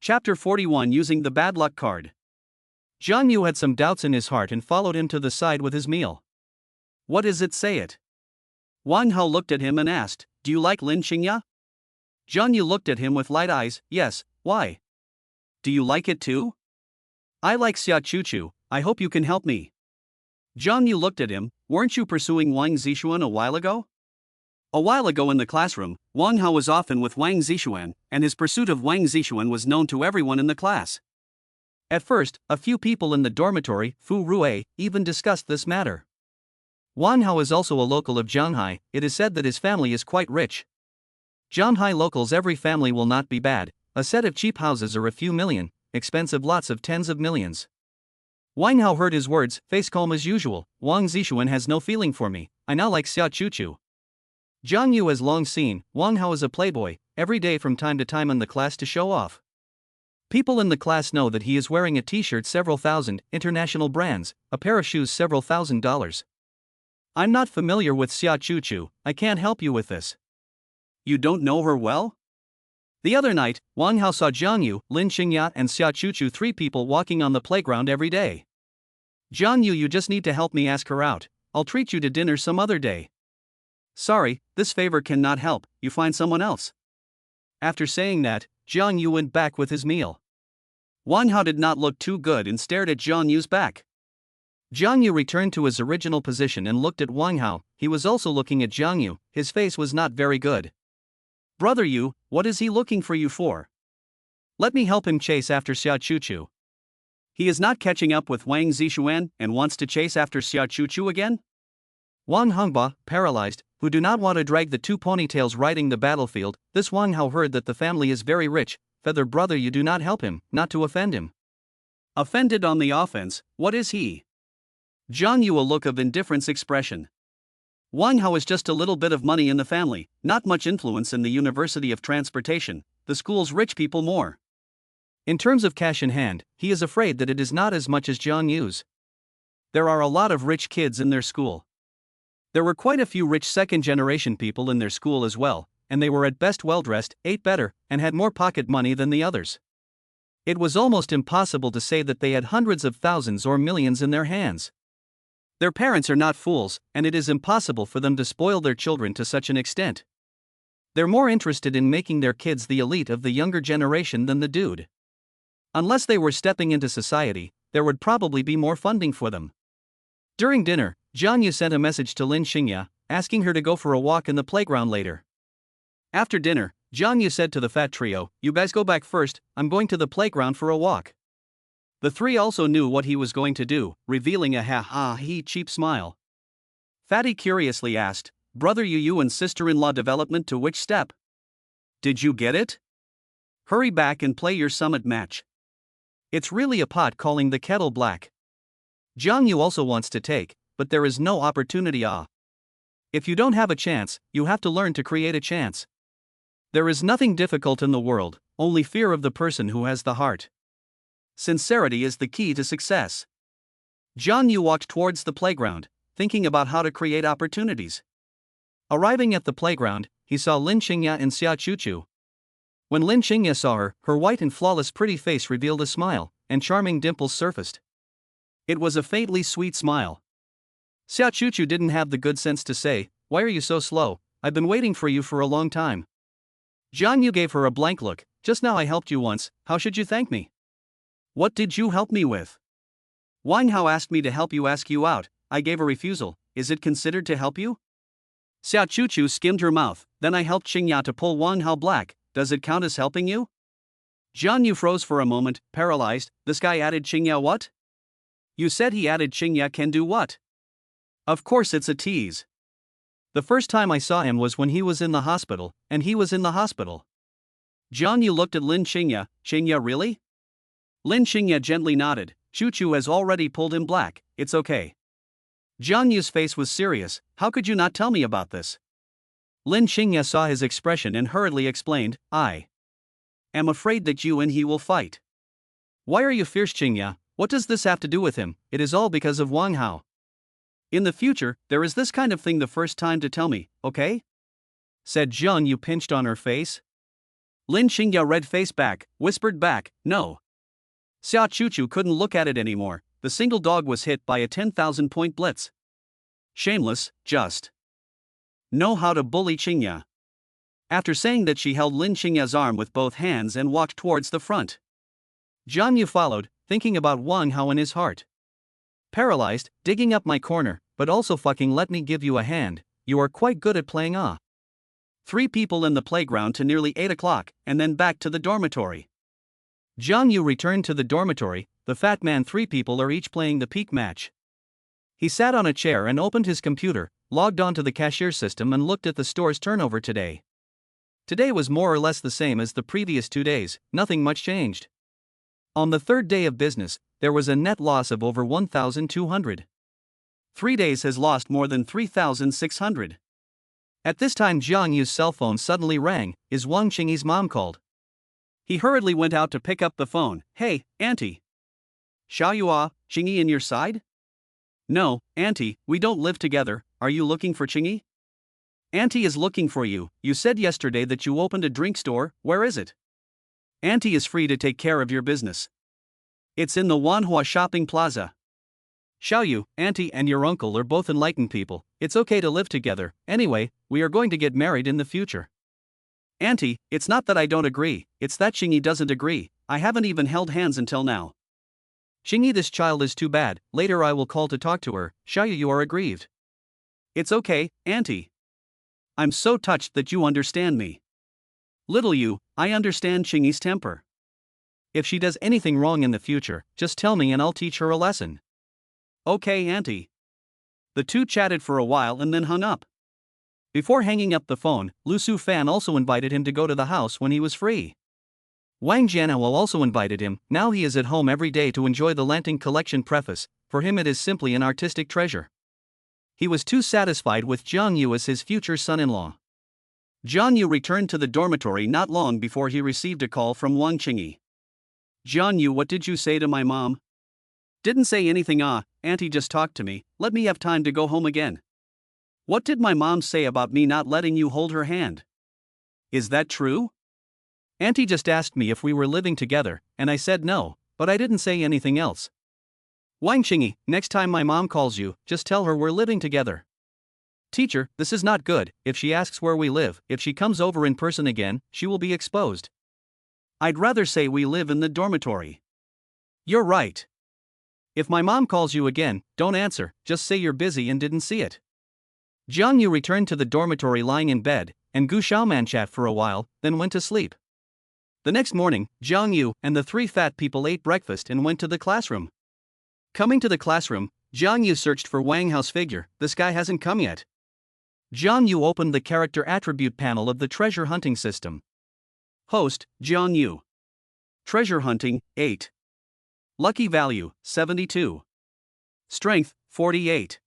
Chapter 41 Using the Bad Luck Card. Jiang Yu had some doubts in his heart and followed him to the side with his meal. What is it, say it? Wang Hao looked at him and asked, do you like Lin Xingya? Jiang Yu looked at him with light eyes, yes, why? Do you like it too? I like Xia Chuchu, I hope you can help me. Jiang Yu looked at him, weren't you pursuing Wang Zixuan a while ago? A while ago in the classroom, Wang Hao was often with Wang Zixuan, and his pursuit of Wang Zixuan was known to everyone in the class. At first, a few people in the dormitory, Fu Rue, even discussed this matter. Wang Hao is also a local of Zhanghai. It is said that his family is quite rich. Zhanghai locals, every family will not be bad, a set of cheap houses or a few million, expensive lots of tens of millions. Wang Hao heard his words, face calm as usual. Wang Zixuan has no feeling for me, I now like Xia Chuchu. Jiang Yu has long seen Wang Hao as a playboy, every day from time to time in the class to show off. People in the class know that he is wearing a t-shirt several thousand, international brands, a pair of shoes several $1,000s. I'm not familiar with Xia Chuchu, I can't help you with this. You don't know her well? The other night, Wang Hao saw Jiang Yu, Lin Xingya and Xia Chuchu, three people walking on the playground every day. Jiang Yu, you just need to help me ask her out, I'll treat you to dinner some other day. Sorry, this favor cannot help, you find someone else. After saying that, Jiang Yu went back with his meal. Wang Hao did not look too good and stared at Jiang Yu's back. Jiang Yu returned to his original position and looked at Wang Hao. He was also looking at Jiang Yu, his face was not very good. Brother Yu, what is he looking for you for? Let me help him chase after Xia Chuchu. He is not catching up with Wang Zixuan and wants to chase after Xia Chuchu again? Wang Hongba, paralyzed, who do not want to drag the two ponytails riding the battlefield. This Wang Hao heard that the family is very rich. Feather brother, you do not help him, not to offend him. Offended on the offense, what is he? Jiang Yu, a look of indifference expression. Wang Hao is just a little bit of money in the family, not much influence in the University of Transportation, the school's rich people more. In terms of cash in hand, he is afraid that it is not as much as Jiang Yu's. There are a lot of rich kids in their school. There were quite a few rich second-generation people in their school as well, and they were at best well-dressed, ate better, and had more pocket money than the others. It was almost impossible to say that they had hundreds of thousands or millions in their hands. Their parents are not fools, and it is impossible for them to spoil their children to such an extent. They're more interested in making their kids the elite of the younger generation than the dude. Unless they were stepping into society, there would probably be more funding for them. During dinner, Jiang Yu sent a message to Lin Xingya, asking her to go for a walk in the playground later. After dinner, Jiang Yu said to the fat trio, you guys go back first, I'm going to the playground for a walk. The three also knew what he was going to do, revealing a ha-ha-he cheap smile. Fatty curiously asked, Brother Yu and sister-in-law development to which step? Did you get it? Hurry back and play your summit match. It's really a pot calling the kettle black. Jiang Yu also wants to take, but there is no opportunity. If you don't have a chance, you have to learn to create a chance. There is nothing difficult in the world, only fear of the person who has the heart. Sincerity is the key to success. Jiang Yu walked towards the playground, thinking about how to create opportunities. Arriving at the playground, he saw Lin Xingya and Xia Chuchu. When Lin Xingya saw her, her white and flawless pretty face revealed a smile, and charming dimples surfaced. It was a faintly sweet smile. Xia Chuchu didn't have the good sense to say, why are you so slow, I've been waiting for you for a long time. Jiang Yu gave her a blank look, just now I helped you once, how should you thank me? What did you help me with? Wang Hao asked me to help you ask you out, I gave a refusal, is it considered to help you? Xia Chuchu skimmed her mouth, then I helped Xingya to pull Wang Hao black, does it count as helping you? Jiang Yu froze for a moment, paralyzed, this guy added Xingya what? You said he added Xingya can do what? Of course it's a tease. The first time I saw him was when he was in the hospital, and he was in the hospital. Jiang Yu looked at Lin Xingya, Xingya really? Lin Xingya gently nodded, Chuchu has already pulled him black, it's okay. Jiang Yu's face was serious, how could you not tell me about this? Lin Xingya saw his expression and hurriedly explained, I am afraid that you and he will fight. Why are you fierce, Xingya? What does this have to do with him? It is all because of Wang Hao. In the future, there is this kind of thing the first time to tell me, okay? Said Jiang Yu, pinched on her face. Lin Xingya red-faced back, whispered back, no. Xia Chuchu couldn't look at it anymore, the single dog was hit by a 10,000-point blitz. Shameless, just. Know how to bully Xingya. After saying that, she held Lin Xingya's arm with both hands and walked towards the front. Jiang Yu followed, thinking about Wang Hao in his heart. Paralyzed, digging up my corner, but also fucking let me give you a hand, you are quite good at playing ah. 3 people in the playground to nearly 8 o'clock, and then back to the dormitory. Jiang Yu returned to the dormitory, the fat man 3 people are each playing the peak match. He sat on a chair and opened his computer, logged onto the cashier system and looked at the store's turnover today. Today was more or less the same as the previous 2 days, nothing much changed. On the 3rd day of business, there was a net loss of over 1,200. 3 days has lost more than 3,600. At this time, Jiang Yu's cell phone suddenly rang. Is Wang Qingyi's mom called? He hurriedly went out to pick up the phone. Hey, Auntie. Xiao Yua, Qingyi in your side? No, Auntie, we don't live together. Are you looking for Qingyi? Auntie is looking for you. You said yesterday that you opened a drink store. Where is it? Auntie is free to take care of your business. It's in the Wanhua shopping plaza. Xiao Yu, Auntie and your uncle are both enlightened people. It's okay to live together. Anyway, we are going to get married in the future. Auntie, it's not that I don't agree, it's that Qingyi doesn't agree. I haven't even held hands until now. Qingyi, this child is too bad. Later I will call to talk to her. Xiao Yu, you are aggrieved. It's okay, Auntie. I'm so touched that you understand me. Little you, I understand Qingyi's temper. If she does anything wrong in the future, just tell me and I'll teach her a lesson. Okay, Auntie. The two chatted for a while and then hung up. Before hanging up the phone, Lu Su Fan also invited him to go to the house when he was free. Wang Jianhao also invited him. Now he is at home every day to enjoy the Lanting collection preface. For him it is simply an artistic treasure. He was too satisfied with Jiang Yu as his future son-in-law. Jiang Yu returned to the dormitory not long before he received a call from Wang Qingyi. Jiang Yu, what did you say to my mom? Didn't say anything. Auntie just talked to me. Let me have time to go home again. What did my mom say about me not letting you hold her hand? Is that true? Auntie just asked me if we were living together, and I said no, but I didn't say anything else. Wang Qingyi, next time my mom calls you, just tell her we're living together. Teacher, this is not good. If she asks where we live, if she comes over in person again, she will be exposed. I'd rather say we live in the dormitory. You're right. If my mom calls you again, don't answer, just say you're busy and didn't see it. Jiang Yu returned to the dormitory lying in bed, and Gu Xiaoman chat for a while, then went to sleep. The next morning, Jiang Yu and the 3 fat people ate breakfast and went to the classroom. Coming to the classroom, Jiang Yu searched for Wang Hao's figure. This guy hasn't come yet. Jiang Yu opened the character attribute panel of the treasure hunting system. Host, Jiang Yu. Treasure hunting, 8. Lucky value, 72. Strength, 48.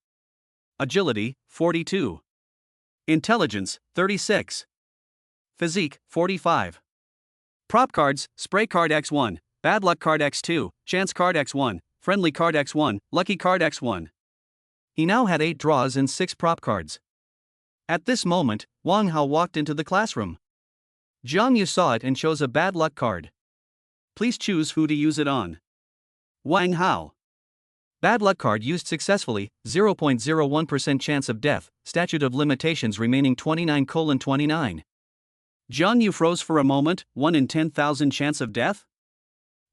Agility, 42. Intelligence, 36. Physique, 45. Prop cards, spray card X1, bad luck card X2, chance card X1, friendly card X1, lucky card X1. He now had 8 draws and 6 prop cards. At this moment, Wang Hao walked into the classroom. Jiang Yu saw it and chose a bad luck card. Please choose who to use it on. Wang Hao. Bad luck card used successfully, 0.01% chance of death, statute of limitations remaining 29:29. Jiang Yu froze for a moment, 1 in 10,000 chance of death?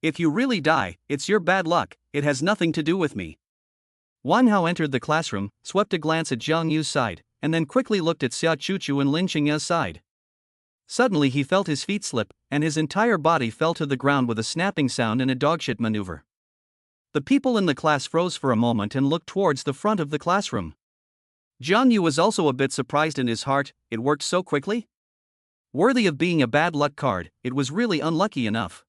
If you really die, it's your bad luck, it has nothing to do with me. Wang Hao entered the classroom, swept a glance at Jiang Yu's side, and then quickly looked at Xia Chuchu and Lin Xingya's side. Suddenly he felt his feet slip, and his entire body fell to the ground with a snapping sound and a dogshit maneuver. The people in the class froze for a moment and looked towards the front of the classroom. Jiang Yu was also a bit surprised in his heart. It worked so quickly? Worthy of being a bad luck card, it was really unlucky enough.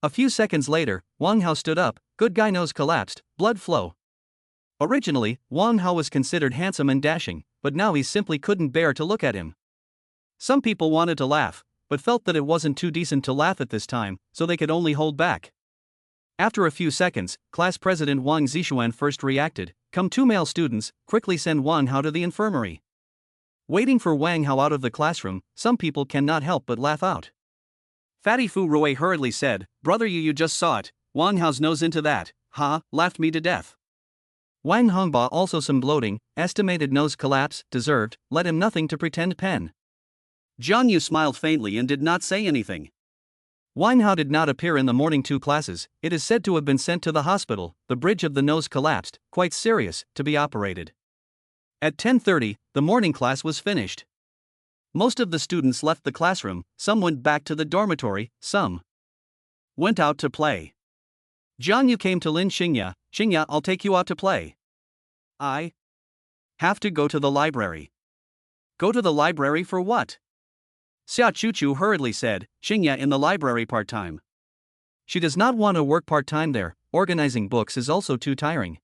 A few seconds later, Wang Hao stood up, good guy nose collapsed, blood flow. Originally, Wang Hao was considered handsome and dashing, but now he simply couldn't bear to look at him. Some people wanted to laugh, but felt that it wasn't too decent to laugh at this time, so they could only hold back. After a few seconds, class president Wang Zixuan first reacted. Come 2 male students, quickly send Wang Hao to the infirmary. Waiting for Wang Hao out of the classroom, some people cannot help but laugh out. Fatty Fu Rui hurriedly said, "Brother, you just saw it. Wang Hao's nose into that." Ha, laughed me to death. Wang Hongba also some bloating, estimated nose collapse, deserved, let him nothing to pretend pen. Jiang Yu smiled faintly and did not say anything. Wang Hao did not appear in the morning 2 classes, it is said to have been sent to the hospital, the bridge of the nose collapsed, quite serious, to be operated. At 10:30, the morning class was finished. Most of the students left the classroom, some went back to the dormitory, some went out to play. Jiang Yu came to Lin Xingya. "Xingya, I'll take you out to play." "I have to go to the library." "Go to the library for what?" Xia Chuchu hurriedly said, "Xingya in the library part-time." She does not want to work part-time there, organizing books is also too tiring.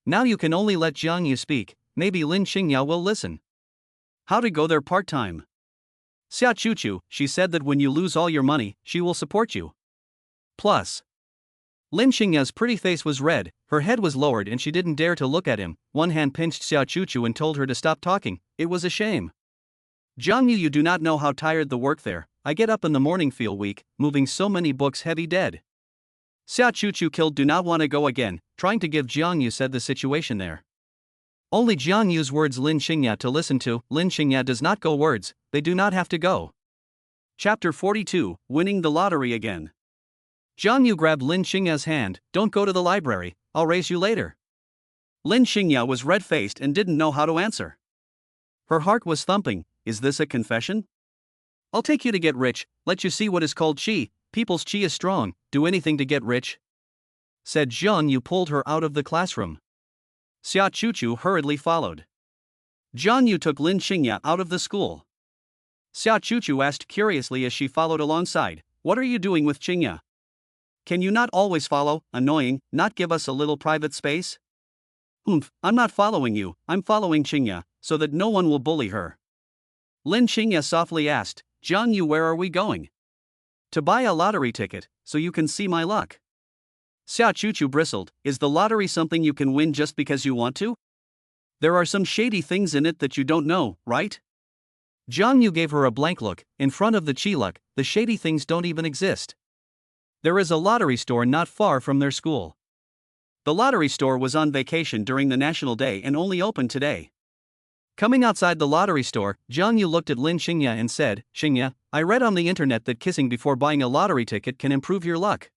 Now you can only let Jiang Yu speak, maybe Lin Xingya will listen. How to go there part-time? Xia Chuchu, she said that when you lose all your money, she will support you. Plus. Lin Xingya's pretty face was red, her head was lowered and she didn't dare to look at him. One hand pinched Xia Chuchu and told her to stop talking, it was a shame. "Jiang Yu, you do not know how tired the work there, I get up in the morning feel weak, moving so many books heavy dead." Xia Chuchu killed do not want to go again, trying to give Jiang Yu said the situation there. Only Jiang Yu's words Lin Xingya to listen to, Lin Xingya does not go words, they do not have to go. Chapter 42, Winning the Lottery Again. Jiang Yu grabbed Lin Xingya's hand, "Don't go to the library, I'll raise you later." Lin Xingya was red-faced and didn't know how to answer. Her heart was thumping, is this a confession? "I'll take you to get rich, let you see what is called qi, people's qi is strong, do anything to get rich," said Jiang Yu, pulled her out of the classroom. Xia Chuchu hurriedly followed. Jiang Yu took Lin Xingya out of the school. Xia Chuchu asked curiously as she followed alongside, "What are you doing with Xingya? Can you not always follow, annoying, not give us a little private space?" I'm not following you, I'm following Xingya, so that no one will bully her." Lin Xingya softly asked, "Jiang Yu, where are we going?" "To buy a lottery ticket, so you can see my luck." Xia Chuchu bristled, "Is the lottery something you can win just because you want to? There are some shady things in it that you don't know, right?" Jiang Yu gave her a blank look, in front of the chi luck, the shady things don't even exist. There is a lottery store not far from their school. The lottery store was on vacation during the National Day and only opened today. Coming outside the lottery store, Jiang Yu looked at Lin Xingya and said, "Xingya, I read on the internet that kissing before buying a lottery ticket can improve your luck."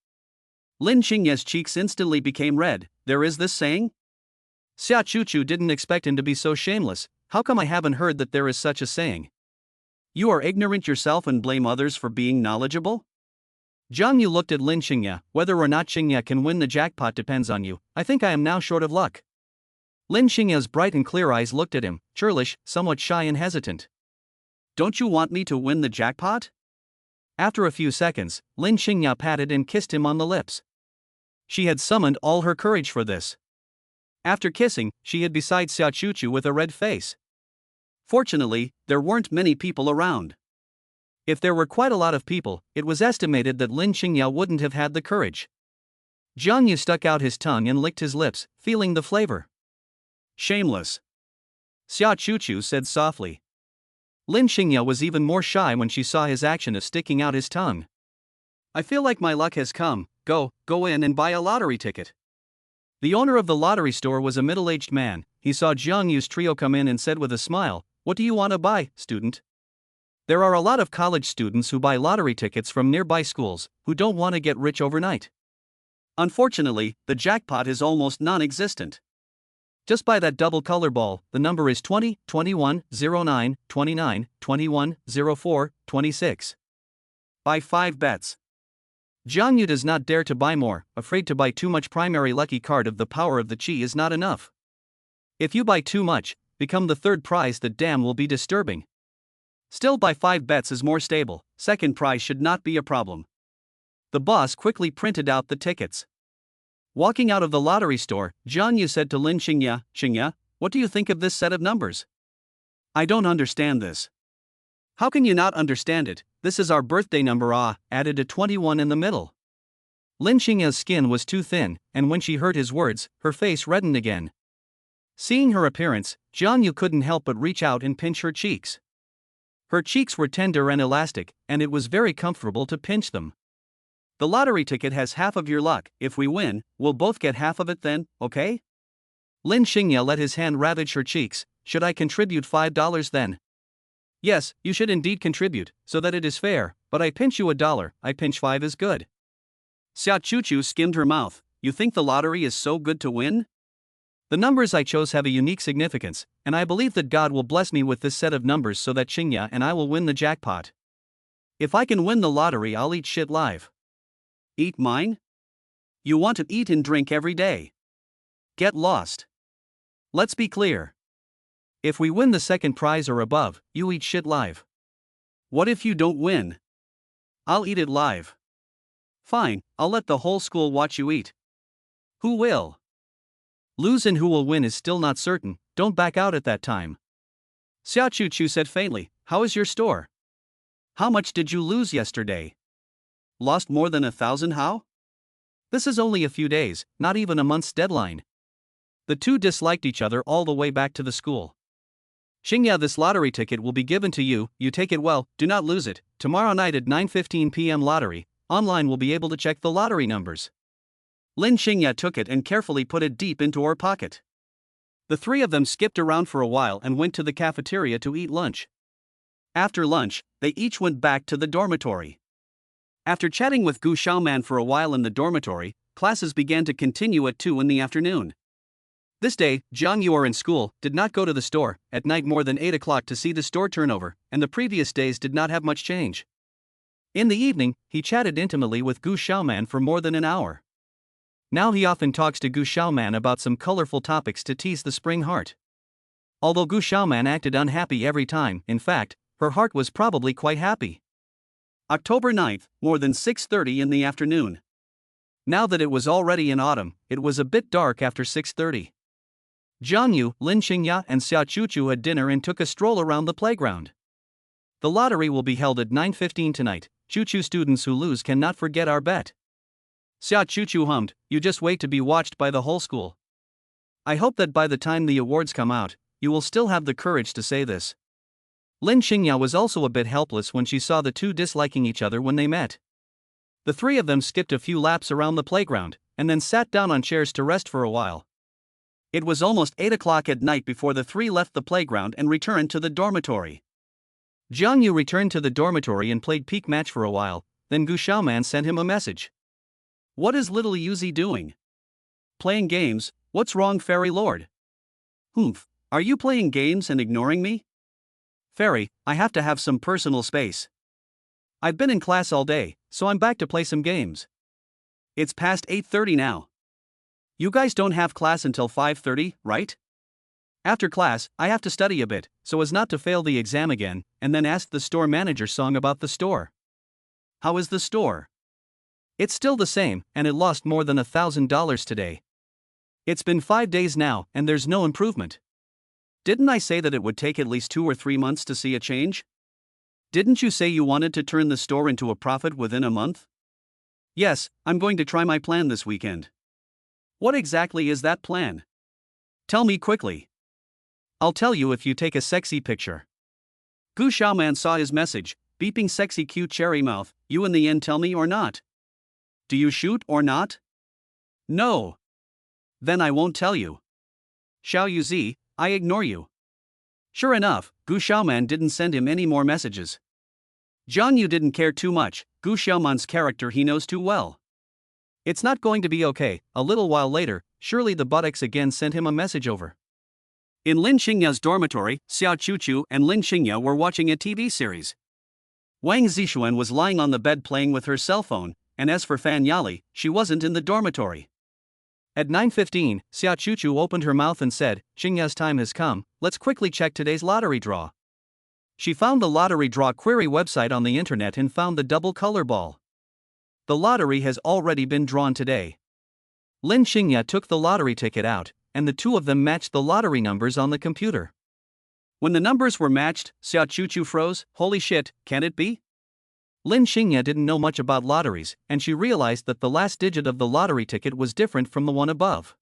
Lin Xingya's cheeks instantly became red. "There is this saying?" Xia Chuchu didn't expect him to be so shameless. "How come I haven't heard that there is such a saying? You are ignorant yourself and blame others for being knowledgeable?" Jiang Yu looked at Lin Xingya. "Whether or not Xingya can win the jackpot depends on you. I think I am now short of luck." Lin Xingya's bright and clear eyes looked at him, churlish, somewhat shy and hesitant. "Don't you want me to win the jackpot?" After a few seconds, Lin Xingya patted and kissed him on the lips. She had summoned all her courage for this. After kissing, she hid beside Xia Chuchu with a red face. Fortunately, there weren't many people around. If there were quite a lot of people, it was estimated that Lin Xingya wouldn't have had the courage. Jiang Yu stuck out his tongue and licked his lips, feeling the flavor. "Shameless," Xia Chuchu said softly. Lin Xingya was even more shy when she saw his action of sticking out his tongue. "I feel like my luck has come, go in and buy a lottery ticket." The owner of the lottery store was a middle-aged man. He saw Jiang Yu's trio come in and said with a smile, "What do you want to buy, student?" There are a lot of college students who buy lottery tickets from nearby schools, who don't want to get rich overnight. Unfortunately, the jackpot is almost non-existent. Just buy that double color ball, the number is 20, 21, 09, 29, 21, 04, 26. Buy 5 bets. Jiang Yu does not dare to buy more, afraid to buy too much. Primary lucky card of the power of the chi is not enough. If you buy too much, become the third prize, the dam will be disturbing. Still, buy 5 bets is more stable, second prize should not be a problem. The boss quickly printed out the tickets. Walking out of the lottery store, Jiang Yu said to Lin Xingya, "Xingya, what do you think of this set of numbers? I don't understand this." "How can you not understand it? This is our birthday number." Added a 21 in the middle. Lin Xingya's skin was too thin, and when she heard his words, her face reddened again. Seeing her appearance, Jiang Yu couldn't help but reach out and pinch her cheeks. Her cheeks were tender and elastic, and it was very comfortable to pinch them. The lottery ticket has half of your luck. If we win, we'll both get half of it then, okay? Lin Xingya let his hand ravage her cheeks. Should I contribute $5 then? Yes, you should indeed contribute, so that it is fair, but I pinch you $1, I pinch 5 is good. Xia Chuchu skimmed her mouth. You think the lottery is so good to win? The numbers I chose have a unique significance, and I believe that God will bless me with this set of numbers so that Xingya and I will win the jackpot. If I can win the lottery, I'll eat shit live. Eat mine? You want to eat and drink every day. Get lost. Let's be clear. If we win the second prize or above, you eat shit live. What if you don't win? I'll eat it live. Fine, I'll let the whole school watch you eat. Who will? Lose and who will win is still not certain, don't back out at that time. Xia Chuchu said faintly, how is your store? How much did you lose yesterday? Lost more than 1,000 how? This is only a few days, not even a month's deadline. The two disliked each other all the way back to the school. Xingya, this lottery ticket will be given to you, you take it well, do not lose it. Tomorrow night at 9:15 p.m. lottery, online will be able to check the lottery numbers. Lin Xingya took it and carefully put it deep into her pocket. The three of them skipped around for a while and went to the cafeteria to eat lunch. After lunch, they each went back to the dormitory. After chatting with Gu Xiaoman for a while in the dormitory, classes began to continue at 2 in the afternoon. This day, Zhang Yuer in school did not go to the store at night more than 8 o'clock to see the store turnover, and the previous days did not have much change. In the evening, he chatted intimately with Gu Xiaoman for more than an hour. Now he often talks to Gu Xiaoman about some colorful topics to tease the spring heart. Although Gu Xiaoman acted unhappy every time, in fact, her heart was probably quite happy. October 9th, more than 6:30 in the afternoon. Now that it was already in autumn, it was a bit dark after 6:30. Zhang Yu, Lin Xingya and Xia Chuchu had dinner and took a stroll around the playground. The lottery will be held at 9:15 tonight. Chuchu students who lose cannot forget our bet. Xia Chuchu hummed, you just wait to be watched by the whole school. I hope that by the time the awards come out, you will still have the courage to say this. Lin Xingya was also a bit helpless when she saw the two disliking each other when they met. The three of them skipped a few laps around the playground, and then sat down on chairs to rest for a while. It was almost 8 o'clock at night before the three left the playground and returned to the dormitory. Zhang Yu returned to the dormitory and played peek match for a while, then Gu Xiaoman sent him a message. What is little Yuzi doing? Playing games, what's wrong, Fairy Lord? Humph, are you playing games and ignoring me? Fairy, I have to have some personal space. I've been in class all day, so I'm back to play some games. It's past 8:30 now. You guys don't have class until 5:30, right? After class, I have to study a bit, so as not to fail the exam again, and then ask the store manager Song about the store. How is the store? It's still the same, and it lost more than $1,000 today. It's been 5 days now, and there's no improvement. Didn't I say that it would take at least 2 or 3 months to see a change? Didn't you say you wanted to turn the store into a profit within a month? Yes, I'm going to try my plan this weekend. What exactly is that plan? Tell me quickly. I'll tell you if you take a sexy picture. Gu Xiaoman saw his message, beeping sexy cute cherry mouth, you in the end tell me or not? Do you shoot or not? No. Then I won't tell you. Xiao Yuzi, I ignore you. Sure enough, Gu Xiaoman didn't send him any more messages. Zhang Yu didn't care too much, Gu Xiaoman's character he knows too well. It's not going to be okay. A little while later, surely the buttocks again sent him a message over. In Lin Xingya's dormitory, Xia Chuchu and Lin Xingya were watching a TV series. Wang Zixuan was lying on the bed playing with her cell phone, and as for Fan Yali, she wasn't in the dormitory. At 9:15, Xia Chuchu opened her mouth and said, Xingya's time has come, let's quickly check today's lottery draw. She found the lottery draw query website on the internet and found the double color ball. The lottery has already been drawn today. Lin Xingya took the lottery ticket out, and the two of them matched the lottery numbers on the computer. When the numbers were matched, Xia Chuchu froze, holy shit, can it be? Lin Xingya didn't know much about lotteries, and she realized that the last digit of the lottery ticket was different from the one above.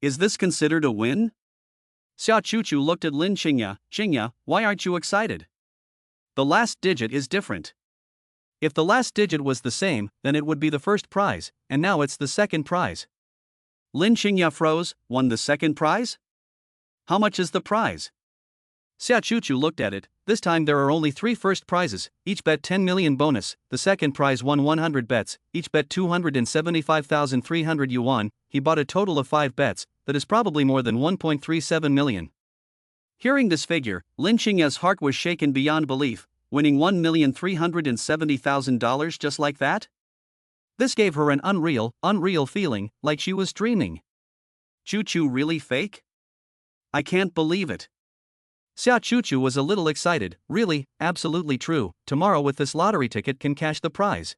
Is this considered a win? Xia Chuchu looked at Lin Xingya, Xingya, why aren't you excited? The last digit is different. If the last digit was the same, then it would be the first prize, and now it's the second prize. Lin Xingya froze. Won the second prize? How much is the prize? Xia Chuchu looked at it. This time there are only 3 first prizes, each bet 10 million bonus. The second prize won 100 bets, each bet 275,300 yuan. He bought a total of 5 bets, that is probably more than 1.37 million. Hearing this figure, Lin Xingya's heart was shaken beyond belief, winning $1,370,000 just like that? This gave her an unreal feeling, like she was dreaming. Chuchu really fake? I can't believe it. Xia Chuchu was a little excited. Really, absolutely true. Tomorrow with this lottery ticket can cash the prize.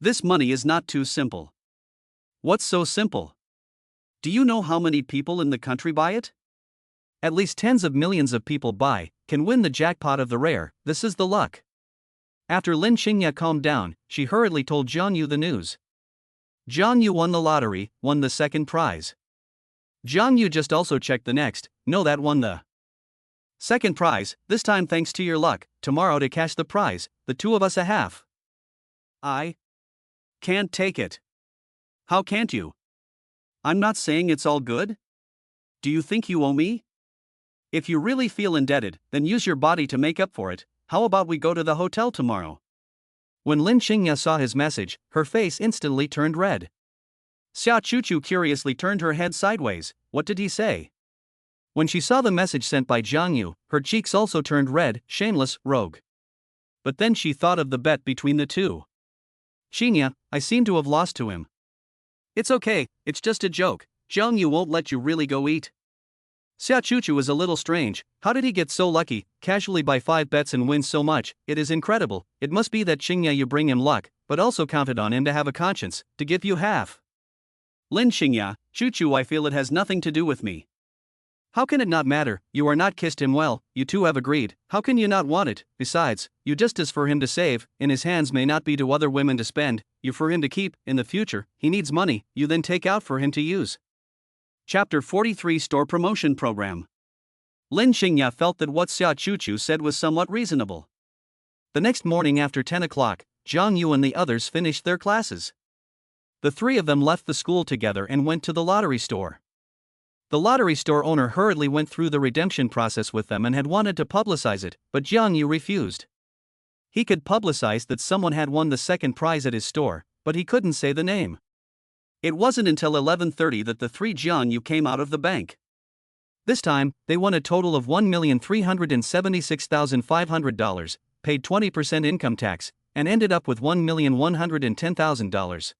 This money is not too simple. What's so simple? Do you know how many people in the country buy it? At least tens of millions of people can win the jackpot of the rare. This is the luck. After Lin Xingya calmed down, she hurriedly told Jiang Yu the news. Jiang Yu won the lottery, won the second prize. Jiang Yu just also checked the next, that won the second prize, this time thanks to your luck. Tomorrow to cash the prize, the 2 of us a half. I can't take it. How can't you? I'm not saying it's all good. Do you think you owe me? If you really feel indebted, then use your body to make up for it. How about we go to the hotel tomorrow? When Lin Xingya saw his message, her face instantly turned red. Xia Chuchu curiously turned her head sideways. What did he say? When she saw the message sent by Jiang Yu, her cheeks also turned red. Shameless rogue. But then she thought of the bet between the two. Xingya, I seem to have lost to him. It's okay, it's just a joke. Jiang Yu won't let you really go eat. Xia Chuchu is a little strange. How did he get so lucky, casually buy 5 bets and win so much? It is incredible. It must be that Xingya you bring him luck, but also counted on him to have a conscience, to give you half. Lin Xingya, Chuchu, I feel it has nothing to do with me. How can it not matter? You are not kissed him well, you two have agreed. How can you not want it? Besides, you just as for him to save, in his hands may not be to other women to spend, you for him to keep, in the future, he needs money, you then take out for him to use. Chapter 43 Store Promotion Program. Lin Xingya felt that what Xia Chuchu said was somewhat reasonable. The next morning after 10 o'clock, Jiang Yu and the others finished their classes. The 3 of them left the school together and went to the lottery store. The lottery store owner hurriedly went through the redemption process with them and had wanted to publicize it, but Jiang Yu refused. He could publicize that someone had won the second prize at his store, but he couldn't say the name. It wasn't until 11:30 that the 3 Jiang Yu came out of the bank. This time, they won a total of $1,376,500, paid 20% income tax, and ended up with $1,110,000.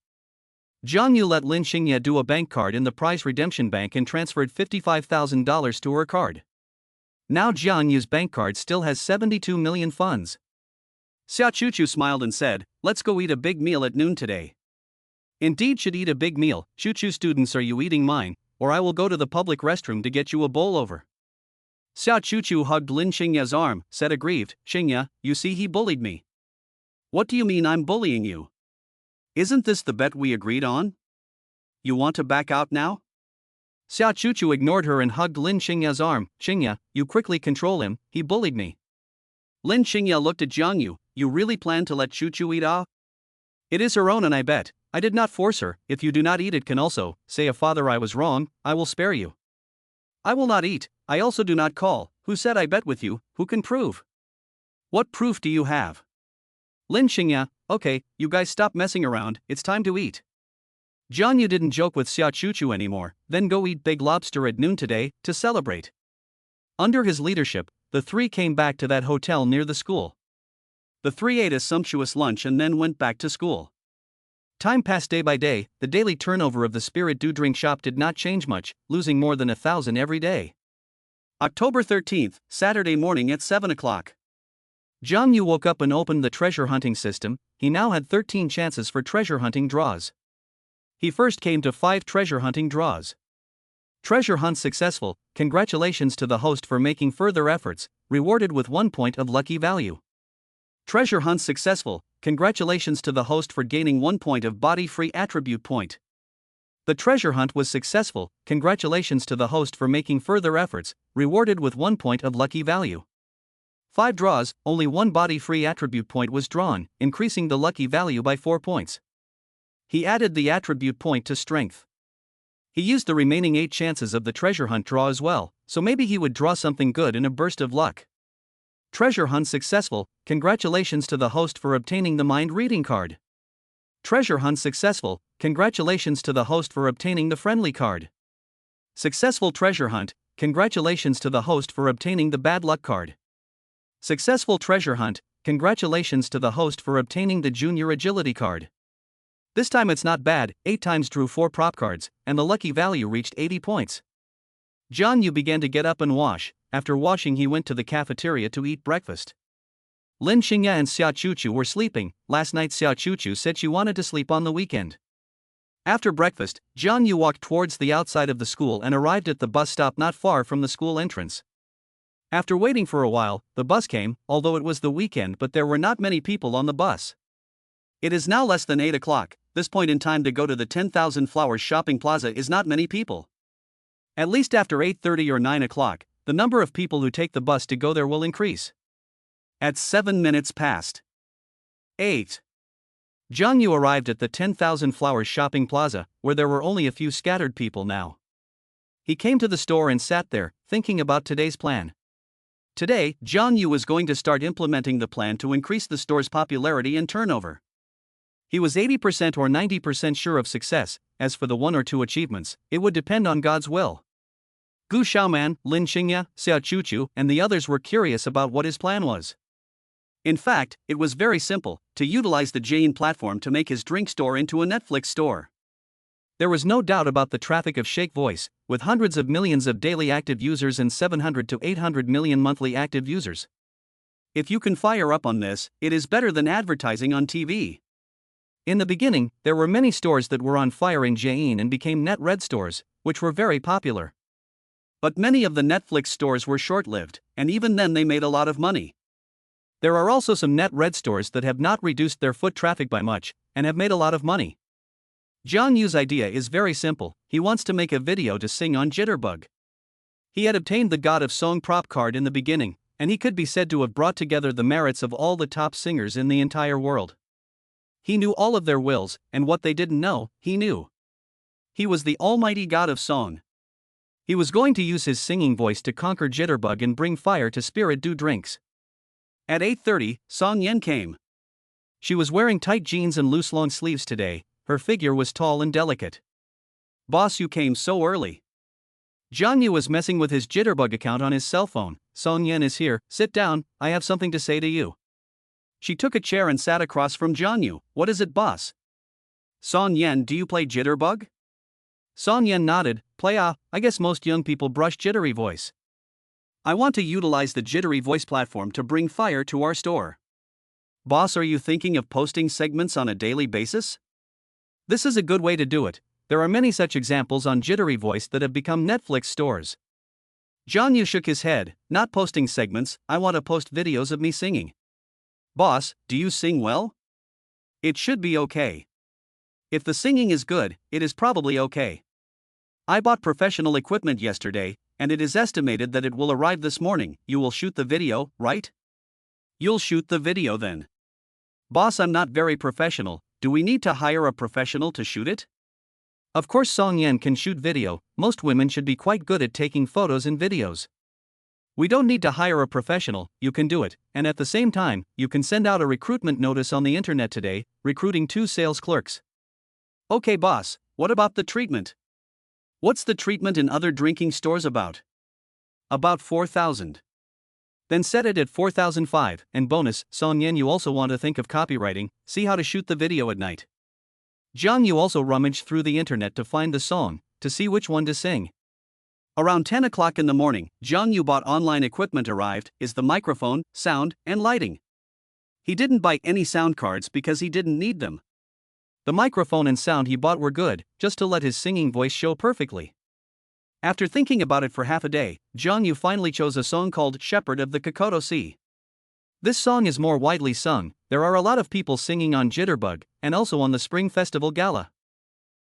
Jiang Yu let Lin Xingya do a bank card in the prize redemption bank and transferred $55,000 to her card. Now Jiang Yu's bank card still has 72 million funds. Xia Chuchu smiled and said, let's go eat a big meal at noon today. Indeed should eat a big meal. Chuchu students, are you eating mine, or I will go to the public restroom to get you a bowl over. Xia Chuchu hugged Lin Xingya's arm, said aggrieved, Xingya, you see he bullied me. What do you mean I'm bullying you? Isn't this the bet we agreed on? You want to back out now? Xia Chuchu ignored her and hugged Lin Xingya's arm. Xingya, you quickly control him, he bullied me. Lin Xingya looked at Jiang Yu, you really plan to let Chuchu eat off? It is her own and I bet. I did not force her. If you do not eat it can also, say a father I was wrong, I will spare you. I will not eat, I also do not call. Who said I bet with you, who can prove? What proof do you have? Lin Xingya, okay, you guys stop messing around, it's time to eat. Jiang Yu didn't joke with Xia Chuchu anymore, then go eat big lobster at noon today, to celebrate. Under his leadership, the 3 came back to that hotel near the school. The 3 ate a sumptuous lunch and then went back to school. Time passed day by day, the daily turnover of the Spirit Do Drink shop did not change much, losing more than 1,000 every day. October 13th, Saturday morning at 7 o'clock. Jiang Yu woke up and opened the treasure hunting system. He now had 13 chances for treasure hunting draws. He first came to 5 treasure hunting draws. Treasure hunt successful, congratulations to the host for making further efforts, rewarded with 1 point of lucky value. Treasure hunt successful, congratulations to the host for gaining 1 point of body-free attribute point. The treasure hunt was successful, congratulations to the host for making further efforts, rewarded with 1 point of lucky value. 5 draws, only one body-free attribute point was drawn, increasing the lucky value by 4 points. He added the attribute point to strength. He used the remaining 8 chances of the treasure hunt draw as well, so maybe he would draw something good in a burst of luck. Treasure hunt successful. Congratulations to the host for obtaining the mind reading card. Treasure hunt successful. Congratulations to the host for obtaining the friendly card. Successful treasure hunt. Congratulations to the host for obtaining the bad luck card. Successful treasure hunt. Congratulations to the host for obtaining the junior agility card. This time it's not bad. 8 times drew 4 prop cards, and the lucky value reached 80 points. John Yu began to get up and wash. After washing, he went to the cafeteria to eat breakfast. Lin Xingya and Xia Chuchu were sleeping. Last night Xia Chuchu said she wanted to sleep on the weekend. After breakfast, John Yu walked towards the outside of the school and arrived at the bus stop not far from the school entrance. After waiting for a while, the bus came, although it was the weekend, but there were not many people on the bus. It is now less than 8 o'clock. This point in time to go to the 10,000 Flowers shopping plaza is not many people. At least after 8:30 or 9 o'clock, the number of people who take the bus to go there will increase. At 7 minutes past 8, John Yu arrived at the 10,000 Flowers shopping plaza, where there were only a few scattered people now. He came to the store and sat there, thinking about today's plan. Today, John Yu was going to start implementing the plan to increase the store's popularity and turnover. He was 80% or 90% sure of success. As for the 1 or 2 achievements, it would depend on God's will. Gu Xiaoman, Lin Xingya, Xia Chuchu, and the others were curious about what his plan was. In fact, it was very simple: to utilize the Jane platform to make his drink store into a Netflix store. There was no doubt about the traffic of Shake Voice, with hundreds of millions of daily active users and 700 to 800 million monthly active users. If you can fire up on this, it is better than advertising on TV. In the beginning, there were many stores that were on fire in Jane and became net red stores, which were very popular. But many of the Netflix stores were short-lived, and even then they made a lot of money. There are also some net red stores that have not reduced their foot traffic by much, and have made a lot of money. John Yu's idea is very simple. He wants to make a video to sing on Jitterbug. He had obtained the God of Song prop card in the beginning, and he could be said to have brought together the merits of all the top singers in the entire world. He knew all of their wills, and what they didn't know, he knew. He was the almighty God of Song. He was going to use his singing voice to conquer Jitterbug and bring fire to Spirit Do drinks. At 8:30, Song Yan came. She was wearing tight jeans and loose long sleeves today. Her figure was tall and delicate. Boss, you came so early. John Yu was messing with his Jitterbug account on his cell phone. Song Yan is here. Sit down, I have something to say to you. She took a chair and sat across from John Yu. What is it, boss? Song Yan, do you play Jitterbug? Song Yan nodded. I guess most young people brush Jittery Voice. I want to utilize the Jittery Voice platform to bring fire to our store. Boss, are you thinking of posting segments on a daily basis? This is a good way to do it. There are many such examples on Jittery Voice that have become Netflix stores. John Yu shook his head. Not posting segments, I want to post videos of me singing. Boss, do you sing well? It should be okay. If the singing is good, it is probably okay. I bought professional equipment yesterday, and it is estimated that it will arrive this morning. You will shoot the video, right? You'll shoot the video then. Boss, I'm not very professional. Do we need to hire a professional to shoot it? Of course Song Yan can shoot video. Most women should be quite good at taking photos and videos. We don't need to hire a professional, you can do it, and at the same time, you can send out a recruitment notice on the internet today, recruiting 2 sales clerks. Okay boss, what about the treatment? What's the treatment in other drinking stores about? About 4,000. Then set it at 4,005, and bonus, Song Yan, you also want to think of copywriting, see how to shoot the video at night. Zhang Yu also rummaged through the internet to find the song, to see which one to sing. Around 10 o'clock in the morning, Zhang Yu bought online equipment arrived, is the microphone, sound, and lighting. He didn't buy any sound cards because he didn't need them. The microphone and sound he bought were good, just to let his singing voice show perfectly. After thinking about it for half a day, Zhang Yu finally chose a song called Shepherd of the Kokoto Sea. This song is more widely sung. There are a lot of people singing on Jitterbug, and also on the Spring Festival Gala.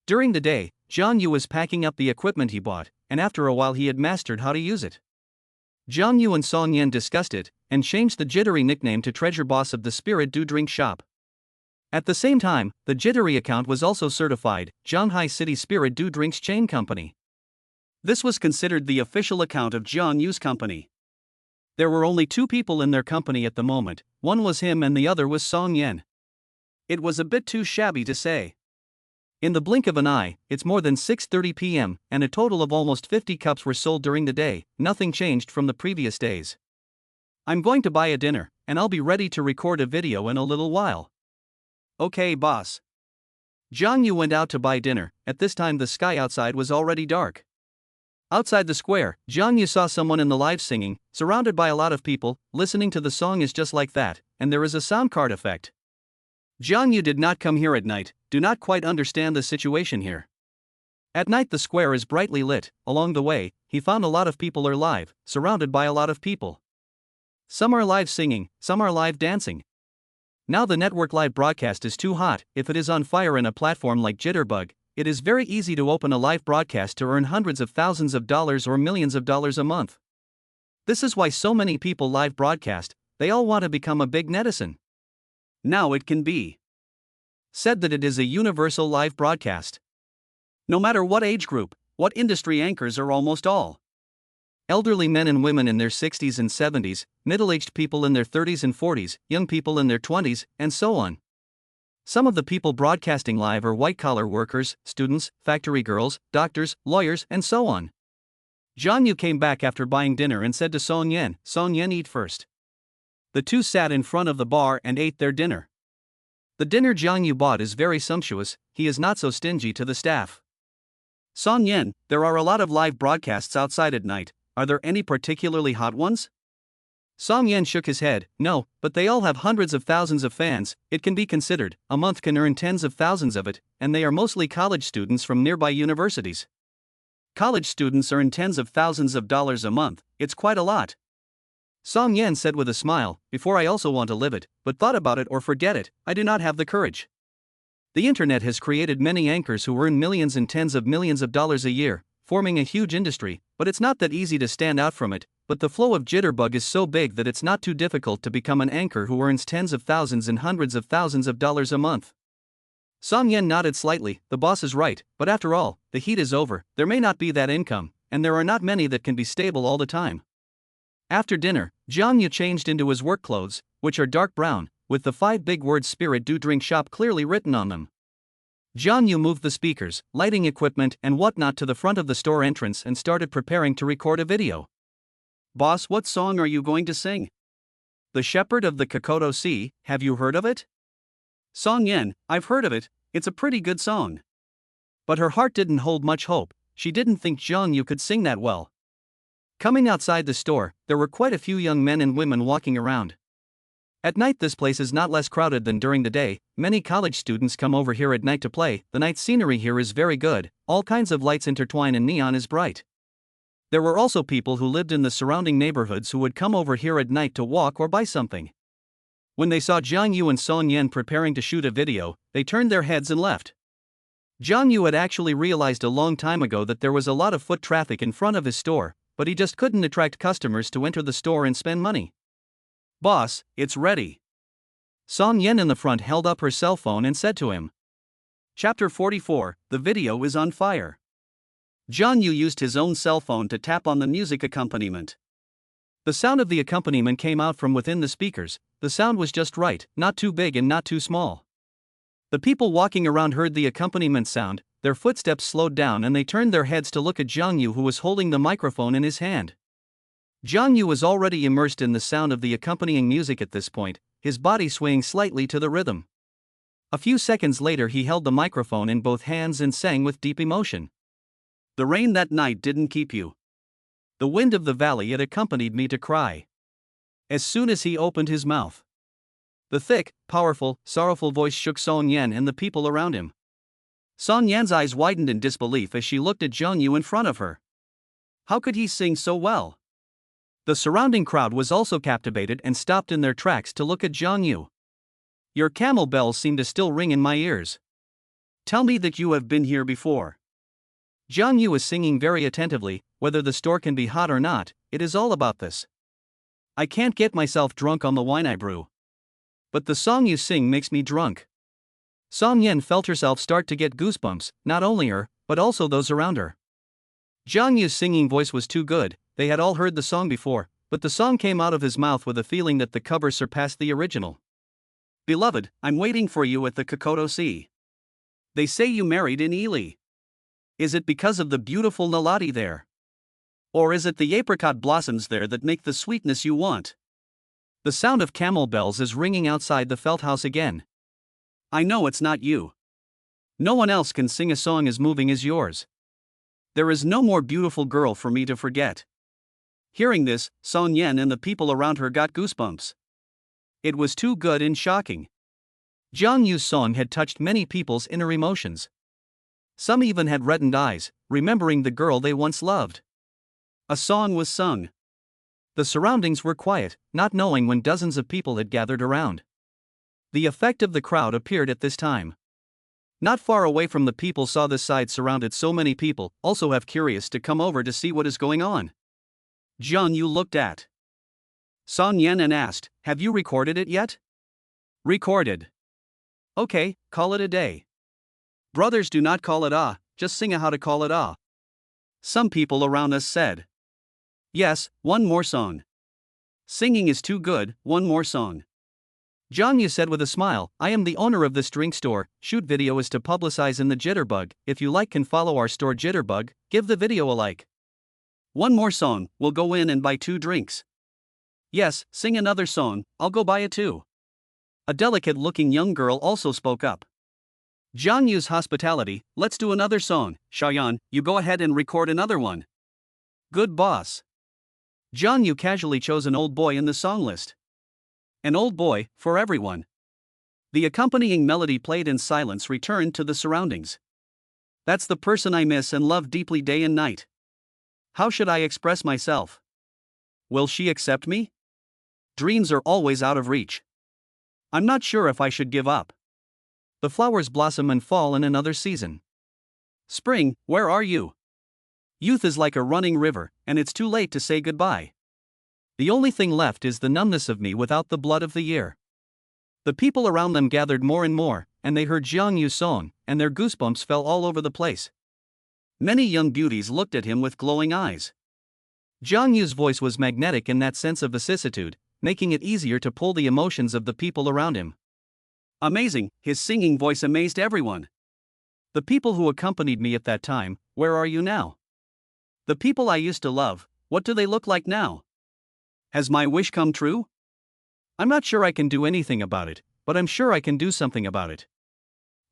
During the day, Zhang Yu was packing up the equipment he bought, and after a while he had mastered how to use it. Jiang Yu and Song Yan discussed it, and changed the Jittery nickname to Treasure Boss of the Spirit Do Drink Shop. At the same time, the Jittery account was also certified, Shanghai City Spirit Do Drinks Chain Company. This was considered the official account of Jiang Yu's company. There were only two people in their company at the moment, one was him and the other was Song Yan. It was a bit too shabby to say. In the blink of an eye, it's more than 6:30 p.m., and a total of almost 50 cups were sold during the day, nothing changed from the previous days. I'm going to buy a dinner, and I'll be ready to record a video in a little while. Okay, boss. Jiang Yu went out to buy dinner. At this time the sky outside was already dark. Outside the square, Jiang Yu saw someone in the live singing, surrounded by a lot of people, listening to the song is just like that, and there is a sound card effect. Jiang Yu did not come here at night, do not quite understand the situation here. At night the square is brightly lit, along the way, he found a lot of people are live, surrounded by a lot of people. Some are live singing, some are live dancing. Now the network live broadcast is too hot. If it is on fire in a platform like Jitterbug, it is very easy to open a live broadcast to earn hundreds of thousands of dollars or millions of dollars a month. This is why so many people live broadcast, they all want to become a big netizen. Now it can be said that it is a universal live broadcast. No matter what age group, what industry, anchors are almost all elderly men and women in their 60s and 70s, middle-aged people in their 30s and 40s, young people in their 20s, and so on. Some of the people broadcasting live are white-collar workers, students, factory girls, doctors, lawyers, and so on. Jiang Yu came back after buying dinner and said to Song Yan, eat first. The two sat in front of the bar and ate their dinner. The dinner Jiang Yu bought is very sumptuous, he is not so stingy to the staff. Song Yan, there are a lot of live broadcasts outside at night, are there any particularly hot ones? Song Yan shook his head, no, but they all have hundreds of thousands of fans, it can be considered, a month can earn tens of thousands of it, and they are mostly college students from nearby universities. College students earn tens of thousands of dollars a month, it's quite a lot. Song Yan said with a smile, before I also want to live it, but thought about it or forget it, I do not have the courage. The internet has created many anchors who earn millions and tens of millions of dollars a year, forming a huge industry, but it's not that easy to stand out from it, but the flow of Jitterbug is so big that it's not too difficult to become an anchor who earns tens of thousands and hundreds of thousands of dollars a month. Song Yan nodded slightly, the boss is right, but after all, the heat is over, there may not be that income, and there are not many that can be stable all the time. After dinner, Jiang Yu changed into his work clothes, which are dark brown, with the 5 big words Spirit Do Drink Shop clearly written on them. Jiang Yu moved the speakers, lighting equipment and whatnot to the front of the store entrance and started preparing to record a video. Boss, what song are you going to sing? The Shepherd of the Kokoto Sea, have you heard of it? Song Yan, I've heard of it, it's a pretty good song. But her heart didn't hold much hope, she didn't think Jiang Yu could sing that well. Coming outside the store, there were quite a few young men and women walking around. At night this place is not less crowded than during the day, many college students come over here at night to play, the night scenery here is very good, all kinds of lights intertwine and neon is bright. There were also people who lived in the surrounding neighborhoods who would come over here at night to walk or buy something. When they saw Jiang Yu and Song Yan preparing to shoot a video, they turned their heads and left. Jiang Yu had actually realized a long time ago that there was a lot of foot traffic in front of his store, but he just couldn't attract customers to enter the store and spend money. Boss, it's ready. Song Yan in the front held up her cell phone and said to him. Chapter 44, the video is on fire. Jiang Yu used his own cell phone to tap on the music accompaniment. The sound of the accompaniment came out from within the speakers, the sound was just right, not too big and not too small. The people walking around heard the accompaniment sound, their footsteps slowed down and they turned their heads to look at Jiang Yu who was holding the microphone in his hand. Jiang Yu was already immersed in the sound of the accompanying music at this point, his body swaying slightly to the rhythm. A few seconds later he held the microphone in both hands and sang with deep emotion. The rain that night didn't keep you. The wind of the valley it accompanied me to cry. As soon as he opened his mouth. The thick, powerful, sorrowful voice shook Song Yan and the people around him. Song Yan's eyes widened in disbelief as she looked at Jiang Yu in front of her. How could he sing so well? The surrounding crowd was also captivated and stopped in their tracks to look at Jiang Yu. Your camel bells seem to still ring in my ears. Tell me that you have been here before. Jiang Yu was singing very attentively, whether the store can be hot or not, it is all about this. I can't get myself drunk on the wine I brew. But the song you sing makes me drunk. Song Yen felt herself start to get goosebumps, not only her, but also those around her. Jiang Yu's singing voice was too good. They had all heard the song before, but the song came out of his mouth with a feeling that the cover surpassed the original. Beloved, I'm waiting for you at the Kokoto Sea. They say you married in Ely. Is it because of the beautiful Nalati there? Or is it the apricot blossoms there that make the sweetness you want? The sound of camel bells is ringing outside the Felt House again. I know it's not you. No one else can sing a song as moving as yours. There is no more beautiful girl for me to forget. Hearing this, Song Yen and the people around her got goosebumps. It was too good and shocking. Jiang Yu's song had touched many people's inner emotions. Some even had reddened eyes, remembering the girl they once loved. A song was sung. The surroundings were quiet, not knowing when dozens of people had gathered around. The effect of the crowd appeared at this time. Not far away from the people saw this side surrounded so many people, also have curious to come over to see what is going on. Jiang Yu looked at Song Yen and asked, have you recorded it yet? Recorded. Okay, call it a day. Brothers, do not call it just sing how to call it Some people around us said. Yes, one more song. Singing is too good, one more song. Jiang Yu said with a smile, I am the owner of this drink store, shoot video is to publicize in the Jitterbug, if you like can follow our store Jitterbug, give the video a like. One more song, we'll go in and buy 2 drinks. Yes, sing another song, I'll go buy it too. A delicate-looking young girl also spoke up. Jiang Yu's hospitality, let's do another song, Xiaoyan, you go ahead and record another one. Good boss. Jiang Yu casually chose an old boy in the song list. An old boy, for everyone. The accompanying melody played in silence returned to the surroundings. That's the person I miss and love deeply day and night. How should I express myself? Will she accept me? Dreams are always out of reach. I'm not sure if I should give up. The flowers blossom and fall in another season. Spring, where are you? Youth is like a running river, and it's too late to say goodbye. The only thing left is the numbness of me without the blood of the year. The people around them gathered more and more, and they heard Jiang Yu's song, and their goosebumps fell all over the place. Many young beauties looked at him with glowing eyes. Jiang Yu's voice was magnetic in that sense of vicissitude, making it easier to pull the emotions of the people around him. Amazing, his singing voice amazed everyone. The people who accompanied me at that time, where are you now? The people I used to love, what do they look like now? Has my wish come true? I'm not sure I can do anything about it, but I'm sure I can do something about it.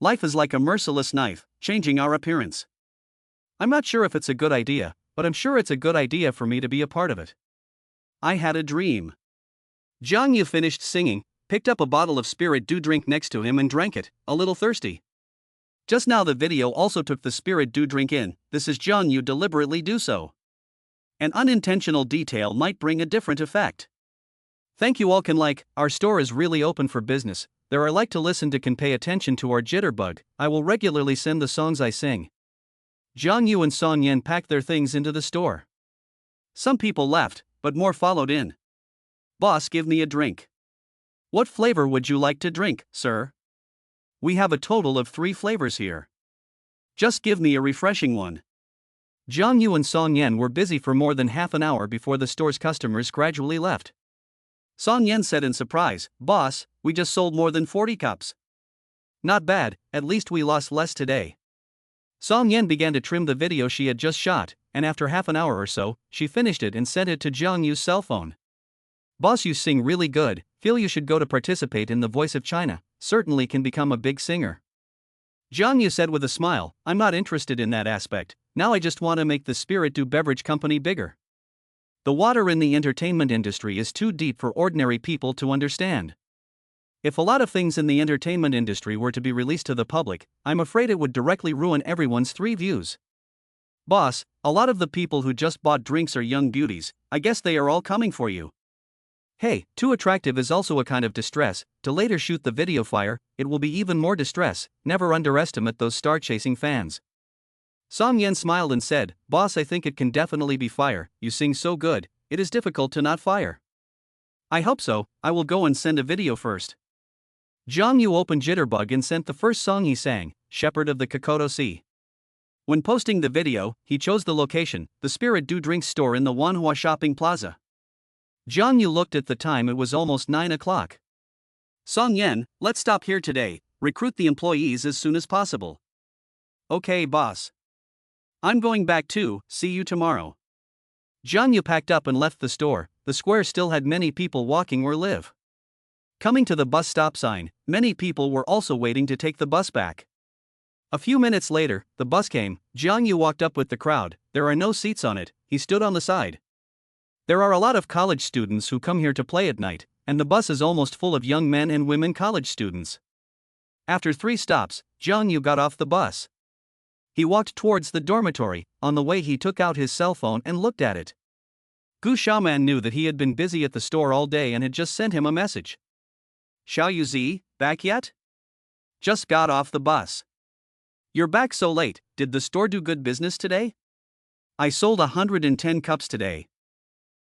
Life is like a merciless knife, changing our appearance. I'm not sure if it's a good idea, but I'm sure it's a good idea for me to be a part of it. I had a dream. Jiang Yu finished singing, picked up a bottle of spirit dew drink next to him and drank it, a little thirsty. Just now the video also took the spirit dew drink in, this is Jiang Yu deliberately do so. An unintentional detail might bring a different effect. Thank you all can like, our store is really open for business, there are like to listen to can pay attention to our Jitterbug, I will regularly send the songs I sing. Jiang Yu and Song Yen packed their things into the store. Some people left, but more followed in. Boss, give me a drink. What flavor would you like to drink, sir? We have a total of 3 flavors here. Just give me a refreshing one. Jiang Yu and Song Yen were busy for more than half an hour before the store's customers gradually left. Song Yen said in surprise, Boss, we just sold more than 40 cups. Not bad, at least we lost less today. Song Yen began to trim the video she had just shot, and after half an hour or so, she finished it and sent it to Jiang Yu's cell phone. Boss, you sing really good, feel you should go to participate in The Voice of China, certainly can become a big singer. Jiang Yu said with a smile, I'm not interested in that aspect, now I just want to make the Spirit Dew Beverage Company bigger. The water in the entertainment industry is too deep for ordinary people to understand. If a lot of things in the entertainment industry were to be released to the public, I'm afraid it would directly ruin everyone's 3 views. Boss, a lot of the people who just bought drinks are young beauties, I guess they are all coming for you. Hey, too attractive is also a kind of distress, to later shoot the video fire, it will be even more distress, never underestimate those star-chasing fans. Song Yen smiled and said, "Boss, I think it can definitely be fire. You sing so good, it is difficult to not fire." "I hope so. I will go and send a video first." Jiang Yu opened Jitterbug and sent the first song he sang, Shepherd of the Kokoto Sea. When posting the video, he chose the location, the Spirit Do Drink store in the Wanhua Shopping Plaza. Jiang Yu looked at the time, it was almost 9 o'clock. "Song Yen, let's stop here today, recruit the employees as soon as possible." "Okay, boss. I'm going back too, see you tomorrow." Jiang Yu packed up and left the store. The square still had many people walking or live. Coming to the bus stop sign, many people were also waiting to take the bus back. A few minutes later, the bus came. Jiang Yu walked up with the crowd. There are no seats on it, he stood on the side. There are a lot of college students who come here to play at night, and the bus is almost full of young men and women college students. After 3 stops, Jiang Yu got off the bus. He walked towards the dormitory. On the way, he took out his cell phone and looked at it. Gu Xiaoman knew that he had been busy at the store all day and had just sent him a message. "Xiao Yuzi, back yet? Just got off the bus. You're back so late, did the store do good business today? I sold 110 cups today.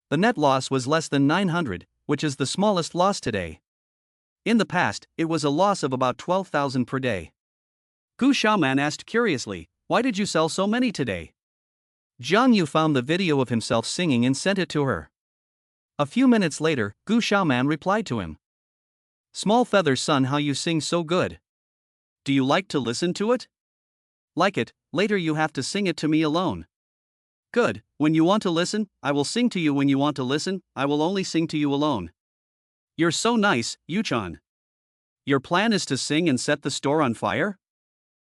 The net loss was less than 900, which is the smallest loss today. In the past, it was a loss of about 12,000 per day." Gu Xiaoman asked curiously, "Why did you sell so many today?" Jiang Yu found the video of himself singing and sent it to her. A few minutes later, Gu Xiaoman replied to him. "Small Feather son, how you sing so good. Do you like to listen to it? Like it, later you have to sing it to me alone." "Good, when you want to listen, I will sing to you. When you want to listen, I will only sing to you alone." "You're so nice, Yuchan. Your plan is to sing and set the store on fire?"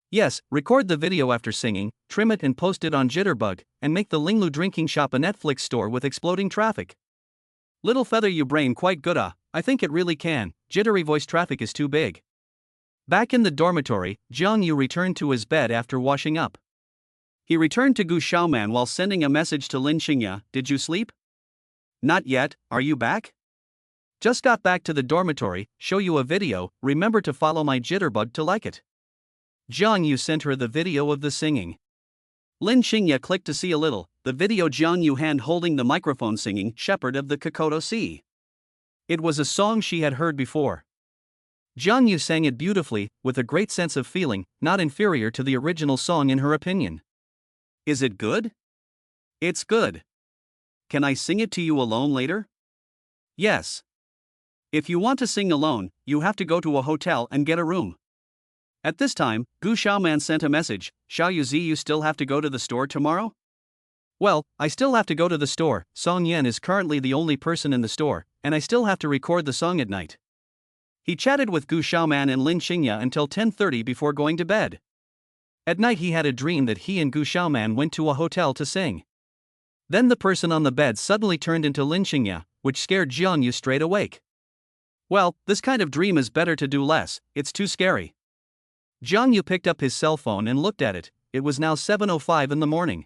"Yes, record the video after singing, trim it and post it on Jitterbug, and make the Linglu drinking shop a Netflix store with exploding traffic." "Little Feather, you brain quite good. I think it really can. Jittery voice traffic is too big." Back in the dormitory, Jiang Yu returned to his bed after washing up. He returned to Gu Xiaoman while sending a message to Lin Xingya. "Did you sleep?" "Not yet, are you back?" "Just got back to the dormitory, show you a video, remember to follow my Jitterbug to like it." Jiang Yu sent her the video of the singing. Lin Xingya clicked to see a little, the video Jiang Yu hand holding the microphone singing Shepherd of the Kokoto Sea. It was a song she had heard before. Jiang Yu sang it beautifully, with a great sense of feeling, not inferior to the original song in her opinion. "Is it good?" "It's good. Can I sing it to you alone later?" "Yes. If you want to sing alone, you have to go to a hotel and get a room." At this time, Gu Xiaoman sent a message. "Xiao Yuzi, you still have to go to the store tomorrow?" "Well, I still have to go to the store. Song Yen is currently the only person in the store, and I still have to record the song at night." He chatted with Gu Xiaoman and Lin Xingya until 10:30 before going to bed. At night he had a dream that he and Gu Xiaoman went to a hotel to sing. Then the person on the bed suddenly turned into Lin Xingya, which scared Jiang Yu straight awake. "Well, this kind of dream is better to do less, it's too scary." Jiang Yu picked up his cell phone and looked at it. It was now 7:05 in the morning.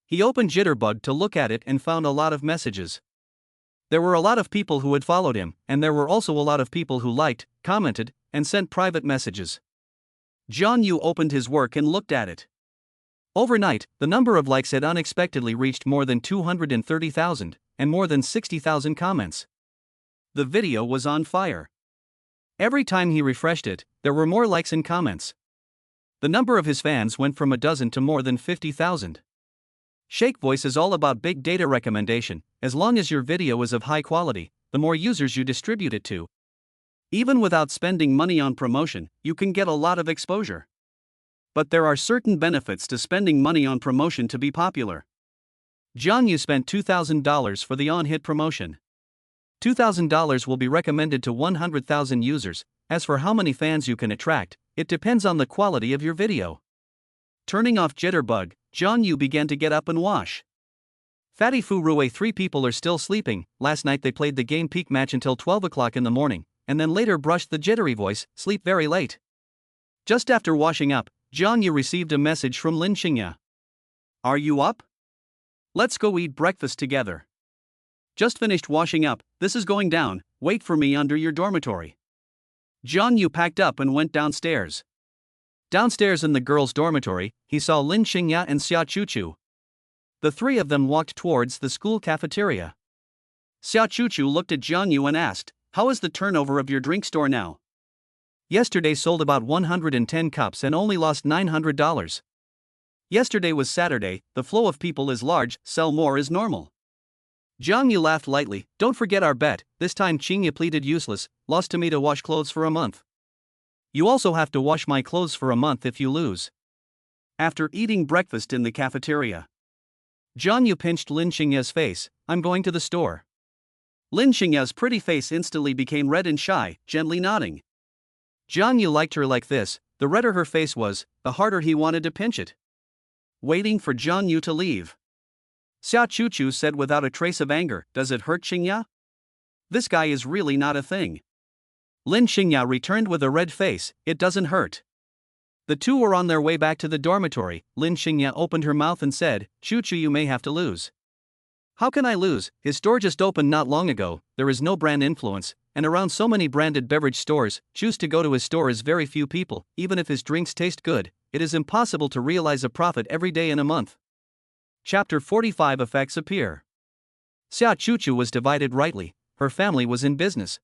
He opened Jitterbug to look at it and found a lot of messages. There were a lot of people who had followed him, and there were also a lot of people who liked, commented, and sent private messages. Jiang Yu opened his work and looked at it. Overnight, the number of likes had unexpectedly reached more than 230,000, and more than 60,000 comments. The video was on fire. Every time he refreshed it, there were more likes and comments. The number of his fans went from a dozen to more than 50,000. Shake Voice is all about big data recommendation. As long as your video is of high quality, the more users you distribute it to. Even without spending money on promotion, you can get a lot of exposure. But there are certain benefits to spending money on promotion to be popular. Jiang Yu spent $2,000 for the on-hit promotion. $2,000 will be recommended to 100,000 users. As for how many fans you can attract, it depends on the quality of your video. Turning off Jitterbug, Jiang Yu began to get up and wash. Fatty Fu Rue, 3 people are still sleeping. Last night they played the game Peak Match until 12 o'clock in the morning, and then later brushed the Jittery Voice, sleep very late. Just after washing up, Jiang Yu received a message from Lin Xingya. "Are you up? Let's go eat breakfast together. Just finished washing up, this is going down, wait for me under your dormitory." Jiang Yu packed up and went downstairs. Downstairs in the girls' dormitory, he saw Lin Xingya and Xia Chuchu. The three of them walked towards the school cafeteria. Xia Chuchu looked at Jiang Yu and asked, "How is the turnover of your drink store now?" "Yesterday sold about 110 cups and only lost $900. Yesterday was Saturday, the flow of people is large, sell more is normal." Jiang Yu laughed lightly. "Don't forget our bet, this time Qingya pleaded useless, lost to me to wash clothes for a month. You also have to wash my clothes for a month if you lose." After eating breakfast in the cafeteria, Jiang Yu pinched Lin Xingya's face. "I'm going to the store." Lin Xingya's pretty face instantly became red and shy, gently nodding. Jiang Yu liked her like this. The redder her face was, the harder he wanted to pinch it. Waiting for Jiang Yu to leave, Xia Chuchu said without a trace of anger, "Does it hurt, Xingya? This guy is really not a thing." Lin Xingya returned with a red face. "It doesn't hurt." The two were on their way back to the dormitory. Lin Xingya opened her mouth and said, "Chuchu, you may have to lose." "How can I lose? His store just opened not long ago, there is no brand influence, and around so many branded beverage stores, choose to go to his store is very few people. Even if his drinks taste good, it is impossible to realize a profit every day in a month." Chapter 45 Effects appear. Xia Chuchu was divided rightly, her family was in business.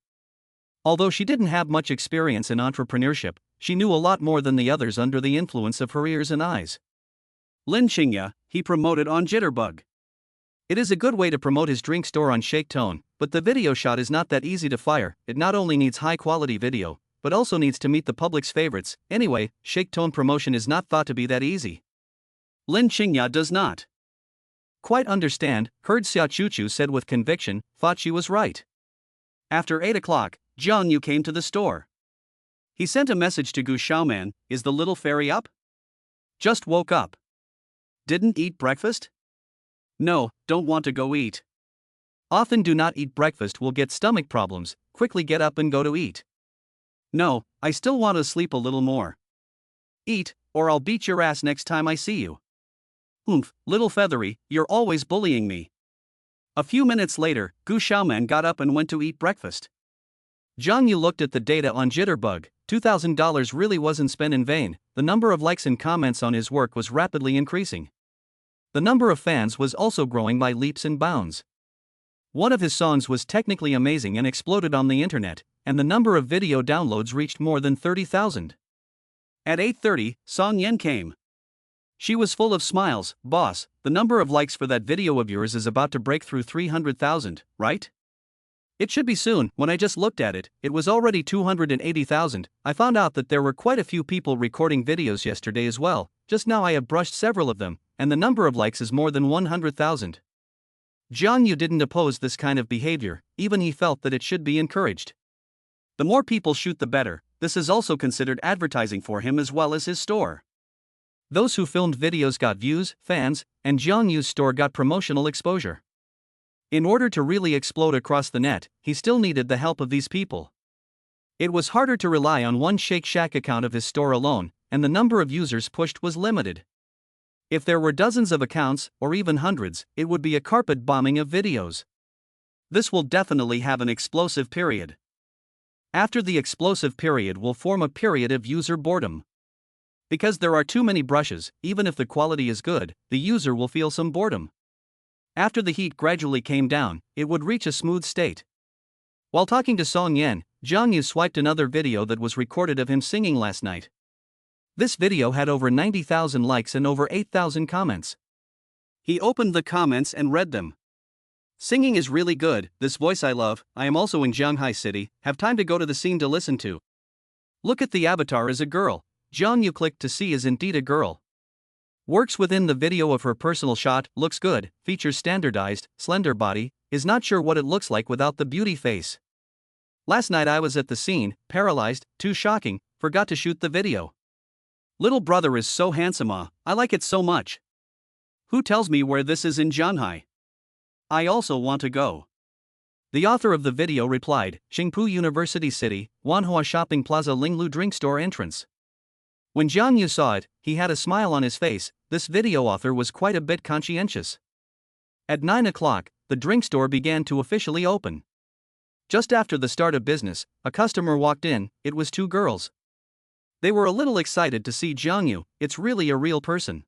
Although she didn't have much experience in entrepreneurship, she knew a lot more than the others under the influence of her ears and eyes. Lin Xingya, he promoted on Jitterbug. It is a good way to promote his drink store on Shake Tone, but the video shot is not that easy to fire. It not only needs high quality video, but also needs to meet the public's favorites. Anyway, Shake Tone promotion is not thought to be that easy. Lin Xingya does not quite understand, heard Xia Chuchu said with conviction, thought she was right. After 8 o'clock, Jiang Yu came to the store. He sent a message to Gu Xiaoman, "Is the little fairy up? Just woke up. Didn't eat breakfast? No, don't want to go eat. Often do not eat breakfast will get stomach problems, quickly get up and go to eat. No, I still want to sleep a little more. Eat, or I'll beat your ass next time I see you. Oomph, little feathery, you're always bullying me." A few minutes later, Gu Xiaoman got up and went to eat breakfast. Jiang Yu looked at the data on Jitterbug. $2,000 really wasn't spent in vain. The number of likes and comments on his work was rapidly increasing. The number of fans was also growing by leaps and bounds. One of his songs was technically amazing and exploded on the internet, and the number of video downloads reached more than 30,000. At 8:30, Song Yen came. She was full of smiles. "Boss, the number of likes for that video of yours is about to break through 300,000, right? It should be soon. When I just looked at it, it was already 280,000. I found out that there were quite a few people recording videos yesterday as well. Just now I have brushed several of them, and the number of likes is more than 100,000. Jiang Yu didn't oppose this kind of behavior, even he felt that it should be encouraged. The more people shoot the better. This is also considered advertising for him as well as his store. Those who filmed videos got views, fans, and Jiang Yu's store got promotional exposure. In order to really explode across the net, he still needed the help of these people. It was harder to rely on one Shake Shack account of his store alone, and the number of users pushed was limited. If there were dozens of accounts, or even hundreds, it would be a carpet bombing of videos. This will definitely have an explosive period. After the explosive period will form a period of user boredom. Because there are too many brushes, even if the quality is good, the user will feel some boredom. After the heat gradually came down, it would reach a smooth state. While talking to Song Yen, Jiang Yu swiped another video that was recorded of him singing last night. This video had over 90,000 likes and over 8,000 comments. He opened the comments and read them. "Singing is really good, this voice I love, I am also in Shanghai City, have time to go to the scene to listen to. Look at the avatar as a girl." Jiang Yu clicked to see is indeed a girl. Works within the video of her personal shot, looks good, features standardized, slender body, is not sure what it looks like without the beauty face. Last night I was at the scene, paralyzed, too shocking, forgot to shoot the video. Little brother is so handsome, I like it so much. Who tells me where this is in Shanghai? I also want to go. The author of the video replied, Xingpu University City, Wanhua Shopping Plaza Linglu Drink Store entrance. When Jiang Yu saw it, he had a smile on his face. This video author was quite a bit conscientious. At 9 o'clock, the drink store began to officially open. Just after the start of business, a customer walked in. It was two girls. They were a little excited to see Jiangyu. It's really a real person.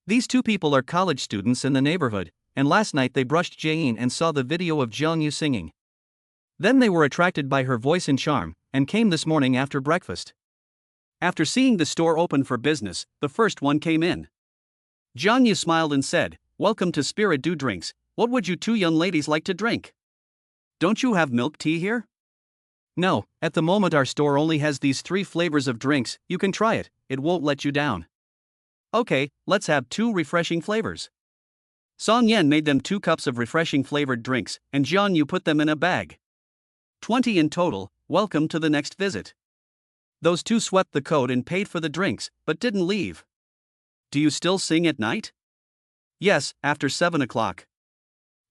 These two people are college students in the neighborhood, and last night they brushed Jain and saw the video of Jiangyu singing. Then they were attracted by her voice and charm, and came this morning after breakfast. After seeing the store open for business, the first one came in. Jiangyu smiled and said, "Welcome to Spirit Do Drinks. What would you two young ladies like to drink? Don't you have milk tea here?" "No, at the moment our store only has these 3 flavors of drinks. You can try it, it won't let you down." "Okay, let's have 2 refreshing flavors." Song Yan made them 2 cups of refreshing flavored drinks, and Jiangyu put them in a bag. 20 in total. Welcome to the next visit. Those two swept the code and paid for the drinks, but didn't leave. "Do you still sing at night?" "Yes, after 7 o'clock.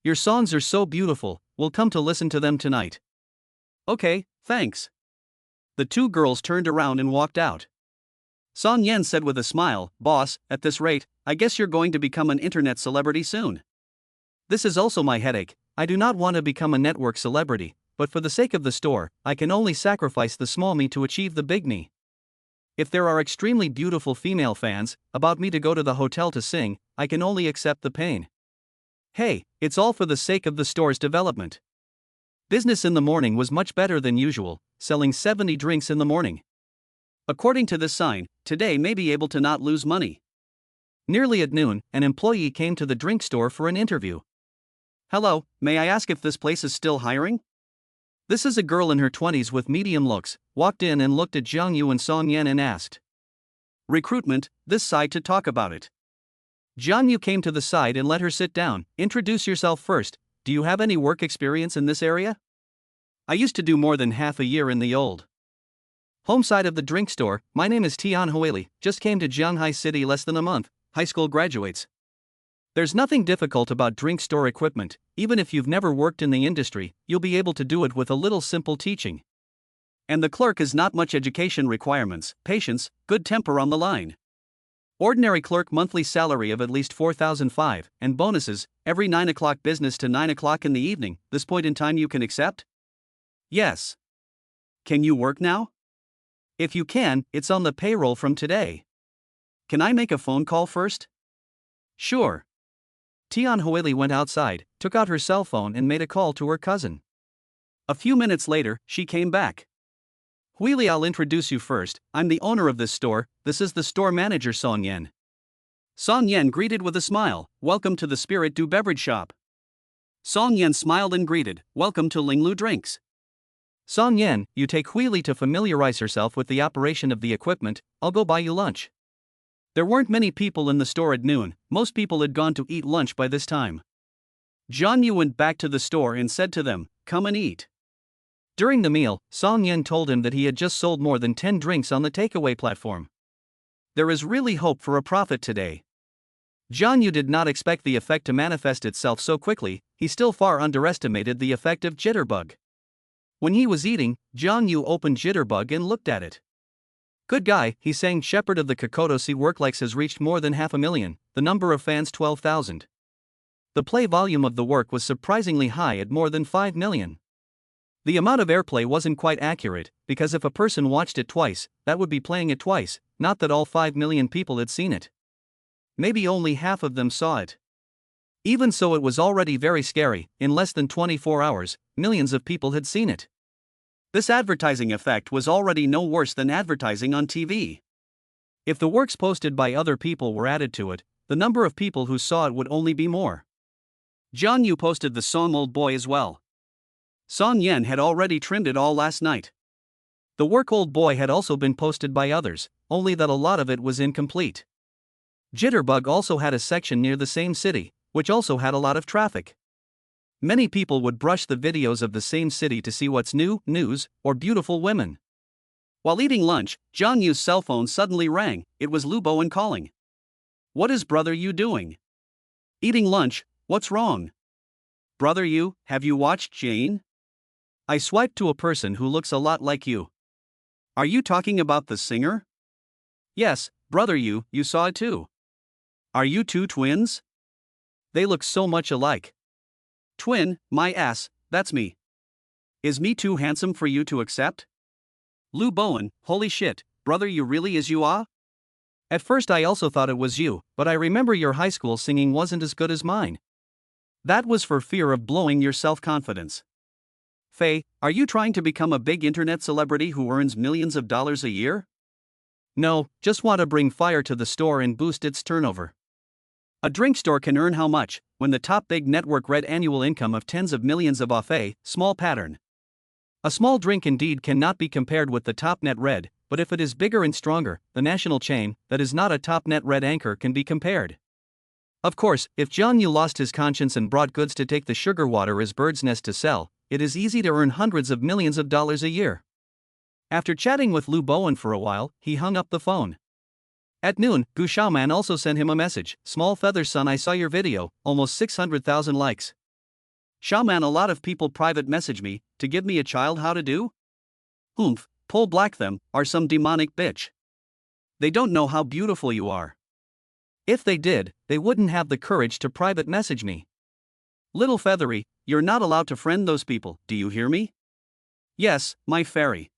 Your songs are so beautiful, we'll come to listen to them tonight." "Okay, thanks." The 2 girls turned around and walked out. Song Yan said with a smile, "Boss, at this rate, I guess you're going to become an internet celebrity soon." "This is also my headache. I do not want to become a network celebrity, but for the sake of the store, I can only sacrifice the small me to achieve the big me. If there are extremely beautiful female fans about me to go to the hotel to sing, I can only accept the pain. Hey, it's all for the sake of the store's development." Business in the morning was much better than usual, selling 70 drinks in the morning. According to this sign, today may be able to not lose money. Nearly at noon, an employee came to the drink store for an interview. "Hello, may I ask if this place is still hiring?" This is a girl in her 20s with medium looks, walked in and looked at Jiangyu and Song Yan and asked. "Recruitment, this side to talk about it." Jiangyu came to the side and let her sit down. "Introduce yourself first. Do you have any work experience in this area?" "I used to do more than half a year in the old home side of the drink store. My name is Tian Huili, just came to Jianghai City less than a month, high school graduates." There's nothing difficult about drink store equipment. Even if you've never worked in the industry, you'll be able to do it with a little simple teaching. And the clerk is not much education requirements, patience, good temper on the line. Ordinary clerk monthly salary of at least 4,500, and bonuses, every 9 o'clock business to 9 o'clock in the evening. This point in time you can accept? Yes. Can you work now? If you can, it's on the payroll from today. Can I make a phone call first? Sure. Tian Huili went outside, took out her cell phone and made a call to her cousin. A few minutes later, she came back. "Huili, I'll introduce you first. I'm the owner of this store. This is the store manager, Song Yan." Song Yan greeted with a smile, "Welcome to the Spirit Do Beverage Shop." Song Yan smiled and greeted, "Welcome to Linglu Drinks." "Song Yan, you take Huili to familiarize herself with the operation of the equipment. I'll go buy you lunch." There weren't many people in the store at noon. Most people had gone to eat lunch by this time. Jiangyu went back to the store and said to them, "Come and eat." During the meal, Song Yan told him that he had just sold more than 10 drinks on the takeaway platform. There is really hope for a profit today. Jiangyu did not expect the effect to manifest itself so quickly. He still far underestimated the effect of Jitterbug. When he was eating, Jiangyu opened Jitterbug and looked at it. "Good guy," he sang. "Shepherd of the Kokotosi work likes has reached more than 500,000, the number of fans 12,000. The play volume of the work was surprisingly high at more than 5 million. The amount of airplay wasn't quite accurate, because if a person watched it twice, that would be playing it twice, not that all 5 million people had seen it. Maybe only half of them saw it. Even so, it was already very scary. In less than 24 hours, millions of people had seen it. This advertising effect was already no worse than advertising on TV. If the works posted by other people were added to it, the number of people who saw it would only be more. Jiangyu posted the song Old Boy as well. Song Yan had already trimmed it all last night. The work Old Boy had also been posted by others, only that a lot of it was incomplete. Jitterbug also had a section near the same city, which also had a lot of traffic. Many people would brush the videos of the same city to see what's new, news, or beautiful women. While eating lunch, Jiangyu's cell phone suddenly rang. It was Lu Bowen calling. "What is brother you doing?" "Eating lunch. What's wrong?" "Brother you, have you watched Jane?" "I swiped to a person who looks a lot like you." "Are you talking about the singer?" "Yes, brother you saw it too." "Are you two twins?" "They look so much alike." "Twin, my ass, that's me." "Is me too handsome for you to accept?" Lu Bowen, "Holy shit, brother you really is you ah? At first I also thought it was you, but I remember your high school singing wasn't as good as mine. That was for fear of blowing your self-confidence. Faye, are you trying to become a big internet celebrity who earns millions of dollars a year? No, just want to bring fire to the store and boost its turnover. A drink store can earn how much, when the top big network read annual income of tens of millions of off a small pattern. A small drink indeed cannot be compared with the top net read, but if it is bigger and stronger, the national chain, that is not a top net read anchor can be compared. Of course, if John Yu lost his conscience and brought goods to take the sugar water as bird's nest to sell, it is easy to earn hundreds of millions of dollars a year. After chatting with Lou Bowen for a while, he hung up the phone. At noon, Gu Xiaoman also sent him a message. Small feather son, I saw your video, almost 600,000 likes. Xiaoman, a lot of people private message me, to give me a child how to do? Oomph, pull black them, are some demonic bitch. They don't know how beautiful you are. If they did, they wouldn't have the courage to private message me. Little feathery, you're not allowed to friend those people, do you hear me? Yes, my fairy.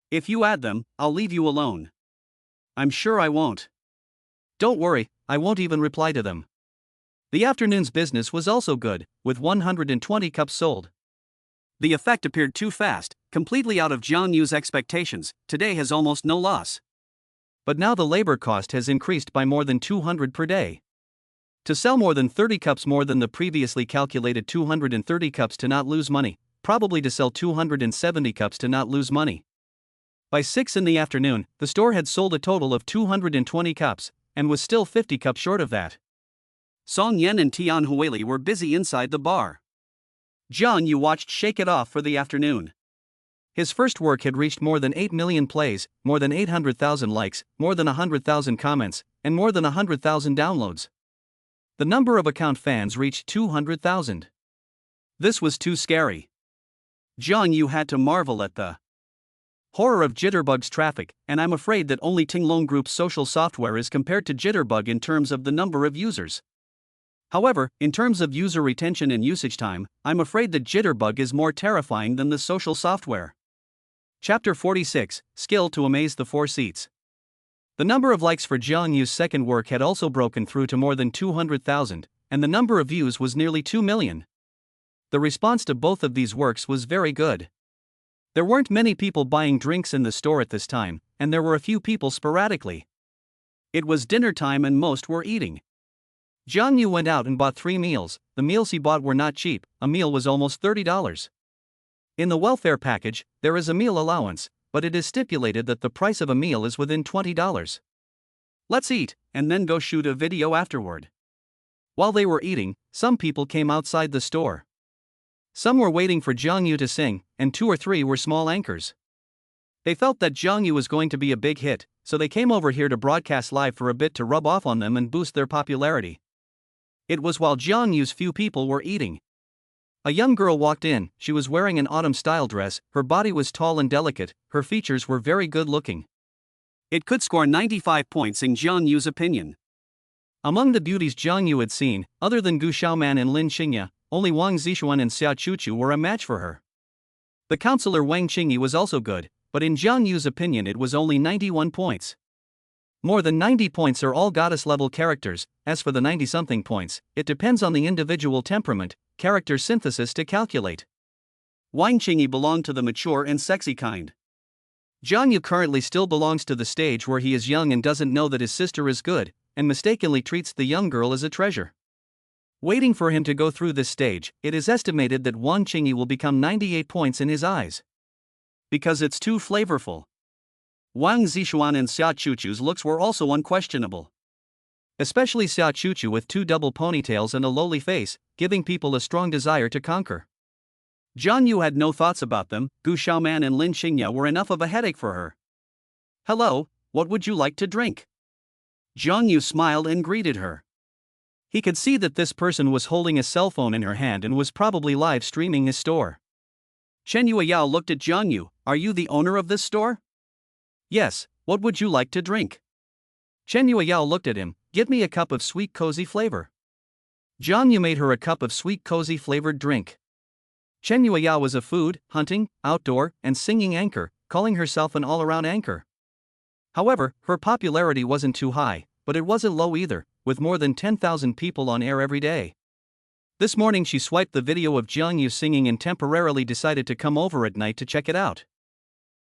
If you add them, I'll leave you alone. I'm sure I won't. Don't worry, I won't even reply to them. The afternoon's business was also good, with 120 cups sold. The effect appeared too fast, completely out of Jiang Yu's expectations. Today has almost no loss. But now the labor cost has increased by more than 200 per day. To sell more than 30 cups more than the previously calculated 230 cups to not lose money, probably to sell 270 cups to not lose money. By 6 in the afternoon, the store had sold a total of 220 cups, and was still 50 cups short of that. Song Yen and Tian Huili were busy inside the bar. Jiang Yu watched Shake It Off for the afternoon. His first work had reached more than 8 million plays, more than 800,000 likes, more than 100,000 comments, and more than 100,000 downloads. The number of account fans reached 200,000. This was too scary. Jiang Yu had to marvel at the horror of Jitterbug's traffic, and I'm afraid that only Tinglong Group's social software is compared to Jitterbug in terms of the number of users. However, in terms of user retention and usage time, I'm afraid that Jitterbug is more terrifying than the social software. Chapter 46, Skill to Amaze the Four Seats. The number of likes for Jiang Yu's second work had also broken through to more than 200,000, and the number of views was nearly 2 million. The response to both of these works was very good. There weren't many people buying drinks in the store at this time, and there were a few people sporadically. It was dinner time and most were eating. Jiang Yu went out and bought 3 meals. The meals he bought were not cheap, a meal was almost $30. In the welfare package, there is a meal allowance, but it is stipulated that the price of a meal is within $20. Let's eat, and then go shoot a video afterward. While they were eating, some people came outside the store. Some were waiting for Jiang Yu to sing, and 2 or 3 were small anchors. They felt that Jiang Yu was going to be a big hit, so they came over here to broadcast live for a bit to rub off on them and boost their popularity. It was while Jiang Yu's few people were eating. A young girl walked in. She was wearing an autumn-style dress, her body was tall and delicate, her features were very good-looking. It could score 95 points in Jiang Yu's opinion. Among the beauties Jiang Yu had seen, other than Gu Xiaoman and Lin Xingye, only Wang Zixuan and Xia Chuchu were a match for her. The counselor Wang Qingyi was also good, but in Jiang Yu's opinion it was only 91 points. More than 90 points are all goddess-level characters. As for the 90-something points, it depends on the individual temperament, character synthesis to calculate. Wang Qingyi belonged to the mature and sexy kind. Jiang Yu currently still belongs to the stage where he is young and doesn't know that his sister is good, and mistakenly treats the young girl as a treasure. Waiting for him to go through this stage, it is estimated that Wang Qingyi will become 98 points in his eyes. Because it's too flavorful. Wang Zixuan and Xia Chuchu's looks were also unquestionable. Especially Xia Chuchu with 2 double ponytails and a lowly face, giving people a strong desire to conquer. Jiang Yu had no thoughts about them. Gu Xiaoman and Lin Xingye were enough of a headache for her. Hello, what would you like to drink? Jiang Yu smiled and greeted her. He could see that this person was holding a cell phone in her hand and was probably live streaming his store. Chen Yueyao looked at Jiang Yu. Are you the owner of this store? Yes, what would you like to drink? Chen Yueyao looked at him. Give me a cup of sweet cozy flavor. Jiang Yu made her a cup of sweet cozy flavored drink. Chen Yueyao was a food, hunting, outdoor, and singing anchor, calling herself an all-around anchor. However, her popularity wasn't too high, but it wasn't low either, with more than 10,000 people on air every day. This morning she swiped the video of Jiangyu singing and temporarily decided to come over at night to check it out.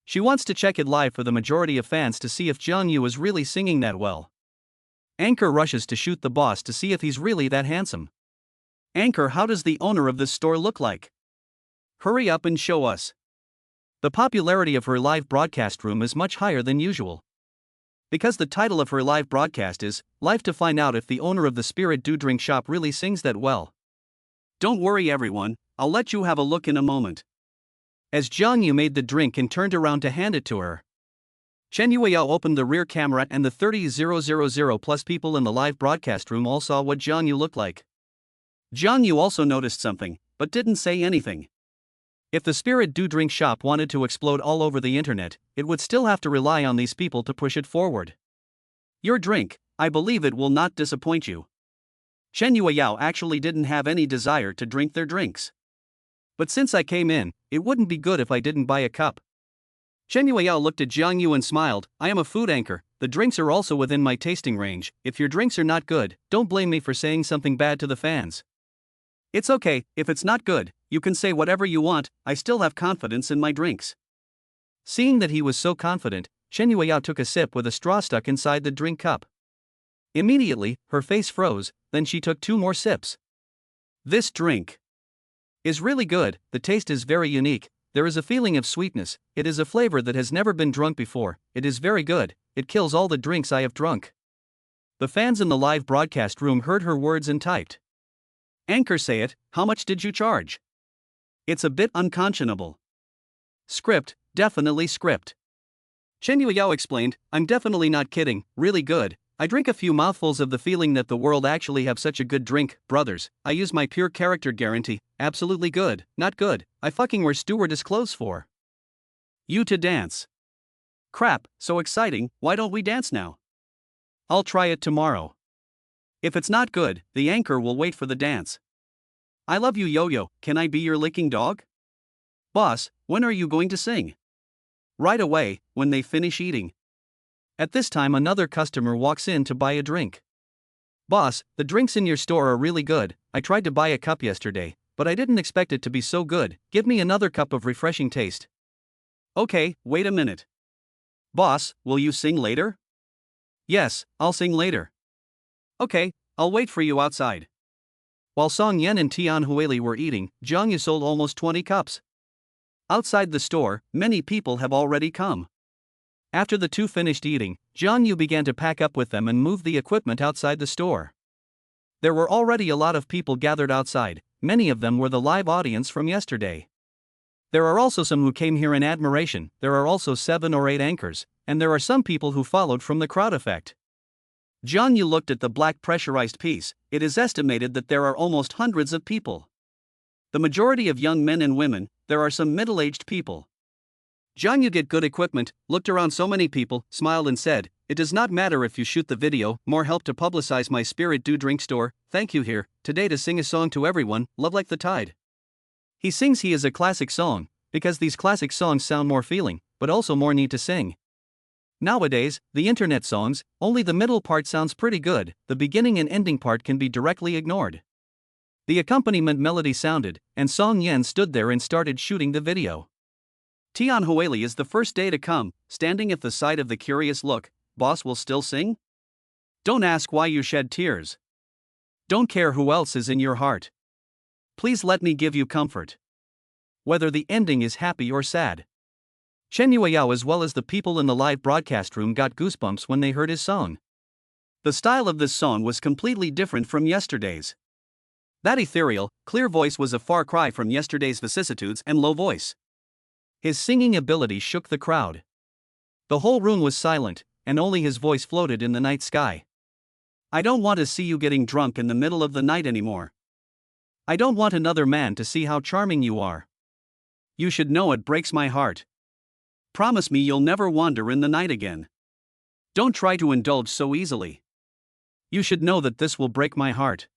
She wants to check it live for the majority of fans to see if Jiangyu is really singing that well. Anchor rushes to shoot the boss to see if he's really that handsome. Anchor, how does the owner of this store look like? Hurry up and show us. The popularity of her live broadcast room is much higher than usual. Because the title of her live broadcast is Live, to find out if the owner of the Spirit Do Drink Shop really sings that well. Don't worry everyone, I'll let you have a look in a moment. As Jiangyu made the drink and turned around to hand it to her, Chen Yueyao opened the rear camera and the 30,000 plus people in the live broadcast room all saw what Jiangyu looked like. Jiangyu also noticed something, but didn't say anything. If the Spirit Do Drink Shop wanted to explode all over the internet, it would still have to rely on these people to push it forward. Your drink, I believe it will not disappoint you. Chen Yueyao actually didn't have any desire to drink their drinks. But since I came in, it wouldn't be good if I didn't buy a cup. Chen Yueyao looked at Jiangyu and smiled. I am a food anchor, the drinks are also within my tasting range. If your drinks are not good, don't blame me for saying something bad to the fans. It's okay, if it's not good, you can say whatever you want, I still have confidence in my drinks. Seeing that he was so confident, Chen Yueyao took a sip with a straw stuck inside the drink cup. Immediately, her face froze, then she took 2 more sips. This drink is really good, the taste is very unique, there is a feeling of sweetness, it is a flavor that has never been drunk before, it is very good, it kills all the drinks I have drunk. The fans in the live broadcast room heard her words and typed. Anchor, say it, how much did you charge? It's a bit unconscionable. Script, definitely script. Chen Yueyao explained, I'm definitely not kidding, really good. I drink a few mouthfuls of the feeling that the world actually have such a good drink, brothers. I use my pure character guarantee, absolutely good, not good, I fucking wear stewardess clothes for. You to dance. Crap, so exciting, why don't we dance now? I'll try it tomorrow. If it's not good, the anchor will wait for the dance. I love you Yo-Yo, can I be your licking dog? Boss, when are you going to sing? Right away, when they finish eating. At this time another customer walks in to buy a drink. Boss, the drinks in your store are really good, I tried to buy a cup yesterday, but I didn't expect it to be so good, give me another cup of refreshing taste. Okay, wait a minute. Boss, will you sing later? Yes, I'll sing later. Okay, I'll wait for you outside. While Song Yan and Tian Huili were eating, Jiangyu sold almost 20 cups. Outside the store, many people have already come. After the two finished eating, Jiangyu began to pack up with them and move the equipment outside the store. There were already a lot of people gathered outside, many of them were the live audience from yesterday. There are also some who came here in admiration, there are also 7 or 8 anchors, and there are some people who followed from the crowd effect. Jiangyu looked at the black pressurized piece, it is estimated that there are almost hundreds of people. The majority of young men and women, there are some middle-aged people. Jiangyu get good equipment, looked around so many people, smiled and said, it does not matter if you shoot the video, more help to publicize my Spirit Do Drink store, thank you here, today to sing a song to everyone, Love Like the Tide. He sings he is a classic song, because these classic songs sound more feeling, but also more need to sing. Nowadays, the internet songs, only the middle part sounds pretty good, the beginning and ending part can be directly ignored. The accompaniment melody sounded, and Song Yan stood there and started shooting the video. Tian Huili is the first day to come, standing at the side of the curious look, boss will still sing? Don't ask why you shed tears. Don't care who else is in your heart. Please let me give you comfort. Whether the ending is happy or sad. Chen Yueyao as well as the people in the live broadcast room got goosebumps when they heard his song. The style of this song was completely different from yesterday's. That ethereal, clear voice was a far cry from yesterday's vicissitudes and low voice. His singing ability shook the crowd. The whole room was silent, and only his voice floated in the night sky. I don't want to see you getting drunk in the middle of the night anymore. I don't want another man to see how charming you are. You should know it breaks my heart. Promise me you'll never wander in the night again. Don't try to indulge so easily. You should know that this will break my heart.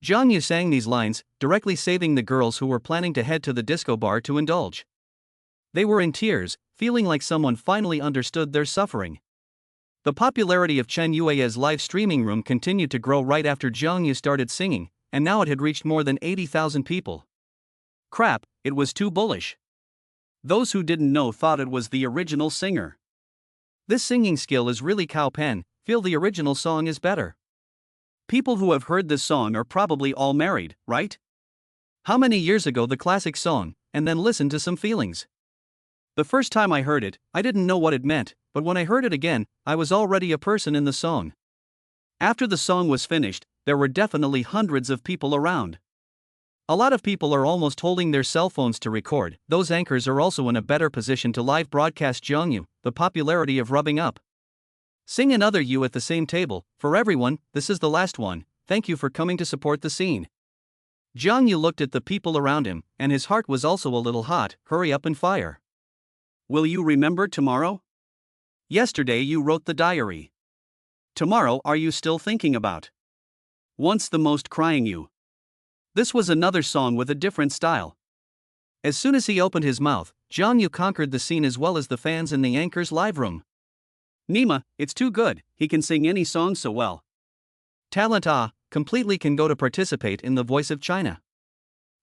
Jiangyu sang these lines, directly saving the girls who were planning to head to the disco bar to indulge. They were in tears, feeling like someone finally understood their suffering. The popularity of Chen Yue's live streaming room continued to grow right after Zhang Yu started singing, and now it had reached more than 80,000 people. Crap, it was too bullish. Those who didn't know thought it was the original singer. This singing skill is really cow pen, feel the original song is better. People who have heard this song are probably all married, right? How many years ago the classic song, and then listen to some feelings. The first time I heard it, I didn't know what it meant, but when I heard it again, I was already a person in the song. After the song was finished, there were definitely hundreds of people around. A lot of people are almost holding their cell phones to record. Those anchors are also in a better position to live broadcast Zhang Yu, the popularity of rubbing up. Sing another you at the same table. For everyone, this is the last one. Thank you for coming to support the scene. Zhang Yu looked at the people around him, and his heart was also a little hot. Hurry up and fire. Will you remember tomorrow? Yesterday you wrote the diary. Tomorrow are you still thinking about? Once the most crying you. This was another song with a different style. As soon as he opened his mouth, Zhang Yu conquered the scene as well as the fans in the anchor's live room. Nima, it's too good, he can sing any song so well. Talent completely can go to participate in The Voice of China.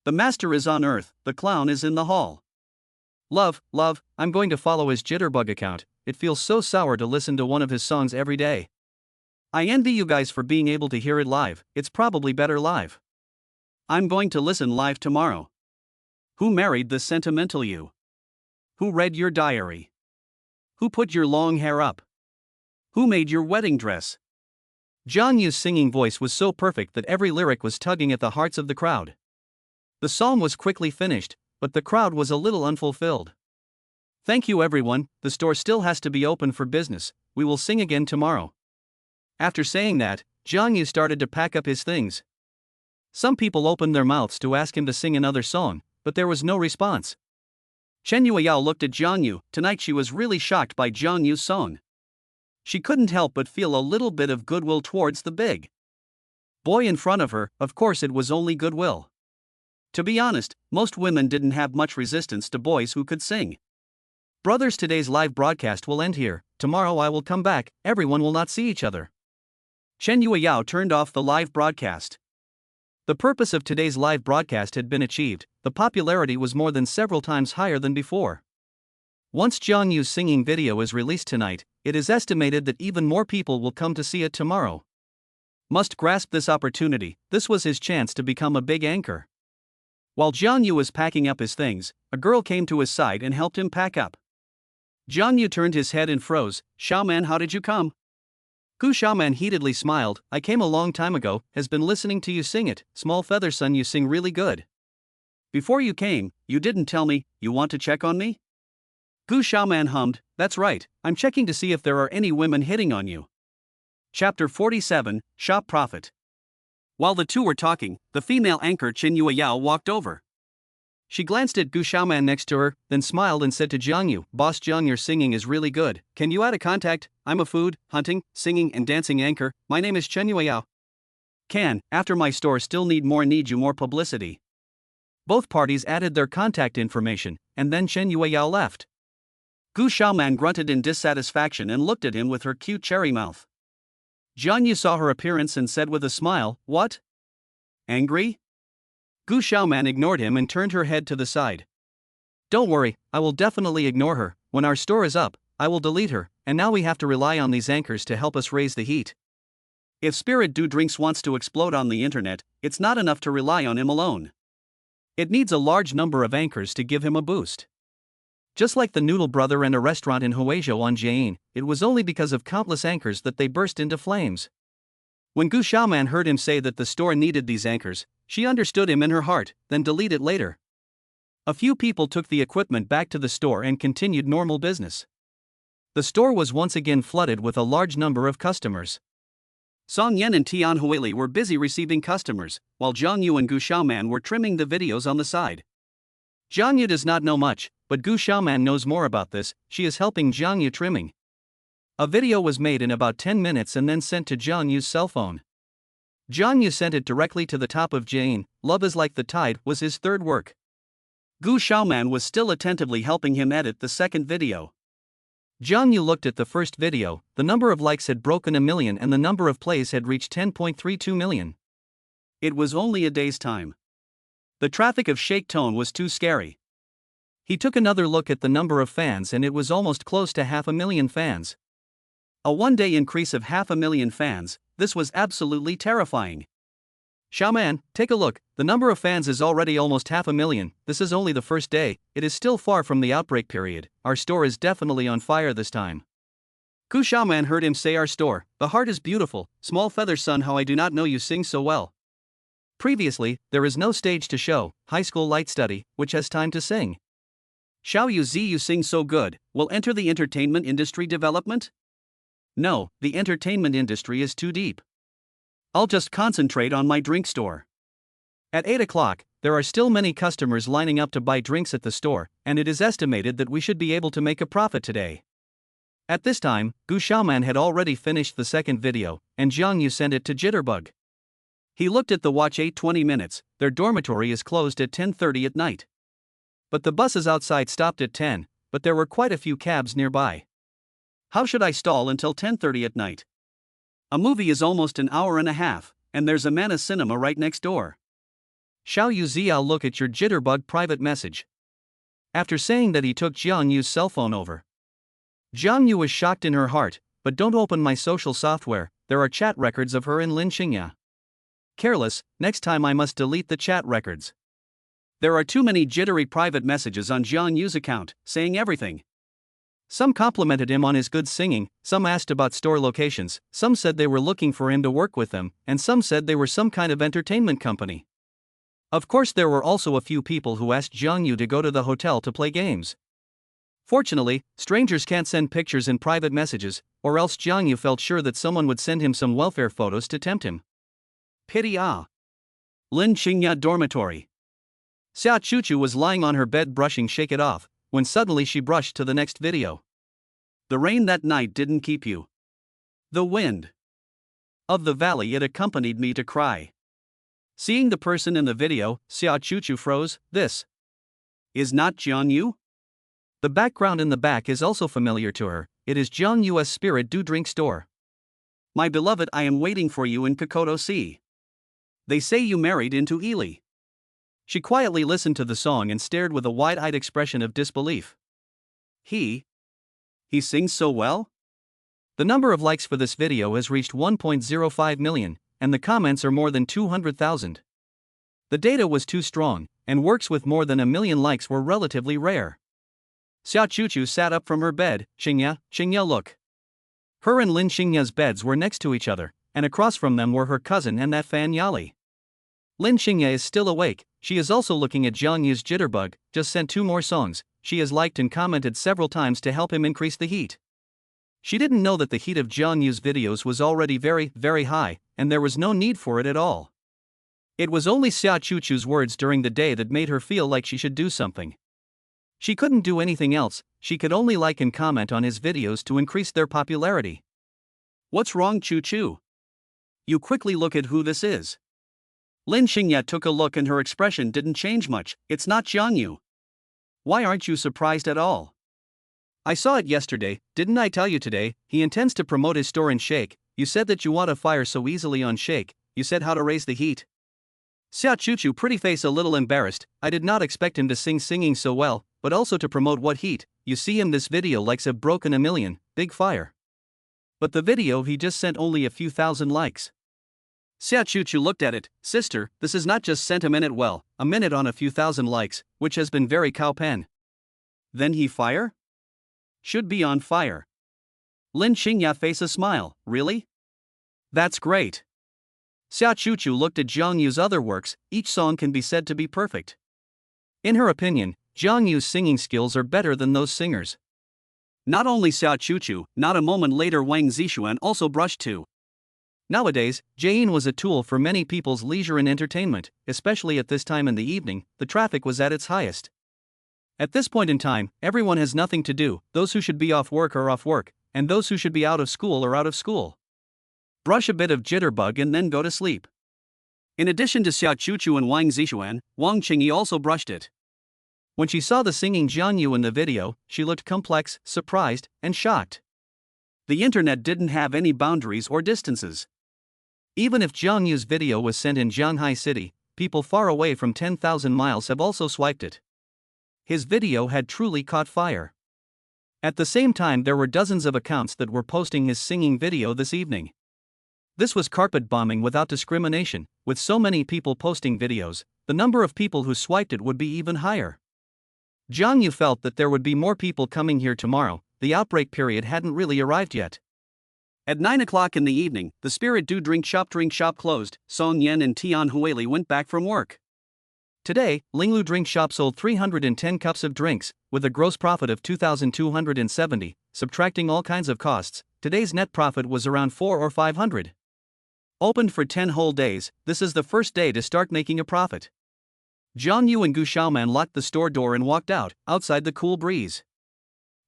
The master is on earth, the clown is in the hall. Love, I'm going to follow his Jitterbug account, it feels so sour to listen to one of his songs every day. I envy you guys for being able to hear it live, it's probably better live. I'm going to listen live tomorrow. Who married the sentimental you? Who read your diary? Who put your long hair up? Who made your wedding dress? Zhang Yu's singing voice was so perfect that every lyric was tugging at the hearts of the crowd. The song was quickly finished, but the crowd was a little unfulfilled. Thank you everyone, the store still has to be open for business, we will sing again tomorrow. After saying that, Zhang Yu started to pack up his things. Some people opened their mouths to ask him to sing another song, but there was no response. Chen Yueyao looked at Zhang Yu. Tonight she was really shocked by Zhang Yu's song. She couldn't help but feel a little bit of goodwill towards the big boy in front of her. Of course it was only goodwill. To be honest, most women didn't have much resistance to boys who could sing. Brothers, today's live broadcast will end here. Tomorrow I will come back, everyone will not see each other. Chen Yueyao turned off the live broadcast. The purpose of today's live broadcast had been achieved, the popularity was more than several times higher than before. Once Zhang Yu's singing video is released tonight, it is estimated that even more people will come to see it tomorrow. Must grasp this opportunity, this was his chance to become a big anchor. While Zhang Yu was packing up his things, a girl came to his side and helped him pack up. Zhang Yu turned his head and froze. Xiaoman, how did you come? Gu Xiaoman heatedly smiled. I came a long time ago, has been listening to you sing it. Small feather son, you sing really good. Before you came, you didn't tell me, you want to check on me? Gu Xiaoman hummed, that's right, I'm checking to see if there are any women hitting on you. Chapter 47, Shop Profit. While the two were talking, the female anchor Chen Yueyao walked over. She glanced at Gu Xiaoman next to her, then smiled and said to Zhang Yu, Boss Zhang, your singing is really good, can you add a contact? I'm a food, hunting, singing and dancing anchor, my name is Chen Yueyao. Can, after my store still need you more publicity. Both parties added their contact information, and then Chen Yueyao left. Gu Xiaoman grunted in dissatisfaction and looked at him with her cute cherry mouth. Zhang Yu saw her appearance and said with a smile, what? Angry? Gu Xiaoman ignored him and turned her head to the side. Don't worry, I will definitely ignore her. When our store is up, I will delete her, and now we have to rely on these anchors to help us raise the heat. If Spirit Do Drinks wants to explode on the internet, it's not enough to rely on him alone. It needs a large number of anchors to give him a boost. Just like the Noodle Brother and a restaurant in Huizhou on Jian, it was only because of countless anchors that they burst into flames. When Gu Xiaoman heard him say that the store needed these anchors, she understood him in her heart, then delete it later. A few people took the equipment back to the store and continued normal business. The store was once again flooded with a large number of customers. Song Yan and Tian Huili were busy receiving customers, while Zhang Yu and Gu Xiaoman were trimming the videos on the side. Zhang Yu does not know much, but Gu Xiaoman knows more about this. She is helping Zhang Yu trimming. A video was made in about 10 minutes and then sent to Zhang Yu's cell phone. Zhang Yu sent it directly to the top of Jian. Love is Like the Tide was his third work. Gu Xiaoman was still attentively helping him edit the second video. Jiang Yu looked at the first video. The number of likes had broken a million and the number of plays had reached 10.32 million. It was only a day's time. The traffic of Shake Tone was too scary. He took another look at the number of fans and it was almost close to 500,000 fans. A one-day increase of 500,000 fans, this was absolutely terrifying. Xiaoman, take a look, the number of fans is already almost 500,000, this is only the first day, it is still far from the outbreak period, our store is definitely on fire this time. Gu Xiaoman heard him say our store, the heart is beautiful, small feather son how I do not know you sing so well. Previously, there is no stage to show, high school light study, which has time to sing. Xiao Yu Zi you sing so good, will enter the entertainment industry development? No, the entertainment industry is too deep. I'll just concentrate on my drink store. At 8 o'clock, there are still many customers lining up to buy drinks at the store, and it is estimated that we should be able to make a profit today. At this time, Gu Xiaoman had already finished the second video, and Jiang Yu sent it to Jitterbug. He looked at the watch 8:20 minutes, their dormitory is closed at 10:30 at night. But the buses outside stopped at 10, but there were quite a few cabs nearby. How should I stall until 10:30 at night? A movie is almost an hour and a half, and there's a Mana cinema right next door. Xiao Yu Ziao look at your Jitterbug private message. After saying that he took Jiang Yu's cell phone over. Jiang Yu was shocked in her heart, but don't open my social software, there are chat records of her and Lin Xingya. Careless, next time I must delete the chat records. There are too many jittery private messages on Jiang Yu's account, saying everything. Some complimented him on his good singing, some asked about store locations, some said they were looking for him to work with them, and some said they were some kind of entertainment company. Of course there were also a few people who asked Jiang Yu to go to the hotel to play games. Fortunately, strangers can't send pictures in private messages, or else Jiang Yu felt sure that someone would send him some welfare photos to tempt him. Pity ah. Lin Xingya dormitory. Xia Chuchu was lying on her bed brushing Shake It Off, when suddenly she brushed to the next video. The rain that night didn't keep you. The wind of the valley it accompanied me to cry. Seeing the person in the video, Xia Chuchu froze. This is not Jiang Yu? The background in the back is also familiar to her, it is Jiang Yu's Spirit Do Drink store. My beloved, I am waiting for you in Kokoto Sea. They say you married into Ely. She quietly listened to the song and stared with a wide-eyed expression of disbelief. He sings so well? The number of likes for this video has reached 1.05 million, and the comments are more than 200,000. The data was too strong, and works with more than 1 million likes were relatively rare. Xia Chuchu sat up from her bed. Xingya, look. Her and Lin Xingya's beds were next to each other, and across from them were her cousin and that fan Yali. Lin Xingya is still awake, she is also looking at Jiang Yu's Jitterbug, just sent 2 more songs, she has liked and commented several times to help him increase the heat. She didn't know that the heat of Jiang Yu's videos was already very, very high, and there was no need for it at all. It was only Xia Chuchu's words during the day that made her feel like she should do something. She couldn't do anything else, she could only like and comment on his videos to increase their popularity. What's wrong, Chuchu? You quickly look at who this is. Lin Xingya took a look and her expression didn't change much. It's not Jiang Yu. Why aren't you surprised at all? I saw it yesterday, didn't I tell you today? He intends to promote his store in Shake. You said that you want to fire so easily on Shake, you said how to raise the heat. Xia Chuchu pretty face a little embarrassed, I did not expect him to singing so well, but also to promote what heat, you see him this video likes have broken 1 million, big fire. But the video he just sent only a few thousand likes. Xia Chuchu looked at it, sister, this is not just sent a minute on a few thousand likes, which has been very cowpen. Then he fire? Should be on fire. Lin Xingya face a smile, really? That's great. Xia Chuchu looked at Jiang Yu's other works, each song can be said to be perfect. In her opinion, Jiang Yu's singing skills are better than those singers. Not only Xia Chuchu, not a moment later Wang Zixuan also brushed too. Nowadays, Jian was a tool for many people's leisure and entertainment, especially at this time in the evening, the traffic was at its highest. At this point in time, everyone has nothing to do, those who should be off work are off work, and those who should be out of school are out of school. Brush a bit of Jitterbug and then go to sleep. In addition to Xia Chuchu and Wang Zixuan, Wang Qingyi also brushed it. When she saw the singing Jiang Yu in the video, she looked complex, surprised, and shocked. The internet didn't have any boundaries or distances. Even if Jiang Yu's video was sent in Shanghai City, people far away from 10,000 miles have also swiped it. His video had truly caught fire. At the same time, there were dozens of accounts that were posting his singing video this evening. This was carpet bombing without discrimination. With so many people posting videos, the number of people who swiped it would be even higher. Jiang Yu felt that there would be more people coming here tomorrow. The outbreak period hadn't really arrived yet. At 9 o'clock in the evening, the Spirit Do drink shop closed. Song Yan and Tian Huili went back from work. Today, Linglu drink shop sold 310 cups of drinks, with a gross profit of 2,270, subtracting all kinds of costs. Today's net profit was around 400 or 500. Opened for 10 whole days, this is the first day to start making a profit. Jiang Yu and Gu Xiaoman locked the store door and walked out, outside the cool breeze.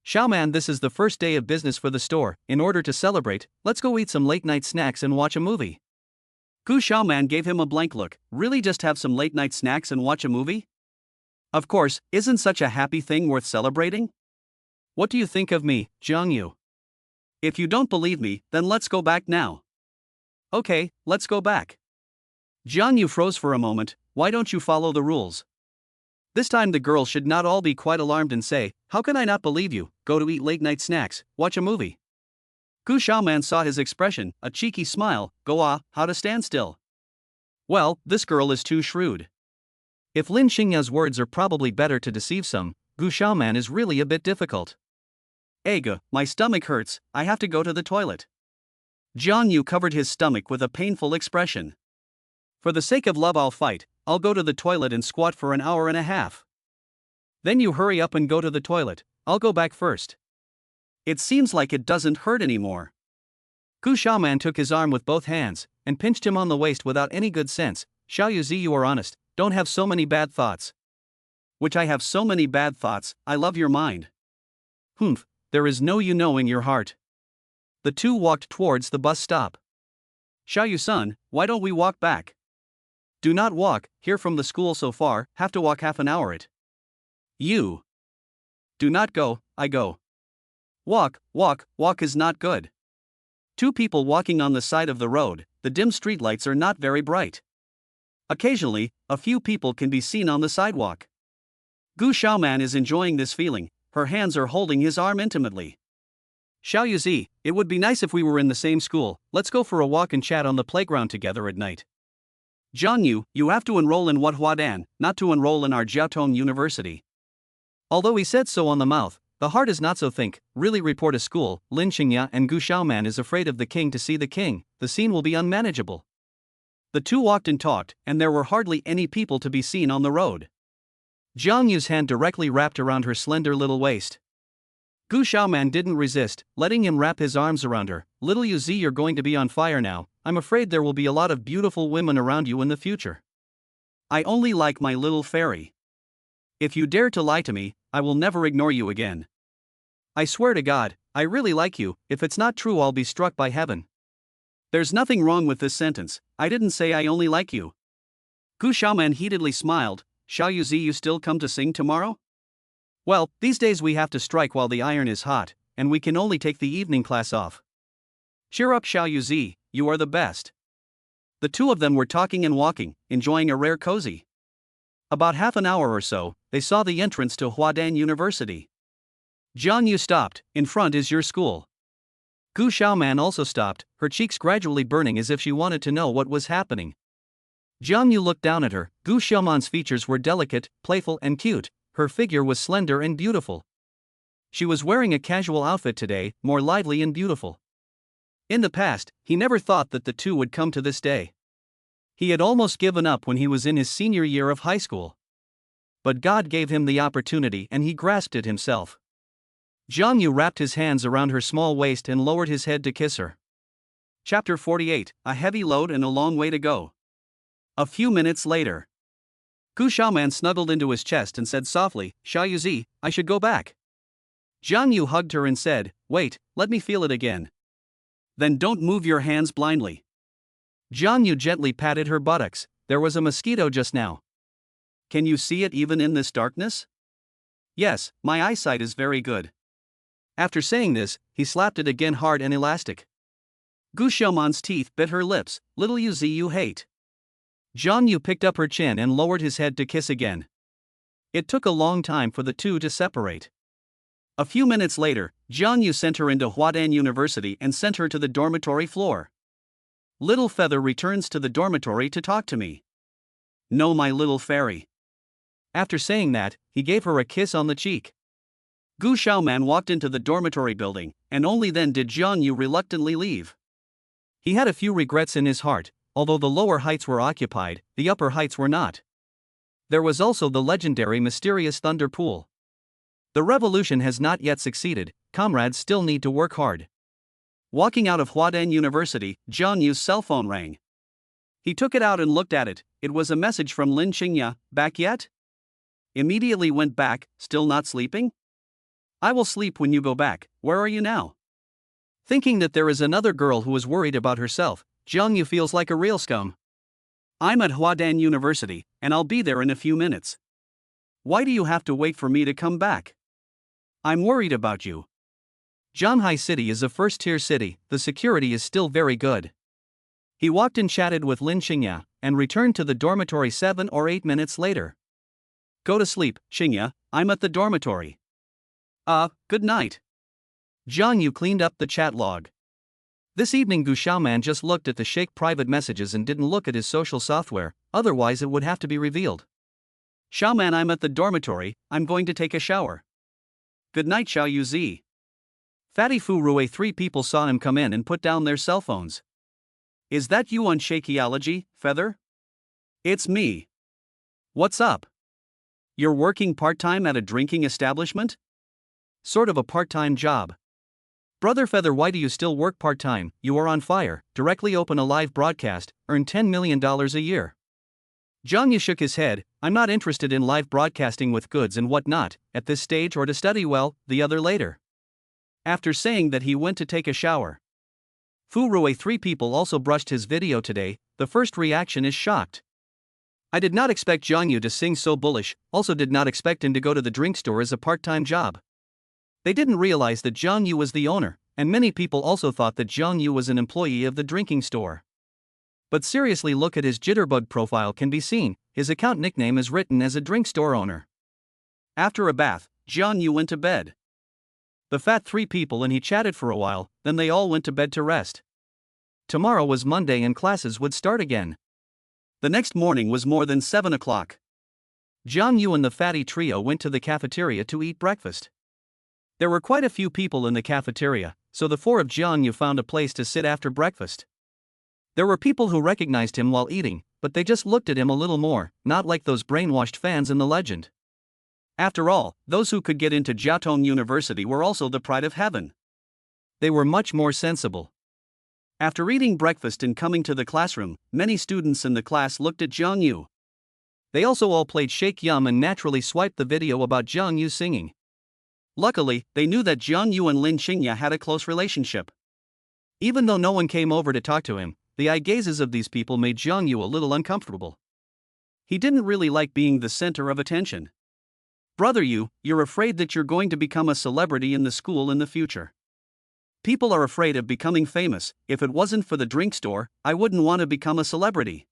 Xiaoman, this is the first day of business for the store. In order to celebrate, let's go eat some late-night snacks and watch a movie. Gu Xiaoman gave him a blank look. Really, just have some late-night snacks and watch a movie? Of course, isn't such a happy thing worth celebrating? What do you think of me, Jiang Yu? If you don't believe me, then let's go back now. Okay, let's go back. Jiang Yu froze for a moment. Why don't you follow the rules? This time the girl should not all be quite alarmed and say, how can I not believe you? Go to eat late-night snacks, watch a movie. Gu Xiaoman saw his expression, a cheeky smile. How to stand still? Well, this girl is too shrewd. If Lin Xingya's words are probably better to deceive some, Gu Xiaoman is really a bit difficult. Ega, my stomach hurts, I have to go to the toilet. Jiang Yu covered his stomach with a painful expression. For the sake of love, I'll fight. I'll go to the toilet and squat for an hour and a half. Then you hurry up and go to the toilet. I'll go back first. It seems like it doesn't hurt anymore. Gu Xiaoman took his arm with both hands and pinched him on the waist without any good sense. Xiao Yuzi, you are honest. Don't have so many bad thoughts. Which I have so many bad thoughts. I love your mind. Humph, there is no you know in your heart. The two walked towards the bus stop. Xiao Yu-san, why don't we walk back? Do not walk, here from the school so far, have to walk half an hour it. You. Do not go, I go. Walk is not good. Two people walking on the side of the road, the dim streetlights are not very bright. Occasionally, a few people can be seen on the sidewalk. Gu Xiaoman is enjoying this feeling, her hands are holding his arm intimately. Xiao Yuzi, it would be nice if we were in the same school. Let's go for a walk and chat on the playground together at night. Jiang Yu, you have to enroll in Huadan, not to enroll in our Jiaotong University. Although he said so on the mouth, the heart is not so. Think, really report a school. Lin Xingya and Gu Xiaoman is afraid of the king to see the king. The scene will be unmanageable. The two walked and talked, and there were hardly any people to be seen on the road. Jiang Yu's hand directly wrapped around her slender little waist. Gu Xiaoman didn't resist, letting him wrap his arms around her. Little Yuzi, you're going to be on fire now. I'm afraid there will be a lot of beautiful women around you in the future. I only like my little fairy. If you dare to lie to me, I will never ignore you again. I swear to God, I really like you. If it's not true, I'll be struck by heaven. There's nothing wrong with this sentence. I didn't say I only like you. Gu Xiaoman heatedly smiled. Xiao Yuzi, you still come to sing tomorrow? Well, these days we have to strike while the iron is hot, and we can only take the evening class off. Cheer up, Xiao Yuzi, you are the best. The two of them were talking and walking, enjoying a rare cozy. About half an hour or so, they saw the entrance to Huadan University. Jiang Yu stopped. In front is your school. Gu Xiaoman also stopped, her cheeks gradually burning as if she wanted to know what was happening. Jiang Yu looked down at her. Gu Xiaoman's features were delicate, playful and cute. Her figure was slender and beautiful. She was wearing a casual outfit today, more lively and beautiful. In the past, he never thought that the two would come to this day. He had almost given up when he was in his senior year of high school. But God gave him the opportunity and he grasped it himself. Jiang Yu wrapped his hands around her small waist and lowered his head to kiss her. Chapter 48, a heavy load and a long way to go. A few minutes later. Gu Xiaoman snuggled into his chest and said softly, Xiao Yuzi, I should go back. Jiang Yu hugged her and said, wait, let me feel it again. Then don't move your hands blindly. Jiang Yu gently patted her buttocks. There was a mosquito just now. Can you see it even in this darkness? Yes, my eyesight is very good. After saying this, he slapped it again hard and elastic. Gu Xiaoman's teeth bit her lips. Little Yuzi you hate. Jiang Yu picked up her chin and lowered his head to kiss again. It took a long time for the two to separate. A few minutes later, Jiang Yu sent her into Huadan University and sent her to the dormitory floor. Little Feather returns to the dormitory to talk to me. No, my little fairy. After saying that, he gave her a kiss on the cheek. Gu Xiaoman walked into the dormitory building, and only then did Jiang Yu reluctantly leave. He had a few regrets in his heart. Although the lower heights were occupied, the upper heights were not. There was also the legendary mysterious Thunder Pool. The revolution has not yet succeeded, comrades still need to work hard. Walking out of Huadan University, Jiang Yu's cell phone rang. He took it out and looked at it. It was a message from Lin Xingya. Back yet? Immediately went back. Still not sleeping? I will sleep when you go back. Where are you now? Thinking that there is another girl who is worried about herself, Jiang Yu feels like a real scum. I'm at Huadan University, and I'll be there in a few minutes. Why do you have to wait for me to come back? I'm worried about you. Zhanghai City is a first-tier city, the security is still very good. He walked and chatted with Lin Xingya, and returned to the dormitory 7 or 8 minutes later. Go to sleep, Xingya, I'm at the dormitory. Good night. Jiang Yu cleaned up the chat log. This evening Gu Xiaoman just looked at the Sheikh private messages and didn't look at his social software, otherwise it would have to be revealed. Xiaoman, I'm at the dormitory, I'm going to take a shower. Good night, Xiao Yuzi. Fatty Fu Rue. 3 people saw him come in and put down their cell phones. Is that you on Shakeology, Feather? It's me. What's up? You're working part-time at a drinking establishment? Sort of a part-time job. Brother Feather, why do you still work part-time? You are on fire. Directly open a live broadcast, earn $10 million a year. Jiang Yu shook his head. I'm not interested in live broadcasting with goods and whatnot, at this stage, or to study well, the other later. After saying that, he went to take a shower. Fu Rue. 3 people also brushed his video today. The first reaction is shocked. I did not expect Jiang Yu to sing so bullish, also did not expect him to go to the drink store as a part-time job. They didn't realize that Jiang Yu was the owner, and many people also thought that Jiang Yu was an employee of the drinking store. But seriously, look at his Jitterbug profile can be seen, his account nickname is written as a drink store owner. After a bath, Jiang Yu went to bed. The fat 3 people and he chatted for a while, then they all went to bed to rest. Tomorrow was Monday and classes would start again. The next morning was more than 7 o'clock. Jiang Yu and the fatty trio went to the cafeteria to eat breakfast. There were quite a few people in the cafeteria, so the 4 of Jiang Yu found a place to sit after breakfast. There were people who recognized him while eating, but they just looked at him a little more, not like those brainwashed fans in the legend. After all, those who could get into Jiaotong University were also the pride of heaven. They were much more sensible. After eating breakfast and coming to the classroom, many students in the class looked at Jiang Yu. They also all played Shake Yum and naturally swiped the video about Jiang Yu singing. Luckily, they knew that Jiang Yu and Lin Xingya had a close relationship. Even though no one came over to talk to him, the eye gazes of these people made Jiang Yu a little uncomfortable. He didn't really like being the center of attention. Brother Yu, you're afraid that you're going to become a celebrity in the school in the future. People are afraid of becoming famous. If it wasn't for the drink store, I wouldn't want to become a celebrity.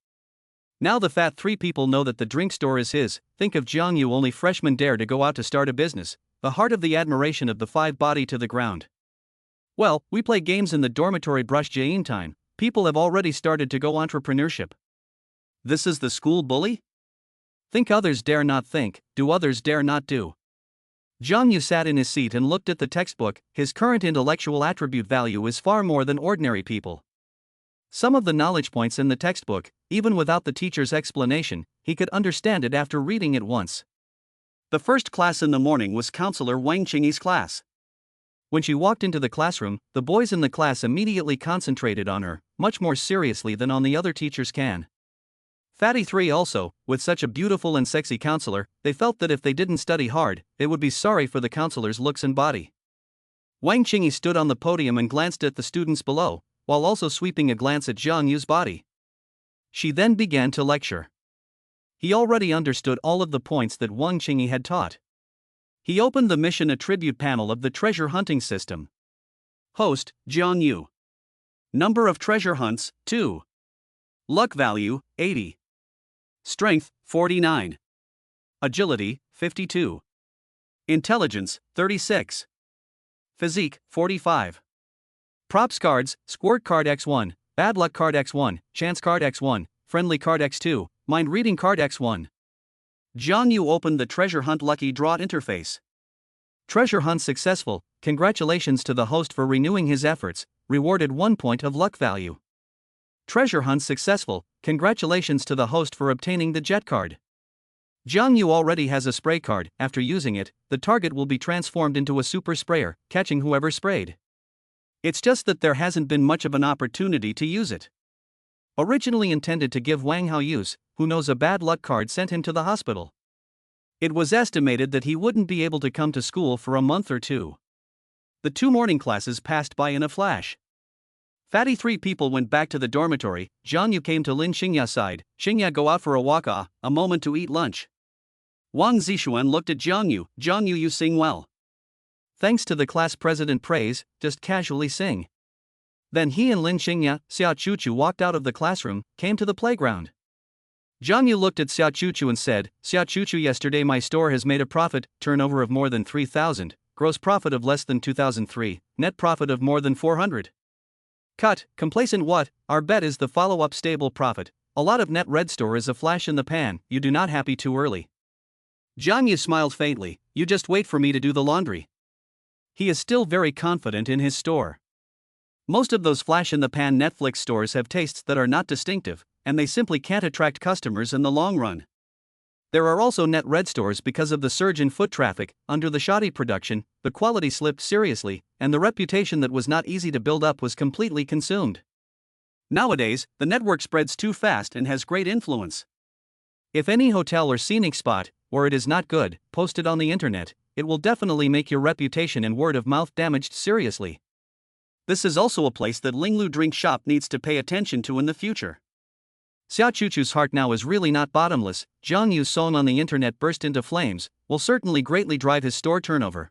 Now the fat 3 people know that the drink store is his. Think of Jiang Yu, only freshman, dare to go out to start a business. The heart of the admiration of the 5 body to the ground. Well, we play games in the dormitory brush Jain time. People have already started to go entrepreneurship. This is the school bully? Think others dare not think, do others dare not do. Jiang Yu sat in his seat and looked at the textbook. His current intellectual attribute value is far more than ordinary people. Some of the knowledge points in the textbook, even without the teacher's explanation, he could understand it after reading it once. The first class in the morning was Counselor Wang Qingyi's class. When she walked into the classroom, the boys in the class immediately concentrated on her, much more seriously than on the other teachers can. Fatty 3 also, with such a beautiful and sexy counselor, they felt that if they didn't study hard, they would be sorry for the counselor's looks and body. Wang Qingyi stood on the podium and glanced at the students below, while also sweeping a glance at Jiang Yu's body. She then began to lecture. He already understood all of the points that Wang Qingyi had taught. He opened the mission attribute panel of the treasure hunting system. Host, Jiang Yu. Number of treasure hunts, 2. Luck value, 80. Strength, 49. Agility, 52. Intelligence, 36. Physique, 45. Props cards, Squirt card X1, Bad Luck card X1, Chance card X1, Friendly card X2, Mind Reading card X1. Jiang Yu opened the Treasure Hunt Lucky Draw interface. Treasure hunt successful, congratulations to the host for renewing his efforts, rewarded 1 point of luck value. Treasure hunt successful, congratulations to the host for obtaining the jet card. Jiang Yu already has a spray card. After using it, the target will be transformed into a super sprayer, catching whoever sprayed. It's just that there hasn't been much of an opportunity to use it. Originally intended to give Wang Hao use, who knows a bad luck card sent him to the hospital. It was estimated that he wouldn't be able to come to school for a month or two. The 2 morning classes passed by in a flash. Fatty 3 people went back to the dormitory. Jiang Yu came to Lin Xingya's side. Xingya, go out for a walk, a moment to eat lunch. Wang Zixuan looked at Jiang Yu. Jiang Yu, you sing well. Thanks to the class president praise, just casually sing. Then he and Lin Xingya, Xiao Chuchu walked out of the classroom, came to the playground. Jiang Yu looked at Xiao Chuchu and said, Xiao Chuchu, yesterday my store has made a profit, turnover of more than 3,000, gross profit of less than 2,003, net profit of more than 400. Cut, complacent what? Our bet is the follow-up stable profit. A lot of net red store is a flash in the pan, you do not happy too early. Jiang Yu smiled faintly, you just wait for me to do the laundry. He is still very confident in his store. Most of those flash-in-the-pan Netflix stores have tastes that are not distinctive, and they simply can't attract customers in the long run. There are also net red stores because of the surge in foot traffic. Under the shoddy production, the quality slipped seriously, and the reputation that was not easy to build up was completely consumed. Nowadays, the network spreads too fast and has great influence. If any hotel or scenic spot, where it is not good, posted on the internet, it will definitely make your reputation and word of mouth damaged seriously. This is also a place that Linglu Drink Shop needs to pay attention to in the future. Xiao Chuchu's heart now is really not bottomless. Jiang Yu's song on the internet burst into flames, will certainly greatly drive his store turnover.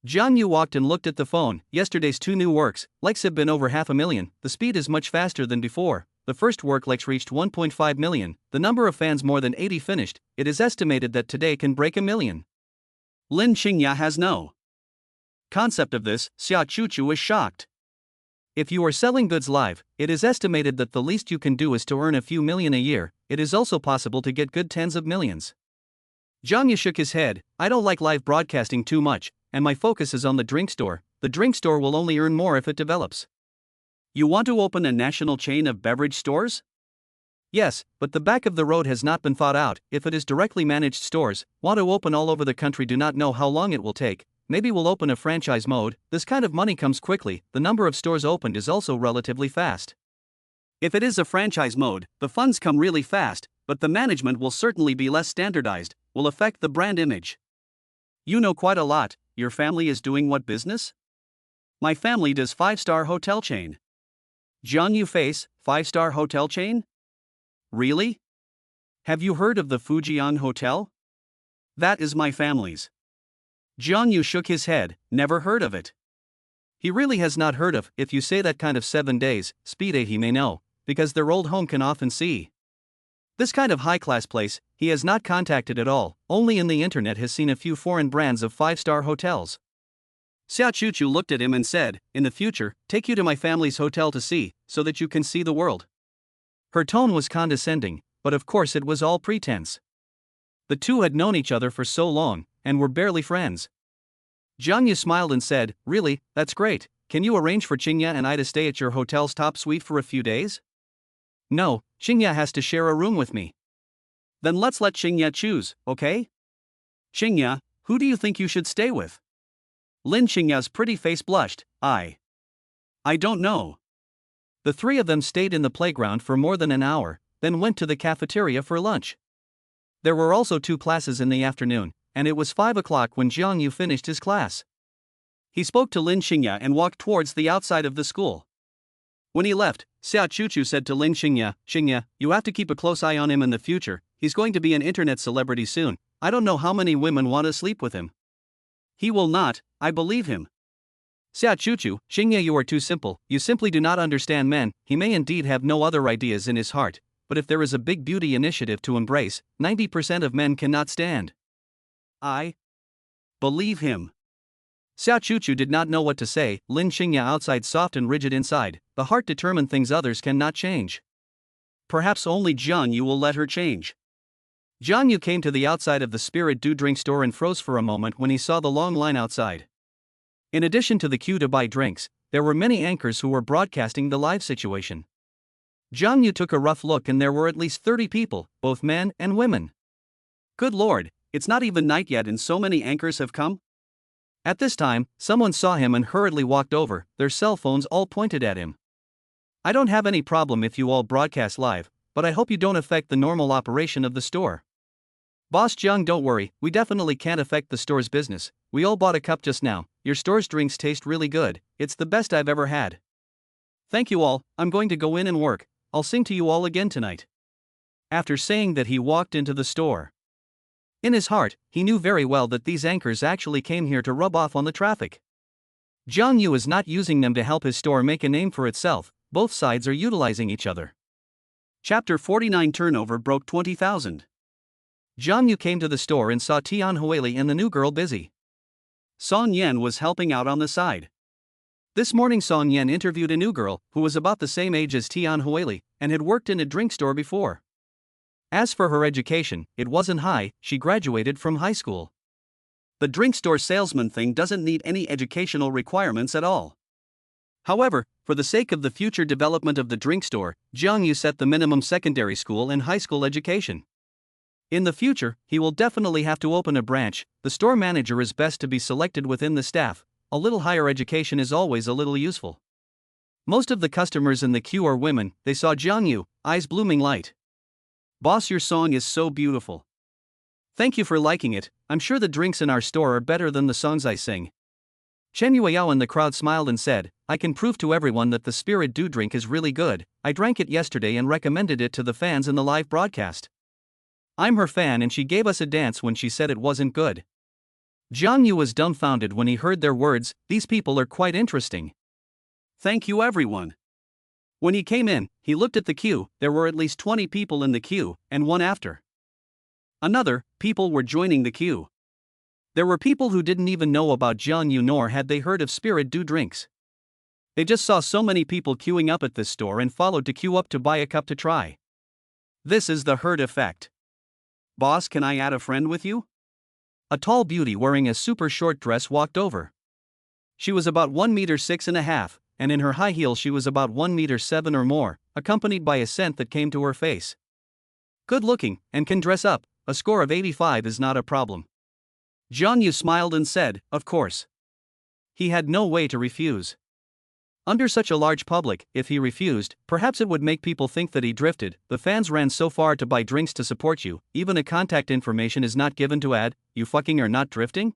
Jiang Yu walked and looked at the phone. Yesterday's 2 new works, likes have been over 500,000, the speed is much faster than before. The first work likes reached 1.5 million, the number of fans more than 80 finished. It is estimated that today can break 1 million. Lin Xingya has no concept of this. Xiao Chuchu is shocked. If you are selling goods live, it is estimated that the least you can do is to earn a few million a year. It is also possible to get good tens of millions. Jiang Yu shook his head. I don't like live broadcasting too much, and my focus is on the drink store. The drink store will only earn more if it develops. You want to open a national chain of beverage stores? Yes, but the back of the road has not been thought out. If it is directly managed stores, want to open all over the country, do not know how long it will take. Maybe we'll open a franchise mode. This kind of money comes quickly. The number of stores opened is also relatively fast. If it is a franchise mode, the funds come really fast, but the management will certainly be less standardized, will affect the brand image. You know quite a lot. Your family is doing what business? My family does 5-star hotel chain. Jiang Yu face, 5-star hotel chain? Really? Have you heard of the Fujian Hotel? That is my family's. Jiang Yu shook his head, never heard of it. He really has not heard of. If you say that kind of 7 days, speed he may know, because their old home can often see. This kind of high-class place, he has not contacted at all, only in the internet has seen a few foreign brands of 5-star hotels. Xiao Chuchu looked at him and said, in the future, take you to my family's hotel to see, so that you can see the world. Her tone was condescending, but of course it was all pretense. The two had known each other for so long, and were barely friends. Jiang Yu smiled and said, really, that's great. Can you arrange for Xingya and I to stay at your hotel's top suite for a few days? No, Xingya has to share a room with me. Then let's let Xingya choose, okay? Xingya, who do you think you should stay with? Lin Xingya's pretty face blushed. I don't know. The 3 of them stayed in the playground for more than an hour, then went to the cafeteria for lunch. There were also 2 classes in the afternoon, and it was 5 o'clock when Jiang Yu finished his class. He spoke to Lin Xingya and walked towards the outside of the school. When he left, Xiao Chuchu said to Lin Xingya, Xingya, you have to keep a close eye on him in the future. He's going to be an internet celebrity soon. I don't know how many women want to sleep with him. He will not, I believe him. Xia Chuchu, Xingye, you are too simple, you simply do not understand men. He may indeed have no other ideas in his heart, but if there is a big beauty initiative to embrace, 90% of men cannot stand. I believe him. Xia Chuchu did not know what to say. Lin Xingye outside soft and rigid inside, the heart determined things others cannot change. Perhaps only Jiang Yu will let her change. Jiang Yu came to the outside of the Spirit Do drink store and froze for a moment when he saw the long line outside. In addition to the queue to buy drinks, there were many anchors who were broadcasting the live situation. Jiang Yu took a rough look and there were at least 30 people, both men and women. Good lord, it's not even night yet and so many anchors have come? At this time, someone saw him and hurriedly walked over, their cell phones all pointed at him. I don't have any problem if you all broadcast live, but I hope you don't affect the normal operation of the store. Boss Jiang, don't worry, we definitely can't affect the store's business. We all bought a cup just now. Your store's drinks taste really good, it's the best I've ever had. Thank you all, I'm going to go in and work, I'll sing to you all again tonight. After saying that, he walked into the store. In his heart, he knew very well that these anchors actually came here to rub off on the traffic. Jiang Yu is not using them to help his store make a name for itself, both sides are utilizing each other. Chapter 49 Turnover broke 20,000. Jiang Yu came to the store and saw Tian Huili and the new girl busy. Song Yan was helping out on the side. This morning Song Yan interviewed a new girl, who was about the same age as Tian Huili, and had worked in a drink store before. As for her education, it wasn't high, she graduated from high school. The drink store salesman thing doesn't need any educational requirements at all. However, for the sake of the future development of the drink store, Jiang Yu set the minimum secondary school and high school education. In the future, he will definitely have to open a branch. The store manager is best to be selected within the staff. A little higher education is always a little useful. Most of the customers in the queue are women. They saw Jiang Yu, eyes blooming light. Boss, your song is so beautiful. Thank you for liking it. I'm sure the drinks in our store are better than the songs I sing. Chen Yueyao in the crowd smiled and said, I can prove to everyone that the Spirit Do drink is really good. I drank it yesterday and recommended it to the fans in the live broadcast. I'm her fan and she gave us a dance when she said it wasn't good. Jiang Yu was dumbfounded when he heard their words. These people are quite interesting. Thank you everyone. When he came in, he looked at the queue. There were at least 20 people in the queue, and one after another, people were joining the queue. There were people who didn't even know about Jiang Yu nor had they heard of Spirit Do drinks. They just saw so many people queuing up at this store and followed to queue up to buy a cup to try. This is the herd effect. Boss, can I add a friend with you? A tall beauty wearing a super short dress walked over. She was about 1.6 meters, and in her high heels she was about 1.7 meters or more, accompanied by a scent that came to her face. Good looking, and can dress up, a score of 85 is not a problem. Jiang Yu smiled and said, of course. He had no way to refuse. Under such a large public, if he refused, perhaps it would make people think that he drifted. The fans ran so far to buy drinks to support you, even a contact information is not given to add, you fucking are not drifting?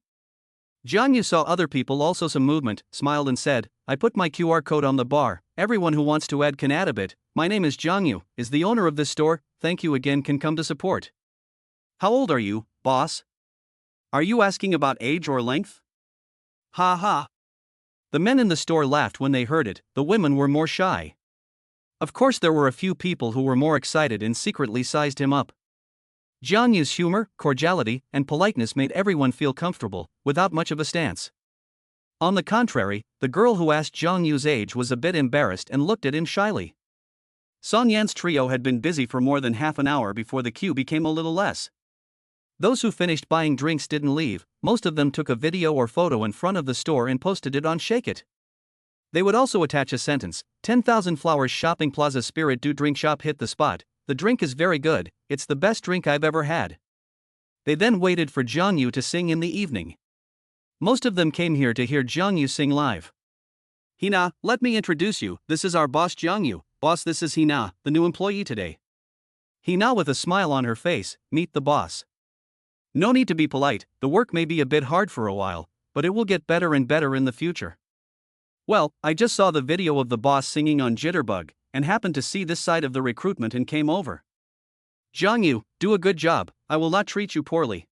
Jiang Yu saw other people also some movement, smiled and said, I put my QR code on the bar, everyone who wants to add can add a bit. My name is Jiang Yu, is the owner of this store, thank you again, can come to support. How old are you, boss? Are you asking about age or length? Ha ha. The men in the store laughed when they heard it, the women were more shy. Of course there were a few people who were more excited and secretly sized him up. Jiang Yu's humor, cordiality, and politeness made everyone feel comfortable, without much of a stance. On the contrary, the girl who asked Jiang Yu's age was a bit embarrassed and looked at him shyly. Song Yan's trio had been busy for more than half an hour before the queue became a little less. Those who finished buying drinks didn't leave, most of them took a video or photo in front of the store and posted it on Shake It. They would also attach a sentence, 10,000 Flowers Shopping Plaza Spirit Do drink shop hit the spot, the drink is very good, it's the best drink I've ever had. They then waited for Jiang Yu to sing in the evening. Most of them came here to hear Jiang Yu sing live. Hina, let me introduce you, this is our boss Jiang Yu. Boss, this is Hina, the new employee today. Hina with a smile on her face, meet the boss. No need to be polite, the work may be a bit hard for a while, but it will get better and better in the future. Well, I just saw the video of the boss singing on Jitterbug, and happened to see this side of the recruitment and came over. Jiang Yu, do a good job, I will not treat you poorly.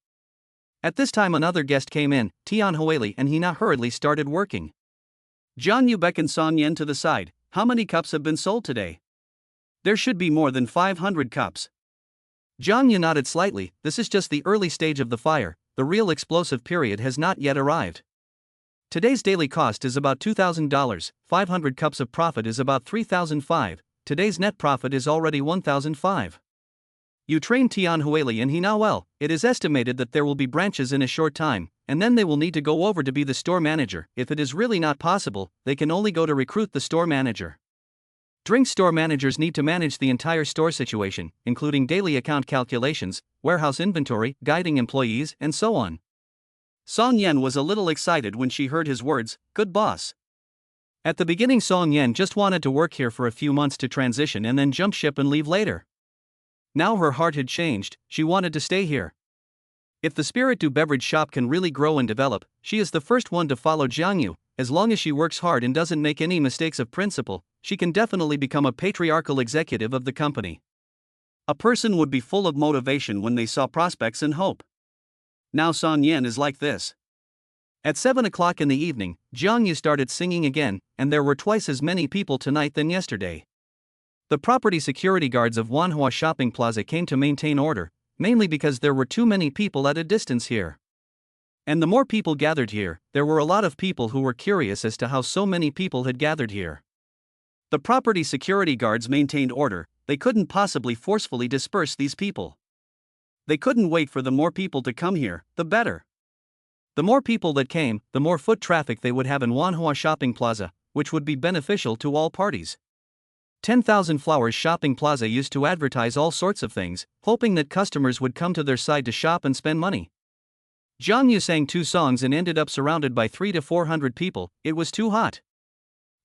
At this time another guest came in, Tian Hoeli and Hina hurriedly started working. Jiang Yu beckoned Song Yan to the side. How many cups have been sold today? There should be more than 500 cups. Jiang Yu nodded slightly. This is just the early stage of the fire, the real explosive period has not yet arrived. Today's daily cost is about $2,000, 500 cups of profit is about $3,500, today's net profit is already $1,500. You train Tian Hoeli and Hina well, it is estimated that there will be branches in a short time, and then they will need to go over to be the store manager. If it is really not possible, they can only go to recruit the store manager. Drink store managers need to manage the entire store situation, including daily account calculations, warehouse inventory, guiding employees, and so on. Song Yan was a little excited when she heard his words, good boss. At the beginning Song Yan just wanted to work here for a few months to transition and then jump ship and leave later. Now her heart had changed, she wanted to stay here. If the Spirit to Beverage shop can really grow and develop, she is the first one to follow Jiang Yu. As long as she works hard and doesn't make any mistakes of principle, she can definitely become a patriarchal executive of the company. A person would be full of motivation when they saw prospects and hope. Now Song Yan is like this. At 7 o'clock in the evening, Jiang Yu started singing again, and there were twice as many people tonight than yesterday. The property security guards of Wanhua Shopping Plaza came to maintain order, mainly because there were too many people at a distance here. And the more people gathered here, there were a lot of people who were curious as to how so many people had gathered here. The property security guards maintained order, they couldn't possibly forcefully disperse these people. They couldn't wait for the more people to come here, the better. The more people that came, the more foot traffic they would have in Wanhua Shopping Plaza, which would be beneficial to all parties. 10,000 Flowers Shopping Plaza used to advertise all sorts of things, hoping that customers would come to their side to shop and spend money. Jiang Yu sang 2 songs and ended up surrounded by 300 to 400 people, it was too hot.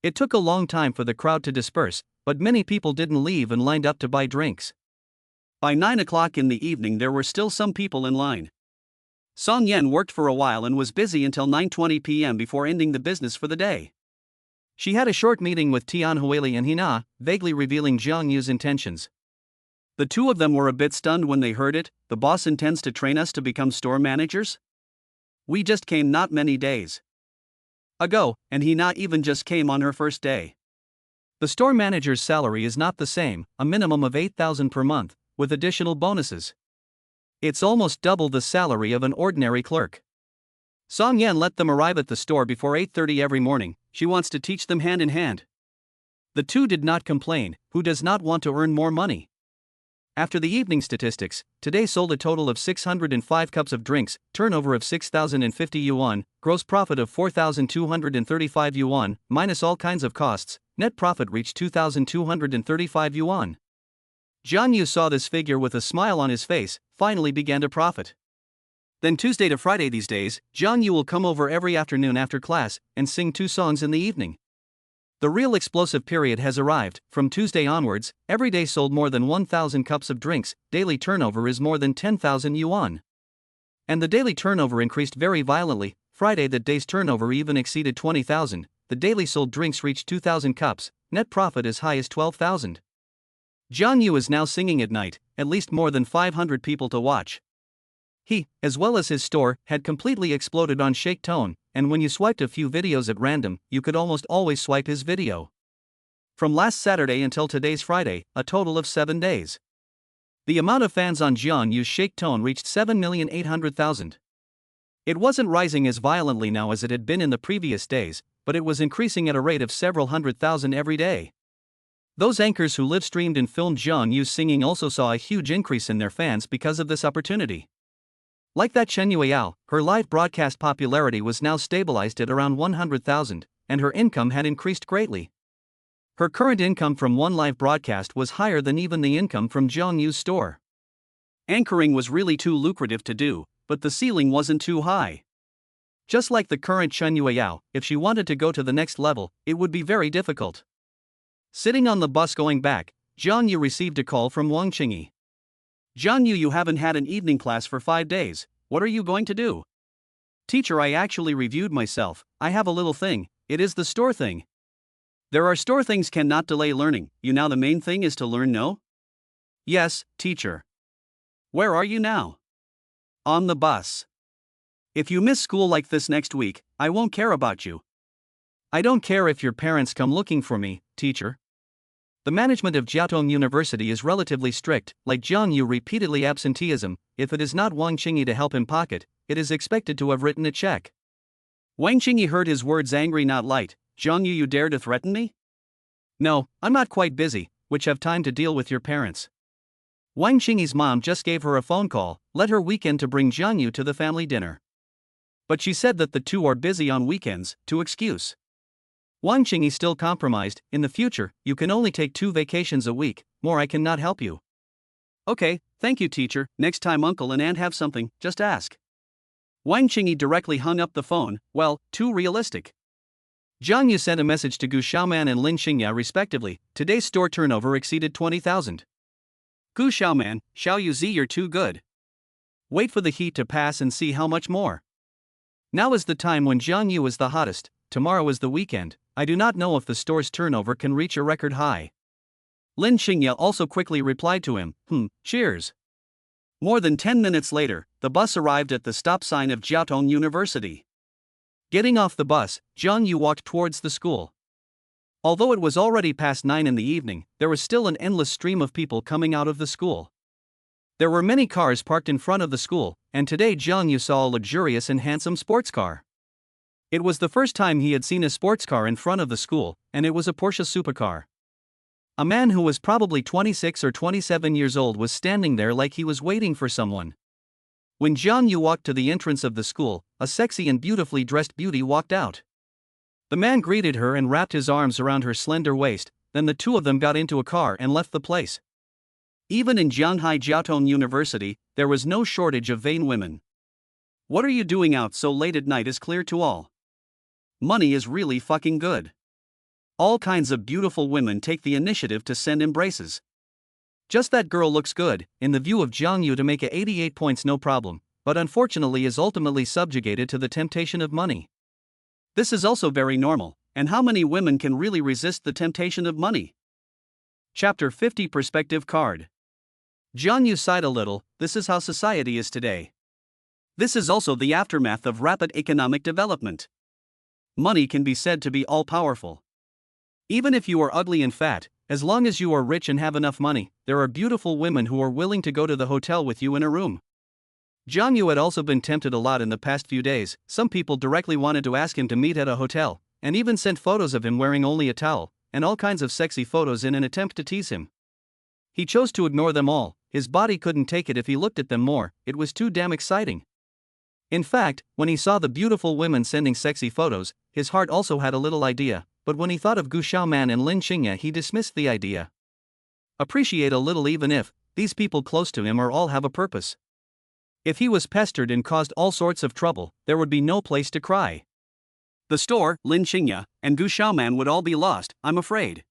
It took a long time for the crowd to disperse, but many people didn't leave and lined up to buy drinks. By 9 o'clock in the evening there were still some people in line. Song Yan worked for a while and was busy until 9:20 p.m. before ending the business for the day. She had a short meeting with Tian Hoeli and Hina, vaguely revealing Jiang Yu's intentions. The two of them were a bit stunned when they heard it. The boss intends to train us to become store managers? We just came not many days ago, and Hina even just came on her first day. The store manager's salary is not the same, a minimum of 8,000 per month, with additional bonuses. It's almost double the salary of an ordinary clerk. Song Yan let them arrive at the store before 8:30 every morning, she wants to teach them hand in hand. The two did not complain, who does not want to earn more money? After the evening statistics, today sold a total of 605 cups of drinks, turnover of 6,050 yuan, gross profit of 4,235 yuan, minus all kinds of costs, net profit reached 2,235 yuan. Jiang Yu saw this figure with a smile on his face, finally began to profit. Then Tuesday to Friday these days, Jiang Yu will come over every afternoon after class and sing 2 songs in the evening. The real explosive period has arrived. From Tuesday onwards, every day sold more than 1,000 cups of drinks, daily turnover is more than 10,000 yuan. And the daily turnover increased very violently. Friday that day's turnover even exceeded 20,000, the daily sold drinks reached 2,000 cups, net profit as high as 12,000. Jiang Yu is now singing at night, at least more than 500 people to watch. He, as well as his store, had completely exploded on Shake Tone, and when you swiped a few videos at random, you could almost always swipe his video. From last Saturday until today's Friday, a total of 7 days. The amount of fans on Jiang Yu's Shake Tone reached 7,800,000. It wasn't rising as violently now as it had been in the previous days, but it was increasing at a rate of several 100,000 every day. Those anchors who live streamed and filmed Jiang Yu's singing also saw a huge increase in their fans because of this opportunity. Like that Chen Yueyao, her live broadcast popularity was now stabilized at around 100,000, and her income had increased greatly. Her current income from one live broadcast was higher than even the income from Jiang Yu's store. Anchoring was really too lucrative to do, but the ceiling wasn't too high. Just like the current Chen Yueyao, if she wanted to go to the next level, it would be very difficult. Sitting on the bus going back, Jiang Yu received a call from Wang Qingyi. Jiang Yu, you haven't had an evening class for 5 days, what are you going to do? Teacher, I actually reviewed myself, I have a little thing, it is the store thing. There are store things cannot delay learning, you now the main thing is to learn, no? Yes, teacher. Where are you now? On the bus. If you miss school like this next week, I won't care about you. I don't care if your parents come looking for me, teacher. The management of Jiaotong University is relatively strict, like Jiang Yu repeatedly absenteeism. If it is not Wang Qingyi to help him pocket, it is expected to have written a check. Wang Qingyi heard his words angry not light. Jiang Yu, you dare to threaten me? No, I'm not quite busy, which have time to deal with your parents. Wang Qingyi's mom just gave her a phone call, let her weekend to bring Jiang Yu to the family dinner. But she said that the two are busy on weekends, to excuse. Wang Qingyi still compromised. In the future, you can only take 2 vacations a week, more I cannot help you. Okay, thank you teacher, next time uncle and aunt have something, just ask. Wang Qingyi directly hung up the phone. Well, too realistic. Jiang Yu sent a message to Gu Xiaoman and Lin Xingya respectively. Today's store turnover exceeded 20,000. Gu Xiaoman, Xiao Yu Z, you're too good. Wait for the heat to pass and see how much more. Now is the time when Jiang Yu is the hottest. Tomorrow is the weekend. I do not know if the store's turnover can reach a record high. Lin Xingya also quickly replied to him, cheers. More than 10 minutes later, the bus arrived at the stop sign of Jiaotong University. Getting off the bus, Jiang Yu walked towards the school. Although it was already past 9 in the evening, there was still an endless stream of people coming out of the school. There were many cars parked in front of the school, and today Jiang Yu saw a luxurious and handsome sports car. It was the first time he had seen a sports car in front of the school, and it was a Porsche supercar. A man who was probably 26 or 27 years old was standing there like he was waiting for someone. When Jiang Yu walked to the entrance of the school, a sexy and beautifully dressed beauty walked out. The man greeted her and wrapped his arms around her slender waist, then the two of them got into a car and left the place. Even in Jianghai Jiaotong University, there was no shortage of vain women. What are you doing out so late at night is clear to all. Money is really fucking good. All kinds of beautiful women take the initiative to send embraces. Just that girl looks good, in the view of Jiang Yu to make a 88 points no problem, but unfortunately is ultimately subjugated to the temptation of money. This is also very normal, and how many women can really resist the temptation of money? Chapter 50 Perspective Card. Jiang Yu sighed a little. This is how society is today. This is also the aftermath of rapid economic development. Money can be said to be all-powerful. Even if you are ugly and fat, as long as you are rich and have enough money, there are beautiful women who are willing to go to the hotel with you in a room. Jiang Yu had also been tempted a lot in the past few days. Some people directly wanted to ask him to meet at a hotel, and even sent photos of him wearing only a towel, and all kinds of sexy photos in an attempt to tease him. He chose to ignore them all. His body couldn't take it if he looked at them more, it was too damn exciting. In fact, when he saw the beautiful women sending sexy photos, his heart also had a little idea, but when he thought of Gu Xiaoman and Lin Xingya he dismissed the idea. Appreciate a little even if these people close to him are all have a purpose. If he was pestered and caused all sorts of trouble, there would be no place to cry. The store, Lin Xingya, and Gu Xiaoman would all be lost, I'm afraid.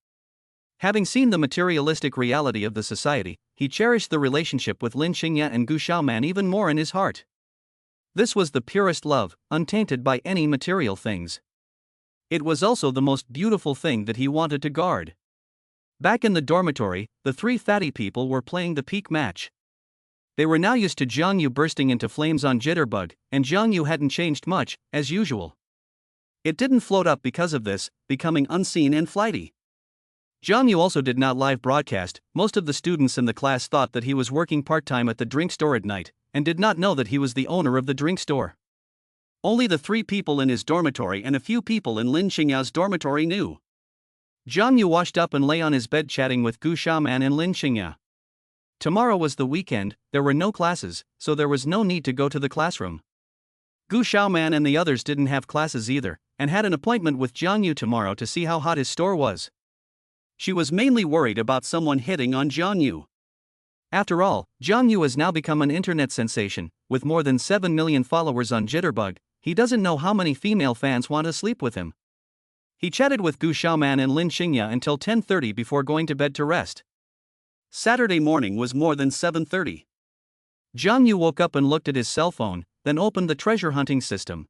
Having seen the materialistic reality of the society, he cherished the relationship with Lin Xingya and Gu Xiaoman even more in his heart. This was the purest love, untainted by any material things. It was also the most beautiful thing that he wanted to guard. Back in the dormitory, the 3 fatty people were playing the peak match. They were now used to Jiang Yu bursting into flames on Jitterbug, and Jiang Yu hadn't changed much, as usual. It didn't float up because of this, becoming unseen and flighty. Jiang Yu also did not live broadcast. Most of the students in the class thought that he was working part-time at the drink store at night, and did not know that he was the owner of the drink store. Only the 3 people in his dormitory and a few people in Lin Xingya's dormitory knew. Jiang Yu washed up and lay on his bed chatting with Gu Xiaoman and Lin Xingya. Tomorrow was the weekend, there were no classes, so there was no need to go to the classroom. Gu Xiaoman and the others didn't have classes either, and had an appointment with Jiang Yu tomorrow to see how hot his store was. She was mainly worried about someone hitting on Jiang Yu. After all, Jiang Yu has now become an internet sensation, with more than 7 million followers on Jitterbug. He doesn't know how many female fans want to sleep with him. He chatted with Gu Xiaoman and Lin Xingya until 10:30 before going to bed to rest. Saturday morning was more than 7:30. Jiang Yu woke up and looked at his cell phone, then opened the treasure hunting system.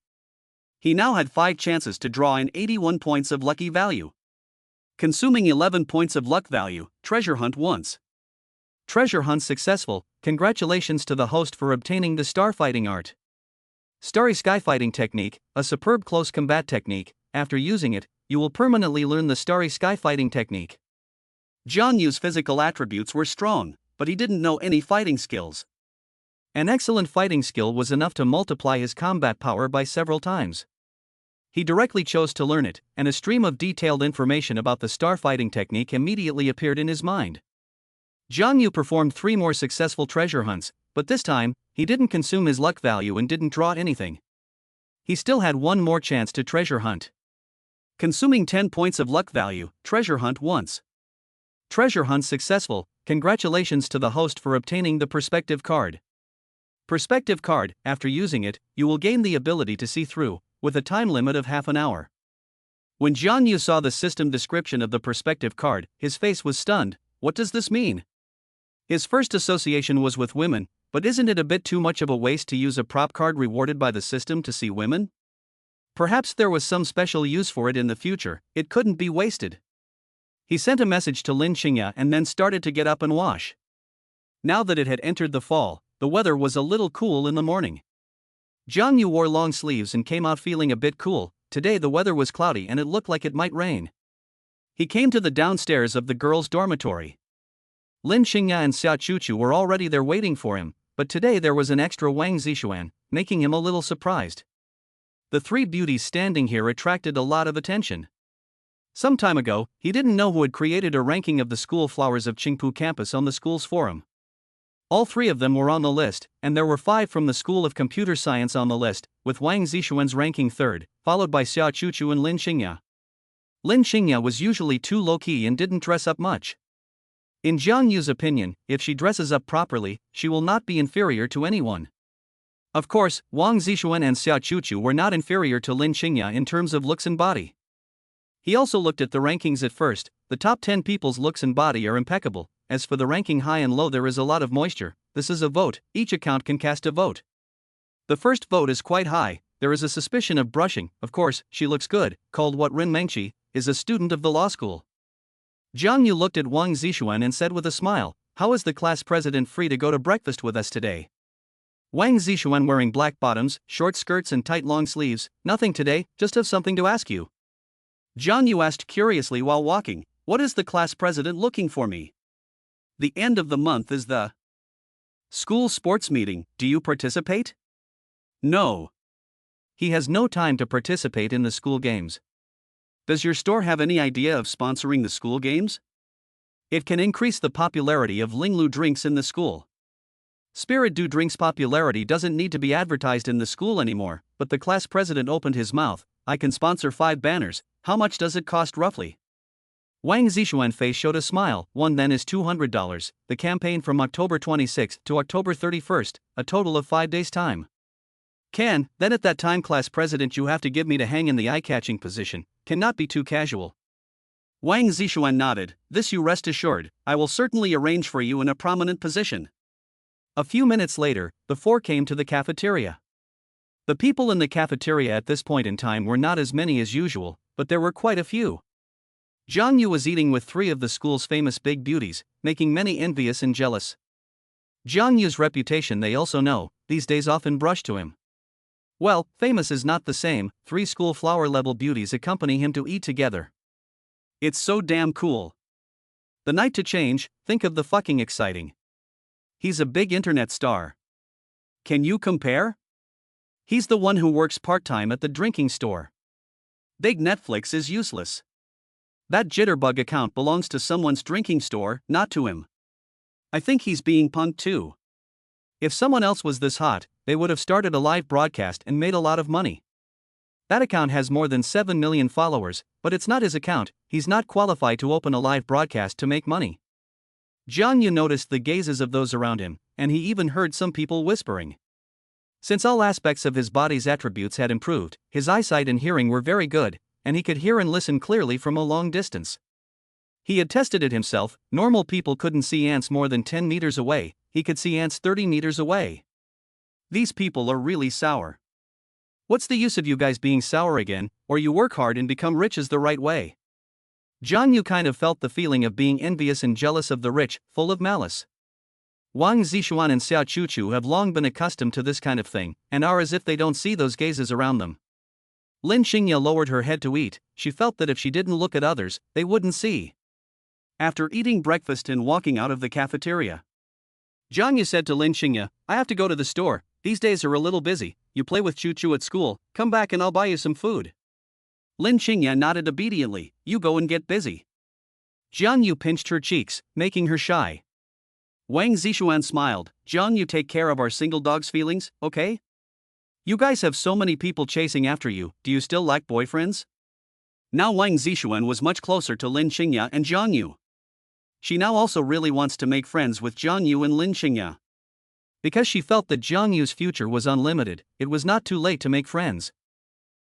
He now had 5 chances to draw in 81 points of lucky value. Consuming 11 points of luck value, treasure hunt once. Treasure hunt successful. Congratulations to the host for obtaining the starfighting art. Starry Sky Fighting Technique, a superb close combat technique. After using it, you will permanently learn the Starry Sky Fighting Technique. Jiang Yu's physical attributes were strong, but he didn't know any fighting skills. An excellent fighting skill was enough to multiply his combat power by several times. He directly chose to learn it, and a stream of detailed information about the star fighting technique immediately appeared in his mind. Jiang Yu performed 3 more successful treasure hunts, but this time, he didn't consume his luck value and didn't draw anything. He still had 1 more chance to treasure hunt. Consuming 10 points of luck value, treasure hunt once. Treasure hunt successful. Congratulations to the host for obtaining the perspective card. Perspective card, after using it, you will gain the ability to see through, with a time limit of half an hour. When Jiang Yu saw the system description of the perspective card, his face was stunned. What does this mean? His first association was with women, but isn't it a bit too much of a waste to use a prop card rewarded by the system to see women? Perhaps there was some special use for it in the future, it couldn't be wasted. He sent a message to Lin Xingya and then started to get up and wash. Now that it had entered the fall, the weather was a little cool in the morning. Jiang Yu wore long sleeves and came out feeling a bit cool. Today the weather was cloudy and it looked like it might rain. He came to the downstairs of the girls' dormitory. Lin Xingya and Xia Chuchu were already there waiting for him, but today there was an extra Wang Zixuan, making him a little surprised. The 3 beauties standing here attracted a lot of attention. Some time ago, he didn't know who had created a ranking of the school flowers of Qingpu campus on the school's forum. All 3 of them were on the list, and there were 5 from the School of Computer Science on the list, with Wang Zixuan's ranking 3rd, followed by Xia Chuchu and Lin Xingya. Lin Xingya was usually too low-key and didn't dress up much. In Jiang Yu's opinion, if she dresses up properly, she will not be inferior to anyone. Of course, Wang Zixuan and Xia Chuchu were not inferior to Lin Xingya in terms of looks and body. He also looked at the rankings at first. The top 10 people's looks and body are impeccable. As for the ranking high and low, there is a lot of moisture. This is a vote, each account can cast a vote. The first vote is quite high, there is a suspicion of brushing. Of course, she looks good, called what Rin Mengqi, is a student of the law school. Jiang Yu looked at Wang Zixuan and said with a smile, "How is the class president free to go to breakfast with us today?" Wang Zixuan wearing black bottoms, short skirts and tight long sleeves. "Nothing today, just have something to ask you." Jiang Yu asked curiously while walking, "What is the class president looking for me?" "The end of the month is the school sports meeting, do you participate?" "No." He has no time to participate in the school games. "Does your store have any idea of sponsoring the school games? It can increase the popularity of Linglu drinks in the school." Spirit Dew drinks' popularity doesn't need to be advertised in the school anymore, but the class president opened his mouth. "I can sponsor 5 banners, how much does it cost roughly?" Wang Zixuan's face showed a smile. "One then is $200, the campaign from October 26 to October 31, a total of 5 days' time." Then at that time class president you have to give me to hang in the eye-catching position, cannot be too casual." Wang Zixuan nodded. "This you rest assured, I will certainly arrange for you in a prominent position." A few minutes later, the 4 came to the cafeteria. The people in the cafeteria at this point in time were not as many as usual, but there were quite a few. Jiang Yu was eating with 3 of the school's famous big beauties, making many envious and jealous. Jiang Yu's reputation they also know, these days often brush to him. Well, famous is not the same. 3 school flower-level beauties accompany him to eat together. It's so damn cool. The night to change, think of the fucking exciting. He's a big internet star. Can you compare? He's the one who works part-time at the drinking store. Big Netflix is useless. That jitterbug account belongs to someone's drinking store, not to him. I think he's being punked too. If someone else was this hot, they would have started a live broadcast and made a lot of money. That account has more than 7 million followers, but it's not his account, he's not qualified to open a live broadcast to make money. Jiang Yu noticed the gazes of those around him, and he even heard some people whispering. Since all aspects of his body's attributes had improved, his eyesight and hearing were very good, and he could hear and listen clearly from a long distance. He had tested it himself. Normal people couldn't see ants more than 10 meters away, he could see ants 30 meters away. These people are really sour. What's the use of you guys being sour again, or you work hard and become rich is the right way. Jiang Yu kind of felt the feeling of being envious and jealous of the rich, full of malice. Wang Zishuan and Xiao Chuchu have long been accustomed to this kind of thing, and are as if they don't see those gazes around them. Lin Xingya lowered her head to eat. She felt that if she didn't look at others, they wouldn't see. After eating breakfast and walking out of the cafeteria, Jiang Yu said to Lin Xingya, I have to go to the store, these days are a little busy, you play with Chuchu at school, come back and I'll buy you some food. Lin Xingya nodded obediently, you go and get busy. Jiang Yu pinched her cheeks, making her shy. Wang Zishuan smiled, Jiang Yu, take care of our single dog's feelings, okay? You guys have so many people chasing after you, do you still like boyfriends? Now Wang Zishuan was much closer to Lin Xingya and Jiang Yu. She now also really wants to make friends with Jiang Yu and Lin Xingya. Because she felt that Jiang Yu's future was unlimited, it was not too late to make friends.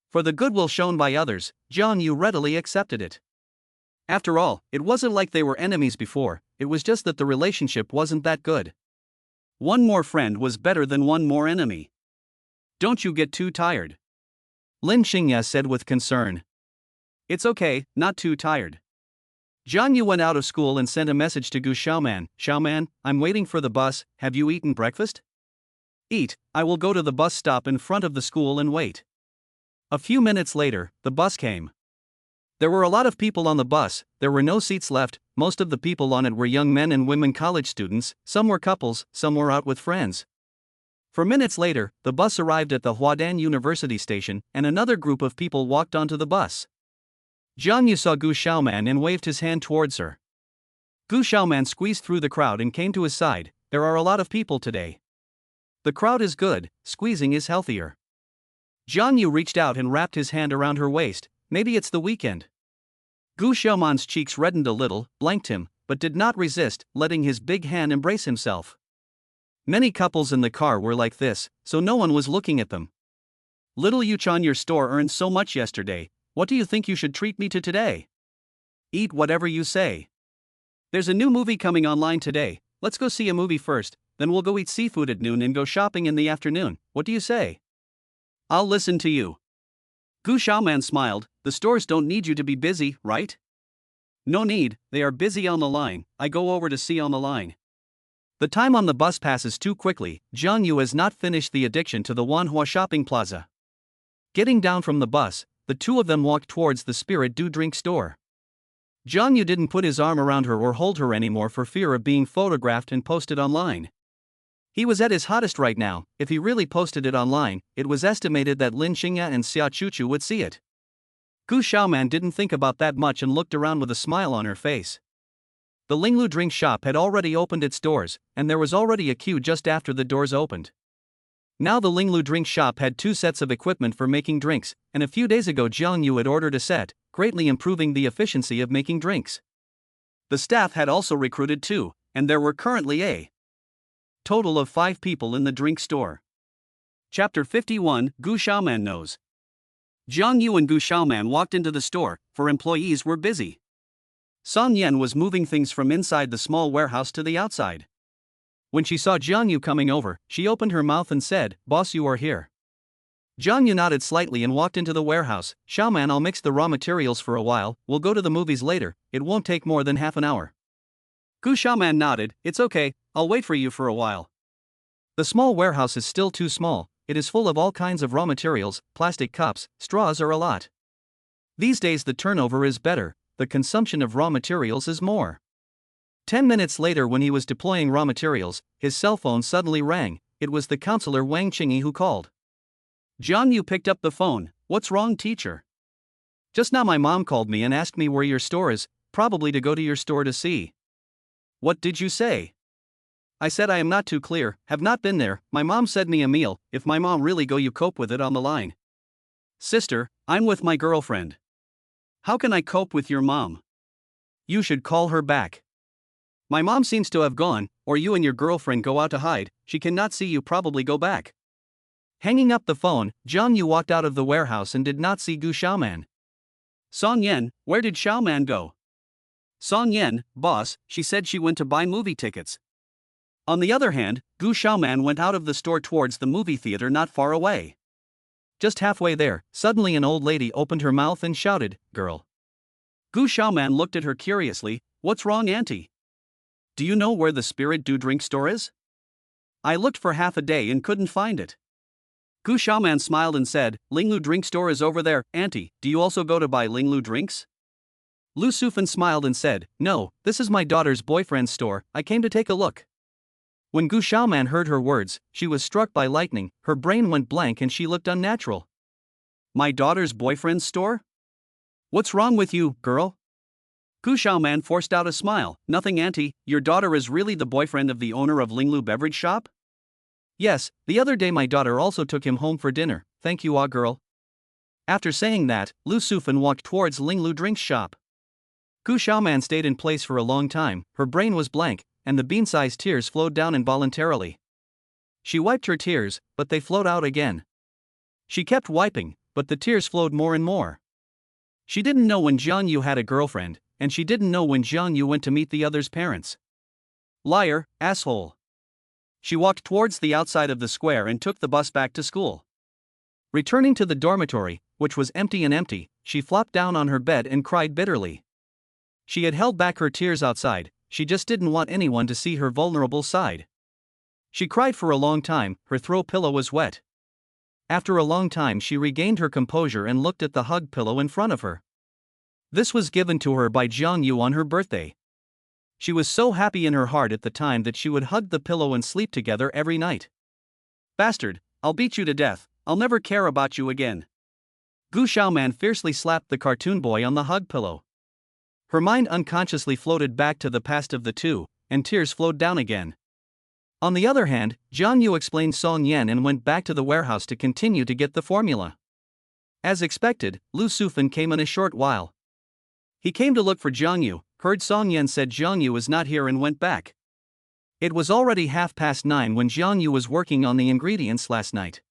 For the goodwill shown by others, Jiang Yu readily accepted it. After all, it wasn't like they were enemies before, it was just that the relationship wasn't that good. One more friend was better than one more enemy. Don't you get too tired? Lin Xingya said with concern. It's okay, not too tired. Jiang Yu went out of school and sent a message to Gu Xiaoman, Xiaoman, I'm waiting for the bus, have you eaten breakfast? Eat, I will go to the bus stop in front of the school and wait. A few minutes later, the bus came. There were a lot of people on the bus, there were no seats left, most of the people on it were young men and women college students, some were couples, some were out with friends. 4 minutes later, the bus arrived at the Huadan University station, and another group of people walked onto the bus. Jiang Yu saw Gu Xiaoman and waved his hand towards her. Gu Xiaoman squeezed through the crowd and came to his side, there are a lot of people today. The crowd is good, squeezing is healthier. Jiang Yu reached out and wrapped his hand around her waist, maybe it's the weekend. Gu Xiaoman's cheeks reddened a little, blanked him, but did not resist, letting his big hand embrace himself. Many couples in the car were like this, so no one was looking at them. Little Yuchan, your store earned so much yesterday, what do you think you should treat me to today? Eat whatever you say. There's a new movie coming online today, let's go see a movie first, then we'll go eat seafood at noon and go shopping in the afternoon, what do you say? I'll listen to you. Gu Xiaoman smiled, the stores don't need you to be busy, right? No need, they are busy on the line, I go over to see on the line. The time on the bus passes too quickly, Jiang Yu has not finished the addiction to the Wanhua shopping plaza. Getting down from the bus, the two of them walked towards the Spirit Do Drink store. Jiang Yu didn't put his arm around her or hold her anymore for fear of being photographed and posted online. He was at his hottest right now, if he really posted it online, it was estimated that Lin Xingya and Xiao Chuchu would see it. Gu Xiaoman didn't think about that much and looked around with a smile on her face. The Linglu drink shop had already opened its doors, and there was already a queue just after the doors opened. Now the Linglu drink shop had 2 sets of equipment for making drinks, and a few days ago Jiang Yu had ordered a set, greatly improving the efficiency of making drinks. The staff had also recruited 2, and there were currently a total of 5 people in the drink store. Chapter 51, Gu Xiaoman knows. Jiang Yu and Gu Xiaoman walked into the store, for employees were busy. San Yan was moving things from inside the small warehouse to the outside. When she saw Jiang Yu coming over, she opened her mouth and said, "Boss, you are here." Jiang Yu nodded slightly and walked into the warehouse. "Xiaoman, I'll mix the raw materials for a while, we'll go to the movies later, it won't take more than half an hour." Gu Xiaoman nodded, "It's okay, I'll wait for you for a while." The small warehouse is still too small, it is full of all kinds of raw materials, plastic cups, straws are a lot. These days the turnover is better, the consumption of raw materials is more. 10 minutes later, when he was deploying raw materials, his cell phone suddenly rang. It was the counselor Wang Qingyi who called. Jiang Yu picked up the phone. "What's wrong, teacher?" "Just now my mom called me and asked me where your store is, probably to go to your store to see." "What did you say?" "I said I am not too clear, have not been there, my mom said me a meal, if my mom really go you cope with it on the line." "Sister, I'm with my girlfriend. How can I cope with your mom?" "You should call her back." "My mom seems to have gone, or you and your girlfriend go out to hide, she cannot see you, probably go back." Hanging up the phone, Jiang Yu walked out of the warehouse and did not see Gu Xiaoman. "Song Yan, where did Xiaoman go?" "Song Yan, boss, she said she went to buy movie tickets." On the other hand, Gu Xiaoman went out of the store towards the movie theater not far away. Just halfway there, suddenly an old lady opened her mouth and shouted, "Girl." Gu Xiaoman looked at her curiously. "What's wrong, auntie?" Do you know where the Spirit Do drink store is? I looked for half a day and couldn't find it. Gu Xiaoman smiled and said, Linglu drink store is over there. Auntie, do you also go to buy Linglu drinks? Lu Sufan smiled and said, No, this is my daughter's boyfriend's store, I came to take a look. When Gu Xiaoman heard her words, she was struck by lightning, her brain went blank and she looked unnatural. My daughter's boyfriend's store? What's wrong with you, girl? Gu Xiaoman forced out a smile. Nothing, auntie, your daughter is really the boyfriend of the owner of Linglu beverage shop? Yes, the other day my daughter also took him home for dinner, thank you girl. After saying that, Lu Sufan walked towards Linglu drinks shop. Gu Xiaoman stayed in place for a long time, her brain was blank, and the bean-sized tears flowed down involuntarily. She wiped her tears, but they flowed out again. She kept wiping, but the tears flowed more and more. She didn't know when Jiang Yu had a girlfriend, and she didn't know when Jiang Yu went to meet the other's parents. Liar, asshole. She walked towards the outside of the square and took the bus back to school. Returning to the dormitory, which was empty, she flopped down on her bed and cried bitterly. She had held back her tears outside, she just didn't want anyone to see her vulnerable side. She cried for a long time, her throw pillow was wet. After a long time she regained her composure and looked at the hug pillow in front of her. This was given to her by Jiang Yu on her birthday. She was so happy in her heart at the time that she would hug the pillow and sleep together every night. Bastard, I'll beat you to death, I'll never care about you again. Gu Xiaoman fiercely slapped the cartoon boy on the hug pillow. Her mind unconsciously floated back to the past of the two, and tears flowed down again. On the other hand, Jiang Yu explained Song Yan and went back to the warehouse to continue to get the formula. As expected, Lu Sufan came in a short while. He came to look for Jiang Yu, heard Song Yan said Jiang Yu is not here and went back. It was already 9:30 when Jiang Yu was working on the ingredients last night.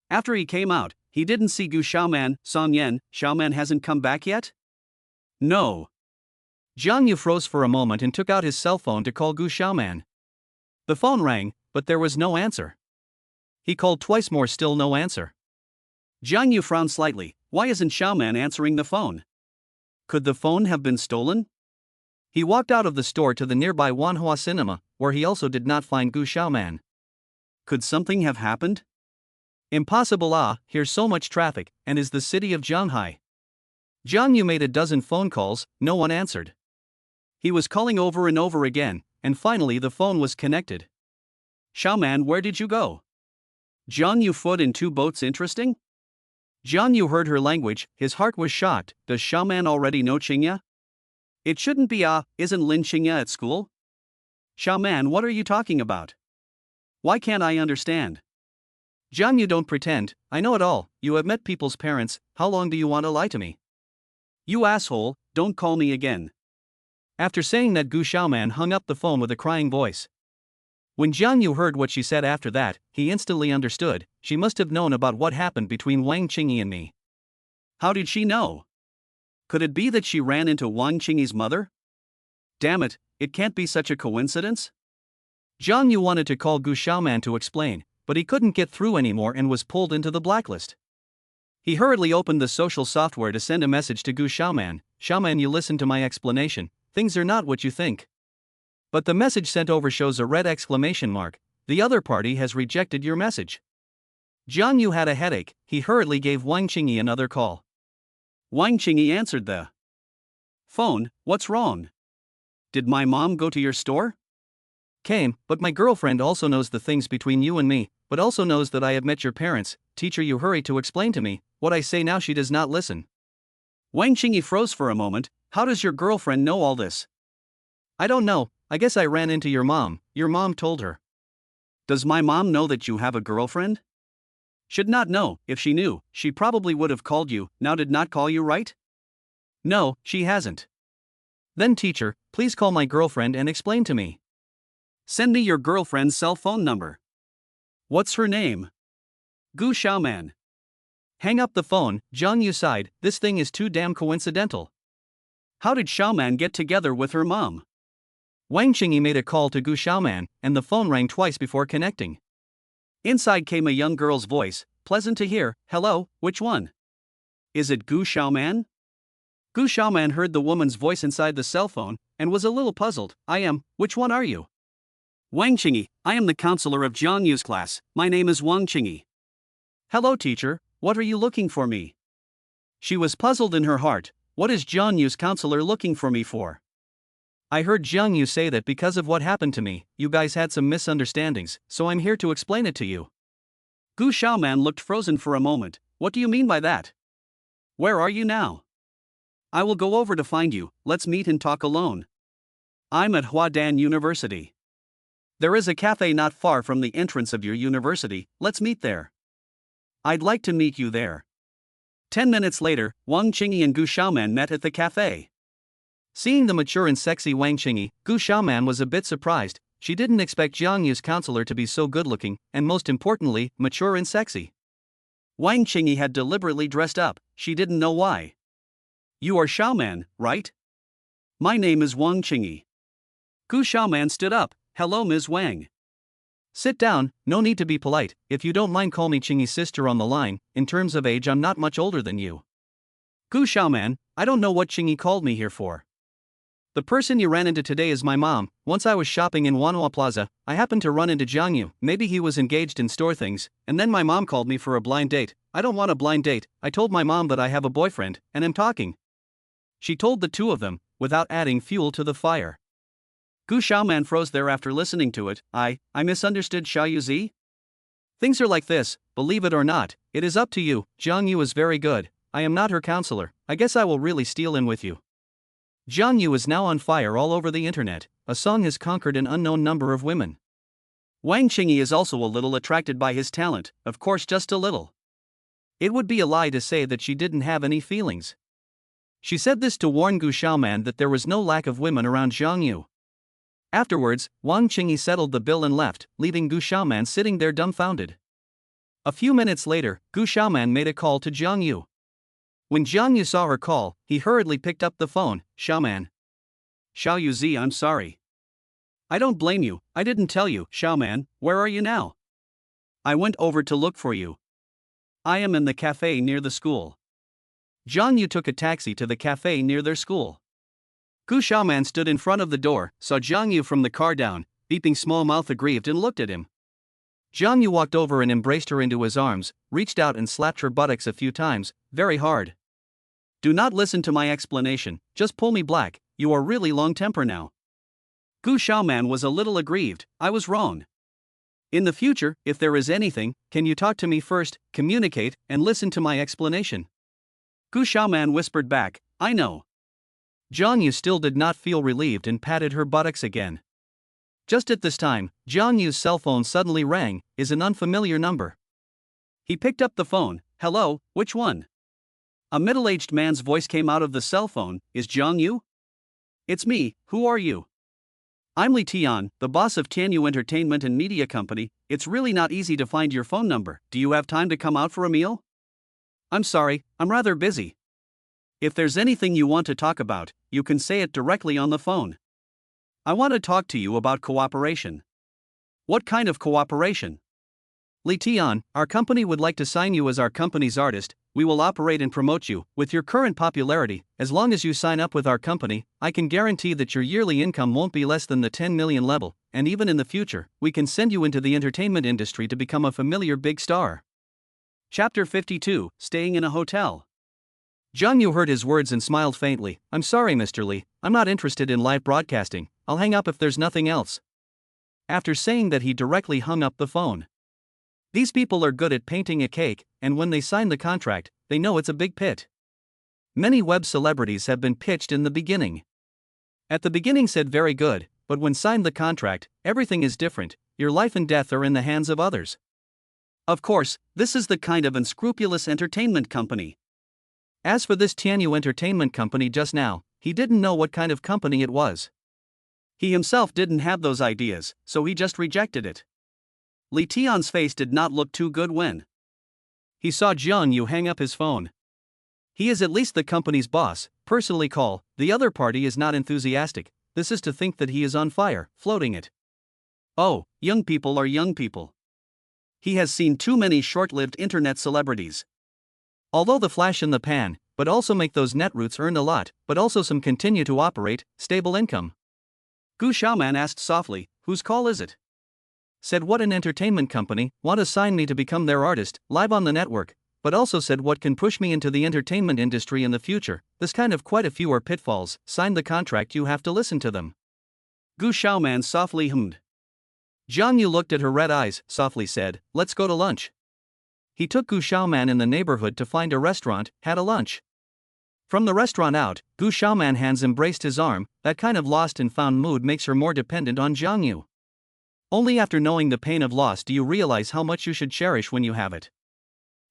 After he came out, he didn't see Gu Xiaoman. Song Yan, Xiaoman hasn't come back yet? No. Jiang Yu froze for a moment and took out his cell phone to call Gu Xiaoman. The phone rang, but there was no answer. He called twice more, still no answer. Jiang Yu frowned slightly. Why isn't Xiaoman answering the phone? Could the phone have been stolen? He walked out of the store to the nearby Wanhua Cinema, where he also did not find Gu Xiaoman. Could something have happened? Impossible, here's so much traffic, and is the city of Shanghai. Jiang Yu made a dozen phone calls, no one answered. He was calling over and over again, and finally the phone was connected. Xiaoman, where did you go? Jiang Yu foot in two boats interesting? Jiang Yu heard her language, his heart was shocked. Does Xiaoman already know Qingya? It shouldn't be isn't Lin Qingya at school? Xiaoman, what are you talking about? Why can't I understand? Jiang Yu, don't pretend, I know it all, you have met people's parents, how long do you want to lie to me? You asshole, don't call me again. After saying that, Gu Xiaoman hung up the phone with a crying voice. When Jiang Yu heard what she said after that, he instantly understood, she must have known about what happened between Wang Qingyi and me. How did she know? Could it be that she ran into Wang Qingyi's mother? Damn it, it can't be such a coincidence. Jiang Yu wanted to call Gu Xiaoman to explain, but he couldn't get through anymore and was pulled into the blacklist. He hurriedly opened the social software to send a message to Gu Xiaoman. Xiaoman, you listen to my explanation, things are not what you think. But the message sent over shows a red exclamation mark, the other party has rejected your message. Jiang Yu had a headache, he hurriedly gave Wang Qingyi another call. Wang Qingyi answered the phone. What's wrong? Did my mom go to your store? Came, but my girlfriend also knows the things between you and me, but also knows that I have met your parents. Teacher, you hurry to explain to me, what I say now she does not listen. Wang Qingyi froze for a moment. How does your girlfriend know all this? I don't know, I guess I ran into your mom told her. Does my mom know that you have a girlfriend? Should not know, if she knew, she probably would have called you, now did not call you, right? No, she hasn't. Then teacher, please call my girlfriend and explain to me. Send me your girlfriend's cell phone number. What's her name? Gu Xiaoman. Hang up the phone, Jiang Yu sighed, this thing is too damn coincidental. How did Xiaoman get together with her mom? Wang Qingyi made a call to Gu Xiaoman, and the phone rang twice before connecting. Inside came a young girl's voice, pleasant to hear, hello, which one? Is it Gu Xiaoman? Gu Xiaoman heard the woman's voice inside the cell phone and was a little puzzled. Which one are you? Wang Qingyi, I am the counselor of Jiang Yu's class. My name is Wang Qingyi. Hello, teacher, what are you looking for me? She was puzzled in her heart. What is Jiang Yu's counselor looking for me for? I heard Jiang Yu say that because of what happened to me, you guys had some misunderstandings, so I'm here to explain it to you. Gu Xiaoman looked frozen for a moment. What do you mean by that? Where are you now? I will go over to find you, let's meet and talk alone. I'm at Huadan University. There is a cafe not far from the entrance of your university, let's meet there. I'd like to meet you there. 10 minutes later, Wang Qingyi and Gu Xiaoman met at the cafe. Seeing the mature and sexy Wang Qingyi, Gu Xiaoman was a bit surprised. She didn't expect Jiang Yu's counselor to be so good-looking, and most importantly, mature and sexy. Wang Qingyi had deliberately dressed up, she didn't know why. You are Xiaoman, right? My name is Wang Qingyi. Gu Xiaoman stood up. Hello, Ms. Wang. Sit down, no need to be polite. If you don't mind, call me Qingyi's sister on the line. In terms of age, I'm not much older than you. Gu Xiaoman, I don't know what Qingyi called me here for. The person you ran into today is my mom. Once I was shopping in Wanhua Plaza, I happened to run into Jiang Yu. Maybe he was engaged in store things, and then my mom called me for a blind date. I don't want a blind date. I told my mom that I have a boyfriend, and am talking. She told the two of them, without adding fuel to the fire. Gu Xiaoman froze there after listening to it. I misunderstood Xiao Yuzi? Things are like this, believe it or not, it is up to you. Jiang Yu is very good. I am not her counselor. I guess I will really steal in with you. Jiang Yu is now on fire all over the internet. A song has conquered an unknown number of women. Wang Qingyi is also a little attracted by his talent, of course just a little. It would be a lie to say that she didn't have any feelings. She said this to warn Gu Xiaoman that there was no lack of women around Jiang Yu. Afterwards, Wang Qingyi settled the bill and left, leaving Gu Xiaoman sitting there dumbfounded. A few minutes later, Gu Xiaoman made a call to Jiang Yu. When Jiang Yu saw her call, he hurriedly picked up the phone. Xiaoman. Xiao Yuzi, I'm sorry. I don't blame you, I didn't tell you. Xiaoman, where are you now? I went over to look for you. I am in the cafe near the school. Jiang Yu took a taxi to the cafe near their school. Gu Xiaoman stood in front of the door, saw Jiang Yu from the car down, beeping small mouth aggrieved and looked at him. Jiang Yu walked over and embraced her into his arms, reached out and slapped her buttocks a few times, very hard. Do not listen to my explanation, just pull me black, you are really long temper now. Gu Xiaoman was a little aggrieved. I was wrong. In the future, if there is anything, can you talk to me first, communicate, and listen to my explanation? Gu Xiaoman whispered back, I know. Jiang Yu still did not feel relieved and patted her buttocks again. Just at this time, Jiang Yu's cell phone suddenly rang, is an unfamiliar number. He picked up the phone. Hello, which one? A middle-aged man's voice came out of the cell phone. Is Jiang Yu? It's me, who are you? I'm Li Tian, the boss of Tianyu Entertainment and Media Company. It's really not easy to find your phone number. Do you have time to come out for a meal? I'm sorry, I'm rather busy. If there's anything you want to talk about, you can say it directly on the phone. I want to talk to you about cooperation. What kind of cooperation? Li Tian, our company would like to sign you as our company's artist. We will operate and promote you. With your current popularity, as long as you sign up with our company, I can guarantee that your yearly income won't be less than the 10 million level, and even in the future, we can send you into the entertainment industry to become a familiar big star. Chapter 52, Staying in a Hotel. Jiang Yu heard his words and smiled faintly. I'm sorry, Mr. Li, I'm not interested in live broadcasting. I'll hang up if there's nothing else. After saying that, he directly hung up the phone. These people are good at painting a cake, and when they sign the contract, they know it's a big pit. Many web celebrities have been pitched in the beginning. At the beginning said very good, but when signed the contract, everything is different. Your life and death are in the hands of others. Of course, this is the kind of unscrupulous entertainment company. As for this Tianyu Entertainment Company just now, he didn't know what kind of company it was. He himself didn't have those ideas, so he just rejected it. Li Tian's face did not look too good when he saw Jiang Yu hang up his phone. He is at least the company's boss, personally call, the other party is not enthusiastic, this is to think that he is on fire, floating it. Oh, young people are young people. He has seen too many short-lived internet celebrities. Although the flash in the pan, but also make those net routes earned a lot, but also some continue to operate, stable income. Gu Xiaoman asked softly, whose call is it? Said what an entertainment company, want to sign me to become their artist, live on the network, but also said what can push me into the entertainment industry in the future, this kind of quite a few are pitfalls, sign the contract you have to listen to them. Gu Xiaoman softly hummed. Jiang Yu looked at her red eyes, softly said, let's go to lunch. He took Gu Xiaoman in the neighborhood to find a restaurant, had a lunch. From the restaurant out, Gu Xiaoman hands embraced his arm, that kind of lost and found mood makes her more dependent on Jiang Yu. Only after knowing the pain of loss do you realize how much you should cherish when you have it.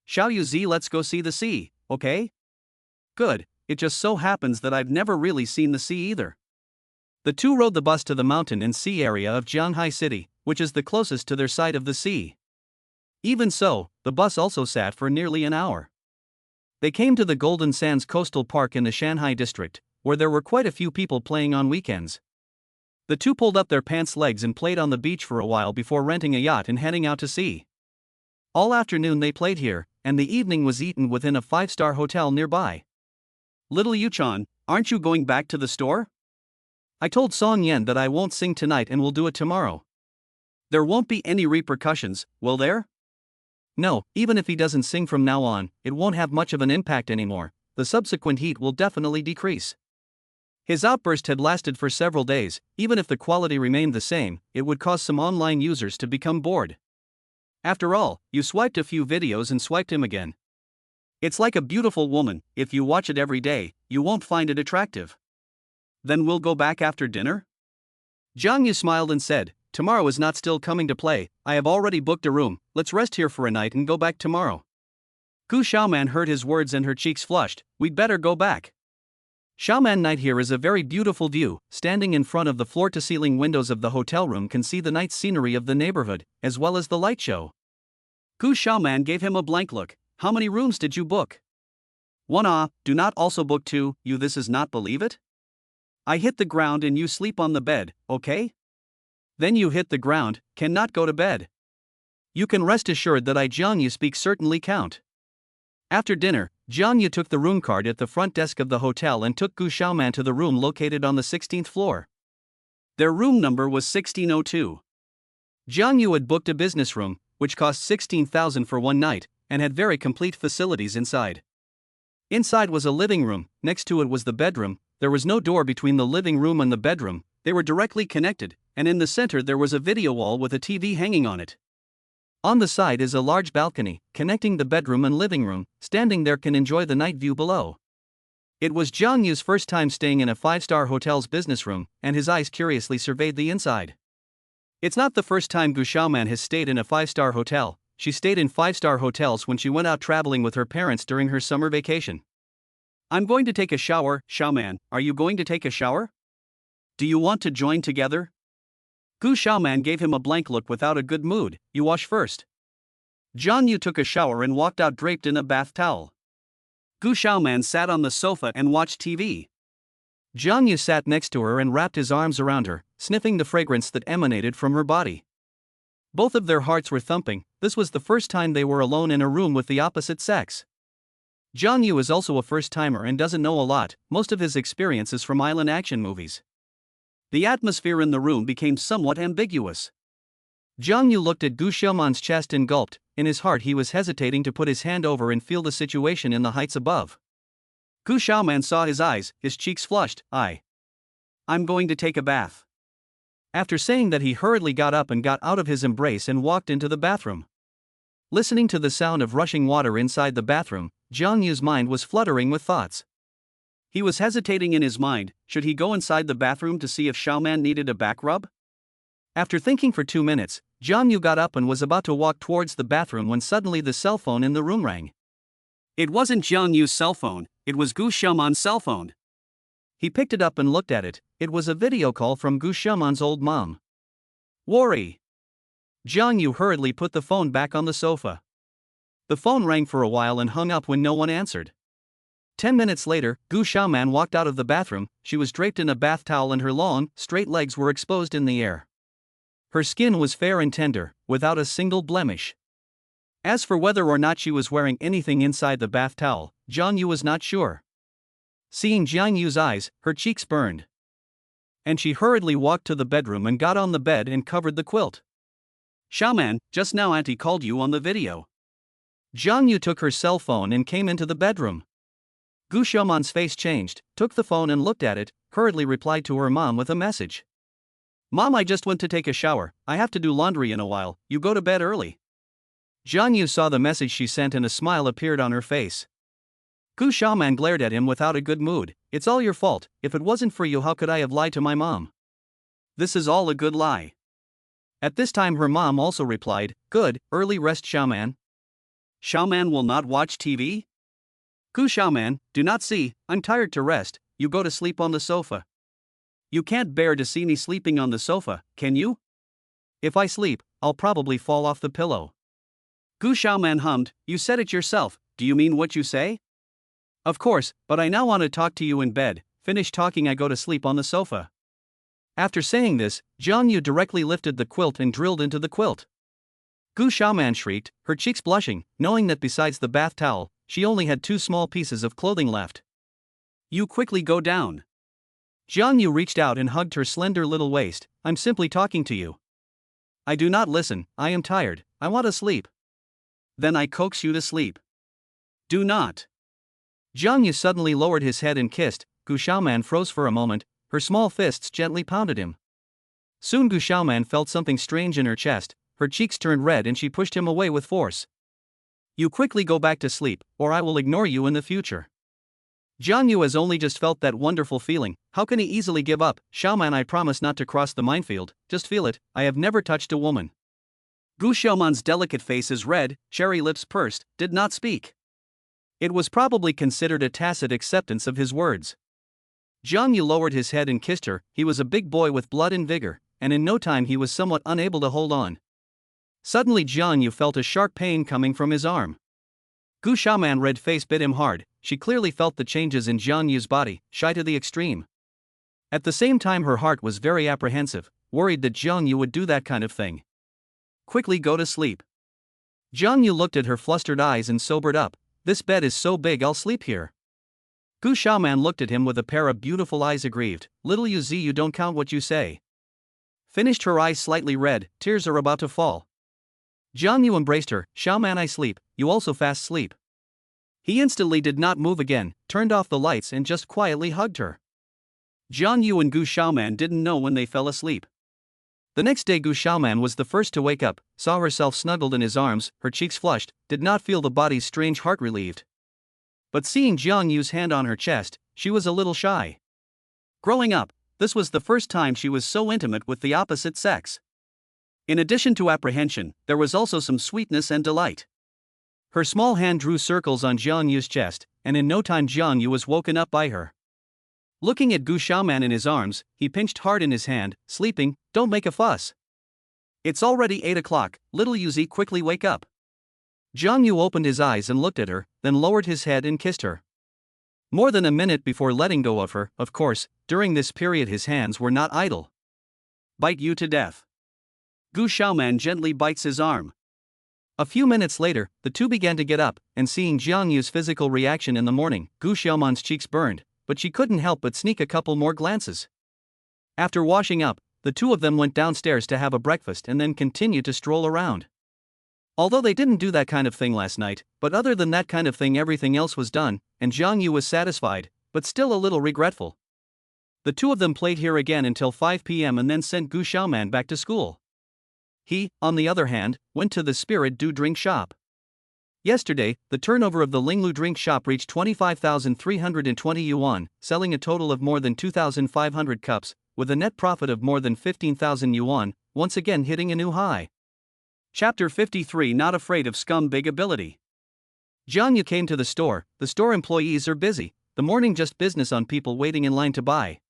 Xiao Yu Zi, let's go see the sea, okay? Good, it just so happens that I've never really seen the sea either. The two rode the bus to the mountain and sea area of Jianghai City, which is the closest to their side of the sea. Even so, the bus also sat for nearly an hour. They came to the Golden Sands Coastal Park in the Shanghai district, where there were quite a few people playing on weekends. The two pulled up their pants legs and played on the beach for a while before renting a yacht and heading out to sea. All afternoon they played here, and the evening was eaten within a 5-star hotel nearby. Little Yuchan, aren't you going back to the store? I told Song Yen that I won't sing tonight and will do it tomorrow. There won't be any repercussions, will there? No, even if he doesn't sing from now on, it won't have much of an impact anymore, the subsequent heat will definitely decrease. His outburst had lasted for several days, even if the quality remained the same, it would cause some online users to become bored. After all, you swiped a few videos and swiped him again. It's like a beautiful woman, if you watch it every day, you won't find it attractive. Then we'll go back after dinner? Jiang Yu smiled and said, tomorrow is not still coming to play, I have already booked a room, let's rest here for a night and go back tomorrow. Gu Xiaoman heard his words and her cheeks flushed, we'd better go back. Xiaoman night here is a very beautiful view, standing in front of the floor-to-ceiling windows of the hotel room can see the night scenery of the neighborhood, as well as the light show. Gu Xiaoman gave him a blank look, how many rooms did you book? 1. Ah, do not also book 2, you this is not believe it? I hit the ground and you sleep on the bed, okay? Then you hit the ground, cannot go to bed. You can rest assured that I Jiang Yu speak certainly count. After dinner, Jiang Yu took the room card at the front desk of the hotel and took Gu Xiaoman to the room located on the 16th floor. Their room number was 1602. Jiang Yu had booked a business room, which cost 16,000 for one night, and had very complete facilities inside. Inside was a living room, next to it was the bedroom, there was no door between the living room and the bedroom, they were directly connected, and in the center there was a video wall with a TV hanging on it. On the side is a large balcony, connecting the bedroom and living room, standing there can enjoy the night view below. It was Jiang Yu's first time staying in a 5-star hotel's business room, and his eyes curiously surveyed the inside. It's not the first time Gu Xiaoman has stayed in a 5-star hotel, she stayed in 5-star hotels when she went out traveling with her parents during her summer vacation. I'm going to take a shower, Xiaoman, are you going to take a shower? Do you want to join together? Gu Xiaoman gave him a blank look without a good mood, you wash first. Jiang Yu took a shower and walked out draped in a bath towel. Gu Xiaoman sat on the sofa and watched TV. Jiang Yu sat next to her and wrapped his arms around her, sniffing the fragrance that emanated from her body. Both of their hearts were thumping, this was the first time they were alone in a room with the opposite sex. Jiang Yu is also a first-timer and doesn't know a lot, most of his experience is from island action movies. The atmosphere in the room became somewhat ambiguous. Jiang Yu looked at Gu Xiaoman's chest and gulped, in his heart he was hesitating to put his hand over and feel the situation in the heights above. Gu Xiaoman saw his eyes, his cheeks flushed, I'm going to take a bath. After saying that he hurriedly got up and got out of his embrace and walked into the bathroom. Listening to the sound of rushing water inside the bathroom, Jiang Yu's mind was fluttering with thoughts. He was hesitating in his mind, should he go inside the bathroom to see if Xiaoman needed a back rub? After thinking for 2 minutes, Jiang Yu got up and was about to walk towards the bathroom when suddenly the cell phone in the room rang. It wasn't Jiang Yu's cell phone, it was Gu Xiaoman's cell phone. He picked it up and looked at it, it was a video call from Gu Xiaoman's old mom. Worry. Jiang Yu hurriedly put the phone back on the sofa. The phone rang for a while and hung up when no one answered. 10 minutes later, Gu Xiaoman walked out of the bathroom, she was draped in a bath towel and her long, straight legs were exposed in the air. Her skin was fair and tender, without a single blemish. As for whether or not she was wearing anything inside the bath towel, Jiang Yu was not sure. Seeing Jiang Yu's eyes, her cheeks burned. And she hurriedly walked to the bedroom and got on the bed and covered the quilt. "Xiaoman, just now auntie called you on the video." Jiang Yu took her cell phone and came into the bedroom. Gu Xiaoman's face changed, took the phone and looked at it, hurriedly replied to her mom with a message. "Mom, I just went to take a shower, I have to do laundry in a while, you go to bed early." Jiang Yu saw the message she sent and a smile appeared on her face. Gu Xiaoman glared at him without a good mood. "It's all your fault, if it wasn't for you how could I have lied to my mom? This is all a good lie." At this time her mom also replied, "Good, early rest Xiaoman." "Xiaoman will not watch TV? Gu Xiaoman, do not see, I'm tired to rest, you go to sleep on the sofa." "You can't bear to see me sleeping on the sofa, can you?" "If I sleep, I'll probably fall off the pillow." Gu Xiaoman hummed, "You said it yourself, do you mean what you say?" "Of course, but I now want to talk to you in bed, finish talking I go to sleep on the sofa." After saying this, Jiang Yu directly lifted the quilt and drilled into the quilt. Gu Xiaoman shrieked, her cheeks blushing, knowing that besides the bath towel, she only had 2 small pieces of clothing left. "You quickly go down." Jiang Yu reached out and hugged her slender little waist. "I'm simply talking to you." "I do not listen, I am tired, I want to sleep." "Then I coax you to sleep." "Do not." Jiang Yu suddenly lowered his head and kissed. Gu Xiaoman froze for a moment, her small fists gently pounded him. Soon Gu Xiaoman felt something strange in her chest, her cheeks turned red and she pushed him away with force. "You quickly go back to sleep, or I will ignore you in the future." Jiang Yu has only just felt that wonderful feeling, how can he easily give up? "Xiaoman, I promise not to cross the minefield, just feel it, I have never touched a woman." Gu Xiaoman's delicate face is red, cherry lips pursed, did not speak. It was probably considered a tacit acceptance of his words. Jiang Yu lowered his head and kissed her. He was a big boy with blood and vigor, and in no time he was somewhat unable to hold on. Suddenly Jiang Yu felt a sharp pain coming from his arm. Gu Xiaoman's red face bit him hard, she clearly felt the changes in Jiang Yu's body, shy to the extreme. At the same time her heart was very apprehensive, worried that Jiang Yu would do that kind of thing. "Quickly go to sleep." Jiang Yu looked at her flustered eyes and sobered up. "This bed is so big I'll sleep here." Gu Xiaoman looked at him with a pair of beautiful eyes aggrieved. "Little Yu Z, you don't count what you say." Finished, her eyes slightly red, tears are about to fall. Jiang Yu embraced her. "Xiaoman, I sleep, you also fast sleep." He instantly did not move again, turned off the lights and just quietly hugged her. Jiang Yu and Gu Xiaoman didn't know when they fell asleep. The next day Gu Xiaoman was the first to wake up, saw herself snuggled in his arms, her cheeks flushed, did not feel the body's strange heart relieved. But seeing Jiang Yu's hand on her chest, she was a little shy. Growing up, this was the first time she was so intimate with the opposite sex. In addition to apprehension, there was also some sweetness and delight. Her small hand drew circles on Jiang Yu's chest, and in no time Jiang Yu was woken up by her. Looking at Gu Xiaoman in his arms, he pinched hard in his hand. "Sleeping, don't make a fuss. It's already 8 o'clock, little Yu Z, quickly wake up." Jiang Yu opened his eyes and looked at her, then lowered his head and kissed her. More than a minute before letting go of her, of course, during this period his hands were not idle. "Bite you to death." Gu Xiaoman gently bites his arm. A few minutes later, the two began to get up, and seeing Jiang Yu's physical reaction in the morning, Gu Xiaoman's cheeks burned, but she couldn't help but sneak a couple more glances. After washing up, the two of them went downstairs to have a breakfast and then continued to stroll around. Although they didn't do that kind of thing last night, but other than that kind of thing everything else was done, and Jiang Yu was satisfied, but still a little regretful. The two of them played here again until 5 p.m. and then sent Gu Xiaoman back to school. He, on the other hand, went to the Spirit Du drink shop. Yesterday, the turnover of the Linglu drink shop reached 25,320 yuan, selling a total of more than 2,500 cups, with a net profit of more than 15,000 yuan, once again hitting a new high. Chapter 53, Not Afraid of Scum, Big Ability. Jiang Yu came to the store employees are busy, the morning just business on people waiting in line to buy.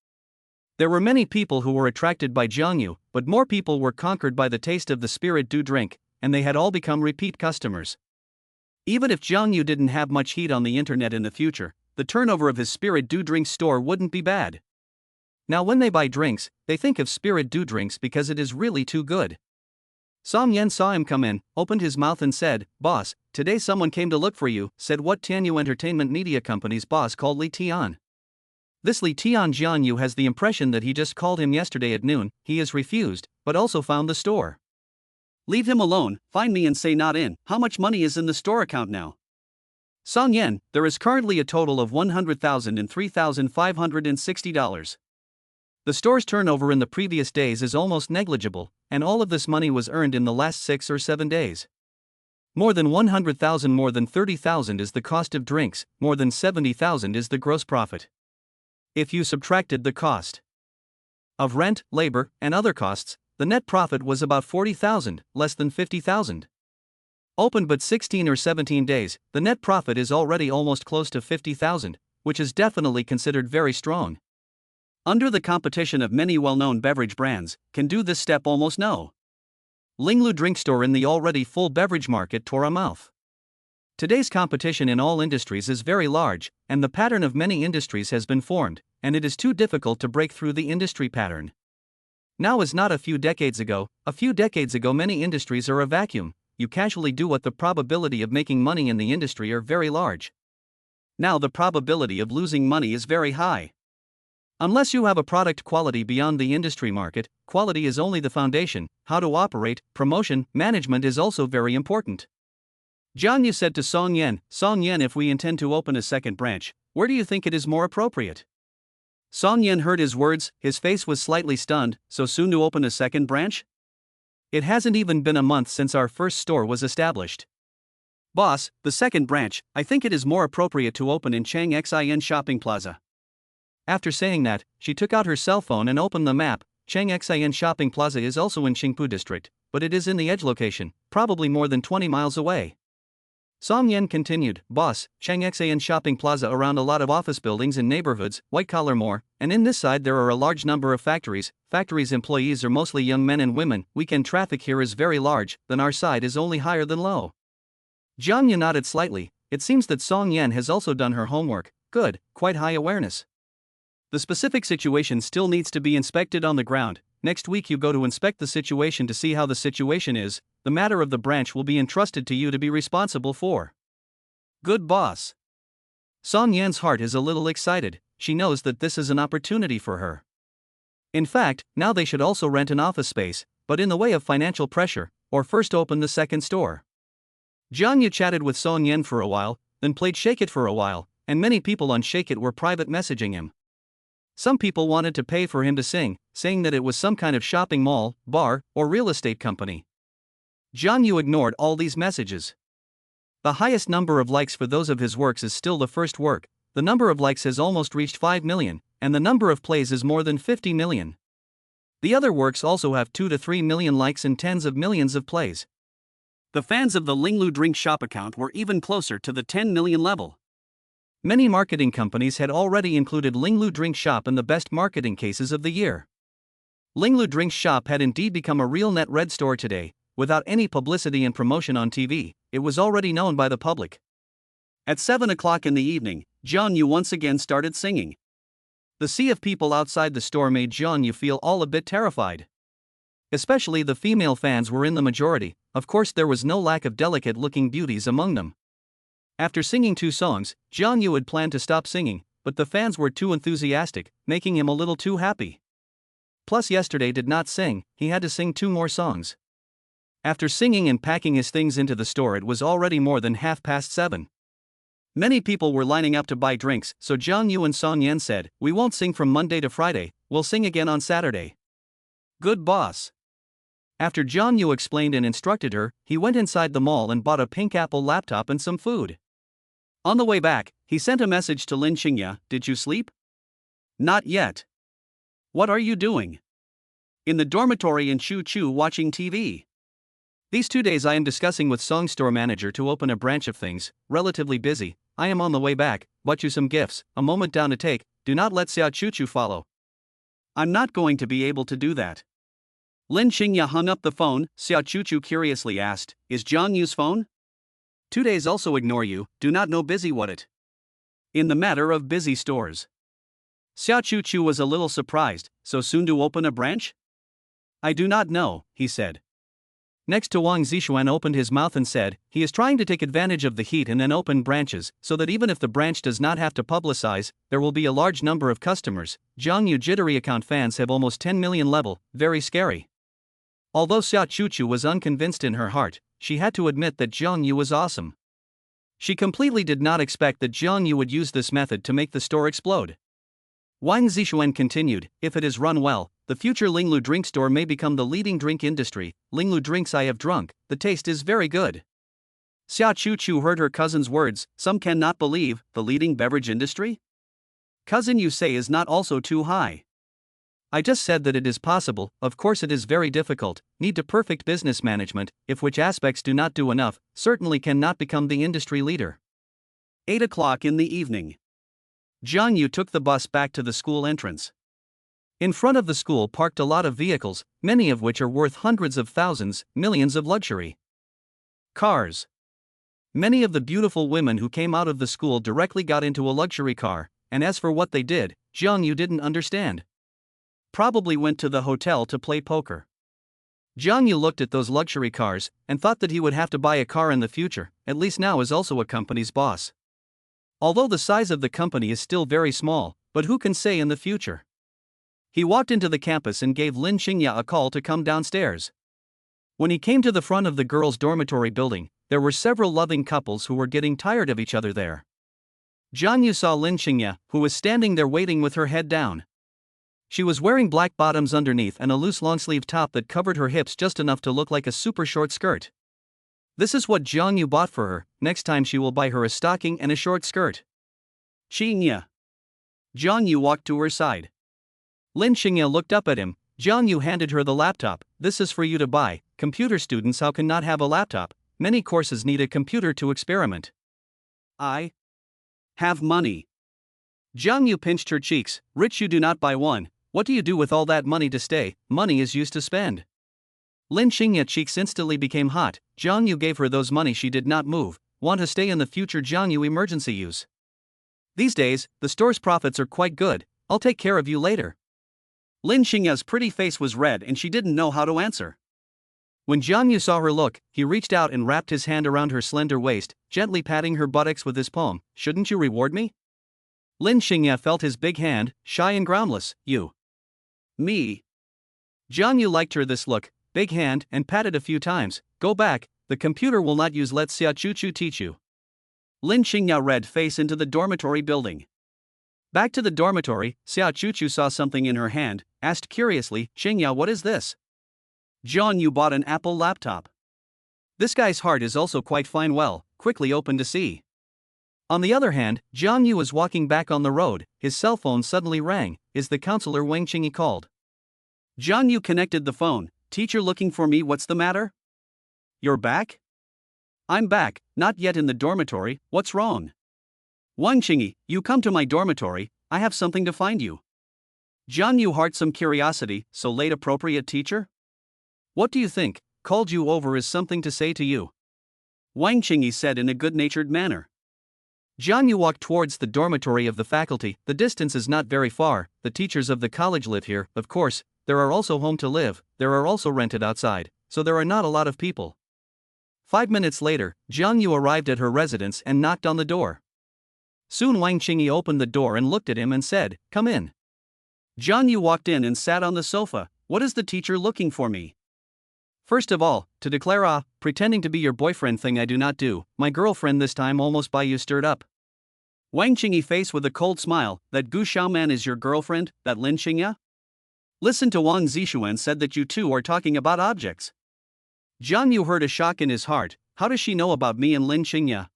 There were many people who were attracted by Jiang Yu, but more people were conquered by the taste of the Spirit Du drink, and they had all become repeat customers. Even if Jiang Yu didn't have much heat on the internet in the future, the turnover of his Spirit Du drink store wouldn't be bad. Now when they buy drinks, they think of Spirit Du drinks because it is really too good. Song Yen saw him come in, opened his mouth and said, "Boss, today someone came to look for you," said what Tianyu Entertainment Media Company's boss called Li Tian. This Li Tian Jianyu has the impression that he just called him yesterday at noon. He has refused, but also found the store. "Leave him alone, find me and say not in. How much money is in the store account now?" "Song Yen, there is currently a total of $100,000 and $3,560. The store's turnover in the previous days is almost negligible, and all of this money was earned in the last 6 or 7 days. More than 100,000, more than 30,000 is the cost of drinks, more than 70,000 is the gross profit. If you subtracted the cost of rent, labor, and other costs, the net profit was about 40,000, less than 50,000. Opened but 16 or 17 days, the net profit is already almost close to 50,000, which is definitely considered very strong. Under the competition of many well-known beverage brands, can do this step almost no. Linglu drink store in the already full beverage market tore a mouth. Today's competition in all industries is very large, and the pattern of many industries has been formed, and it is too difficult to break through the industry pattern. Now is not a few decades ago. A few decades ago many industries are a vacuum. You casually do what the probability of making money in the industry are very large. Now the probability of losing money is very high. Unless you have a product quality beyond the industry market, quality is only the foundation. How to operate, promotion, management is also very important. Jianyu said to Song Yen, "Song Yen, if we intend to open a second branch, where do you think it is more appropriate?" Song Yen heard his words, his face was slightly stunned. "So soon to open a second branch? It hasn't even been a month since our first store was established." "Boss, the second branch, I think it is more appropriate to open in Changxin Shopping Plaza." After saying that, she took out her cell phone and opened the map. Changxin Shopping Plaza is also in Qingpu district, but it is in the edge location, probably more than 20 miles away. Song Yen continued, "Boss, Changxin Shopping Plaza around a lot of office buildings and neighborhoods, white collar more, and in this side there are a large number of factories. Factories employees are mostly young men and women. Weekend traffic here is very large, then our side is only higher than low." Jianyu nodded slightly. It seems that Song Yen has also done her homework. Good, quite high awareness. The specific situation still needs to be inspected on the ground. Next week you go to inspect the situation to see how the situation is. The matter of the branch will be entrusted to you to be responsible for. Good boss. Song Yan's heart is a little excited. She knows that this is an opportunity for her. In fact, now they should also rent an office space, but in the way of financial pressure, or first open the second store. Jianyu chatted with Song Yen for a while, then played Shake It for a while, and many people on Shake It were private messaging him. Some people wanted to pay for him to sing, saying that it was some kind of shopping mall, bar, or real estate company. Jianyu ignored all these messages. The highest number of likes for those of his works is still the first work. The number of likes has almost reached 5 million, and the number of plays is more than 50 million. The other works also have 2 to 3 million likes and tens of millions of plays. The fans of the Linglu Drink Shop account were even closer to the 10 million level. Many marketing companies had already included Linglu Drink Shop in the best marketing cases of the year. Linglu Drink Shop had indeed become a real net red store today, without any publicity and promotion on TV. It was already known by the public. At 7 o'clock in the evening, Jianyu once again started singing. The sea of people outside the store made Jianyu feel all a bit terrified. Especially the female fans were in the majority. Of course there was no lack of delicate-looking beauties among them. After singing 2 songs, Jianyu had planned to stop singing, but the fans were too enthusiastic, making him a little too happy. Plus yesterday did not sing, he had to sing 2 more songs. After singing and packing his things into the store, it was already more than 7:30. Many people were lining up to buy drinks, so Jianyu and Song Yen said, "We won't sing from Monday to Friday, we'll sing again on Saturday." Good boss. After Jianyu explained and instructed her, he went inside the mall and bought a pink Apple laptop and some food. On the way back, he sent a message to Lin Qingya, "Did you sleep?" "Not yet." "What are you doing?" "In the dormitory in Chu watching TV. These 2 days I am discussing with Song's store manager to open a branch of things, relatively busy. I am on the way back, bought you some gifts, a moment down to take, do not let Xiao Chu follow." "I'm not going to be able to do that." Lin Qingya hung up the phone. Xiao Chu curiously asked, "Is Jianyu's phone?" 2 days also ignore you, do not know busy what it. In the matter of busy stores. Xiao Chu was a little surprised. So soon to open a branch? "I do not know," he said. Next to Wang Zishuan opened his mouth and said, he is trying to take advantage of the heat and then open branches, so that even if the branch does not have to publicize, there will be a large number of customers. Zhang Yu jittery account fans have almost 10 million level, very scary. Although Xia Chuchu was unconvinced in her heart, she had to admit that Zhang Yu was awesome. She completely did not expect that Zhang Yu would use this method to make the store explode. Wang Zishuan continued, if it is run well, the future Linglu drink store may become the leading drink industry. Linglu drinks I have drunk, the taste is very good. Xia Chuchu heard her cousin's words, some cannot believe, the leading beverage industry? Cousin, you say is not also too high. I just said that it is possible, of course it is very difficult, need to perfect business management, if which aspects do not do enough, certainly cannot become the industry leader. 8 o'clock in the evening. Zhang Yu took the bus back to the school entrance. In front of the school parked a lot of vehicles, many of which are worth hundreds of thousands, millions of luxury cars. Many of the beautiful women who came out of the school directly got into a luxury car, and as for what they did, Zhang Yu didn't understand. Probably went to the hotel to play poker. Zhang Yu looked at those luxury cars, and thought that he would have to buy a car in the future, at least now as also a company's boss. Although the size of the company is still very small, but who can say in the future? He walked into the campus and gave Lin Xingya a call to come downstairs. When he came to the front of the girls' dormitory building, there were several loving couples who were getting tired of each other there. Zhang Yu saw Lin Xingya, who was standing there waiting with her head down. She was wearing black bottoms underneath and a loose long-sleeve top that covered her hips just enough to look like a super short skirt. This is what Zhang Yu bought for her, next time she will buy her a stocking and a short skirt. Xingya. Zhang Yu walked to her side. Lin Xingya looked up at him. Zhang Yu handed her the laptop. This is for you to buy. Computer students how can not have a laptop? Many courses need a computer to experiment. I have money. Zhang Yu pinched her cheeks. Rich you do not buy one. What do you do with all that money to stay? Money is used to spend. Lin Xingya's cheeks instantly became hot. Zhang Yu gave her those money she did not move. Want to stay in the future Zhang Yu emergency use. These days, the store's profits are quite good. I'll take care of you later. Lin Xingya's pretty face was red and she didn't know how to answer. When Zhang Yu saw her look, he reached out and wrapped his hand around her slender waist, gently patting her buttocks with his palm. Shouldn't you reward me? Lin Xingya felt his big hand, shy and groundless. You. Me. Zhang Yu liked her this look, big hand, and patted a few times. Go back, the computer will not use, let Xia Chuchu teach you. Lin Xingya red face into the dormitory building. Back to the dormitory, Xia Chuchu saw something in her hand, asked curiously, Xingya, what is this? Zhang Yu bought an Apple laptop. This guy's heart is also quite fine, well, quickly open to see. On the other hand, Zhang Yu was walking back on the road, his cell phone suddenly rang. Is the counselor Wang Qingyi called? Zhang Yu connected the phone. Teacher looking for me, what's the matter? You're back? I'm back, not yet in the dormitory, what's wrong? Wang Qingyi, you come to my dormitory, I have something to find you. Zhang Yu heart some curiosity, so late appropriate teacher? What do you think, called you over is something to say to you. Wang Qingyi said in a good-natured manner. Zhang Yu walked towards the dormitory of the faculty. The distance is not very far, the teachers of the college live here, of course, there are also home to live, there are also rented outside, so there are not a lot of people. 5 minutes later, Zhang Yu arrived at her residence and knocked on the door. Soon Wang Qingyi opened the door and looked at him and said, come in. Zhang Yu walked in and sat on the sofa. What is the teacher looking for me? First of all, to declare pretending to be your boyfriend thing I do not do, my girlfriend this time almost by you stirred up. Wang Qingyi face with a cold smile, that Gu Xiaoman is your girlfriend, that Lin Xingya? Listen to Wang Zishuan said that you two are talking about objects. Zhang Yu heard a shock in his heart, how does she know about me and Lin Xingya?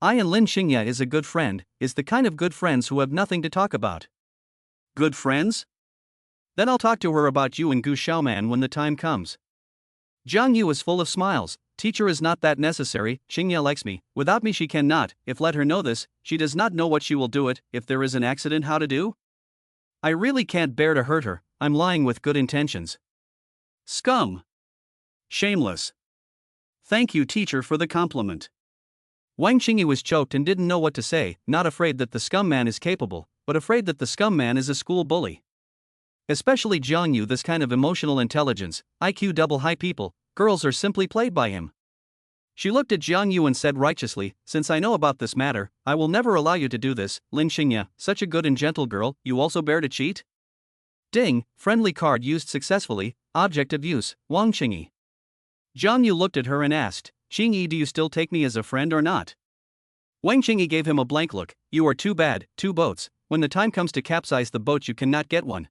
I and Lin Xingya is a good friend, is the kind of good friends who have nothing to talk about. Good friends? Then I'll talk to her about you and Gu Xiaoman when the time comes. Zhang Yu is full of smiles. Teacher is not that necessary, Xingya likes me, without me she cannot, if let her know this, she does not know what she will do it, if there is an accident how to do? I really can't bear to hurt her, I'm lying with good intentions. Scum. Shameless. Thank you teacher for the compliment. Wang Qingyi was choked and didn't know what to say, not afraid that the scum man is capable, but afraid that the scum man is a school bully. Especially Zhang Yu, this kind of emotional intelligence, IQ double high people, girls are simply played by him. She looked at Jiang Yu and said righteously, since I know about this matter, I will never allow you to do this. Lin Xingya, such a good and gentle girl, you also bear to cheat? Ding, friendly card used successfully, object of use, Wang Qingyi. Jiang Yu looked at her and asked, Qingyi, do you still take me as a friend or not? Wang Qingyi gave him a blank look, you are too bad, 2 boats, when the time comes to capsize the boat you cannot get one.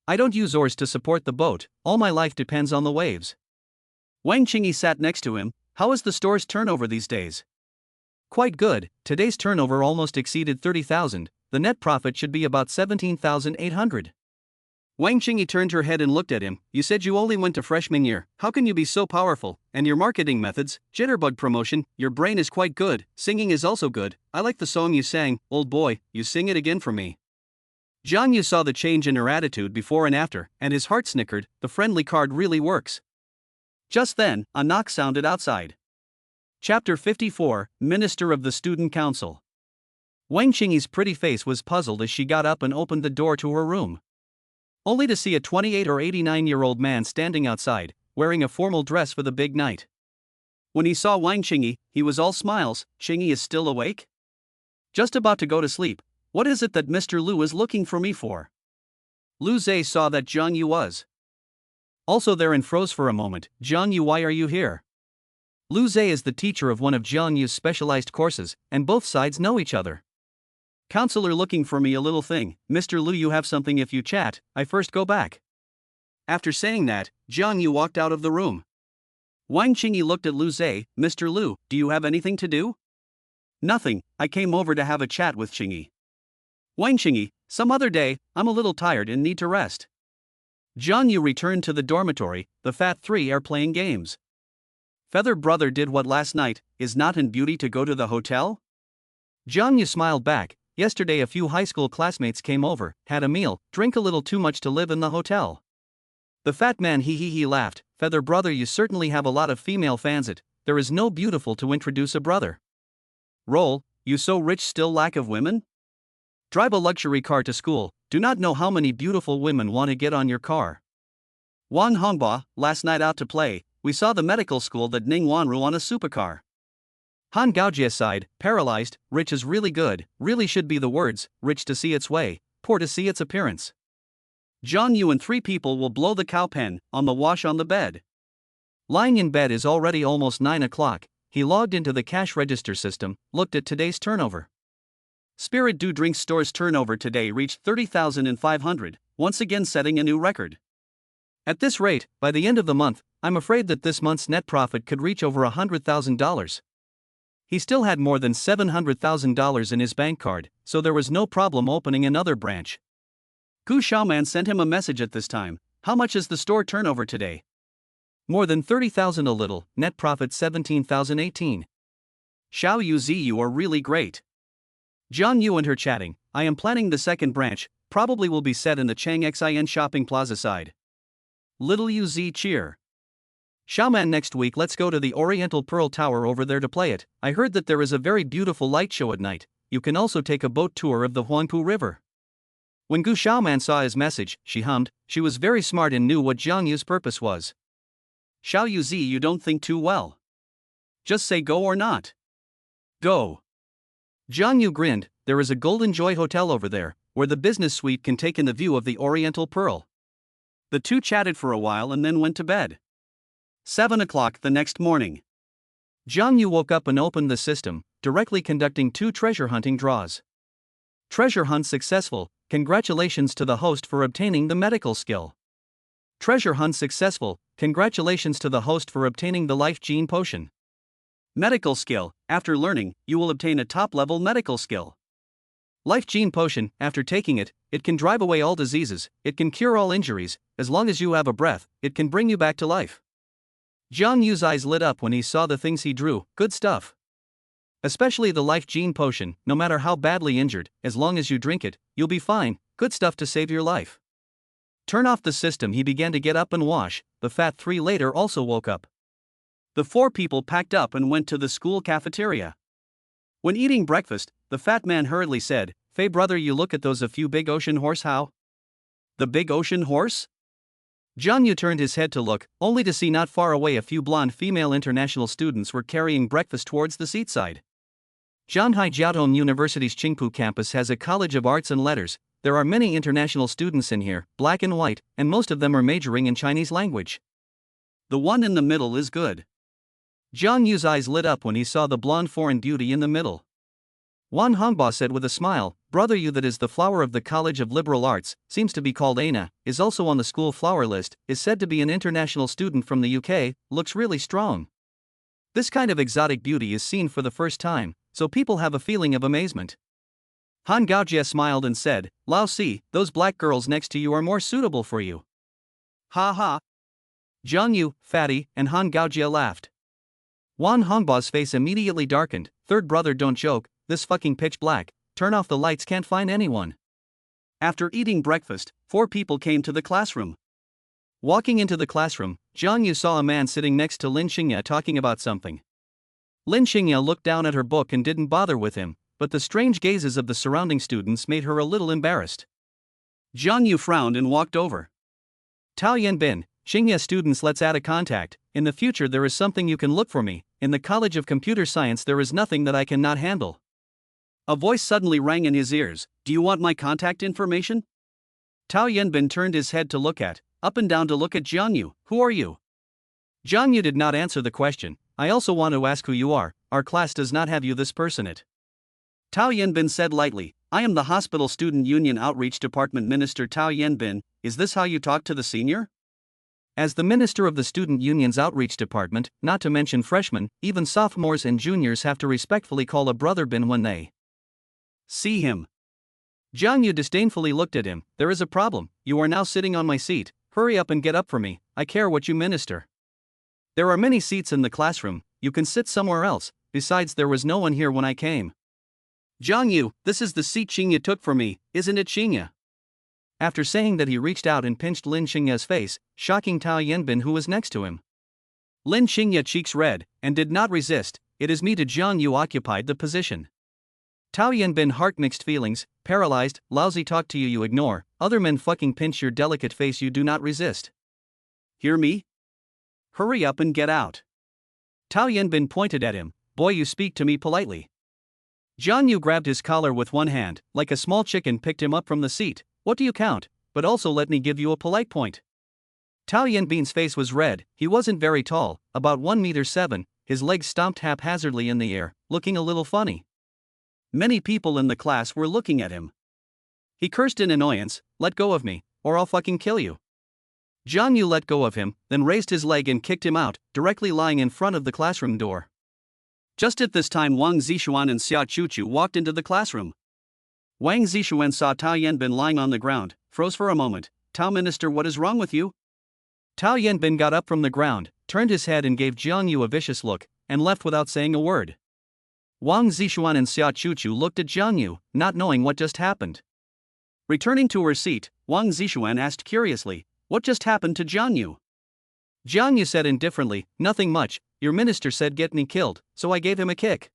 I don't use oars to support the boat, all my life depends on the waves. Wang Qingyi sat next to him. How is the store's turnover these days? Quite good, today's turnover almost exceeded 30,000, the net profit should be about 17,800. Wang Qingyi turned her head and looked at him, you said you only went to freshman year, how can you be so powerful, and your marketing methods, jitterbug promotion, your brain is quite good, singing is also good, I like the song you sang, old boy, you sing it again for me. Jiang Yu saw the change in her attitude before and after, and his heart snickered, the friendly card really works. Just then, a knock sounded outside. Chapter 54, Minister of the Student Council. Wang Qingyi's pretty face was puzzled as she got up and opened the door to her room. Only to see a 28 or 89-year-old man standing outside, wearing a formal dress for the big night. When he saw Wang Qingyi, he was all smiles. Qingyi is still awake? Just about to go to sleep. What is it that Mr. Lu is looking for me for? Lu Zhe saw that Jiang Yu was also there and froze for a moment. Jiang Yu, why are you here? Lu Zhe is the teacher of one of Jiang Yu's specialized courses, and both sides know each other. Counselor looking for me a little thing. Mr. Lu, you have something if you chat, I first go back. After saying that, Jiang Yu walked out of the room. Wang Qingyi looked at Lu Zhe, Mr. Lu, do you have anything to do? Nothing, I came over to have a chat with Qingyi. Wang Qingyi, some other day, I'm a little tired and need to rest. Jiang Yu returned to the dormitory, the fat 3 are playing games. Feather brother did what last night, is not in beauty to go to the hotel? Jiang Yu smiled back, yesterday a few high school classmates came over, had a meal, drink a little too much to live in the hotel. The fat man he laughed, Feather brother, you certainly have a lot of female fans there is no beautiful to introduce a brother. Roll, you so rich still lack of women? Drive a luxury car to school, do not know how many beautiful women want to get on your car. Wang Hongbao, last night out to play, we saw the medical school that Ning Wanru on a supercar. Han Gaojie sighed, paralyzed, rich is really good, really should be the words, rich to see its way, poor to see its appearance. Jiang Yu and 3 people will blow the cow pen, on the wash on the bed. Lying in bed is already almost 9 o'clock, he logged into the cash register system, looked at today's turnover. Spirit Do Drink Store's turnover today reached 30,500, once again setting a new record. At this rate, by the end of the month, I'm afraid that this month's net profit could reach over $100,000. He still had more than $700,000 in his bank card, so there was no problem opening another branch. Gu Xiaoman sent him a message at this time, how much is the store turnover today? More than 30,000 a little, net profit 17,018. Xiao Yu Zi, you are really great. Jiang Yu and her chatting, I am planning the second branch, probably will be set in the Chang Xin shopping plaza side. Little Yu Zi cheer. Xiaoman, next week let's go to the Oriental Pearl Tower over there to play it, I heard that there is a very beautiful light show at night, you can also take a boat tour of the Huangpu River. When Gu Xiaoman saw his message, she hummed, she was very smart and knew what Jiang Yu's purpose was. Xiao Yu Zi, you don't think too well. Just say go or not. Go. Jiang Yu grinned, there is a Golden Joy Hotel over there, where the business suite can take in the view of the Oriental Pearl. The two chatted for a while and then went to bed. 7 o'clock the next morning. Jiang Yu woke up and opened the system, directly conducting 2 treasure hunting draws. Treasure hunt successful, congratulations to the host for obtaining the medical skill. Treasure hunt successful, congratulations to the host for obtaining the life gene potion. Medical skill, after learning, you will obtain a top-level medical skill. Life gene potion, after taking it, it can drive away all diseases, it can cure all injuries, as long as you have a breath, it can bring you back to life. Jiang Yu's eyes lit up when he saw the things he drew, good stuff. Especially the life gene potion, no matter how badly injured, as long as you drink it, you'll be fine, good stuff to save your life. Turn off the system, he began to get up and wash, the fat 3 later also woke up. The 4 people packed up and went to the school cafeteria. When eating breakfast, the fat man hurriedly said, Fei brother, you look at those a few big ocean horse how? The big ocean horse? Jiang Yu turned his head to look, only to see not far away a few blonde female international students were carrying breakfast towards the seat side. Zhanghai Jiaotong University's Qingpu campus has a College of Arts and Letters. There are many international students in here, black and white, and most of them are majoring in Chinese language. The one in the middle is good. Jiang Yu's eyes lit up when he saw the blonde foreign beauty in the middle. Wan Hongba said with a smile, "Brother Yu, that is the flower of the College of Liberal Arts, seems to be called Aina, is also on the school flower list, is said to be an international student from the UK, looks really strong." This kind of exotic beauty is seen for the first time, so people have a feeling of amazement. Han Gaojie smiled and said, "Lao Si, those black girls next to you are more suitable for you." Ha ha. Jiang Yu, Fatty, and Han Gaojie laughed. Wan Hongba's face immediately darkened. "Third brother, don't joke, this fucking pitch black, turn off the lights, can't find anyone." After eating breakfast, 4 people came to the classroom. Walking into the classroom, Jiang Yu saw a man sitting next to Lin Xingya talking about something. Lin Xingya looked down at her book and didn't bother with him, but the strange gazes of the surrounding students made her a little embarrassed. Jiang Yu frowned and walked over. "Tao Yanbin, Xingya students, let's add a contact. In the future there is something you can look for me. In the College of Computer Science there is nothing that I cannot handle." A voice suddenly rang in his ears. "Do you want my contact information?" Tao Yanbin turned his head to look up and down to look at Jiang Yu. "Who are you?" Jiang Yu did not answer the question. "I also want to ask who you are, our class does not have you this person it." Tao Yanbin said lightly, "I am the Hospital Student Union Outreach Department Minister Tao Yanbin, is this how you talk to the senior?" As the minister of the Student Union's Outreach Department, not to mention freshmen, even sophomores and juniors have to respectfully call a brother Bin when they see him. Jiang Yu disdainfully looked at him. "There is a problem, you are now sitting on my seat, hurry up and get up for me, I care what you minister. There are many seats in the classroom, you can sit somewhere else, besides there was no one here when I came." "Jiang Yu, this is the seat Xingya took for me, isn't it Xingya?" After saying that he reached out and pinched Lin Xingya's face, shocking Tao Yanbin who was next to him. Lin Xingya cheeks red, and did not resist. "It is me." To Jiang Yu occupied the position. Tao Yanbin heart mixed feelings, paralyzed. "Lousy talk to you, you ignore, other men fucking pinch your delicate face, you do not resist. Hear me? Hurry up and get out." Tao Yanbin pointed at him. "Boy, you speak to me politely." Jiang Yu grabbed his collar with one hand, like a small chicken picked him up from the seat. "What do you count? But also let me give you a polite point." Tao Yanbin's face was red. He wasn't very tall, about 1.7 meters, his legs stomped haphazardly in the air, looking a little funny. Many people in the class were looking at him. He cursed in annoyance, "Let go of me, or I'll fucking kill you." Jiang Yu let go of him, then raised his leg and kicked him out, directly lying in front of the classroom door. Just at this time Wang Zixuan and Xia Chuchu walked into the classroom. Wang Zixuan saw Tao Yanbin lying on the ground, froze for a moment. "Tao Minister, what is wrong with you?" Tao Yanbin got up from the ground, turned his head and gave Jiang Yu a vicious look, and left without saying a word. Wang Zixuan and Xia Chuchu looked at Jiang Yu, not knowing what just happened. Returning to her seat, Wang Zixuan asked curiously, "What just happened to Jiang Yu?" Jiang Yu said indifferently, "Nothing much, your minister said get me killed, so I gave him a kick."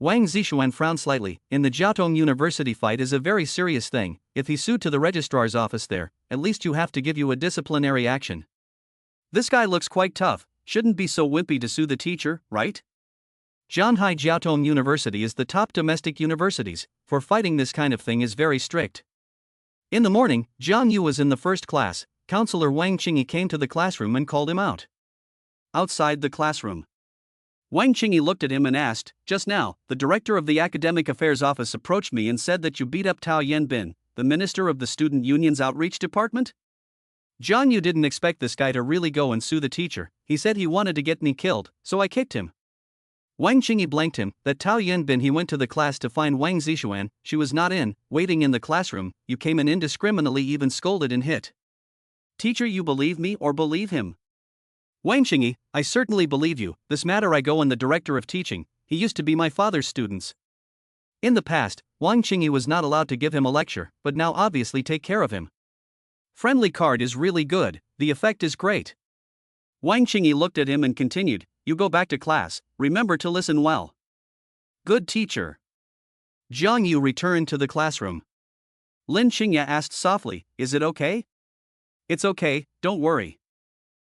Wang Zixuan frowned slightly. "In the Jiaotong University, fight is a very serious thing. If he sued to the registrar's office there, at least you have to give you a disciplinary action. This guy looks quite tough, shouldn't be so wimpy to sue the teacher, right?" Zhanghai Jiaotong University is the top domestic universities, for fighting this kind of thing is very strict. In the morning, Jiang Yu was in the first class. Counselor Wang Qingyi came to the classroom and called him out. Outside the classroom, Wang Qingyi looked at him and asked, "Just now, the director of the Academic Affairs Office approached me and said that you beat up Tao Yanbin, the minister of the Student Union's Outreach Department?" Jiang Yu didn't expect this guy to really go and sue the teacher. He said he wanted to get me killed, so I kicked him. Wang Qingyi blanked him. That Tao Yanbin, he went to the class to find Wang Zixuan, she was not in, waiting in the classroom. You came in indiscriminately, even scolded and hit. Teacher, you believe me or believe him? Wang Qingyi, I certainly believe you. This matter I go and the director of teaching, he used to be my father's students. In the past, Wang Qingyi was not allowed to give him a lecture, but now obviously take care of him. Friendly card is really good, the effect is great. Wang Qingyi looked at him and continued, "You go back to class, remember to listen well." "Good, teacher." Jiang Yu returned to the classroom. Lin Xingya asked softly, "Is it okay?" It's okay, don't worry.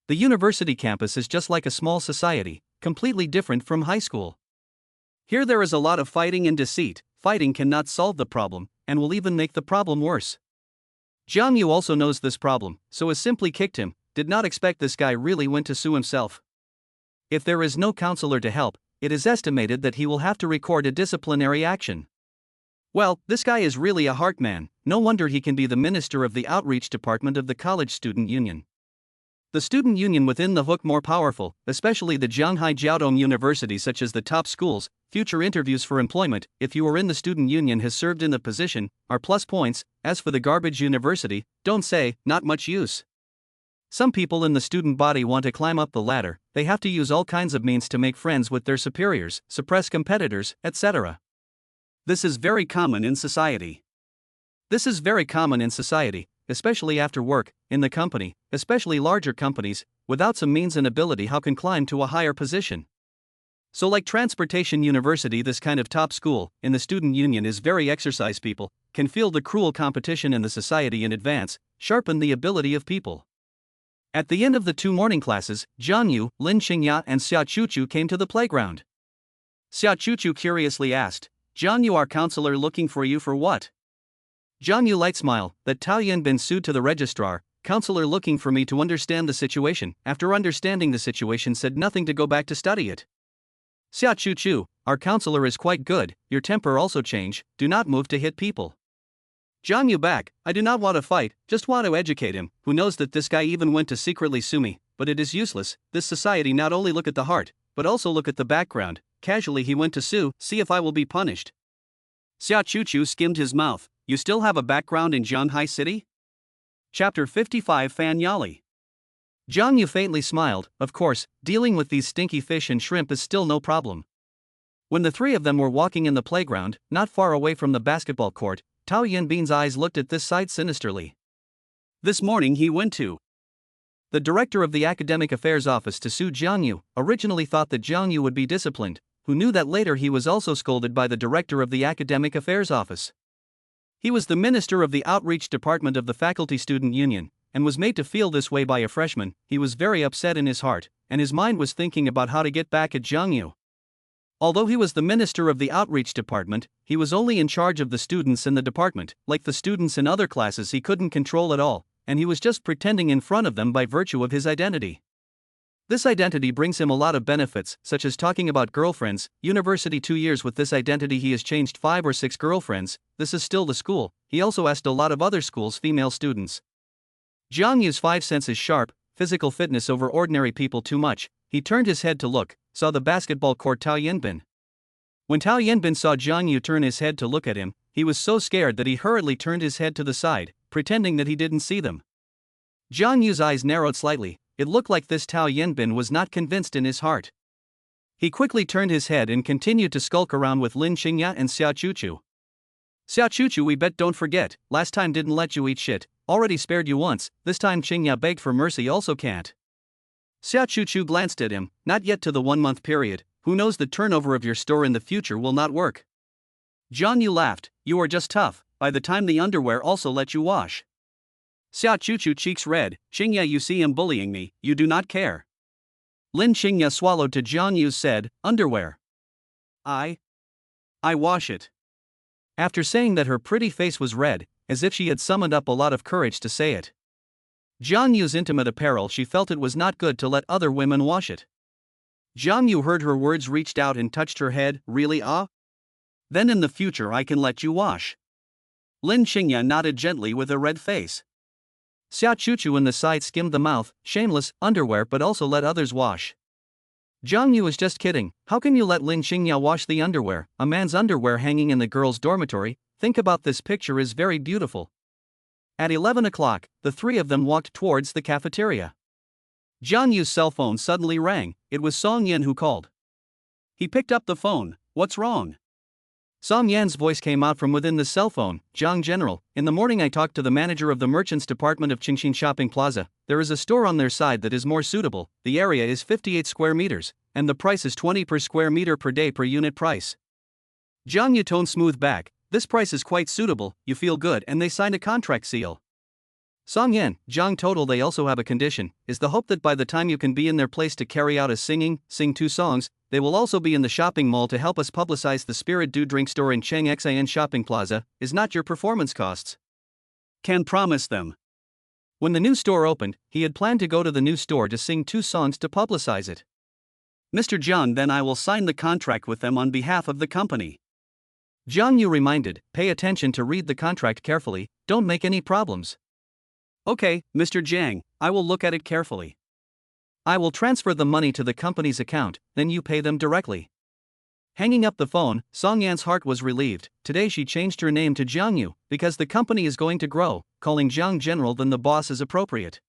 The university campus is just like a small society, completely different from high school. Here there is a lot of fighting and deceit. Fighting cannot solve the problem, and will even make the problem worse. Jiang Yu also knows this problem, so has simply kicked him, did not expect this guy really went to sue himself. If there is no counselor to help, it is estimated that he will have to record a disciplinary action. Well, this guy is really a heart man, no wonder he can be the minister of the outreach department of the college student union. The student union within the hook more powerful, especially the Shanghai Jiaodong University such as the top schools, future interviews for employment, if you are in the student union has served in the position, are plus points. As for the garbage university, don't say, not much use. Some people in the student body want to climb up the ladder, they have to use all kinds of means to make friends with their superiors, suppress competitors, etc. This is very common in society. Especially after work, in the company, especially larger companies, without some means and ability how can climb to a higher position. So like Transportation University, this kind of top school, in the student union is very exercise people, can feel the cruel competition in the society in advance, sharpen the ability of people. At the end of the 2 morning classes, Jiang Yu, Lin Qingya and Xia Chuchu came to the playground. Xia Chuchu curiously asked, Jiang Yu, our counselor, looking for you for what? Jiang Yu light smile, that Tao Yan been sued to the registrar, counselor looking for me to understand the situation, after understanding the situation said nothing to go back to study it. Xia Chuchu, our counselor is quite good, your temper also change, do not move to hit people. Jiang Yu back, I do not want to fight, just want to educate him, who knows that this guy even went to secretly sue me, but it is useless, this society not only look at the heart, but also look at the background, casually he went to sue, see if I will be punished. Xia Chuchu skimmed his mouth, you still have a background in Shanghai City? Chapter 55 Fan Yali. Jiang Yu faintly smiled, of course, dealing with these stinky fish and shrimp is still no problem. When the 3 of them were walking in the playground, not far away from the basketball court, Tao Yanbin's eyes looked at this sight sinisterly. This morning he went to the director of the academic affairs office to sue Jiang Yu, originally thought that Jiang Yu would be disciplined, who knew that later he was also scolded by the director of the academic affairs office. He was the minister of the outreach department of the faculty student union, and was made to feel this way by a freshman. He was very upset in his heart, and his mind was thinking about how to get back at Jiang Yu. Although he was the minister of the outreach department, he was only in charge of the students in the department, like the students in other classes he couldn't control at all, and he was just pretending in front of them by virtue of his identity. This identity brings him a lot of benefits, such as talking about girlfriends. University 2 years with this identity he has changed 5 or 6 girlfriends, this is still the school, he also asked a lot of other schools' female students. Jiang Yu's 5 senses sharp, physical fitness over ordinary people too much, he turned his head to look, saw the basketball court Tao Yanbin. When Tao Yanbin saw Jiang Yu turn his head to look at him, he was so scared that he hurriedly turned his head to the side, pretending that he didn't see them. Jiang Yu's eyes narrowed slightly. It looked like this Tao Yanbin was not convinced in his heart. He quickly turned his head and continued to skulk around with Lin Qingya and Xia Chuchu. Xia Chuchu, we bet don't forget, last time didn't let you eat shit, already spared you once, this time Qingya begged for mercy also can't. Xia Chuchu glanced at him, not yet to the 1-month period, who knows the turnover of your store in the future will not work. Jiang Yu laughed, you are just tough, by the time the underwear also let you wash. Xia Chuchu cheeks red, Qingya, you see him bullying me, you do not care. Lin Qingya swallowed to Jiang Yu said, underwear. I wash it. After saying that her pretty face was red, as if she had summoned up a lot of courage to say it. Jiang Yu's intimate apparel, she felt it was not good to let other women wash it. Jiang Yu heard her words, reached out and touched her head, really ah? Then in the future I can let you wash. Lin Qingya nodded gently with a red face. Xia Chuchu in the side skimmed the mouth, shameless, underwear but also let others wash. Jiang Yu is just kidding, how can you let Lin Qingya wash the underwear, a man's underwear hanging in the girls' dormitory, think about this picture is very beautiful. At 11 o'clock, the 3 of them walked towards the cafeteria. Jiang Yu's cell phone suddenly rang, it was Song Yan who called. He picked up the phone, what's wrong? Song Yan's voice came out from within the cell phone, Jiang General, in the morning I talked to the manager of the merchants department of Qingxin Shopping Plaza, there is a store on their side that is more suitable, the area is 58 square meters, and the price is 20 per square meter per day per unit price. Jiang Yu toned smooth back, this price is quite suitable, you feel good and they signed a contract seal. Song Yan, Zhang total they also have a condition, is the hope that by the time you can be in their place to carry out a sing 2 songs, they will also be in the shopping mall to help us publicize the Spirit Do drink store in Cheng Xian Shopping Plaza, is not your performance costs. Can promise them. When the new store opened, he had planned to go to the new store to sing 2 songs to publicize it. Mr. Zhang, then I will sign the contract with them on behalf of the company. Zhang Yu reminded, pay attention to read the contract carefully, don't make any problems. Okay, Mr. Zhang, I will look at it carefully. I will transfer the money to the company's account, then you pay them directly. Hanging up the phone, Song Yan's heart was relieved. Today she changed her name to Zhang Yu, because the company is going to grow, calling Zhang General then the boss is appropriate.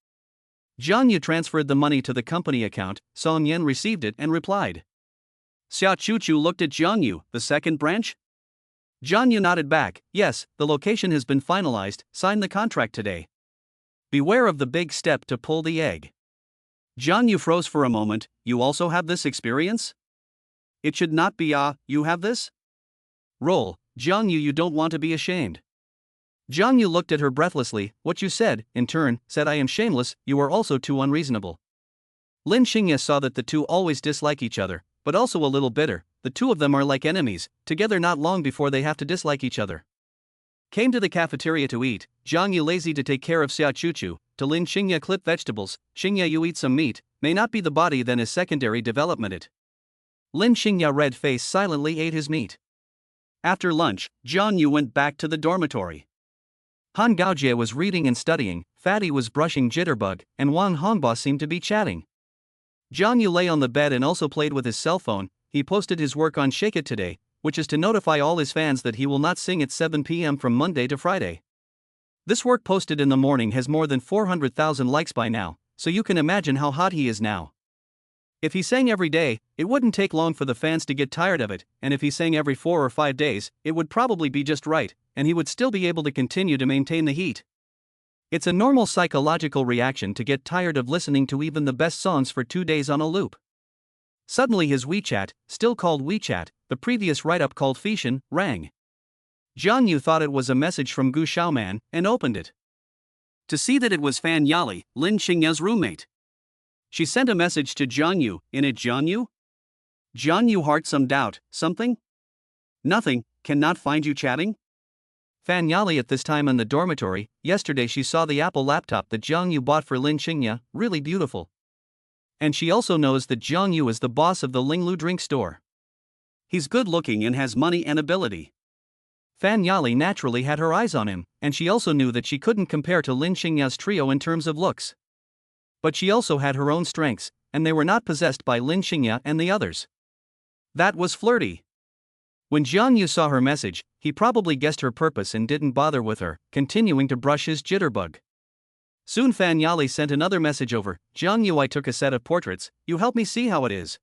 Zhang Yu transferred the money to the company account, Song Yan received it and replied. Xia Chuchu looked at Zhang Yu, the second branch? Zhang Yu nodded back, yes, the location has been finalized, sign the contract today. Beware of the big step to pull the egg. Zhang Yu froze for a moment, you also have this experience? It should not be you have this? Roll, Zhang Yu, you don't want to be ashamed. Zhang Yu looked at her breathlessly, what you said, in turn, said I am shameless, you are also too unreasonable. Lin Xingye saw that the two always dislike each other, but also a little bitter, the two of them are like enemies, together not long before they have to dislike each other. Came to the cafeteria to eat, Zhang Yu lazy to take care of Xia Chuchu, to Lin Xingye clip vegetables, Xingye you eat some meat, may not be the body then is secondary development it. Lin Xingye red face silently ate his meat. After lunch, Zhang Yu went back to the dormitory. Han Gaojie was reading and studying, Fatty was brushing jitterbug, and Wang Hongba seemed to be chatting. Zhang Yu lay on the bed and also played with his cell phone. He posted his work on Shake It today, which is to notify all his fans that he will not sing at 7 p.m. from Monday to Friday. This work posted in the morning has more than 400,000 likes by now, so you can imagine how hot he is now. If he sang every day, it wouldn't take long for the fans to get tired of it, and if he sang every 4 or 5 days, it would probably be just right, and he would still be able to continue to maintain the heat. It's a normal psychological reaction to get tired of listening to even the best songs for 2 days on a loop. Suddenly his WeChat, still called WeChat, the previous write-up called Feishan, rang. Zhang Yu thought it was a message from Gu Xiaoman, and opened it. To see that it was Fan Yali, Lin Xingye's roommate. She sent a message to Zhang Yu, in it Zhang Yu? Zhang Yu heart some doubt, something? Nothing, cannot find you chatting? Fan Yali at this time in the dormitory, yesterday she saw the Apple laptop that Zhang Yu bought for Lin Xingye, really beautiful. And she also knows that Zhang Yu is the boss of the Linglu drink store. He's good looking and has money and ability. Fan Yali naturally had her eyes on him, and she also knew that she couldn't compare to Lin Xingye's trio in terms of looks. But she also had her own strengths, and they were not possessed by Lin Xingye and the others. That was flirty. When Zhang Yu saw her message, he probably guessed her purpose and didn't bother with her, continuing to brush his jitterbug. Soon Fan Yali sent another message over, Zhang Yu, I took a set of portraits, you help me see how it is.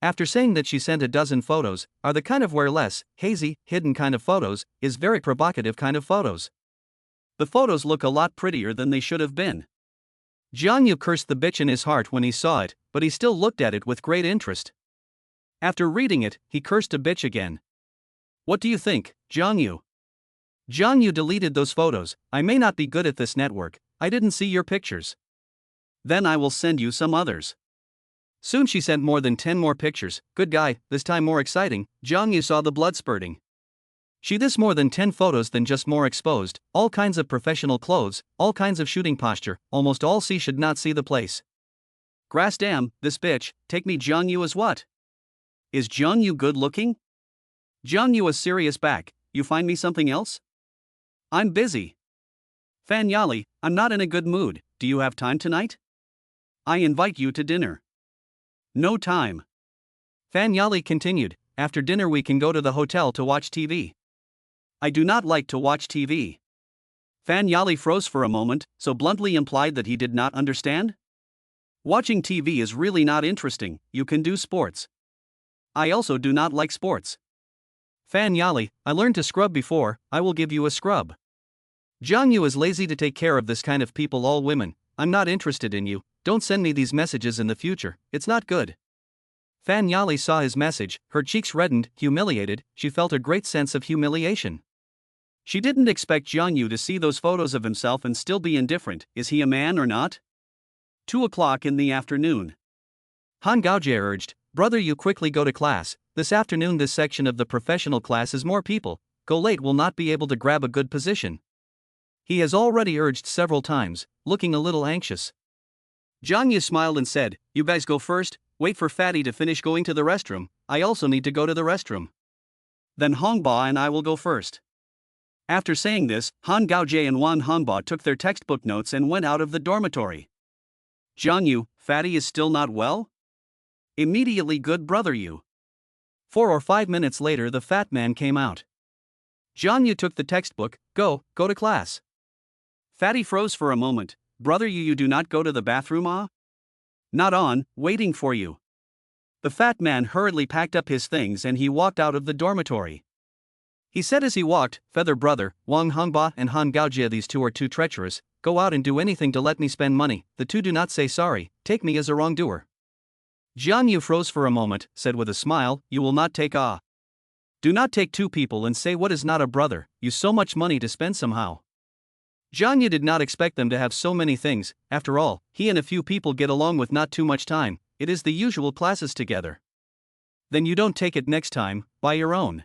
After saying that she sent a dozen photos, are the kind of where less, hazy, hidden kind of photos, is very provocative kind of photos. The photos look a lot prettier than they should have been. Zhang Yu cursed the bitch in his heart when he saw it, but he still looked at it with great interest. After reading it, he cursed a bitch again. What do you think, Zhang Yu? Zhang Yu deleted those photos, I may not be good at this network, I didn't see your pictures. Then I will send you some others. Soon she sent more than 10 more pictures, good guy, this time more exciting, Zhang Yu saw the blood spurting. She this more than 10 photos than just more exposed, all kinds of professional clothes, all kinds of shooting posture, almost all see should not see the place. Grass damn, this bitch, take me Zhang Yu as what? Is Zhang Yu good looking? Zhang Yu is serious back, you find me something else? I'm busy. Fan Yali, I'm not in a good mood, do you have time tonight? I invite you to dinner. No time. Fan Yali continued, after dinner we can go to the hotel to watch TV. I do not like to watch TV. Fan Yali froze for a moment, so bluntly implied that he did not understand? Watching TV is really not interesting, you can do sports. I also do not like sports. Fan Yali, I learned to scrub before, I will give you a scrub. Zhang Yu is lazy to take care of this kind of people, all women, I'm not interested in you, don't send me these messages in the future, it's not good. Fan Yali saw his message, her cheeks reddened, humiliated, she felt a great sense of humiliation. She didn't expect Jiang Yu to see those photos of himself and still be indifferent. Is he a man or not? 2 o'clock in the afternoon. Han Gaojie urged, brother, you quickly go to class. This afternoon this section of the professional class is more people. Go late will not be able to grab a good position. He has already urged several times, looking a little anxious. Jiang Yu smiled and said, you guys go first, wait for Fatty to finish going to the restroom. I also need to go to the restroom. Then Hongba and I will go first. After saying this, Han Gaojie and Wan Hongba took their textbook notes and went out of the dormitory. Jiang Yu, Fatty is still not well? Immediately, good brother you. 4 or 5 minutes later the fat man came out. Jiang Yu took the textbook, go to class. Fatty froze for a moment. Brother you do not go to the bathroom ah? Not on, waiting for you. The fat man hurriedly packed up his things and he walked out of the dormitory. He said as he walked, Feather brother, Wang Hongba and Han Gaojie, these two are too treacherous, go out and do anything to let me spend money, the two do not say sorry, take me as a wrongdoer. Jiang Yu froze for a moment, said with a smile, you will not take ah. Do not take two people and say what is not a brother, you so much money to spend somehow. Jiang Yu did not expect them to have so many things, after all, he and a few people get along with not too much time, it is the usual classes together. Then you don't take it next time, buy your own.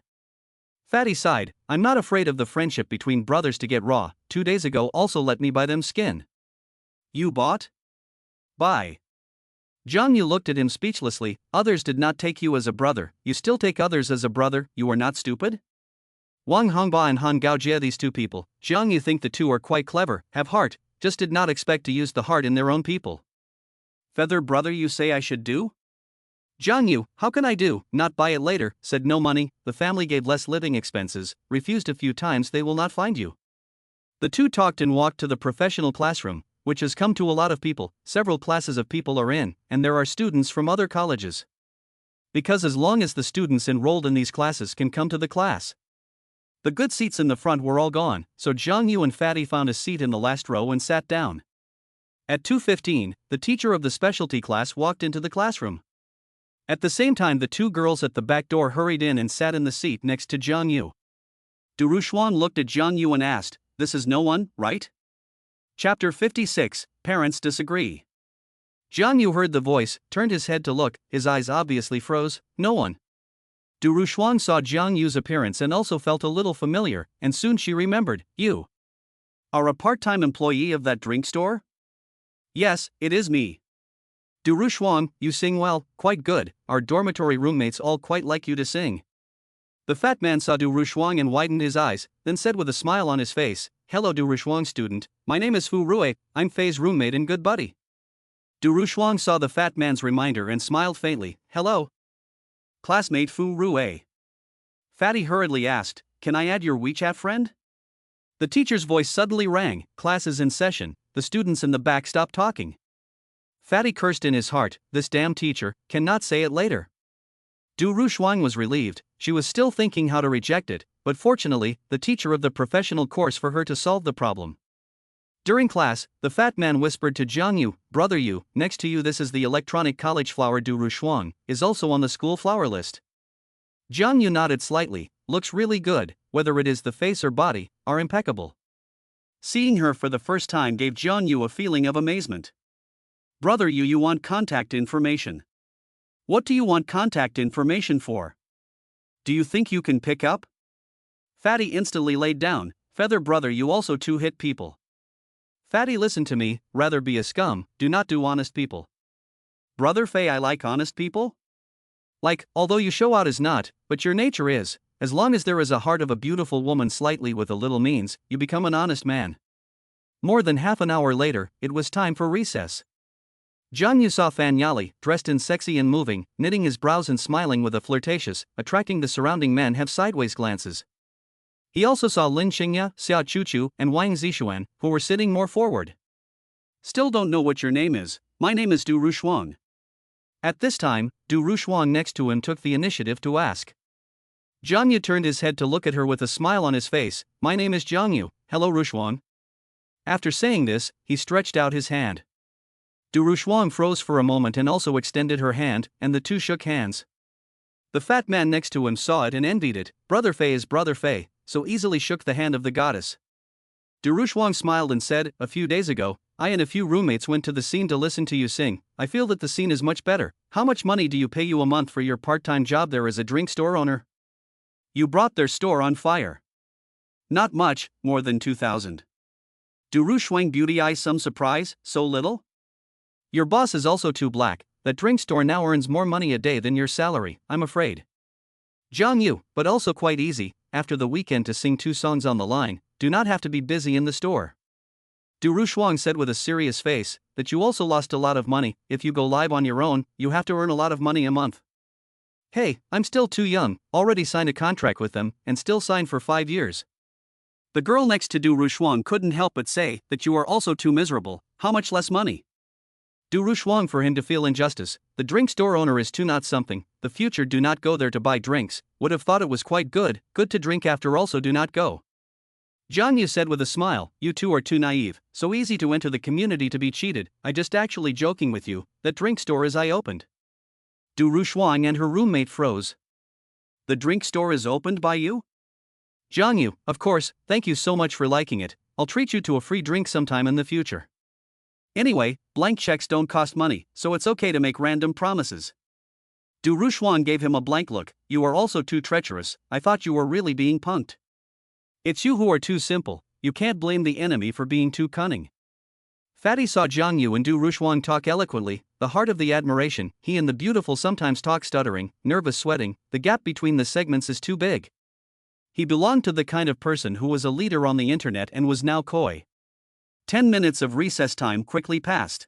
Fatty sighed, I'm not afraid of the friendship between brothers to get raw, 2 days ago also let me buy them skin. You bought? Buy. Jiang Yu looked at him speechlessly, others did not take you as a brother, you still take others as a brother, you are not stupid? Wang Hongba and Han Gaojie, these two people, Jiang Yu think the two are quite clever, have heart, just did not expect to use the heart in their own people. Feather brother you say I should do? Jiang Yu, how can I do, not buy it later, said no money, the family gave less living expenses, refused a few times they will not find you. The two talked and walked to the professional classroom, which has come to a lot of people, several classes of people are in, and there are students from other colleges. Because as long as the students enrolled in these classes can come to the class. The good seats in the front were all gone, so Jiang Yu and Fatty found a seat in the last row and sat down. At 2:15, the teacher of the specialty class walked into the classroom. At the same time the two girls at the back door hurried in and sat in the seat next to Jiang Yu. Du Rushuan looked at Jiang Yu and asked, this is no one, right? Chapter 56, Parents Disagree. Jiang Yu heard the voice, turned his head to look, his eyes obviously froze, no one. Du Rushuan saw Jiang Yu's appearance and also felt a little familiar, and soon she remembered, you are a part-time employee of that drink store? Yes, it is me. Du Rushuan, you sing well, quite good, our dormitory roommates all quite like you to sing. The fat man saw Du Rushuan and widened his eyes, then said with a smile on his face, hello Du Rushuan student, my name is Fu Rui, I'm Fei's roommate and good buddy. Du Rushuan saw the fat man's reminder and smiled faintly, hello. Classmate Fu Rui. Fatty hurriedly asked, can I add your WeChat friend? The teacher's voice suddenly rang, class is in session, the students in the back stopped talking. Fatty cursed in his heart, this damn teacher, cannot say it later. Du Rushuan was relieved, she was still thinking how to reject it, but fortunately, the teacher of the professional course for her to solve the problem. During class, the fat man whispered to Jiang Yu, brother you, next to you this is the electronic college flower Du Rushuan, is also on the school flower list. Jiang Yu nodded slightly, looks really good, whether it is the face or body, are impeccable. Seeing her for the first time gave Jiang Yu a feeling of amazement. Brother you want contact information. What do you want contact information for? Do you think you can pick up? Fatty instantly laid down, feather brother you also two hit people. Fatty listen to me, rather be a scum, do not do honest people. Brother Fei I like honest people? Like, although you show out as not, but your nature is, as long as there is a heart of a beautiful woman slightly with a little means, you become an honest man. More than half an hour later, it was time for recess. Jiang Yu saw Fan Yali, dressed in sexy and moving, knitting his brows and smiling with a flirtatious, attracting the surrounding men have sideways glances. He also saw Lin Xingya, Xia Chuchu, and Wang Zixuan, who were sitting more forward. Still don't know what your name is, my name is Du Rushuan. At this time, Du Rushuan next to him took the initiative to ask. Jiang Yu turned his head to look at her with a smile on his face, my name is Jiang Yu, hello Rushuan. After saying this, he stretched out his hand. Du Rushuan froze for a moment and also extended her hand, and the two shook hands. The fat man next to him saw it and envied it, brother Fei is brother Fei, so easily shook the hand of the goddess. Du Rushuang smiled and said, "A few days ago, I and a few roommates went to the scene to listen to you sing. I feel that the scene is much better. How much money do you pay you a month for your part-time job there as a drink store owner?" "You brought their store on fire." "Not much, more than 2,000. Du Rushuang beauty eyes some surprise, so little? "Your boss is also too black. That drink store now earns more money a day than your salary, I'm afraid." "Jiang Yu, but also quite easy, after the weekend to sing 2 songs on the line, do not have to be busy in the store." Du Rushuang said with a serious face, "That you also lost a lot of money. If you go live on your own, you have to earn a lot of money a month." "Hey, I'm still too young, already signed a contract with them, and still signed for 5 years. The girl next to Du Rushuang couldn't help but say, "That you are also too miserable, how much less money?" Du Rushuang, for him to feel injustice, the drink store owner is too not something, the future do not go there to buy drinks, would have thought it was quite good to drink after also do not go. Jiang Yu said with a smile, "You two are too naive, so easy to enter the community to be cheated, I just actually joking with you, that drink store is I opened." Du Rushuang and her roommate froze. "The drink store is opened by you?" "Jiang Yu, of course, thank you so much for liking it, I'll treat you to a free drink sometime in the future. Anyway, blank checks don't cost money, so it's okay to make random promises." Du Rushuang gave him a blank look. "You are also too treacherous, I thought you were really being punked. It's you who are too simple, you can't blame the enemy for being too cunning." Fatty saw Jiang Yu and Du Rushuang talk eloquently, the heart of the admiration, he and the beautiful sometimes talk stuttering, nervous sweating, the gap between the segments is too big. He belonged to the kind of person who was a leader on the internet and was now coy. 10 minutes of recess time quickly passed.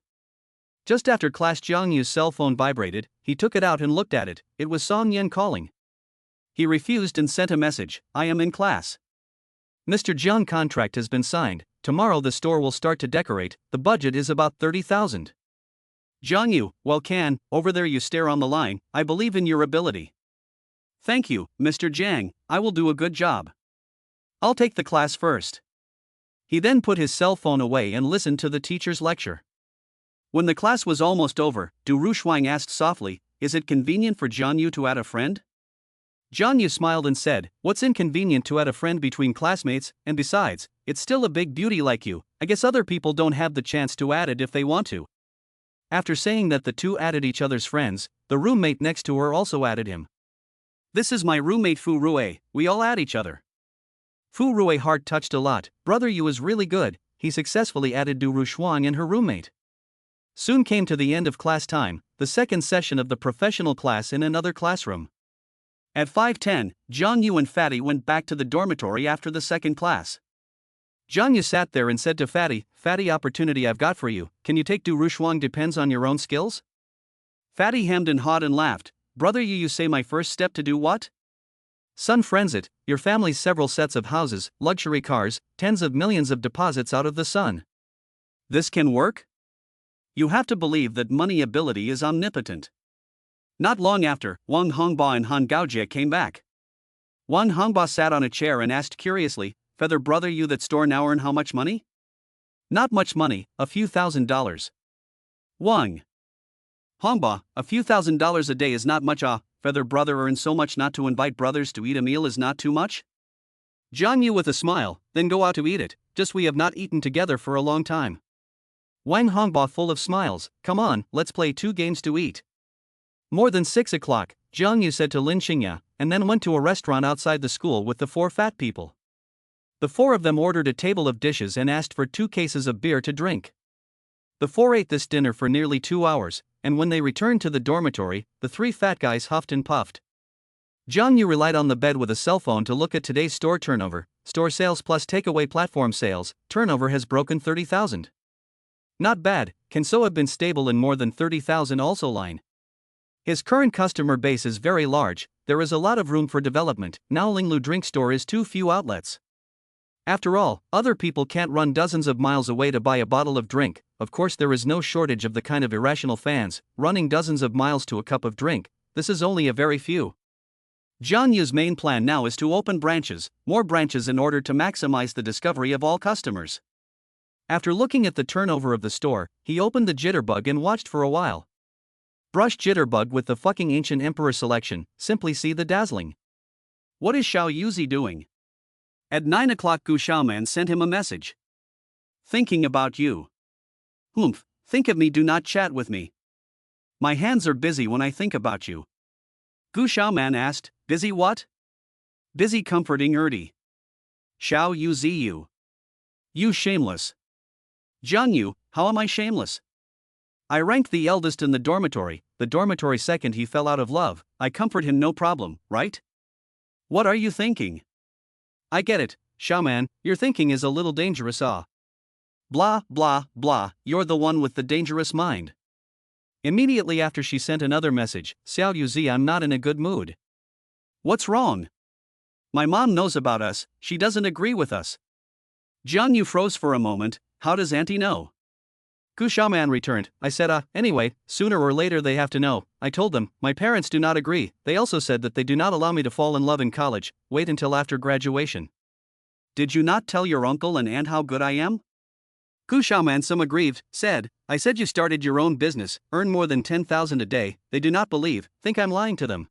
Just after class, Jiang Yu's cell phone vibrated, he took it out and looked at it, it was Song Yen calling. He refused and sent a message, "I am in class. Mr. Jiang, contract has been signed, tomorrow the store will start to decorate, the budget is about 30,000. Jiang Yu, well over there you stare on the line, I believe in your ability." "Thank you, Mr. Jiang, I will do a good job. I'll take the class first." He then put his cell phone away and listened to the teacher's lecture. When the class was almost over, Du Rushuang asked softly, "Is it convenient for Jiang Yu to add a friend?" Jiang Yu smiled and said, "What's inconvenient to add a friend between classmates, and besides, it's still a big beauty like you, I guess other people don't have the chance to add it if they want to." After saying that, the two added each other's friends, the roommate next to her also added him. "This is my roommate Fu Rue, we all add each other." Fu Rue heart touched a lot, "Brother Yu is really good," he successfully added Du Rushuang and her roommate. Soon came to the end of class time, the second session of the professional class in another classroom. At 5:10, Jiang Yu and Fatty went back to the dormitory after the second class. Jiang Yu sat there and said to Fatty, "Fatty, opportunity I've got for you, can you take Du Rushuang? Depends on your own skills." Fatty hemmed and hawed and laughed, "Brother Yu, you say my first step to do what?" "Son, friends it, your family's several sets of houses, luxury cars, tens of millions of deposits out of the sun. This can work? You have to believe that money ability is omnipotent." Not long after, Wang Hongba and Han Gaojie came back. Wang Hongba sat on a chair and asked curiously, "Feather brother, you that store now earn how much money?" "Not much money, a few $1,000s. Wang Hongba, a few $1,000s a day is not much. Feather brother earns so much not to invite brothers to eat a meal is not too much? Jiang Yu with a smile, "Then go out to eat it, just we have not eaten together for a long time." Wang Hongba full of smiles, "Come on, let's play 2 games to eat." More than 6 o'clock, Jiang Yu said to Lin Xingya, and then went to a restaurant outside the school with the 4 fat people. The 4 of them ordered a table of dishes and asked for 2 cases of beer to drink. The 4 ate this dinner for nearly 2 hours, and when they returned to the dormitory, the 3 fat guys huffed and puffed. Jiang Yu relied on the bed with a cell phone to look at today's store turnover, store sales plus takeaway platform sales, turnover has broken 30,000. Not bad, can so have been stable in more than 30,000 also line. His current customer base is very large, there is a lot of room for development, now Linglu drink store is too few outlets. After all, other people can't run dozens of miles away to buy a bottle of drink, of course there is no shortage of the kind of irrational fans, running dozens of miles to a cup of drink, this is only a very few. Jiang Yu's main plan now is to open more branches in order to maximize the discovery of all customers. After looking at the turnover of the store, he opened the Jitterbug and watched for a while. Brush Jitterbug with the fucking ancient emperor selection, simply see the dazzling. What is Xiao Yuzi doing? At 9 o'clock, Gu Xiaoman sent him a message. Thinking about you. Humph, think of me, do not chat with me. My hands are busy when I think about you. Gu Xiaoman asked, busy what? Busy comforting Erdi. Xiao Yu Ziyu. You shameless. Jiang Yu, how am I shameless? I ranked the eldest in the dormitory second, he fell out of love, I comfort him no problem, right? What are you thinking? I get it, Xiaoman, your thinking is a little dangerous, Blah, blah, blah, you're the one with the dangerous mind. Immediately after she sent another message, Xiao Yuzi, I'm not in a good mood. What's wrong? My mom knows about us, she doesn't agree with us. Jiang Yu froze for a moment, how does auntie know? Gu Xiaoman returned, I said, anyway, sooner or later they have to know. I told them, my parents do not agree, they also said that they do not allow me to fall in love in college, wait until after graduation. Did you not tell your uncle and aunt how good I am? Gu Xiaoman, some aggrieved, said, I said you started your own business, earn more than 10,000 a day, they do not believe, think I'm lying to them.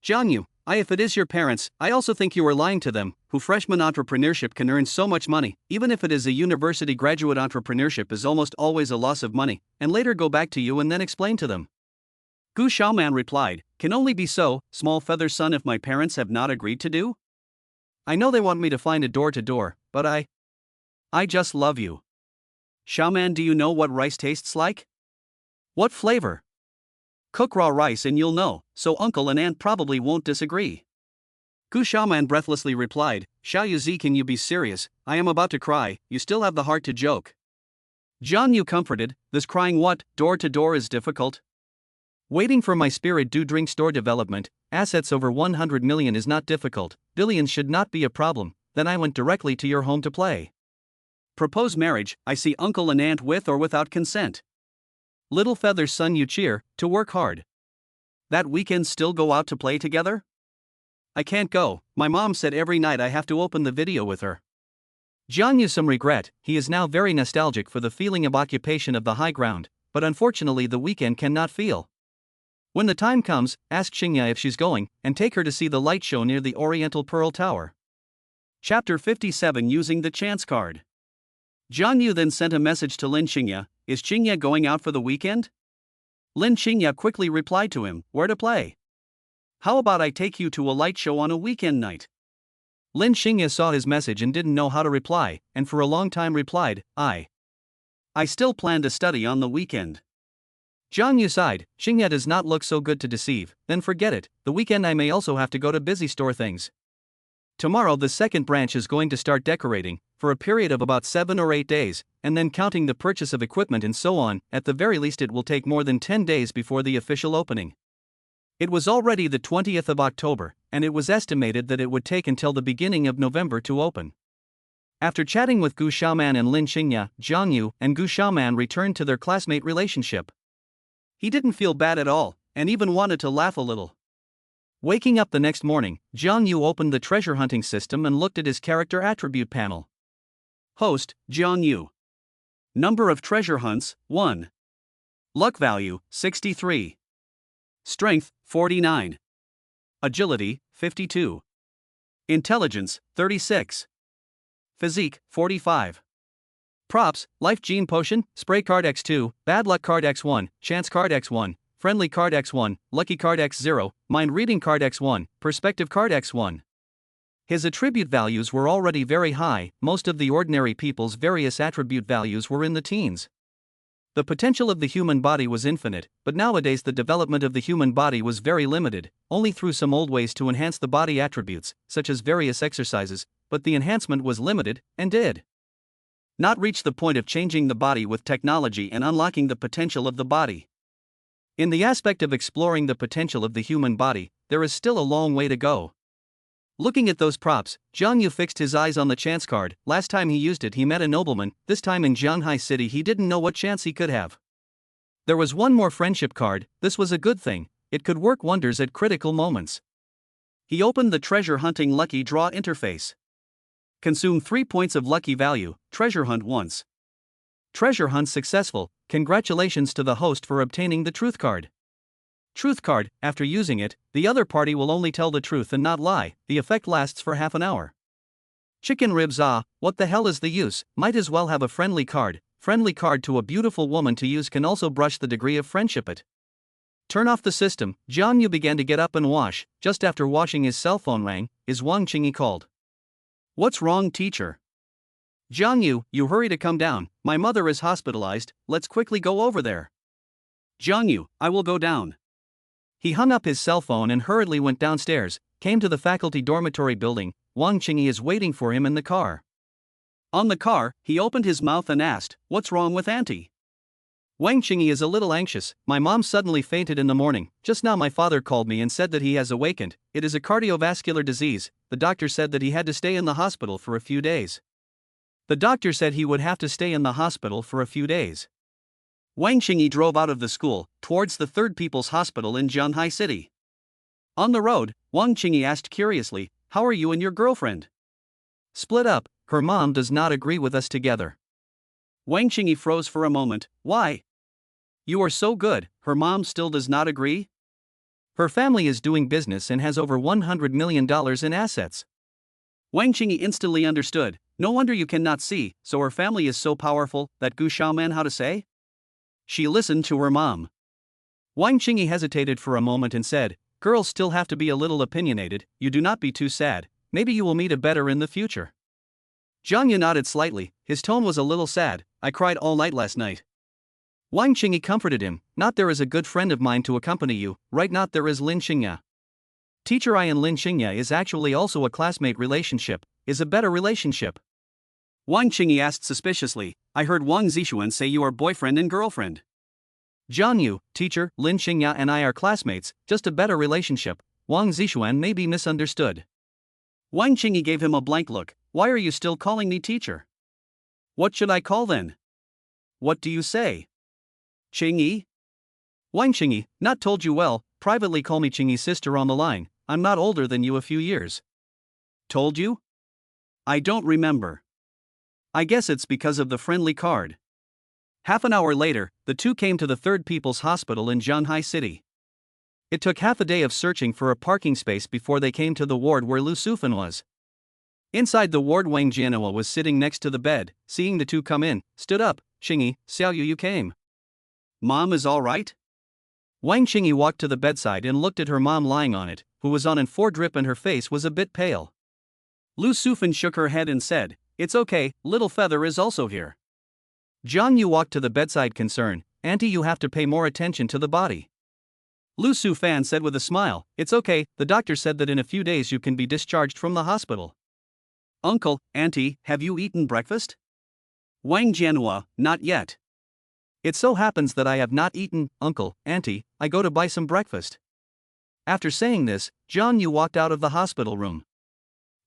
Jiang Yu, if it is your parents, I also think you are lying to them, who freshman entrepreneurship can earn so much money, even if it is a university graduate entrepreneurship is almost always a loss of money, and later go back to you and then explain to them. Gu Xiaoman replied, can only be so, small feather son, if my parents have not agreed to do? I know they want me to find a door-to-door, but I just love you. Xiaoman, do you know what rice tastes like? What flavor? Cook raw rice and you'll know, so uncle and aunt probably won't disagree. Gu Xiaoman breathlessly replied, Xiao Yuzi, can you be serious? I am about to cry, you still have the heart to joke. Jiang Yu comforted, this crying what, door to door is difficult? Waiting for my spirit do drink store development, assets over 100 million is not difficult, billions should not be a problem, then I went directly to your home to play. Propose marriage, I see uncle and aunt with or without consent. Little feather's son, you cheer, to work hard. That weekend still go out to play together? I can't go, my mom said every night I have to open the video with her. Jiang Yu, some regret, he is now very nostalgic for the feeling of occupation of the high ground, but unfortunately the weekend cannot feel. When the time comes, ask Xingya if she's going, and take her to see the light show near the Oriental Pearl Tower. Chapter 57, using the chance card. Jiang Yu then sent a message to Lin Xingya, is Xingya going out for the weekend? Lin Xingya quickly replied to him, where to play? How about I take you to a light show on a weekend night? Lin Xingya saw his message and didn't know how to reply, and for a long time replied, I still plan to study on the weekend. Jiang Yu sighed, Xingya does not look so good to deceive, then forget it, the weekend I may also have to go to busy store things. Tomorrow the second branch is going to start decorating, for a period of about 7 or 8 days, and then counting the purchase of equipment and so on, at the very least it will take more than 10 days before the official opening. It was already the 20th of October, and it was estimated that it would take until the beginning of November to open. After chatting with Gu Xiaoman and Lin Xingya, Jiang Yu and Gu Xiaoman returned to their classmate relationship. He didn't feel bad at all, and even wanted to laugh a little. Waking up the next morning, Jiang Yu opened the treasure hunting system and looked at his character attribute panel. Host, Jiang Yu. Number of treasure hunts, 1. Luck value, 63. Strength, 49. Agility, 52. Intelligence, 36. Physique, 45. Props, Life Gene Potion, Spray Card X2, Bad Luck Card X1, Chance Card X1, Friendly Card X1, Lucky Card X0, Mind Reading Card X1, Perspective Card X1. His attribute values were already very high, most of the ordinary people's various attribute values were in the teens. The potential of the human body was infinite, but nowadays the development of the human body was very limited, only through some old ways to enhance the body attributes, such as various exercises, but the enhancement was limited, and did not reach the point of changing the body with technology and unlocking the potential of the body. In the aspect of exploring the potential of the human body, there is still a long way to go. Looking at those props, Jiang Yu fixed his eyes on the chance card. Last time he used it he met a nobleman, this time in Jianghai City he didn't know what chance he could have. There was one more friendship card, this was a good thing, it could work wonders at critical moments. He opened the treasure hunting lucky draw interface. Consume 3 points of lucky value, treasure hunt once. Treasure hunt successful, congratulations to the host for obtaining the truth card. Truth card, after using it, the other party will only tell the truth and not lie, the effect lasts for half an hour. Chicken ribs, ah, what the hell is the use? Might as well have a friendly card. Friendly card to a beautiful woman to use can also brush the degree of friendship it. Turn off the system. Jiang Yu began to get up and wash. Just after washing, his cell phone rang. Is Wang Qingyi called. What's wrong, teacher? Jiang Yu, you hurry to come down. My mother is hospitalized. Let's quickly go over there. Jiang Yu, I will go down. He hung up his cell phone and hurriedly went downstairs, came to the faculty dormitory building. Wang Qingyi is waiting for him in the car. On the car, he opened his mouth and asked, What's wrong with Auntie? Wang Qingyi is a little anxious. My mom suddenly fainted in the morning. Just now my father called me and said that he has awakened. It is a cardiovascular disease. The doctor said that he had to stay in the hospital for a few days. The doctor said he would have to stay in the hospital for a few days. Wang Qingyi drove out of the school, towards the Third People's Hospital in Zhanghai City. On the road, Wang Qingyi asked curiously, How are you and your girlfriend? Split up. Her mom does not agree with us together. Wang Qingyi froze for a moment. Why? You are so good, her mom still does not agree? Her family is doing business and has over $100 million in assets. Wang Qingyi instantly understood. No wonder you cannot see, so her family is so powerful, that Gu Xiaoman how to say? She listened to her mom. Wang Qingyi hesitated for a moment and said, Girls still have to be a little opinionated, you do not be too sad, maybe you will meet a better in the future. Jiang Yu nodded slightly, his tone was a little sad. I cried all night last night. Wang Qingyi comforted him. Not there is a good friend of mine to accompany you, right? Not there is Lin Xingya. Teacher, I and Lin Xingya is actually also a classmate relationship, is a better relationship. Wang Qingyi asked suspiciously, I heard Wang Zixuan say you are boyfriend and girlfriend. Jiang Yu, teacher, Lin Xingya and I are classmates, just a better relationship. Wang Zixuan may be misunderstood. Wang Qingyi gave him a blank look. Why are you still calling me teacher? What should I call then? What do you say? Qingyi? Wang Qingyi, not told you well, privately call me Qingyi sister on the line, I'm not older than you a few years. Told you? I don't remember. I guess it's because of the friendly card. Half an hour later, the two came to the Third People's Hospital in Zhanghai City. It took half a day of searching for a parking space before they came to the ward where Lu Sufan was. Inside the ward, Wang Jianhua was sitting next to the bed. Seeing the two come in, stood up. Qingyi, Xiao Yu, you came. Mom is all right? Wang Qingyi walked to the bedside and looked at her mom lying on it, who was on an 4 drip and her face was a bit pale. Lu Sufan shook her head and said, It's okay, little Feather is also here. Jiang Yu walked to the bedside concerned, Auntie, you have to pay more attention to the body. Lu Sufan said with a smile, It's okay, the doctor said that in a few days you can be discharged from the hospital. Uncle, Auntie, have you eaten breakfast? Wang Jianhua, not yet. It so happens that I have not eaten, Uncle, Auntie, I go to buy some breakfast. After saying this, Jiang Yu walked out of the hospital room.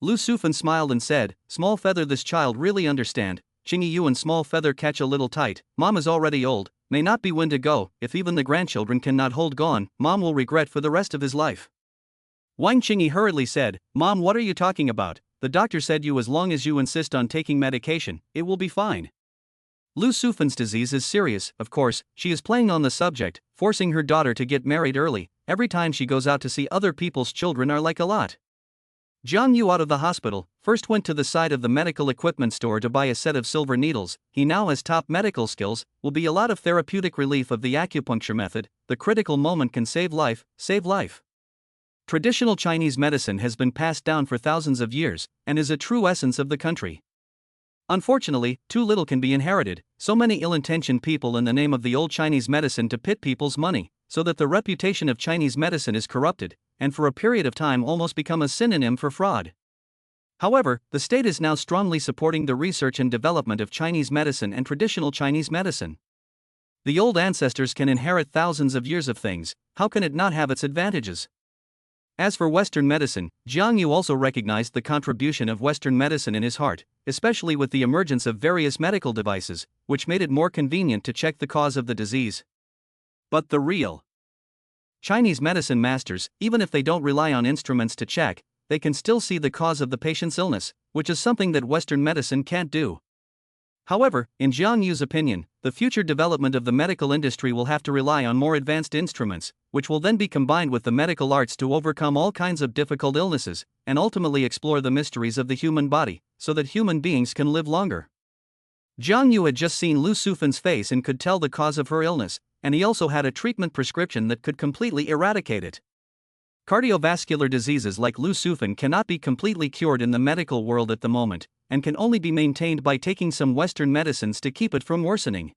Lu Sufan smiled and said, Small Feather, this child really understand. Qingyi, you and Small Feather catch a little tight, Mom is already old, may not be when to go, if even the grandchildren cannot hold gone, Mom will regret for the rest of his life. Wang Qingyi hurriedly said, Mom, what are you talking about? The doctor said you as long as you insist on taking medication, it will be fine. Lu Sufan's disease is serious, of course, she is playing on the subject, forcing her daughter to get married early, every time she goes out to see other people's children are like a lot. Jiang Yu out of the hospital, first went to the side of the medical equipment store to buy a set of silver needles. He now has top medical skills, will be a lot of therapeutic relief of the acupuncture method, the critical moment can save life, save life. Traditional Chinese medicine has been passed down for thousands of years, and is a true essence of the country. Unfortunately, too little can be inherited, so many ill-intentioned people in the name of the old Chinese medicine to pit people's money, so that the reputation of Chinese medicine is corrupted, and for a period of time almost become a synonym for fraud. However, the state is now strongly supporting the research and development of Chinese medicine and traditional Chinese medicine. The old ancestors can inherit thousands of years of things, how can it not have its advantages? As for Western medicine, Jiang Yu also recognized the contribution of Western medicine in his heart, especially with the emergence of various medical devices, which made it more convenient to check the cause of the disease. But the real Chinese medicine masters, even if they don't rely on instruments to check, they can still see the cause of the patient's illness, which is something that Western medicine can't do. However, in Jiang Yu's opinion, the future development of the medical industry will have to rely on more advanced instruments, which will then be combined with the medical arts to overcome all kinds of difficult illnesses, and ultimately explore the mysteries of the human body, so that human beings can live longer. Jiang Yu had just seen Lu Sufan's face and could tell the cause of her illness, and he also had a treatment prescription that could completely eradicate it. Cardiovascular diseases like Lu Sufan cannot be completely cured in the medical world at the moment, and can only be maintained by taking some Western medicines to keep it from worsening.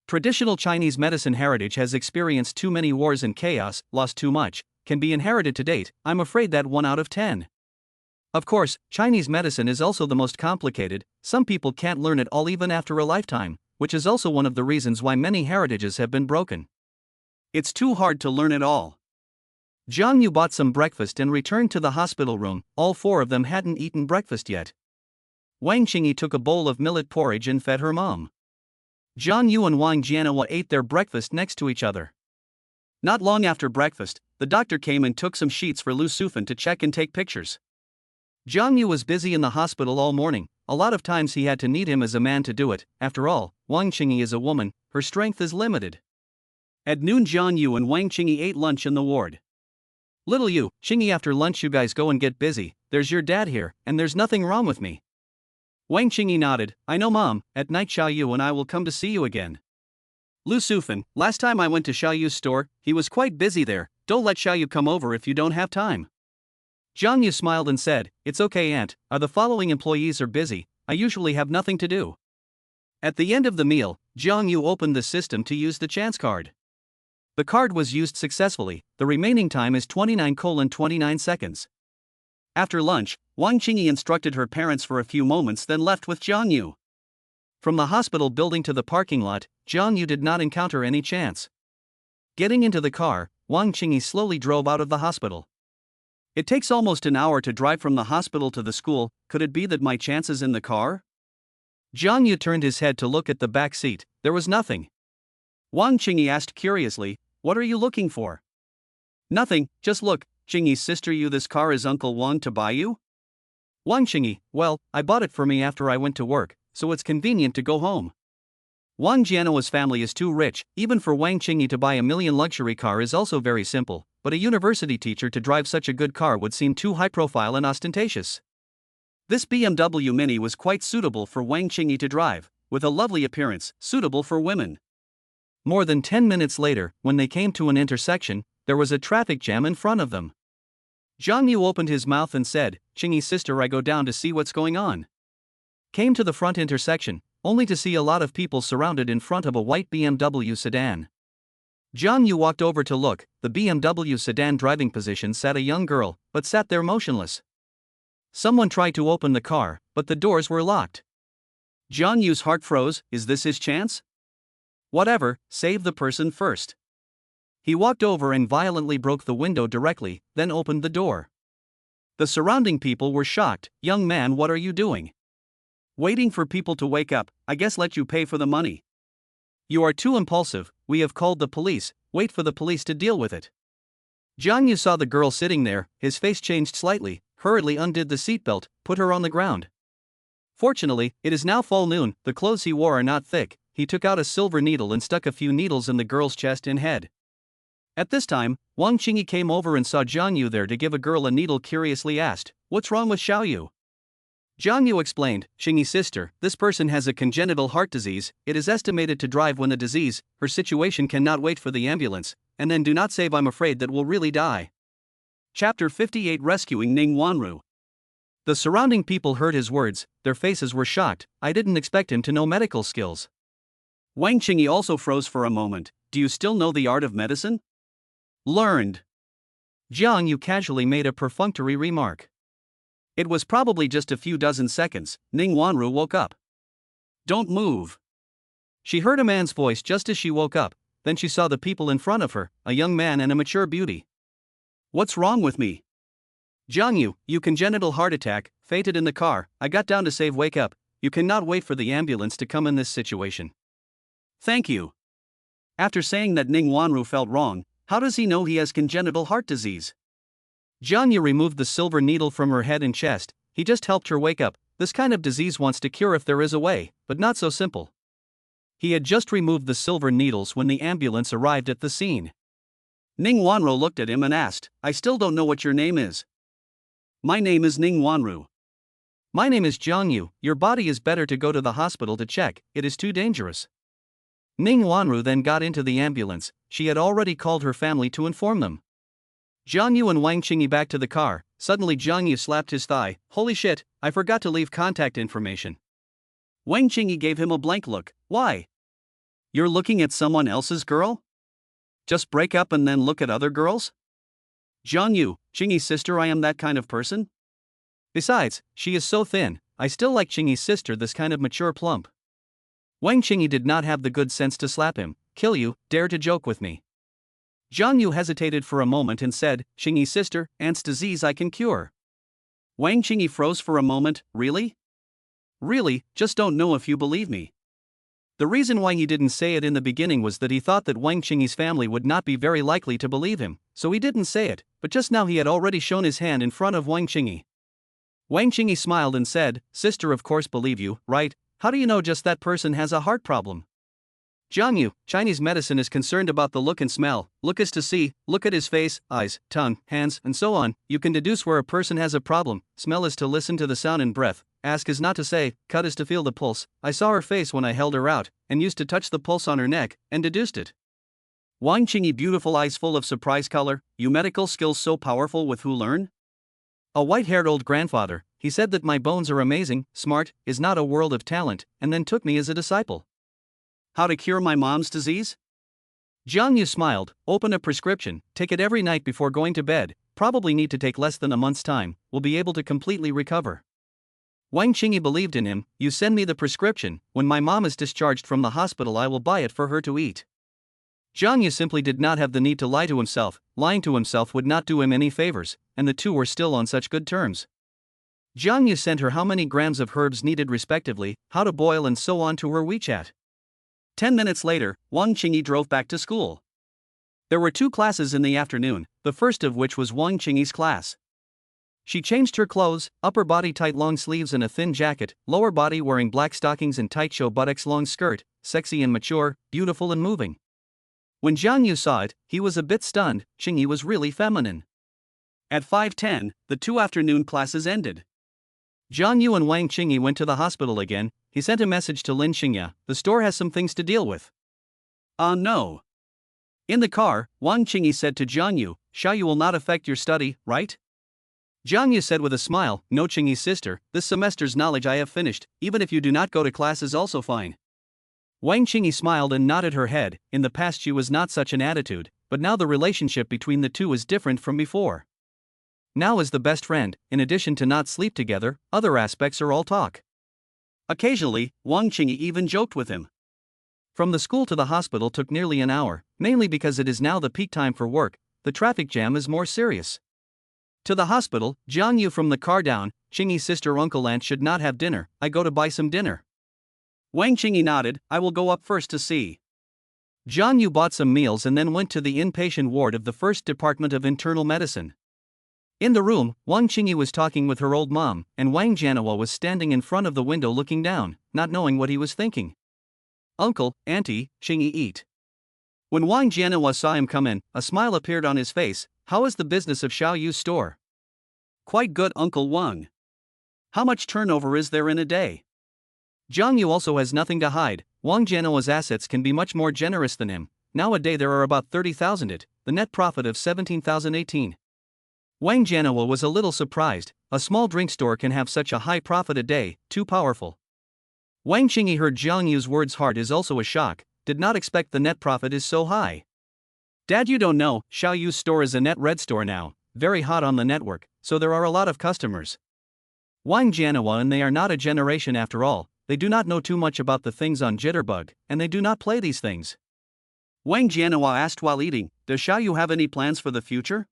Traditional Chinese medicine heritage has experienced too many wars and chaos, lost too much, can be inherited to date. I'm afraid that 1 out of 10. Of course, Chinese medicine is also the most complicated. Some people can't learn it all even after a lifetime, which is also one of the reasons why many heritages have been broken. It's too hard to learn it all. Jiang Yu bought some breakfast and returned to the hospital room. All 4 of them hadn't eaten breakfast yet. Wang Qingyi took a bowl of millet porridge and fed her mom. Jiang Yu and Wang Jianhua ate their breakfast next to each other. Not long after breakfast, the doctor came and took some sheets for Lu Sufan to check and take pictures. Jiang Yu was busy in the hospital all morning. A lot of times he had to need him as a man to do it. After all, Wang Qingyi is a woman, her strength is limited. At noon, Jiang Yu and Wang Qingyi ate lunch in the ward. Little Yu, Qingyi, after lunch you guys go and get busy. There's your dad here, and there's nothing wrong with me. Wang Qingyi nodded. I know, Mom. At night Xiao Yu and I will come to see you again. Lu Sufan, last time I went to Xiao Yu's store, he was quite busy there. Don't let Xiao Yu come over if you don't have time. Jiang Yu smiled and said, It's okay, Aunt. The following employees are busy. I usually have nothing to do. At the end of the meal, Jiang Yu opened the system to use the chance card. The card was used successfully. The remaining time is 29:29 seconds. After lunch, Wang Qingyi instructed her parents for a few moments, then left with Jiang Yu. From the hospital building to the parking lot, Jiang Yu did not encounter any chance. Getting into the car, Wang Qingyi slowly drove out of the hospital. It takes almost an hour to drive from the hospital to the school. Could it be that my chance is in the car? Jiang Yu turned his head to look at the back seat. There was nothing. Wang Qingyi asked curiously, What are you looking for? Nothing, just look. Qingyi's sister, you, this car is Uncle Wang to buy you? Wang Qingyi, well, I bought it for me after I went to work, so it's convenient to go home. Wang Jianhua's family is too rich. Even for Wang Qingyi to buy a million luxury car is also very simple, but a university teacher to drive such a good car would seem too high profile and ostentatious. This BMW Mini was quite suitable for Wang Qingyi to drive, with a lovely appearance, suitable for women. More than 10 minutes later, when they came to an intersection, there was a traffic jam in front of them. Jiang Yu opened his mouth and said, Qingyi's sister, I go down to see what's going on. Came to the front intersection, only to see a lot of people surrounded in front of a white BMW sedan. Jiang Yu walked over to look. The BMW sedan driving position sat a young girl, but sat there motionless. Someone tried to open the car, but the doors were locked. Jiang Yu's heart froze. Is this his chance? Whatever, save the person first. He walked over and violently broke the window directly, then opened the door. The surrounding people were shocked. Young man, what are you doing? Waiting for people to wake up. I guess let you pay for the money. You are too impulsive. We have called the police. Wait for the police to deal with it. Jiang Yu saw the girl sitting there. His face changed slightly, hurriedly undid the seatbelt, put her on the ground. Fortunately, it is now full noon. The clothes he wore are not thick. He took out a silver needle and stuck a few needles in the girl's chest and head. At this time, Wang Qingyi came over and saw Jiang Yu there to give a girl a needle. Curiously asked, What's wrong with Xiao Yu? Jiang Yu explained, Qingyi's sister, this person has a congenital heart disease. It is estimated to drive when the disease, her situation cannot wait for the ambulance, and then do not save, I'm afraid that will really die. Chapter 58, Rescuing Ning Wanru. The surrounding people heard his words. Their faces were shocked. I didn't expect him to know medical skills. Wang Qingyi also froze for a moment. Do you still know the art of medicine? Learned. Jiang Yu casually made a perfunctory remark. It was probably just a few dozen seconds. Ning Wanru woke up. Don't move. She heard a man's voice just as she woke up. Then she saw the people in front of her, a young man and a mature beauty. What's wrong with me? Jiang Yu, you congenital heart attack, fainted in the car. I got down to save. Wake up. You cannot wait for the ambulance to come in this situation. Thank you. After saying that, Ning Wanru felt wrong. How does he know he has congenital heart disease? Jiang Yu removed the silver needle from her head and chest. He just helped her wake up. This kind of disease wants to cure if there is a way, but not so simple. He had just removed the silver needles when the ambulance arrived at the scene. Ning Wanru looked at him and asked, I still don't know what your name is. My name is Ning Wanru. My name is Jiang Yu, your body is better to go to the hospital to check, it is too dangerous. Ning Wanru then got into the ambulance, she had already called her family to inform them. Jiang Yu and Wang Qingyi back to the car, suddenly Jiang Yu slapped his thigh, holy shit, I forgot to leave contact information. Wang Qingyi gave him a blank look, why? You're looking at someone else's girl? Just break up and then look at other girls? Jiang Yu, Qingyi's sister, I am that kind of person? Besides, she is so thin, I still like Qingyi's sister, this kind of mature plump. Wang Qingyi did not have the good sense to slap him, kill you, dare to joke with me. Jiang Yu hesitated for a moment and said, Qingyi's sister, aunt's disease I can cure. Wang Qingyi froze for a moment, really? Really, just don't know if you believe me. The reason why he didn't say it in the beginning was that he thought that Wang Qingyi's family would not be very likely to believe him, so he didn't say it, but just now he had already shown his hand in front of Wang Qingyi. Wang Qingyi smiled and said, sister, of course believe you, right? How do you know just that person has a heart problem? Jiang Yu, Chinese medicine is concerned about the look and smell, look is to see, look at his face, eyes, tongue, hands, and so on, you can deduce where a person has a problem, smell is to listen to the sound and breath, ask is not to say, cut is to feel the pulse, I saw her face when I held her out, and used to touch the pulse on her neck, and deduced it. Wang Qingyi, beautiful eyes full of surprise color, you medical skills so powerful with who learn? A white-haired old grandfather, he said that my bones are amazing, smart, is not a world of talent, and then took me as a disciple. How to cure my mom's disease? Jiang Yu smiled, open a prescription, take it every night before going to bed, probably need to take less than a month's time, will be able to completely recover. Wang Qingyi believed in him, you send me the prescription, when my mom is discharged from the hospital I will buy it for her to eat. Jiang Yu simply did not have the need to lie to himself, lying to himself would not do him any favors, and the two were still on such good terms. Jiang Yu sent her how many grams of herbs needed respectively, how to boil and so on to her WeChat. 10 minutes later, Wang Qingyi drove back to school. There were 2 classes in the afternoon, the first of which was Wang Qingyi's class. She changed her clothes, upper body tight long sleeves and a thin jacket, lower body wearing black stockings and tight show buttocks long skirt, sexy and mature, beautiful and moving. When Jiang Yu saw it, he was a bit stunned, Qingyi was really feminine. At 5:10, the 2 afternoon classes ended. Jiang Yu and Wang Qingyi went to the hospital again, he sent a message to Lin Xingya, the store has some things to deal with. No. In the car, Wang Qingyi said to Jiang Yu, Xiaoyu will not affect your study, right? Jiang Yu said with a smile, no Qingyi's sister, this semester's knowledge I have finished, even if you do not go to class is also fine. Wang Qingyi smiled and nodded her head, in the past she was not such an attitude, but now the relationship between the two is different from before. Now as the best friend, in addition to not sleep together, other aspects are all talk. Occasionally, Wang Qingyi even joked with him. From the school to the hospital took nearly an hour, mainly because it is now the peak time for work, the traffic jam is more serious. To the hospital, Jiang Yu from the car down, Qingyi's sister uncle aunt should not have dinner, I go to buy some dinner. Wang Qingyi nodded, I will go up first to see. Jiang Yu bought some meals and then went to the inpatient ward of the first department of internal medicine. In the room, Wang Qingyi was talking with her old mom, and Wang Jianhua was standing in front of the window looking down, not knowing what he was thinking. Uncle, auntie, Qingyi eat. When Wang Jianhua saw him come in, a smile appeared on his face, how is the business of Xiao Yu's store? Quite good, Uncle Wang. How much turnover is there in a day? Jiang Yu also has nothing to hide, Wang Jianhua's assets can be much more generous than him, now a day there are about 30,000 it, the net profit of 17,018. Wang Jianhua was a little surprised, a small drink store can have such a high profit a day, too powerful. Wang Qingyi heard Jiang Yu's words hard is also a shock, did not expect the net profit is so high. Dad, you don't know, Xiao Yu's store is a net red store now, very hot on the network, so there are a lot of customers. Wang Jianhua and they are not a generation after all, they do not know too much about the things on Jitterbug, and they do not play these things. Wang Jianhua asked while eating, does Xiao Yu have any plans for the future?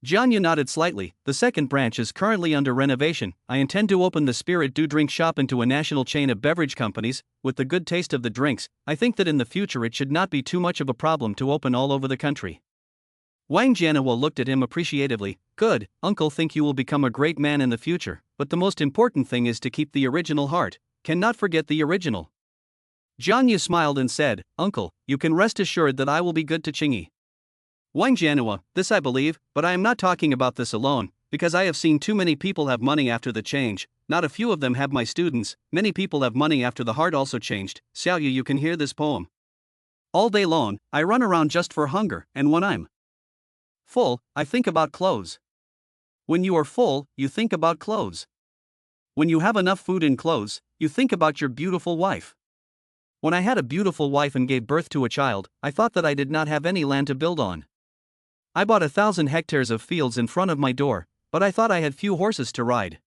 Jiang Yu nodded slightly, the second branch is currently under renovation, I intend to open the Spirit Do Drink shop into a national chain of beverage companies, with the good taste of the drinks, I think that in the future it should not be too much of a problem to open all over the country. Wang Jianhua looked at him appreciatively, good, uncle think you will become a great man in the future, but the most important thing is to keep the original heart, cannot forget the original. Jiang Yu smiled and said, uncle, you can rest assured that I will be good to Qingyi. Wang Jianhua, this I believe, but I am not talking about this alone, because I have seen too many people have money after the change, not a few of them have my students, many people have money after the heart also changed. Xiao Yu, you can hear this poem. All day long, I run around just for hunger, and when I'm full, I think about clothes. When you are full, you think about clothes. When you have enough food and clothes, you think about your beautiful wife. When I had a beautiful wife and gave birth to a child, I thought that I did not have any land to build on. I bought 1,000 hectares of fields in front of my door, but I thought I had few horses to ride.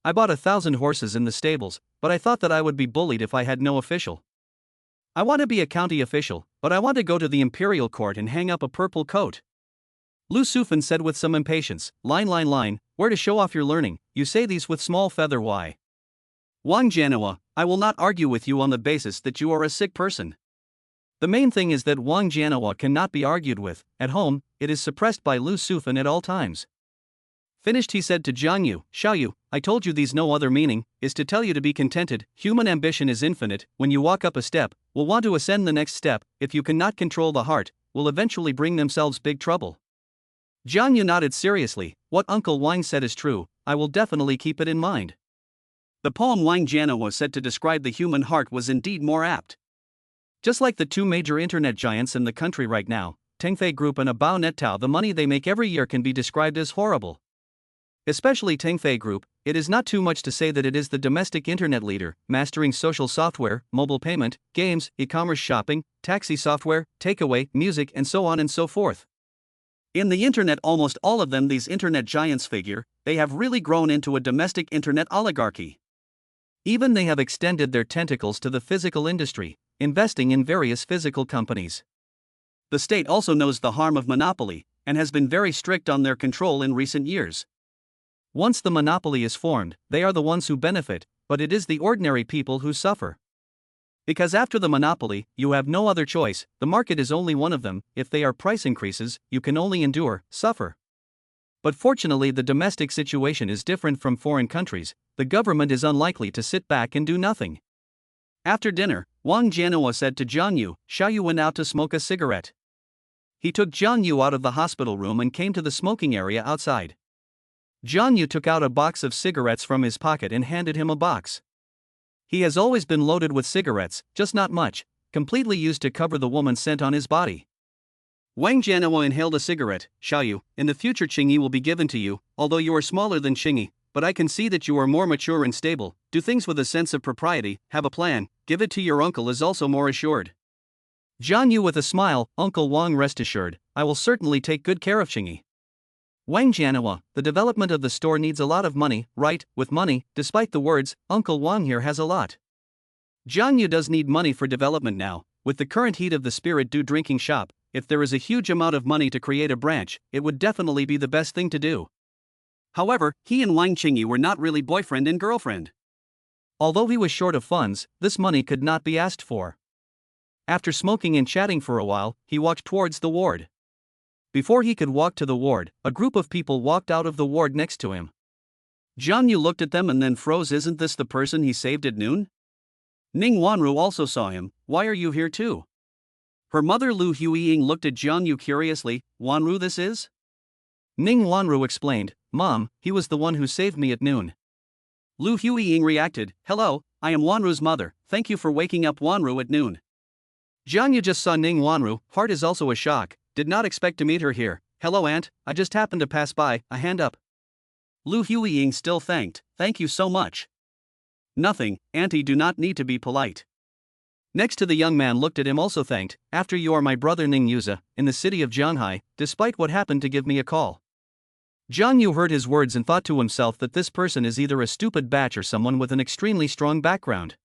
I bought 1,000 horses in the stables, but I thought that I would be bullied if I had no official. I want to be a county official, but I want to go to the imperial court and hang up a purple coat. Lu Sufan said with some impatience, line, where to show off your learning, you say these with small feather why? Wang Jianhua, I will not argue with you on the basis that you are a sick person. The main thing is that Wang Jianhua cannot be argued with. At home, it is suppressed by Lu Sufan at all times. Finished, he said to Jiang Yu, Xiao Yu, I told you these no other meaning, is to tell you to be contented. Human ambition is infinite. When you walk up a step, will want to ascend the next step. If you cannot control the heart, will eventually bring themselves big trouble. Jiang Yu nodded seriously. What Uncle Wang said is true, I will definitely keep it in mind. The poem Wang Jianhua said to describe the human heart was indeed more apt. Just like the two major internet giants in the country right now, Tengfei Group and Abao Nettao, the money they make every year can be described as horrible. Especially Tengfei Group, it is not too much to say that it is the domestic internet leader, mastering social software, mobile payment, games, e-commerce shopping, taxi software, takeaway, music and so on and so forth. In the internet, almost all of them, these internet giants figure, they have really grown into a domestic internet oligarchy. Even they have extended their tentacles to the physical industry, investing in various physical companies. The state also knows the harm of monopoly, and has been very strict on their control in recent years. Once the monopoly is formed, they are the ones who benefit, but it is the ordinary people who suffer. Because after the monopoly, you have no other choice, the market is only one of them. If they are price increases, you can only endure, suffer. But fortunately, the domestic situation is different from foreign countries. The government is unlikely to sit back and do nothing. After dinner, Wang Jianhua said to Jiang Yu, Xiao Yu went out to smoke a cigarette. He took Jiang Yu out of the hospital room and came to the smoking area outside. Jiang Yu took out a box of cigarettes from his pocket and handed him a box. He has always been loaded with cigarettes, just not much, completely used to cover the woman's scent on his body. Wang Jianhua inhaled a cigarette. Xiao Yu, in the future Qingyi will be given to you, although you are smaller than Qingyi, but I can see that you are more mature and stable, do things with a sense of propriety, have a plan, give it to your uncle is also more assured. Jiang Yu with a smile, Uncle Wang, rest assured, I will certainly take good care of Qingyi. Wang Jianhua, the development of the store needs a lot of money, right? With money, despite the words, Uncle Wang here has a lot. Jiang Yu does need money for development now, with the current heat of the spirit do drinking shop. If there is a huge amount of money to create a branch, it would definitely be the best thing to do. However, he and Wang Qingyi were not really boyfriend and girlfriend. Although he was short of funds, this money could not be asked for. After smoking and chatting for a while, he walked towards the ward. Before he could walk to the ward, a group of people walked out of the ward next to him. Jiang Yu looked at them and then froze. Isn't this the person he saved at noon? Ning Wanru also saw him. Why are you here too? Her mother Lu Huiying looked at Jiang Yu curiously. Wanru this is? Ning Wanru explained, Mom, he was the one who saved me at noon. Lu Huiying reacted, Hello, I am Wanru's mother, thank you for waking up Wanru at noon. Jiang Yu just saw Ning Wanru, heart is also a shock, did not expect to meet her here. Hello aunt, I just happened to pass by, a hand up. Lu Huiying still thanked, thank you so much. Nothing, auntie, do not need to be polite. Next to the young man looked at him also thanked, after you are my brother Ning Yuza, in the city of Zhanghai, despite what happened to give me a call. Jiang Yu heard his words and thought to himself that this person is either a stupid batch or someone with an extremely strong background.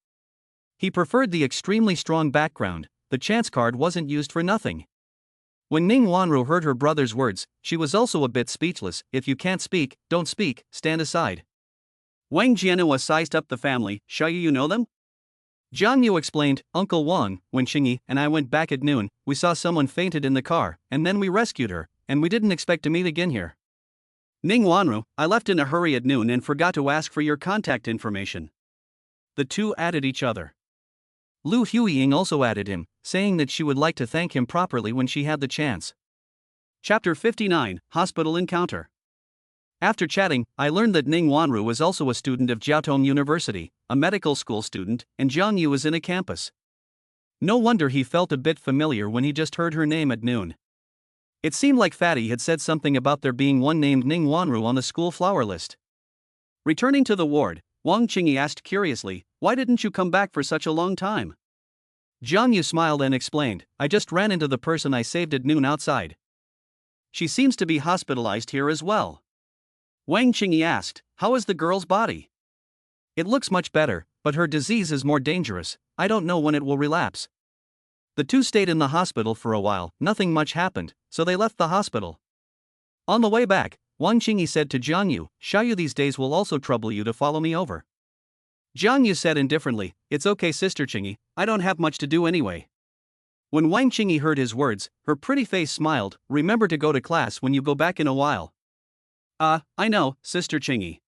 He preferred the extremely strong background, the chance card wasn't used for nothing. When Ning Wanru heard her brother's words, she was also a bit speechless. If you can't speak, don't speak, stand aside. Wang Jianhua sized up the family. Xiao Yu, you know them? Jiang Yu explained, Uncle Wang, when Qingyi and I went back at noon, we saw someone fainted in the car, and then we rescued her, and we didn't expect to meet again here. Ning Wanru, I left in a hurry at noon and forgot to ask for your contact information. The two added each other. Lu Huiying also added him, saying that she would like to thank him properly when she had the chance. Chapter 59, Hospital Encounter. After chatting, I learned that Ning Wanru is also a student of Jiaotong University, a medical school student, and Zhang Yu is in a campus. No wonder he felt a bit familiar when he just heard her name at noon. It seemed like Fatty had said something about there being one named Ning Wanru on the school flower list. Returning to the ward, Wang Qingyi asked curiously, "Why didn't you come back for such a long time?" Zhang Yu smiled and explained, "I just ran into the person I saved at noon outside. She seems to be hospitalized here as well." Wang Qingyi asked, "How is the girl's body?" "It looks much better, but her disease is more dangerous. I don't know when it will relapse." The two stayed in the hospital for a while, nothing much happened, so they left the hospital. On the way back, Wang Qingyi said to Zhang Yu, "Xiaoyu these days will also trouble you to follow me over." Zhang Yu said indifferently, "It's okay Sister Qingyi, I don't have much to do anyway." When Wang Qingyi heard his words, her pretty face smiled, "Remember to go to class when you go back in a while." I know, Sister Qingyi."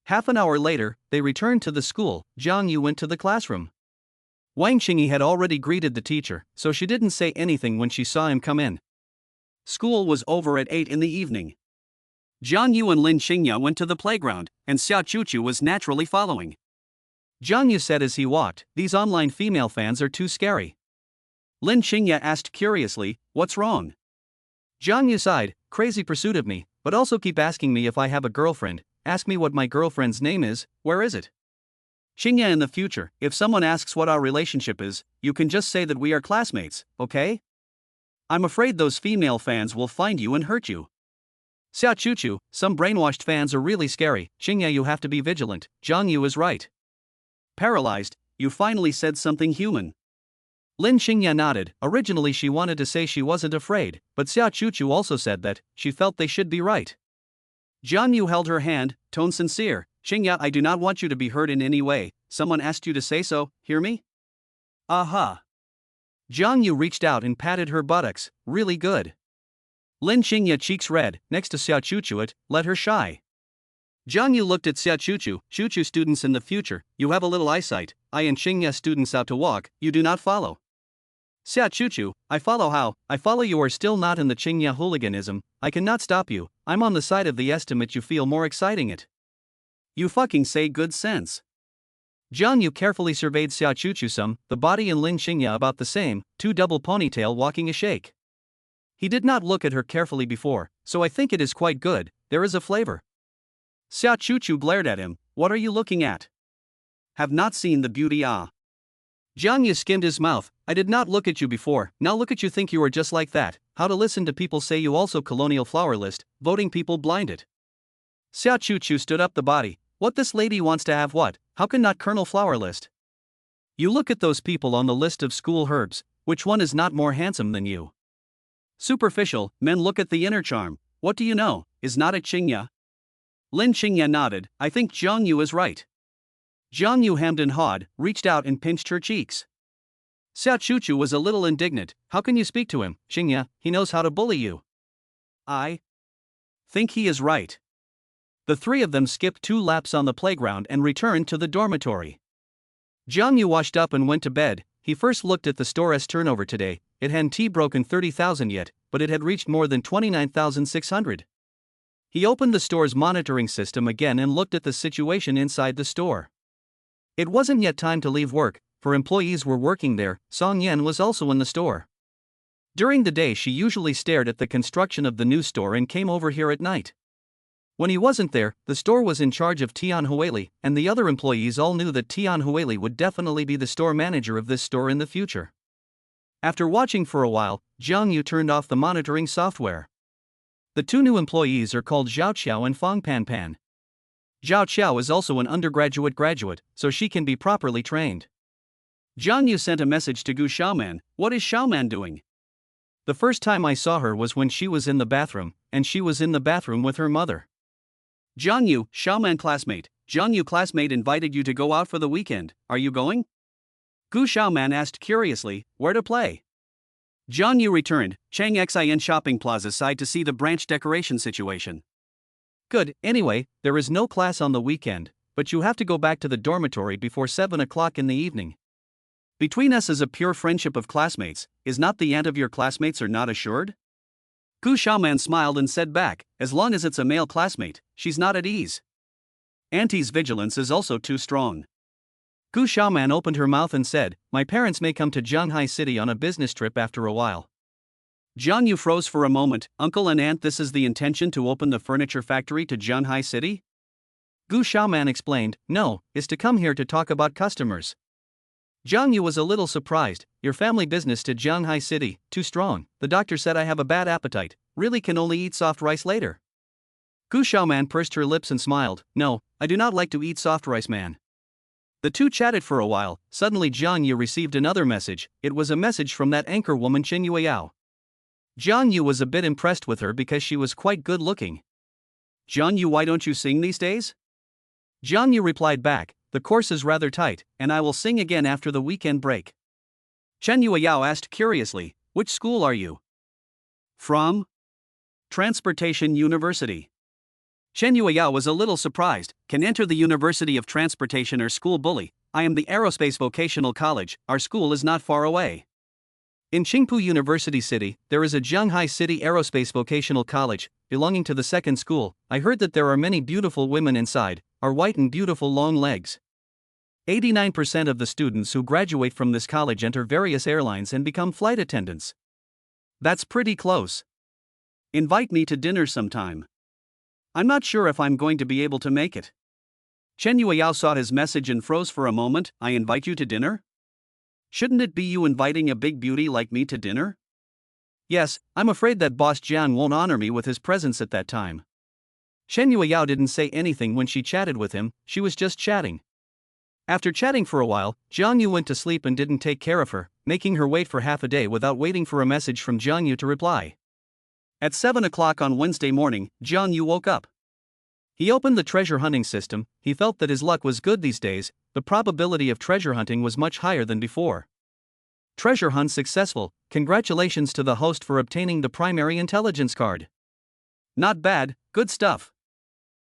Half an hour later, they returned to the school. Zhang Yu went to the classroom. Wang Qingyi had already greeted the teacher, so she didn't say anything when she saw him come in. School was over at 8 in the evening. Zhang Yu and Lin Xingya went to the playground, and Xiao Chuchu was naturally following. Zhang Yu said as he walked, "These online female fans are too scary." Lin Xingya asked curiously, "What's wrong?" Zhang Yu sighed, "Crazy pursuit of me, but also keep asking me if I have a girlfriend, ask me what my girlfriend's name is, where is it?" Xingya, in the future, if someone asks what our relationship is, you can just say that we are classmates, okay? I'm afraid those female fans will find you and hurt you. Xiao Chuchu, some brainwashed fans are really scary. Xingya, you have to be vigilant. Zhang Yu is right. Paralyzed, you finally said something human. Lin Xingya nodded. Originally she wanted to say she wasn't afraid, but Xiao Chuchu also said that she felt they should be right. Zhang Yu held her hand, tone sincere. "Xingya, I do not want you to be hurt in any way. Someone asked you to say so, hear me?" Aha. Zhang Yu reached out and patted her buttocks. "Really good." Lin Xingya, cheeks red, next to Xiao Chuchu, it let her shy. Zhang Yu looked at Xiao Chuchu. "Chuchu, students in the future, you have a little eyesight. I and Xingya, students out to walk, you do not follow." Xiao Chuchu, "I follow how? I follow you are still not in the Xingya hooliganism. I cannot stop you. I'm on the side of the estimate you feel more exciting it." "You fucking say good sense." Zhang Yu carefully surveyed Xiao Chuchu some, the body and Lin Xingya about the same, two double ponytail walking a shake. He did not look at her carefully before, so I think it is quite good, there is a flavor. Xiao Chuchu glared at him, "What are you looking at? Have not seen the beauty ah." Zhang Yu skimmed his mouth, "I did not look at you before, now look at you think you are just like that, how to listen to people say you also colonial flower list, voting people blinded." Xiao Chuchu stood up the body, "What this lady wants to have what, how can not Colonel Flower list? You look at those people on the list of school herbs, which one is not more handsome than you? Superficial, men look at the inner charm, what do you know, is not it Xingya?" Lin Xingya nodded, "I think Zhang Yu is right." Zhang Yu hemmed and hawed, reached out and pinched her cheeks. Xiao Chuchu was a little indignant, "How can you speak to him, Xingya, he knows how to bully you." "I think he is right." The three of them skipped 2 laps on the playground and returned to the dormitory. Zhang Yu washed up and went to bed. He first looked at the store's turnover today. It hadn't broken 30,000 yet, but it had reached more than 29,600. He opened the store's monitoring system again and looked at the situation inside the store. It wasn't yet time to leave work, for employees were working there. Song Yan was also in the store. During the day she usually stared at the construction of the new store and came over here at night. When he wasn't there, the store was in charge of Tian Huili, and the other employees all knew that Tian Huili would definitely be the store manager of this store in the future. After watching for a while, Zhang Yu turned off the monitoring software. The 2 new employees are called Zhao Qiao and Fang Pan. Zhao Qiao is also an undergraduate graduate, so she can be properly trained. Zhang Yu sent a message to Gu Xiaoman, "What is Xiaoman doing?" "The first time I saw her was when she was in the bathroom, and she was in the bathroom with her mother." Zhang Yu, Xiaoman classmate, Zhang Yu classmate invited you to go out for the weekend, are you going? Gu Xiaoman asked curiously, "Where to play?" Zhang Yu returned, Chang Xin shopping plaza side to see the branch decoration situation. "Good, anyway, there is no class on the weekend, but you have to go back to the dormitory before 7 o'clock in the evening. Between us is a pure friendship of classmates, is not the aunt of your classmates are not assured?" Gu Xiaoman smiled and said back, as long as it's a male classmate, she's not at ease. Auntie's vigilance is also too strong. Gu Xiaoman opened her mouth and said, my parents may come to Zhanghai City on a business trip after a while. Jiang Yu froze for a moment. Uncle and aunt, this is the intention to open the furniture factory to Zhanghai City? Gu Xiaoman explained, no, is to come here to talk about customers. Jiang Yu was a little surprised. Your family business to Zhanghai City, too strong. The doctor said I have a bad appetite, really can only eat soft rice later. Gu Xiaoman pursed her lips and smiled, no, I do not like to eat soft rice, man. The two chatted for a while. Suddenly Jiang Yu received another message. It was a message from that anchor woman Chen Yueyao. Jiang Yu was a bit impressed with her because she was quite good looking. Jiang Yu, why don't you sing these days? Jiang Yu replied back, the course is rather tight, and I will sing again after the weekend break. Chen Yueyao asked curiously, which school are you from? Transportation University. Chen Yueyao was a little surprised. Can enter the University of Transportation or school bully. I am the Aerospace Vocational College, our school is not far away. In Qingpu University City, there is a Zhanghai City Aerospace Vocational College, belonging to the second school. I heard that there are many beautiful women inside, are white and beautiful long legs. 89% of the students who graduate from this college enter various airlines and become flight attendants. That's pretty close. Invite me to dinner sometime. I'm not sure if I'm going to be able to make it. Chen Yueyao saw his message and froze for a moment. I invite you to dinner? Shouldn't it be you inviting a big beauty like me to dinner? Yes, I'm afraid that Boss Jiang won't honor me with his presence at that time. Chen Yueyao didn't say anything when she chatted with him, she was just chatting. After chatting for a while, Jiang Yu went to sleep and didn't take care of her, making her wait for half a day without waiting for a message from Jiang Yu to reply. At 7 o'clock on Wednesday morning, Jiang Yu woke up. He opened the treasure hunting system. He felt that his luck was good these days. The probability of treasure hunting was much higher than before. Treasure hunt successful. Congratulations to the host for obtaining the primary intelligence card. Not bad, good stuff.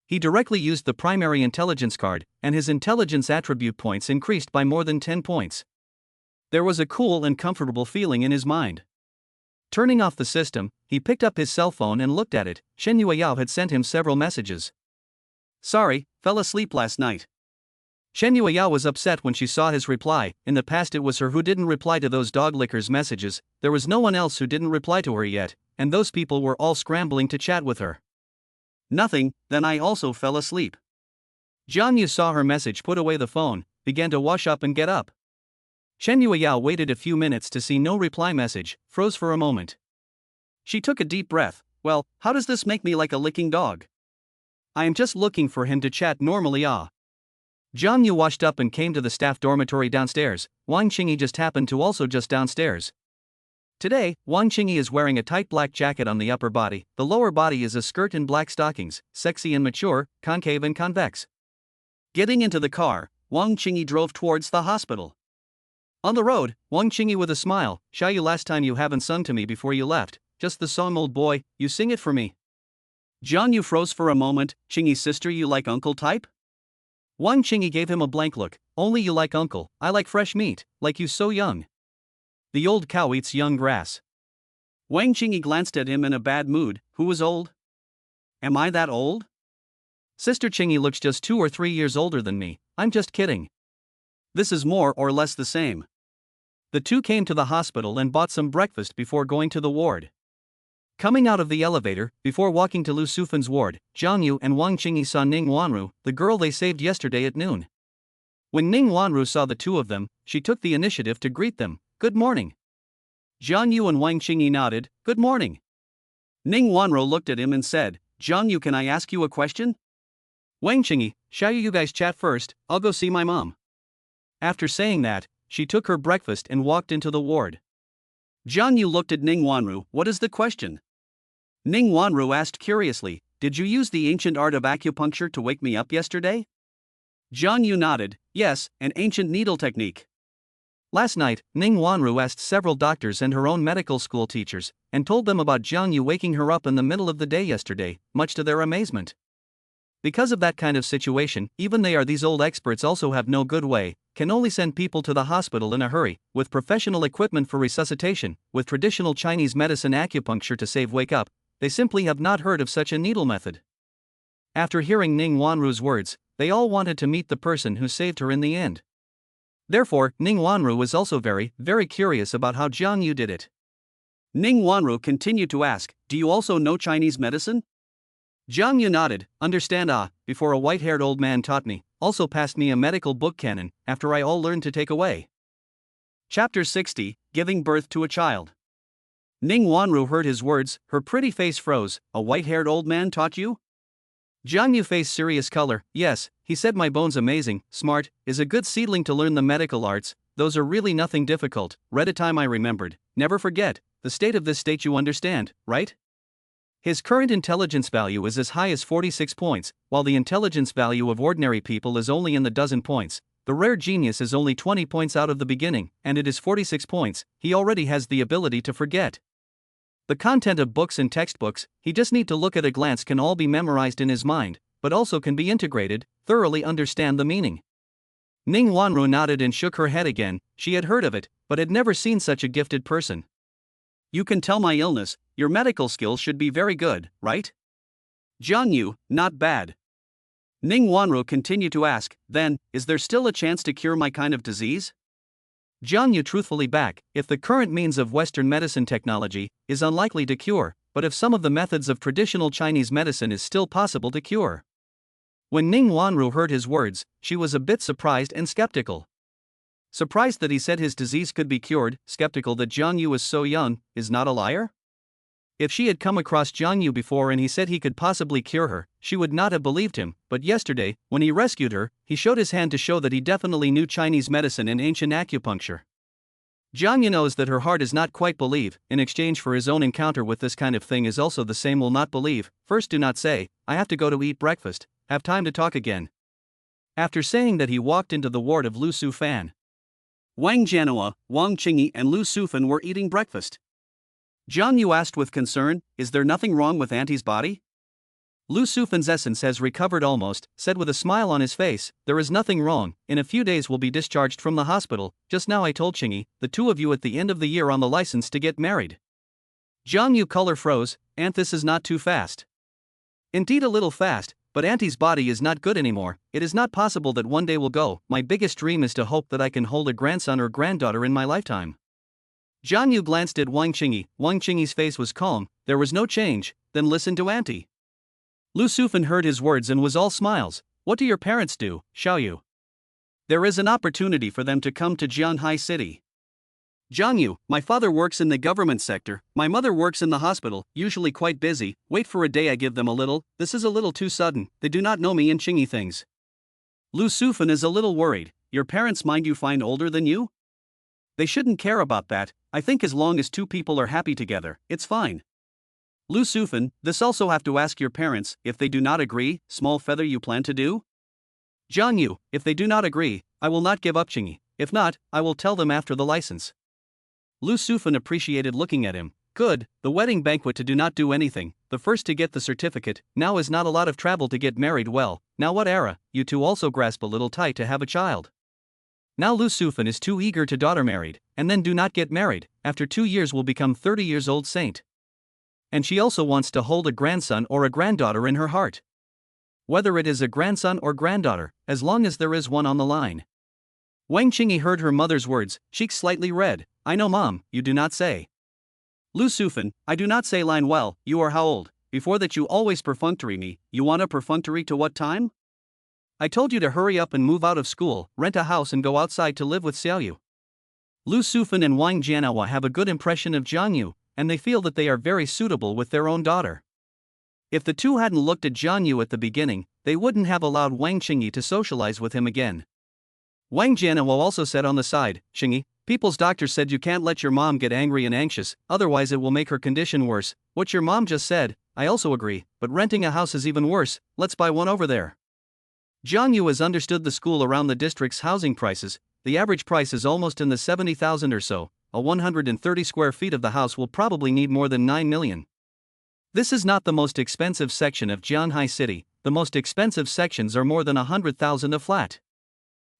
He directly used the primary intelligence card, and his intelligence attribute points increased by more than 10 points. There was a cool and comfortable feeling in his mind. Turning off the system, he picked up his cell phone and looked at it. Chen Yueyao had sent him several messages. Sorry, fell asleep last night. Chen Yueyao was upset when she saw his reply. In the past it was her who didn't reply to those dog lickers' messages. There was no one else who didn't reply to her yet, and those people were all scrambling to chat with her. Nothing, then I also fell asleep. Jiang Yu saw her message, put away the phone, began to wash up and get up. Chen Yueyao waited a few minutes to see no reply message, froze for a moment. She took a deep breath. Well, how does this make me like a licking dog? I am just looking for him to chat normally. Jiang Yu washed up and came to the staff dormitory downstairs. Wang Qingyi just happened to also just downstairs. Today, Wang Qingyi is wearing a tight black jacket on the upper body. The lower body is a skirt and black stockings, sexy and mature, concave and convex. Getting into the car, Wang Qingyi drove towards the hospital. On the road, Wang Qingyi with a smile, Xiaoyu, last time you haven't sung to me before you left, just the song old boy, you sing it for me. Jiang Yu froze for a moment. Qingyi sister, you like uncle type? Wang Qingyi gave him a blank look. Only you like uncle, I like fresh meat, like you so young. The old cow eats young grass. Wang Qingyi glanced at him in a bad mood. Who was old? Am I that old? Sister Qingyi looks just 2 or 3 years older than me, I'm just kidding. This is more or less the same. The two came to the hospital and bought some breakfast before going to the ward. Coming out of the elevator, before walking to Lu Sufan's ward, Jiang Yu and Wang Qingyi saw Ning Wanru, the girl they saved yesterday at noon. When Ning Wanru saw the two of them, she took the initiative to greet them. Good morning. Jiang Yu and Wang Qingyi nodded. Good morning. Ning Wanru looked at him and said, Jiang Yu, can I ask you a question? Wang Qingyi, shall you guys chat first, I'll go see my mom. After saying that, she took her breakfast and walked into the ward. Jiang Yu looked at Ning Wanru. What is the question? Ning Wanru asked curiously, did you use the ancient art of acupuncture to wake me up yesterday? Jiang Yu nodded, yes, an ancient needle technique. Last night, Ning Wanru asked several doctors and her own medical school teachers, and told them about Jiang Yu waking her up in the middle of the day yesterday, much to their amazement. Because of that kind of situation, even these old experts also have no good way, can only send people to the hospital in a hurry, with professional equipment for resuscitation, with traditional Chinese medicine acupuncture to save wake up, they simply have not heard of such a needle method. After hearing Ning Wanru's words, they all wanted to meet the person who saved her in the end. Therefore, Ning Wanru was also very, very curious about how Jiang Yu did it. Ning Wanru continued to ask, "Do you also know Chinese medicine?" Jiang Yu nodded, "Understand before a white-haired old man taught me, also passed me a medical book canon, after I all learned to take away." Chapter 60, Giving Birth to a Child. Ning Wanru heard his words, her pretty face froze. "A white-haired old man taught you?" Jiang Yu faced serious color. "Yes," he said, "my bone's amazing, smart, is a good seedling to learn the medical arts, those are really nothing difficult, read a time I remembered, never forget, the state of this state you understand, right?" His current intelligence value is as high as 46 points, while the intelligence value of ordinary people is only in the dozen points. The rare genius is only 20 points out of the beginning, and it is 46 points, he already has the ability to forget. The content of books and textbooks, he just need to look at a glance, can all be memorized in his mind, but also can be integrated, thoroughly understand the meaning. Ning Wanru nodded and shook her head again. She had heard of it, but had never seen such a gifted person. "You can tell my illness, your medical skills should be very good, right?" Jiang Yu, "Not bad." Ning Wanru continued to ask, "Then, is there still a chance to cure my kind of disease?" Jiang Yu truthfully back, "If the current means of Western medicine technology is unlikely to cure, but if some of the methods of traditional Chinese medicine is still possible to cure." When Ning Wanru heard his words, she was a bit surprised and skeptical. Surprised that he said his disease could be cured, skeptical that Jiang Yu is so young, is not a liar? If she had come across Jiang Yu before and he said he could possibly cure her, she would not have believed him, but yesterday, when he rescued her, he showed his hand to show that he definitely knew Chinese medicine and ancient acupuncture. Jiang Yu knows that her heart is not quite believe, in exchange for his own encounter with this kind of thing is also the same will not believe. First, do not say, "I have to go to eat breakfast, have time to talk again." After saying that, he walked into the ward of Lu Sufan. Wang Jianhua, Wang Qingyi and Lu Sufan were eating breakfast. Jiang Yu asked with concern, "Is there nothing wrong with Auntie's body?" Lu Sufan's essence has recovered almost, said with a smile on his face, "There is nothing wrong, in a few days will be discharged from the hospital, just now I told Qingyi, the two of you at the end of the year on the license to get married." Jiang Yu color froze, "Aunt, this is not too fast." "Indeed a little fast, but Auntie's body is not good anymore, it is not possible that one day will go, my biggest dream is to hope that I can hold a grandson or granddaughter in my lifetime." Jiang Yu glanced at Wang Qingyi. Wang Qingyi's face was calm, there was no change. "Then listen to Auntie." Lu Sufan heard his words and was all smiles. "What do your parents do, Xiaoyu?" "There is an opportunity for them to come to Jianhai City." Jiang Yu, "My father works in the government sector, my mother works in the hospital, usually quite busy, wait for a day I give them a little, this is a little too sudden, they do not know me in Qingyi things." Lu Sufan is a little worried. "Your parents mind you find older than you?" "They shouldn't care about that, I think as long as two people are happy together, it's fine." Lu Sufan, "This also have to ask your parents, if they do not agree, small feather you plan to do?" Jiang Yu, "If they do not agree, I will not give up Qingyi, if not, I will tell them after the license." Lu Sufan appreciated looking at him. "Good, the wedding banquet to do not do anything, the first to get the certificate, now is not a lot of travel to get married well, now what era, you two also grasp a little tight to have a child." Now Lu Sufan is too eager to daughter married, and then do not get married, after 2 years will become 30 years old saint. And she also wants to hold a grandson or a granddaughter in her heart. Whether it is a grandson or granddaughter, as long as there is one on the line. Wang Qingyi heard her mother's words, cheeks slightly red. "I know mom, you do not say." Lu Sufan, "I do not say line well, you are how old, before that you always perfunctory me, you want a perfunctory to what time? I told you to hurry up and move out of school, rent a house and go outside to live with Xiaoyu." Lu Sufan and Wang Jianhua have a good impression of Jiang Yu, and they feel that they are very suitable with their own daughter. If the two hadn't looked at Jiang Yu at the beginning, they wouldn't have allowed Wang Qingyi to socialize with him again. Wang Jianhua also said on the side, "Qingyi, people's doctor said you can't let your mom get angry and anxious, otherwise it will make her condition worse. What your mom just said, I also agree, but renting a house is even worse, let's buy one over there." Jiang Yu has understood the school around the district's housing prices, the average price is almost in the 70,000 or so, a 130 square feet of the house will probably need more than 9 million. This is not the most expensive section of Jianhai City, the most expensive sections are more than 100,000 a flat.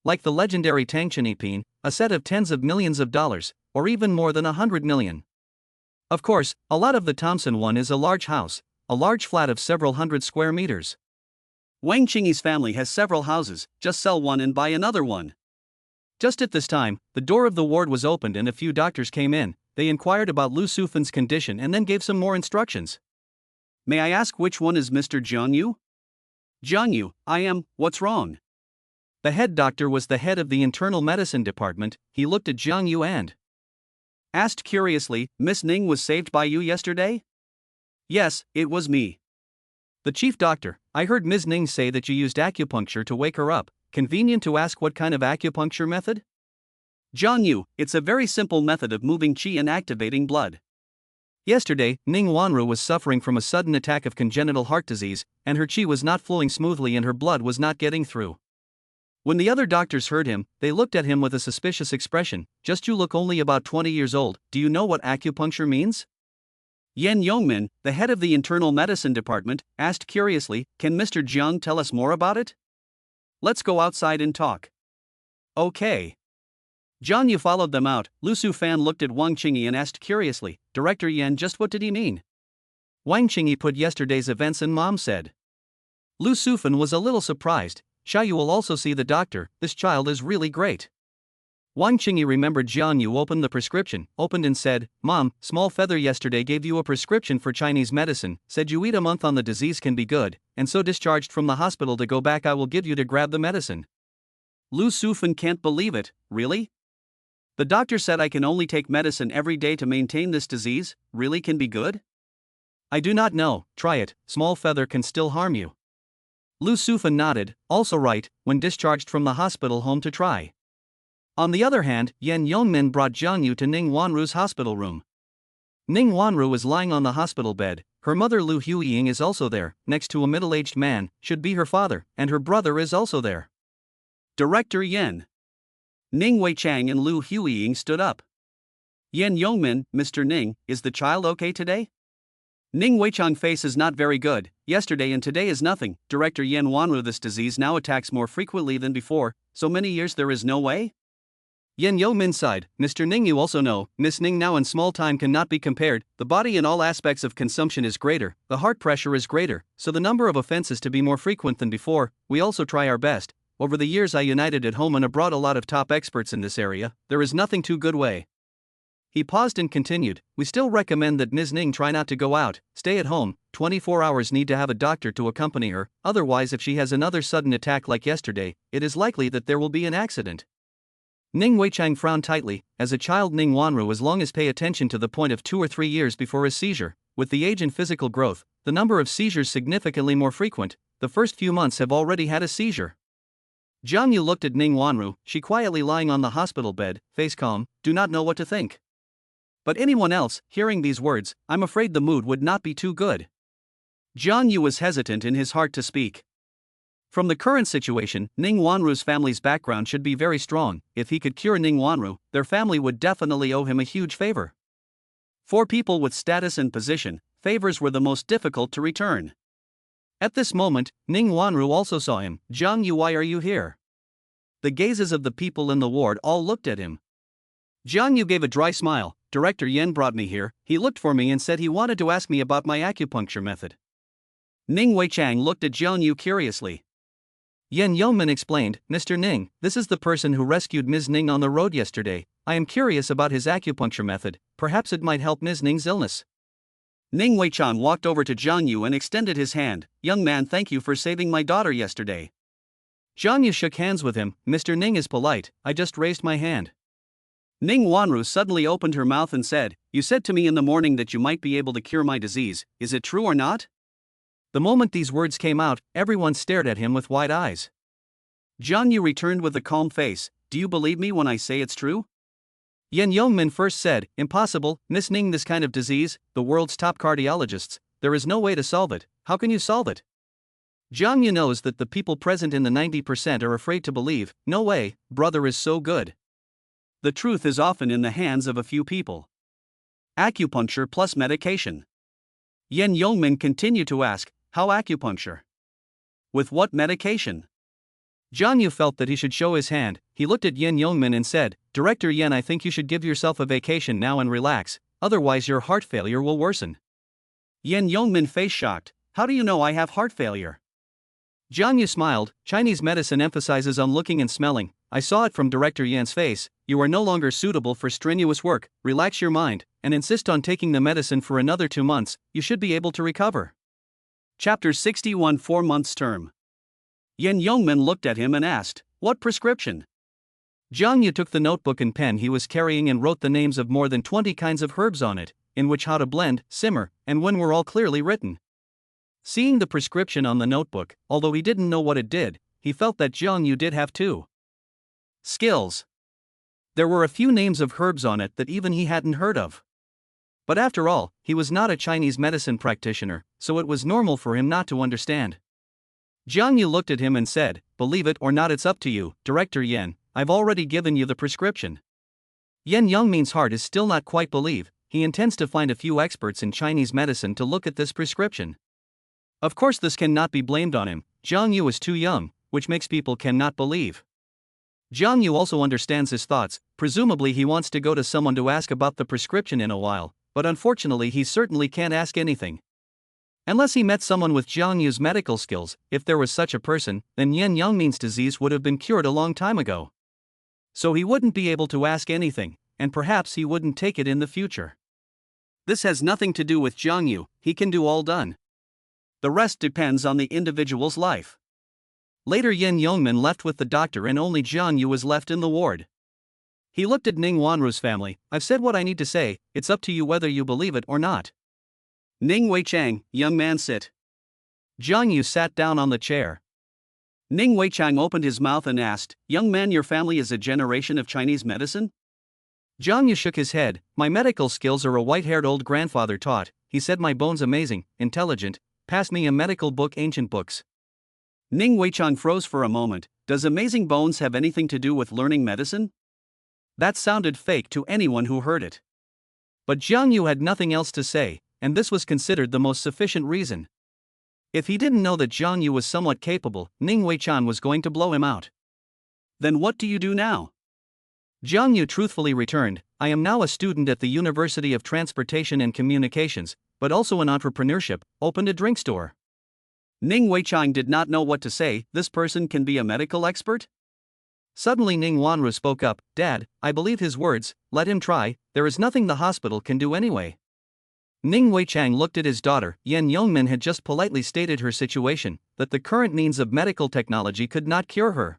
Like the legendary Tangchen Ipin, a set of tens of millions of dollars, or even more than 100 million. Of course, a lot of the Thompson one is a large house, a large flat of several hundred square meters. Wang Qingyi's family has several houses, just sell one and buy another one. Just at this time, the door of the ward was opened and a few doctors came in. They inquired about Lu Sufan's condition and then gave some more instructions. May I ask which one is Mr. Jiang Yu? Jiang Yu, I am, what's wrong? The head doctor was the head of the internal medicine department. He looked at Jiang Yu and asked curiously, Miss Ning was saved by you yesterday? Yes, it was me. The chief doctor, I heard Ms. Ning say that you used acupuncture to wake her up. Convenient to ask what kind of acupuncture method? Jiang Yu, it's a very simple method of moving qi and activating blood. Yesterday, Ning Wanru was suffering from a sudden attack of congenital heart disease, and her qi was not flowing smoothly and her blood was not getting through. When the other doctors heard him, they looked at him with a suspicious expression. Just you look only about 20 years old, do you know what acupuncture means? Yan Yongmin, the head of the internal medicine department, asked curiously, can Mr. Jiang tell us more about it? Let's go outside and talk. Okay. Jiang Yu followed them out. Lu Sufan looked at Wang Qingyi and asked curiously, Director Yan, just what did he mean? Wang Qingyi put yesterday's events and Mom said. Lu Sufan was a little surprised. Xia Yu will also see the doctor, this child is really great. Wang Qingyi remembered Jiang Yu opened the prescription, opened and said, Mom, Small Feather yesterday gave you a prescription for Chinese medicine, said you eat a month on the disease can be good, and so discharged from the hospital to go back I will give you to grab the medicine. Lu Sufan can't believe it, really? The doctor said I can only take medicine every day to maintain this disease, really can be good? I do not know, try it, Small Feather can still harm you. Lu Sufan nodded, also right, when discharged from the hospital home to try. On the other hand, Yan Yongmin brought Jiang Yu to Ning Wanru's hospital room. Ning Wanru is lying on the hospital bed, her mother Lu Huiying is also there, next to a middle-aged man, should be her father, and her brother is also there. Director Yan. Ning Weichang and Lu Huiying stood up. Yan Yongmin, Mr. Ning, is the child okay today? Ning Weichang face is not very good, yesterday and today is nothing, Director Yan Wanru this disease now attacks more frequently than before, so many years there is no way? Yan Yongmin sighed, Mr. Ning you also know, Miss Ning now in small time cannot be compared, the body in all aspects of consumption is greater, the heart pressure is greater, so the number of offenses to be more frequent than before, we also try our best. Over the years I united at home and abroad a lot of top experts in this area, there is nothing too good way. He paused and continued, we still recommend that Ms. Ning try not to go out, stay at home, 24 hours need to have a doctor to accompany her, otherwise if she has another sudden attack like yesterday, it is likely that there will be an accident. Ning Weichang frowned tightly. As a child Ning Wanru as long as pay attention to the point of 2 or 3 years before his seizure, with the age and physical growth, the number of seizures significantly more frequent, the first few months have already had a seizure. Jiang Yu looked at Ning Wanru, she quietly lying on the hospital bed, face calm, do not know what to think. But anyone else, hearing these words, I'm afraid the mood would not be too good. Jiang Yu was hesitant in his heart to speak. From the current situation, Ning Wanru's family's background should be very strong. If he could cure Ning Wanru, their family would definitely owe him a huge favor. For people with status and position, favors were the most difficult to return. At this moment, Ning Wanru also saw him. Jiang Yu, why are you here? The gazes of the people in the ward all looked at him. Jiang Yu gave a dry smile. Director Yan brought me here, he looked for me and said he wanted to ask me about my acupuncture method. Ning Weichang looked at Jiang Yu curiously. Yan Yongmin explained, Mr. Ning, this is the person who rescued Ms. Ning on the road yesterday. I am curious about his acupuncture method, perhaps it might help Ms. Ning's illness. Ning Weichang walked over to Jiang Yu and extended his hand. Young man, thank you for saving my daughter yesterday. Jiang Yu shook hands with him. Mr. Ning is polite, I just raised my hand. Ning Wanru suddenly opened her mouth and said, you said to me in the morning that you might be able to cure my disease, is it true or not? The moment these words came out, everyone stared at him with wide eyes. Jiang Yu returned with a calm face, do you believe me when I say it's true? Yan Yongmin first said, impossible, Miss Ning this kind of disease, the world's top cardiologists, there is no way to solve it, how can you solve it? Jiang Yu knows that the people present in the 90% are afraid to believe, no way, brother is so good. The truth is often in the hands of a few people. Acupuncture plus medication. Yan Yongmin continued to ask, how acupuncture? With what medication? Jiang Yu felt that he should show his hand. He looked at Yan Yongmin and said, Director Yan, I think you should give yourself a vacation now and relax. otherwise your heart failure will worsen. Yen Yongmin face shocked, how do you know I have heart failure? Jiang Yu smiled, Chinese medicine emphasizes on looking and smelling, I saw it from Director Yan's face, you are no longer suitable for strenuous work, relax your mind, and insist on taking the medicine for another 2 months, you should be able to recover. Chapter 61 4 months term. Yen Yongmin looked at him and asked, what prescription? Jiang Yu took the notebook and pen he was carrying and wrote the names of more than 20 kinds of herbs on it, in which how to blend, simmer, and when were all clearly written. Seeing the prescription on the notebook, although he didn't know what it did, he felt that Jiang Yu did have too. Skills. There were a few names of herbs on it that even he hadn't heard of. But after all, he was not a Chinese medicine practitioner, so it was normal for him not to understand. Jiang Yu looked at him and said, believe it or not, it's up to you, Director Yen, I've already given you the prescription. Yen Yongmin's heart is still not quite believe, he intends to find a few experts in Chinese medicine to look at this prescription. Of course this cannot be blamed on him, Jiang Yu is too young, which makes people cannot believe. Jiang Yu also understands his thoughts, presumably he wants to go to someone to ask about the prescription in a while, but unfortunately he certainly can't ask anything. Unless he met someone with Jiang Yu's medical skills, if there was such a person, then Yen Yongmin's disease would have been cured a long time ago. So he wouldn't be able to ask anything, and perhaps he wouldn't take it in the future. This has nothing to do with Jiang Yu, he can do all done. The rest depends on the individual's life. Later Yen Yongmin left with the doctor and only Jiang Yu was left in the ward. He looked at Ning Wanru's family, I've said what I need to say, it's up to you whether you believe it or not. Ning Weichang, young man sit. Jiang Yu sat down on the chair. Ning Weichang opened his mouth and asked, young man, your family is a generation of Chinese medicine? Jiang Yu shook his head, my medical skills are a white-haired old grandfather taught, he said my bones amazing, intelligent, passed me a medical book ancient books. Ning Weichang froze for a moment, does amazing bones have anything to do with learning medicine? That sounded fake to anyone who heard it. But Jiang Yu had nothing else to say, and this was considered the most sufficient reason. If he didn't know that Jiang Yu was somewhat capable, Ning Weichang was going to blow him out. Then what do you do now? Jiang Yu truthfully returned, I am now a student at the University of Transportation and Communications, but also in entrepreneurship, opened a drink store. Ning Weichang did not know what to say, this person can be a medical expert? Suddenly Ning Wanru spoke up, Dad, I believe his words, let him try, there is nothing the hospital can do anyway. Ning Weichang looked at his daughter, Yen Yongmin had just politely stated her situation, that the current means of medical technology could not cure her.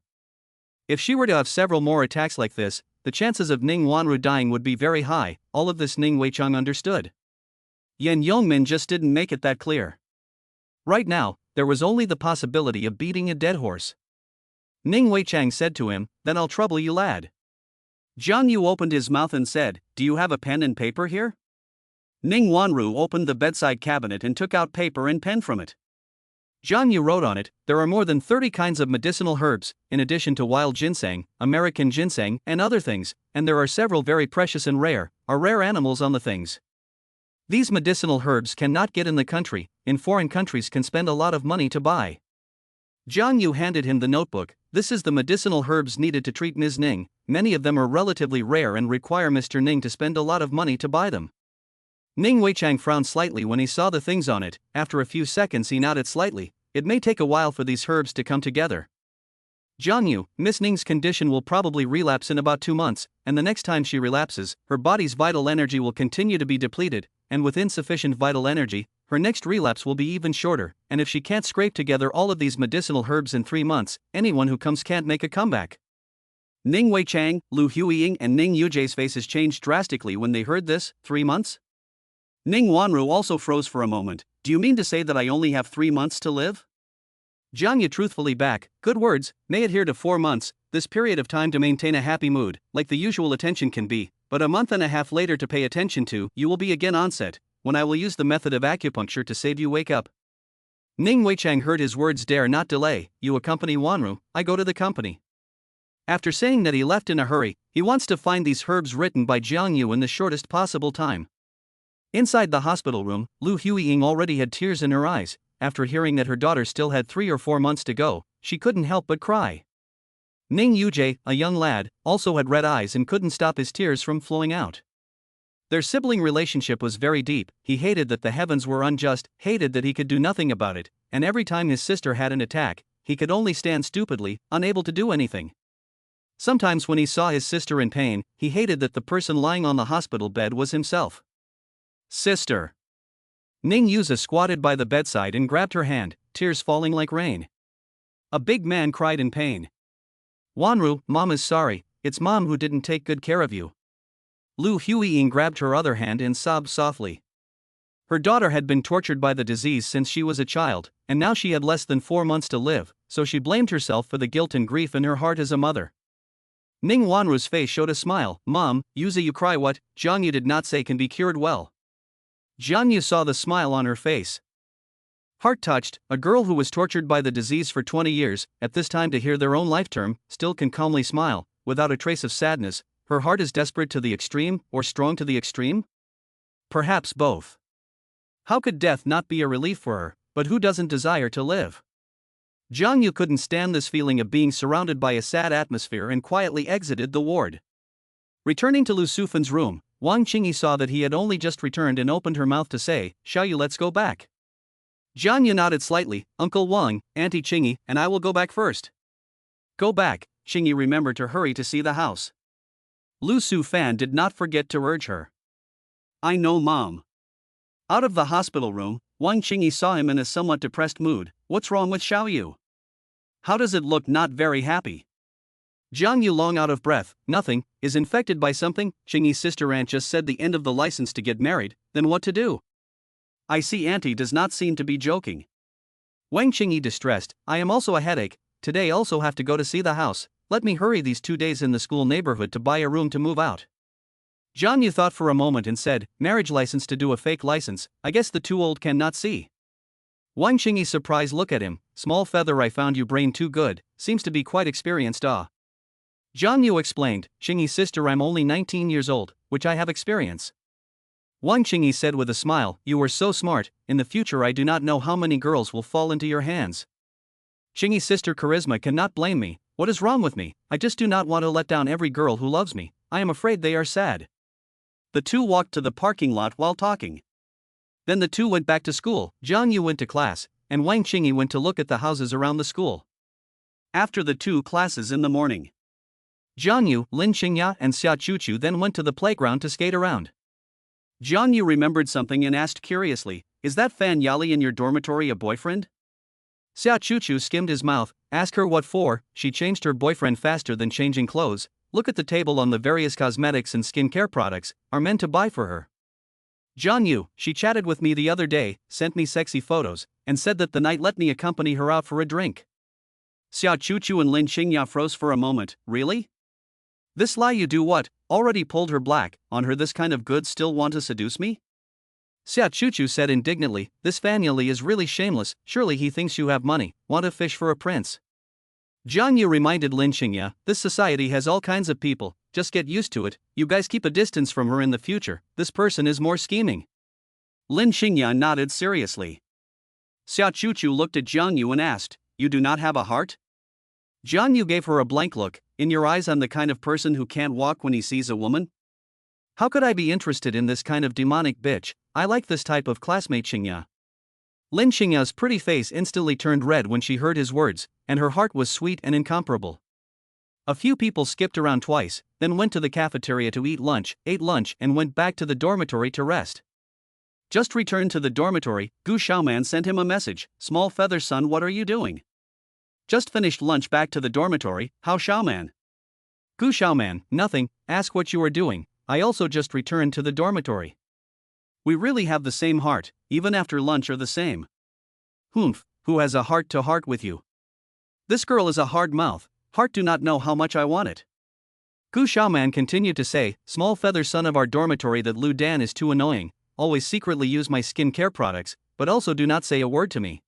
If she were to have several more attacks like this, the chances of Ning Wanru dying would be very high, all of this Ning Weichang understood. Yen Yongmin just didn't make it that clear. Right now, there was only the possibility of beating a dead horse. Ning Weichang said to him, then I'll trouble you lad. Jiang Yu opened his mouth and said, do you have a pen and paper here? Ning Wanru opened the bedside cabinet and took out paper and pen from it. Jiang Yu wrote on it, there are more than 30 kinds of medicinal herbs, in addition to wild ginseng, American ginseng, and other things, and there are several very precious and rare animals on the things. These medicinal herbs cannot get in the country, in foreign countries can spend a lot of money to buy. Jiang Yu handed him the notebook, this is the medicinal herbs needed to treat Ms. Ning, many of them are relatively rare and require Mr. Ning to spend a lot of money to buy them. Ning Weichang frowned slightly when he saw the things on it, after a few seconds he nodded slightly, it may take a while for these herbs to come together. Jiang Yu, Miss Ning's condition will probably relapse in about 2 months, and the next time she relapses, her body's vital energy will continue to be depleted, and with insufficient vital energy, her next relapse will be even shorter, and if she can't scrape together all of these medicinal herbs in 3 months, anyone who comes can't make a comeback. Ning Weichang, Lu Huiying and Ning Yujie's faces changed drastically when they heard this, 3 months? Ning Wanru also froze for a moment, do you mean to say that I only have 3 months to live? Jiang Yu truthfully back, good words, may adhere to 4 months, this period of time to maintain a happy mood, like the usual attention can be, but a month and a half later to pay attention to, you will be again onset, when I will use the method of acupuncture to save you wake up. Ning Weichang heard his words dare not delay, you accompany Wanru, I go to the company. After saying that he left in a hurry, he wants to find these herbs written by Jiang Yu in the shortest possible time. Inside the hospital room, Lu Huiying already had tears in her eyes, after hearing that her daughter still had 3 or 4 months to go, she couldn't help but cry. Ning Yujie, a young lad, also had red eyes and couldn't stop his tears from flowing out. Their sibling relationship was very deep. He hated that the heavens were unjust, hated that he could do nothing about it, and every time his sister had an attack, he could only stand stupidly, unable to do anything. Sometimes when he saw his sister in pain, he hated that the person lying on the hospital bed was himself. Sister. Ning Yuza squatted by the bedside and grabbed her hand, tears falling like rain. A big man cried in pain. Wanru, Mom is sorry, it's Mom who didn't take good care of you. Lu Huiying grabbed her other hand and sobbed softly. Her daughter had been tortured by the disease since she was a child, and now she had less than 4 months to live, so she blamed herself for the guilt and grief in her heart as a mother. Ning Wanru's face showed a smile. Mom, Yuza, you cry what? Jiangyu did not say can be cured well. Jiangyu saw the smile on her face. Heart touched, a girl who was tortured by the disease for 20 years, at this time to hear their own life term, still can calmly smile, without a trace of sadness. Her heart is desperate to the extreme, or strong to the extreme? Perhaps both. How could death not be a relief for her, but who doesn't desire to live? Jiangyu couldn't stand this feeling of being surrounded by a sad atmosphere and quietly exited the ward. Returning to Lu Sufan's room, Wang Qingyi saw that he had only just returned and opened her mouth to say, Xiaoyu, let's go back. Jiangyu nodded slightly. Uncle Wang, Auntie Qingyi, and I will go back first. Go back, Qingyi remembered to hurry to see the house. Lu Sufan did not forget to urge her. I know, Mom. Out of the hospital room, Wang Qingyi saw him in a somewhat depressed mood. What's wrong with Xiaoyu? How does it look? Not very happy. Jiangyu, long out of breath. Nothing, is infected by something. Qingyi's sister aunt just said the end of the license to get married, then what to do? I see Auntie does not seem to be joking. Wang Qingyi distressed. I am also a headache, today also have to go to see the house, let me hurry these 2 days in the school neighborhood to buy a room to move out. Jiangyu thought for a moment and said, marriage license to do a fake license, I guess the too old cannot see. Wang Qingyi surprised look at him, small feather, I found you brain too good, seems to be quite experienced. Jiangyu explained, Qingyi's sister, I'm only 19 years old, which I have experience. Wang Qingyi said with a smile, you are so smart, in the future I do not know how many girls will fall into your hands. Qingyi's sister Charisma cannot blame me, what is wrong with me? I just do not want to let down every girl who loves me, I am afraid they are sad. The two walked to the parking lot while talking. Then the two went back to school. Jiangyu went to class, and Wang Qingyi went to look at the houses around the school. After the 2 classes in the morning, Jiangyu, Lin Xingya, and Xia Chuchu then went to the playground to skate around. Jiangyu remembered something and asked curiously, is that Fan Yali in your dormitory a boyfriend? Xia Chuchu skimmed his mouth. Ask her what for, she changed her boyfriend faster than changing clothes. Look at the table on the various cosmetics and skincare products, are meant to buy for her. Jiangyu, she chatted with me the other day, sent me sexy photos, and said that the night let me accompany her out for a drink. Xia Chuchu and Lin Xingya froze for a moment. Really? This lie, you do what? Already pulled her black, on her this kind of goods, still want to seduce me? Xia Chuchu said indignantly, this Fan Yali is really shameless, surely he thinks you have money, want to fish for a prince. Jiangyu reminded Lin Xingya, this society has all kinds of people, just get used to it, you guys keep a distance from her in the future, this person is more scheming. Lin Xingya nodded seriously. Xia Chuchu looked at Jiangyu and asked, you do not have a heart? Jiangyu gave her a blank look, in your eyes I'm the kind of person who can't walk when he sees a woman? How could I be interested in this kind of demonic bitch? I like this type of classmate. Xingya. Lin Xingya's pretty face instantly turned red when she heard his words, and her heart was sweet and incomparable. A few people skipped around twice, then went to the cafeteria to eat lunch, ate lunch and went back to the dormitory to rest. Just returned to the dormitory, Gu Xiaoman sent him a message, small feather son, what are you doing? Just finished lunch, back to the dormitory, how Xiaoman? Gu Xiaoman, nothing, ask what you are doing, I also just returned to the dormitory. We really have the same heart, even after lunch are the same. Humph, who has a heart to heart with you? This girl is a hard mouth, heart do not know how much I want it. Gu Xiaoman continued to say, small feather son of our dormitory, that Lu Dan is too annoying, always secretly use my skincare products, but also do not say a word to me.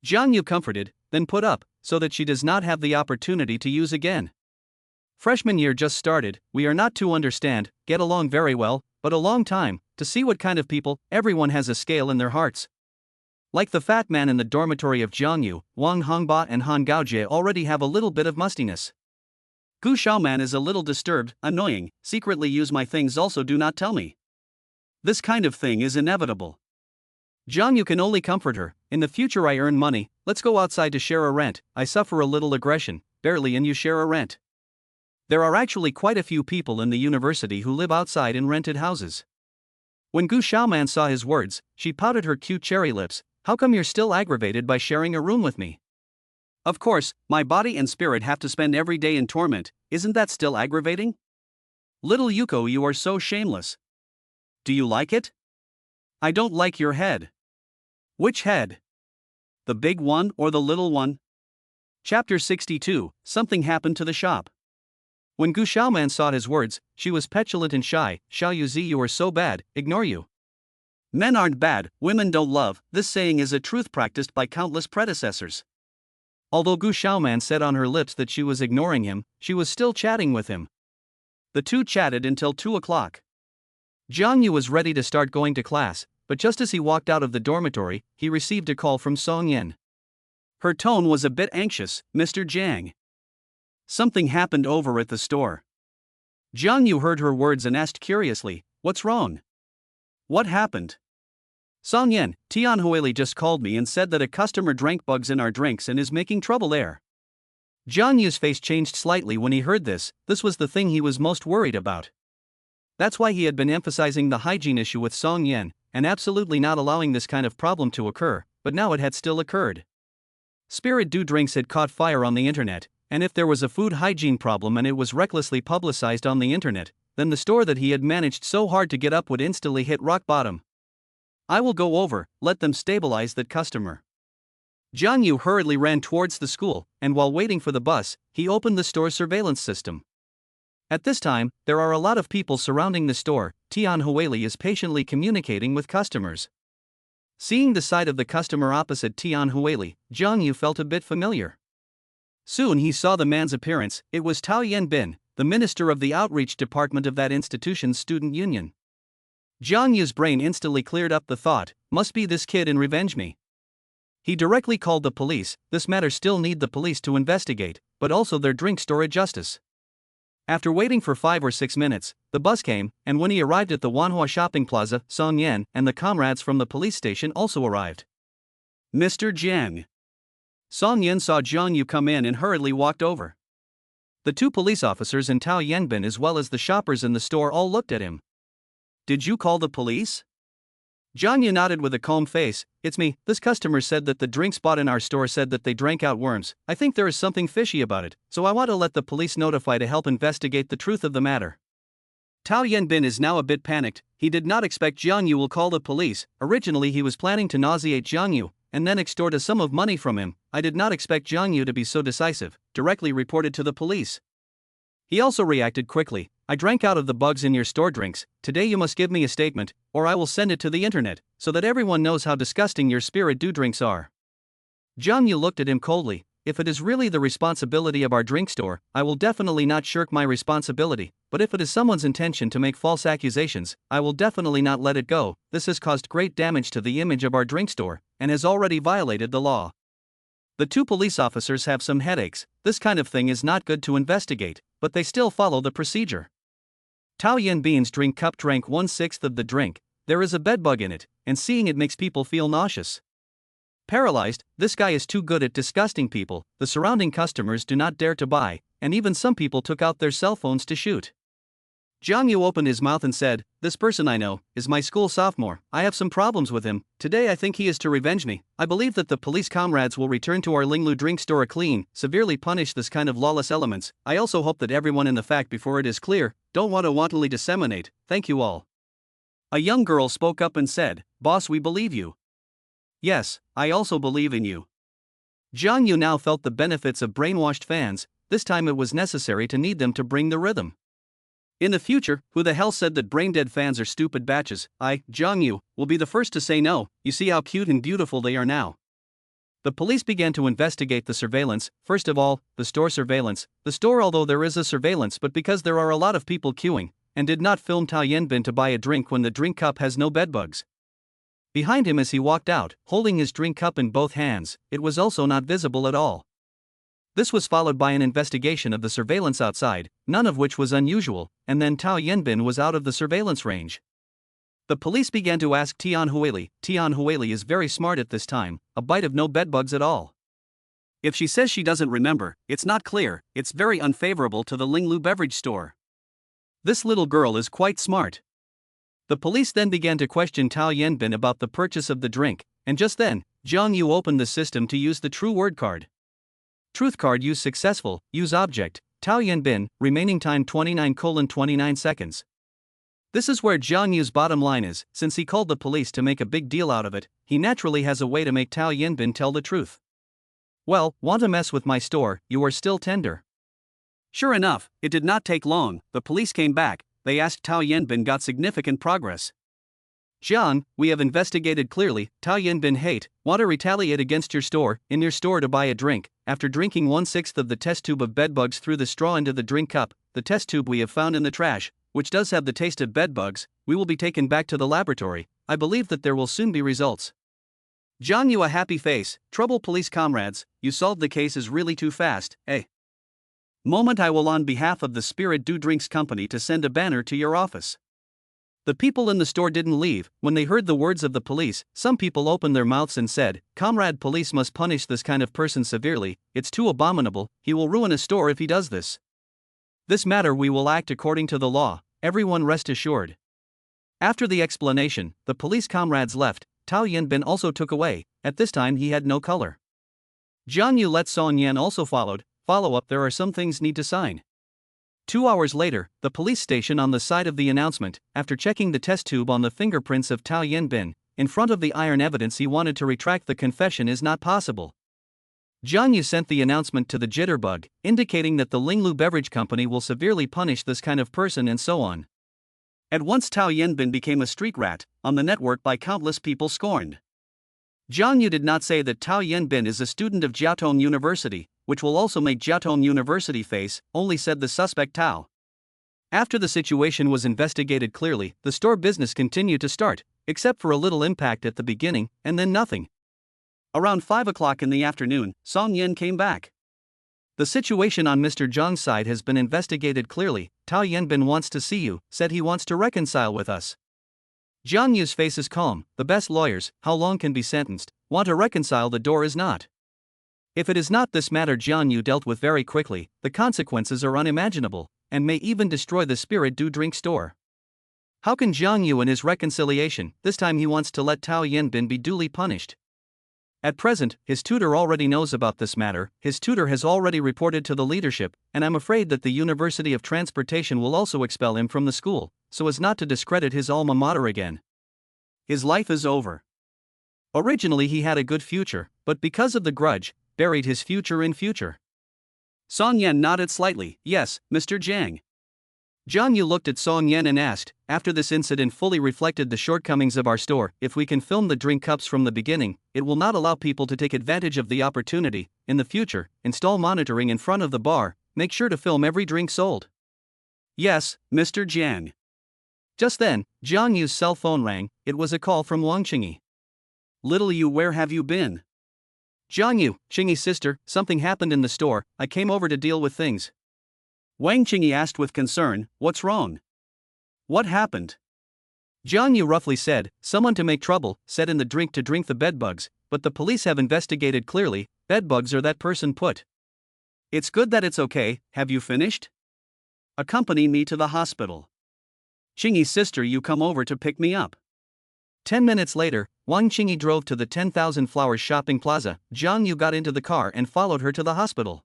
Jiangyu comforted, then put up, so that she does not have the opportunity to use again. Freshman year just started, we are not to understand, get along very well, but a long time, to see what kind of people, everyone has a scale in their hearts. Like the fat man in the dormitory of Jiangyu, Wang Hongba and Han Gaojie already have a little bit of mustiness. Gu Xiaoman is a little disturbed, annoying, secretly use my things, also do not tell me. This kind of thing is inevitable. John, you can only comfort her. In the future I earn money, let's go outside to share a rent. I suffer a little aggression, barely, and you share a rent. There are actually quite a few people in the university who live outside in rented houses. When Gu Xiaoman saw his words, she pouted her cute cherry lips. How come you're still aggravated by sharing a room with me? Of course, my body and spirit have to spend every day in torment. Isn't that still aggravating? Little Yuko, you are so shameless. Do you like it? I don't like your head. Which head? The big one or the little one? Chapter 62, Something happened to the shop. When Gu Xiaoman saw his words, she was petulant and shy. Xiao Yuzi, you are so bad, ignore you. Men aren't bad, women don't love. This saying is a truth practiced by countless predecessors. Although Gu Xiaoman said on her lips that she was ignoring him, she was still chatting with him. The two chatted until 2 o'clock. Jiang Yu was ready to start going to class, but just as he walked out of the dormitory, he received a call from Song Yin. Her tone was a bit anxious. Mr. Jiang. Something happened over at the store. Jiang Yu heard her words and asked curiously, what's wrong? What happened? Song Yin, Tian Huili just called me and said that a customer drank bugs in our drinks and is making trouble there. Jiang Yu's face changed slightly when he heard this. This was the thing he was most worried about. That's why he had been emphasizing the hygiene issue with Song Yin, and absolutely not allowing this kind of problem to occur, but now it had still occurred. Spirit Dew drinks had caught fire on the internet, and if there was a food hygiene problem and it was recklessly publicized on the internet, then the store that he had managed so hard to get up would instantly hit rock bottom. I will go over, let them stabilize that customer. Jiang Yu hurriedly ran towards the school, and while waiting for the bus, he opened the store's surveillance system. At this time, there are a lot of people surrounding the store. Tian Huili is patiently communicating with customers. Seeing the side of the customer opposite Tian Huili, Jiang Yu felt a bit familiar. Soon he saw the man's appearance. It was Tao Yanbin, the minister of the outreach department of that institution's student union. Jiang Yu's brain instantly cleared up the thought, must be this kid and revenge me. He directly called the police. This matter still need the police to investigate, but also their drink store justice. After waiting for 5 or 6 minutes, the bus came, and when he arrived at the Wanhua shopping plaza, Song Yan and the comrades from the police station also arrived. Mr. Jiang. Song Yan saw Jiang Yu come in and hurriedly walked over. The two police officers and Tao Yanbin as well as the shoppers in the store all looked at him. Did you call the police? Jiang Yu nodded with a calm face. It's me. This customer said that the drinks bought in our store said that they drank out worms. I think there is something fishy about it, so I want to let the police notify to help investigate the truth of the matter. Tao Yanbin is now a bit panicked. He did not expect Jiang Yu will call the police. Originally he was planning to nauseate Jiang Yu, and then extort a sum of money from him. I did not expect Jiang Yu to be so decisive, directly reported to the police. He also reacted quickly. I drank out of the bugs in your store drinks. Today you must give me a statement, or I will send it to the internet, so that everyone knows how disgusting your Spirit Dew drinks are. Jiang Yu looked at him coldly. If it is really the responsibility of our drink store, I will definitely not shirk my responsibility, but if it is someone's intention to make false accusations, I will definitely not let it go. This has caused great damage to the image of our drink store, and has already violated the law. The two police officers have some headaches. This kind of thing is not good to investigate, but they still follow the procedure. Tao Yanbin's drink cup drank 1/6 of the drink. There is a bedbug in it, and seeing it makes people feel nauseous. Paralyzed, this guy is too good at disgusting people. The surrounding customers do not dare to buy, and even some people took out their cell phones to shoot. Jiang Yu opened his mouth and said, this person I know, is my school sophomore. I have some problems with him. Today I think he is to revenge me. I believe that the police comrades will return to our Linglu drink store clean, severely punish this kind of lawless elements. I also hope that everyone in the fact before it is clear, don't want to wantonly disseminate. Thank you all. A young girl spoke up and said, boss, we believe you. Yes, I also believe in you. Jiang Yu now felt the benefits of brainwashed fans. This time it was necessary to need them to bring the rhythm. In the future, who the hell said that brain-dead fans are stupid batches? I, Jiang Yu, will be the first to say no. You see how cute and beautiful they are now. The police began to investigate the surveillance. First of all, the store surveillance. The store, although there is a surveillance, but because there are a lot of people queuing, and did not film Tao Yanbin to buy a drink when the drink cup has no bedbugs. Behind him as he walked out, holding his drink cup in both hands, it was also not visible at all. This was followed by an investigation of the surveillance outside, none of which was unusual, and then Tao Yanbin was out of the surveillance range. The police began to ask Tian Huili. Tian Huili is very smart at this time, a bite of no bedbugs at all. If she says she doesn't remember, it's not clear, it's very unfavorable to the Linglu beverage store. This little girl is quite smart. The police then began to question Tao Yanbin about the purchase of the drink, and just then, Zhang Yu opened the system to use the true word card. Truth card used successful, use object, Tao Yanbin, remaining time 29:29 seconds. This is where Zhang Yu's bottom line is, since he called the police to make a big deal out of it, he naturally has a way to make Tao Yanbin tell the truth. Well, want to mess with my store, you are still tender. Sure enough, it did not take long, the police came back, they asked Tao Yanbin got significant progress. Jian, we have investigated clearly, Tao Yanbin want to retaliate against your store, in your store to buy a drink, after drinking 1/6 of the test tube of bedbugs through the straw into the drink cup, the test tube we have found in the trash, which does have the taste of bedbugs, we will be taken back to the laboratory, I believe that there will soon be results. Zhang Yu a happy face, trouble police comrades, you solved the case is really too fast, eh? Moment I will on behalf of the Spirit Do Drinks Company to send a banner to your office. The people in the store didn't leave, when they heard the words of the police, some people opened their mouths and said, Comrade police must punish this kind of person severely, it's too abominable, he will ruin a store if he does this. This matter we will act according to the law, everyone rest assured. After the explanation, the police comrades left, Tao Yanbin also took away, at this time he had no color. Zhang Yu let Song Yan also followed, follow up there are some things need to sign. 2 hours later, the police station on the side of the announcement, after checking the test tube on the fingerprints of Tao Yanbin, in front of the iron evidence he wanted to retract the confession is not possible. Zhang Yu sent the announcement to the jitterbug, indicating that the Linglu Beverage Company will severely punish this kind of person and so on. At once Tao Yanbin became a street rat, on the network by countless people scorned. Zhang Yu did not say that Tao Yanbin is a student of Jiaotong University, which will also make Jiaotong University face, only said the suspect Tao. After the situation was investigated clearly, the store business continued to start, except for a little impact at the beginning, and then nothing. Around 5 o'clock in the afternoon, Song Yan came back. The situation on Mr. Zhang's side has been investigated clearly, Tao Yanbin wants to see you, said he wants to reconcile with us. Zhang Yu's face is calm, the best lawyers, how long can be sentenced, want to reconcile the door is not. If it is not this matter Zhang Yu dealt with very quickly, the consequences are unimaginable, and may even destroy the Spirit Do Drink store. How can Zhang Yu in his reconciliation, this time he wants to let Tao Yanbin be duly punished. At present, his tutor already knows about this matter, his tutor has already reported to the leadership, and I'm afraid that the University of Transportation will also expel him from the school, so as not to discredit his alma mater again. His life is over. Originally he had a good future, but because of the grudge, buried his future in future. Song Yan nodded slightly, yes, Mr. Zhang. Zhang Yu looked at Song Yan and asked, after this incident fully reflected the shortcomings of our store, if we can film the drink cups from the beginning, it will not allow people to take advantage of the opportunity. In the future, install monitoring in front of the bar, make sure to film every drink sold. Yes, Mr. Zhang. Just then, Zhang Yu's cell phone rang, it was a call from Wang Qingyi. Little Yu, where have you been? Zhang Yu, Qingyi's sister, something happened in the store, I came over to deal with things. Wang Qingyi asked with concern, what's wrong? What happened? Zhang Yu roughly said, someone to make trouble, said in the drink to drink the bedbugs, but the police have investigated clearly, bedbugs are that person put. It's good that it's okay, have you finished? Accompany me to the hospital. Qingyi's sister, you come over to pick me up. 10 minutes later, Wang Qingyi drove to the 10,000 Flowers shopping plaza. Zhang Yu got into the car and followed her to the hospital.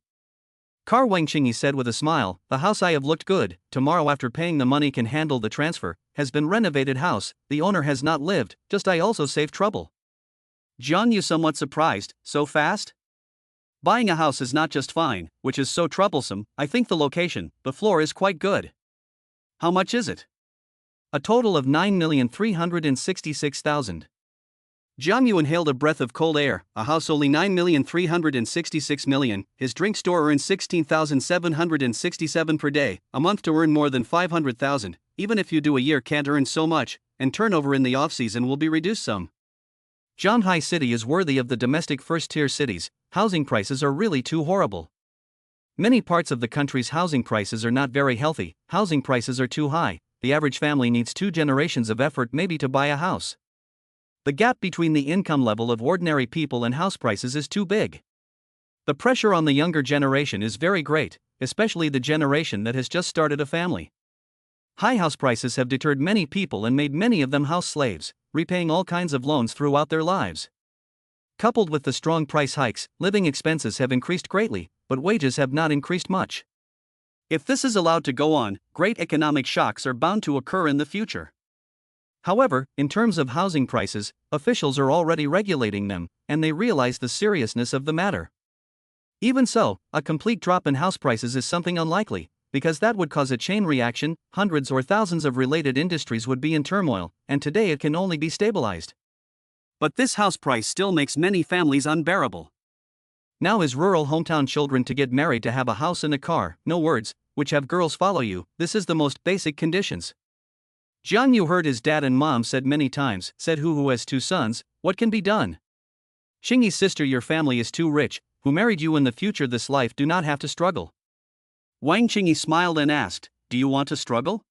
Car, Wang Qingyi said with a smile, the house I have looked good, tomorrow after paying the money can handle the transfer, has been renovated house, the owner has not lived, just I also save trouble. Zhang Yu somewhat surprised, so fast? Buying a house is not just fine, which is so troublesome, I think the location, the floor is quite good. How much is it? A total of 9,366,000. Zhang Yu inhaled a breath of cold air, a house only 9,366,000, his drink store earns 16,767 per day, a month to earn more than 500,000, even if you do a year can't earn so much, and turnover in the off-season will be reduced some. Shanghai City is worthy of the domestic first-tier cities, housing prices are really too horrible. Many parts of the country's housing prices are not very healthy, housing prices are too high, the average family needs 2 generations of effort maybe to buy a house. The gap between the income level of ordinary people and house prices is too big. The pressure on the younger generation is very great, especially the generation that has just started a family. High house prices have deterred many people and made many of them house slaves, repaying all kinds of loans throughout their lives. Coupled with the strong price hikes, living expenses have increased greatly, but wages have not increased much. If this is allowed to go on, great economic shocks are bound to occur in the future. However, in terms of housing prices, officials are already regulating them, and they realize the seriousness of the matter. Even so, a complete drop in house prices is something unlikely, because that would cause a chain reaction, hundreds or thousands of related industries would be in turmoil, and today it can only be stabilized. But this house price still makes many families unbearable. Now is rural hometown children to get married to have a house and a car, no words, which have girls follow you, this is the most basic conditions. Jiang Yu heard his dad and mom said many times, said who has 2 sons, what can be done? Xingyi's sister, your family is too rich, who married you in the future this life do not have to struggle. Wang Qingyi smiled and asked, do you want to struggle?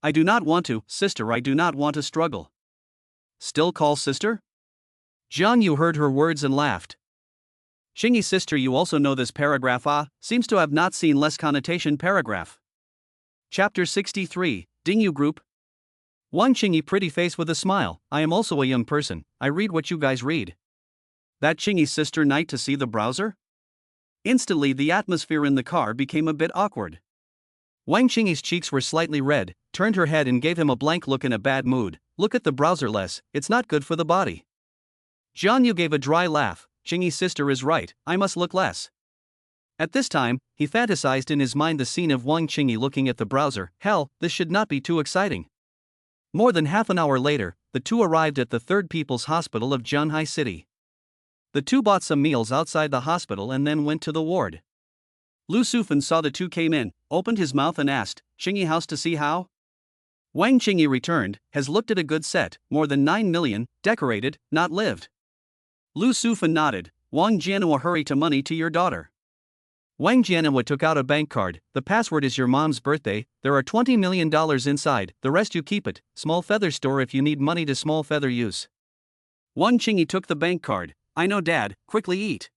I do not want to, sister, I do not want to struggle. Still call sister? Jiang Yu heard her words and laughed. Xingyi's sister, you also know this paragraph seems to have not seen less connotation paragraph. Chapter 63, Dingyu Group. Wang Qingyi pretty face with a smile, I am also a young person, I read what you guys read. That Qingyi's sister night to see the browser? Instantly the atmosphere in the car became a bit awkward. Wang Qingyi's cheeks were slightly red, turned her head and gave him a blank look in a bad mood, look at the browser less, it's not good for the body. Jiang Yu gave a dry laugh, Qingyi's sister is right, I must look less. At this time, he fantasized in his mind the scene of Wang Qingyi looking at the browser, hell, this should not be too exciting. More than half an hour later, the two arrived at the 3rd People's Hospital of Zhanghai City. The two bought some meals outside the hospital and then went to the ward. Lu Sufan saw the two came in, opened his mouth and asked, Qingyi house to see how? Wang Qingyi returned, has looked at a good set, more than 9 million, decorated, not lived. Lu Sufan nodded, Wang Jianhua hurry to money to your daughter. Wang Jianhua took out a bank card, the password is your mom's birthday, there are $20 million inside, the rest you keep it, small feather store if you need money to small feather use. Wang Qingyi took the bank card, I know dad, quickly eat.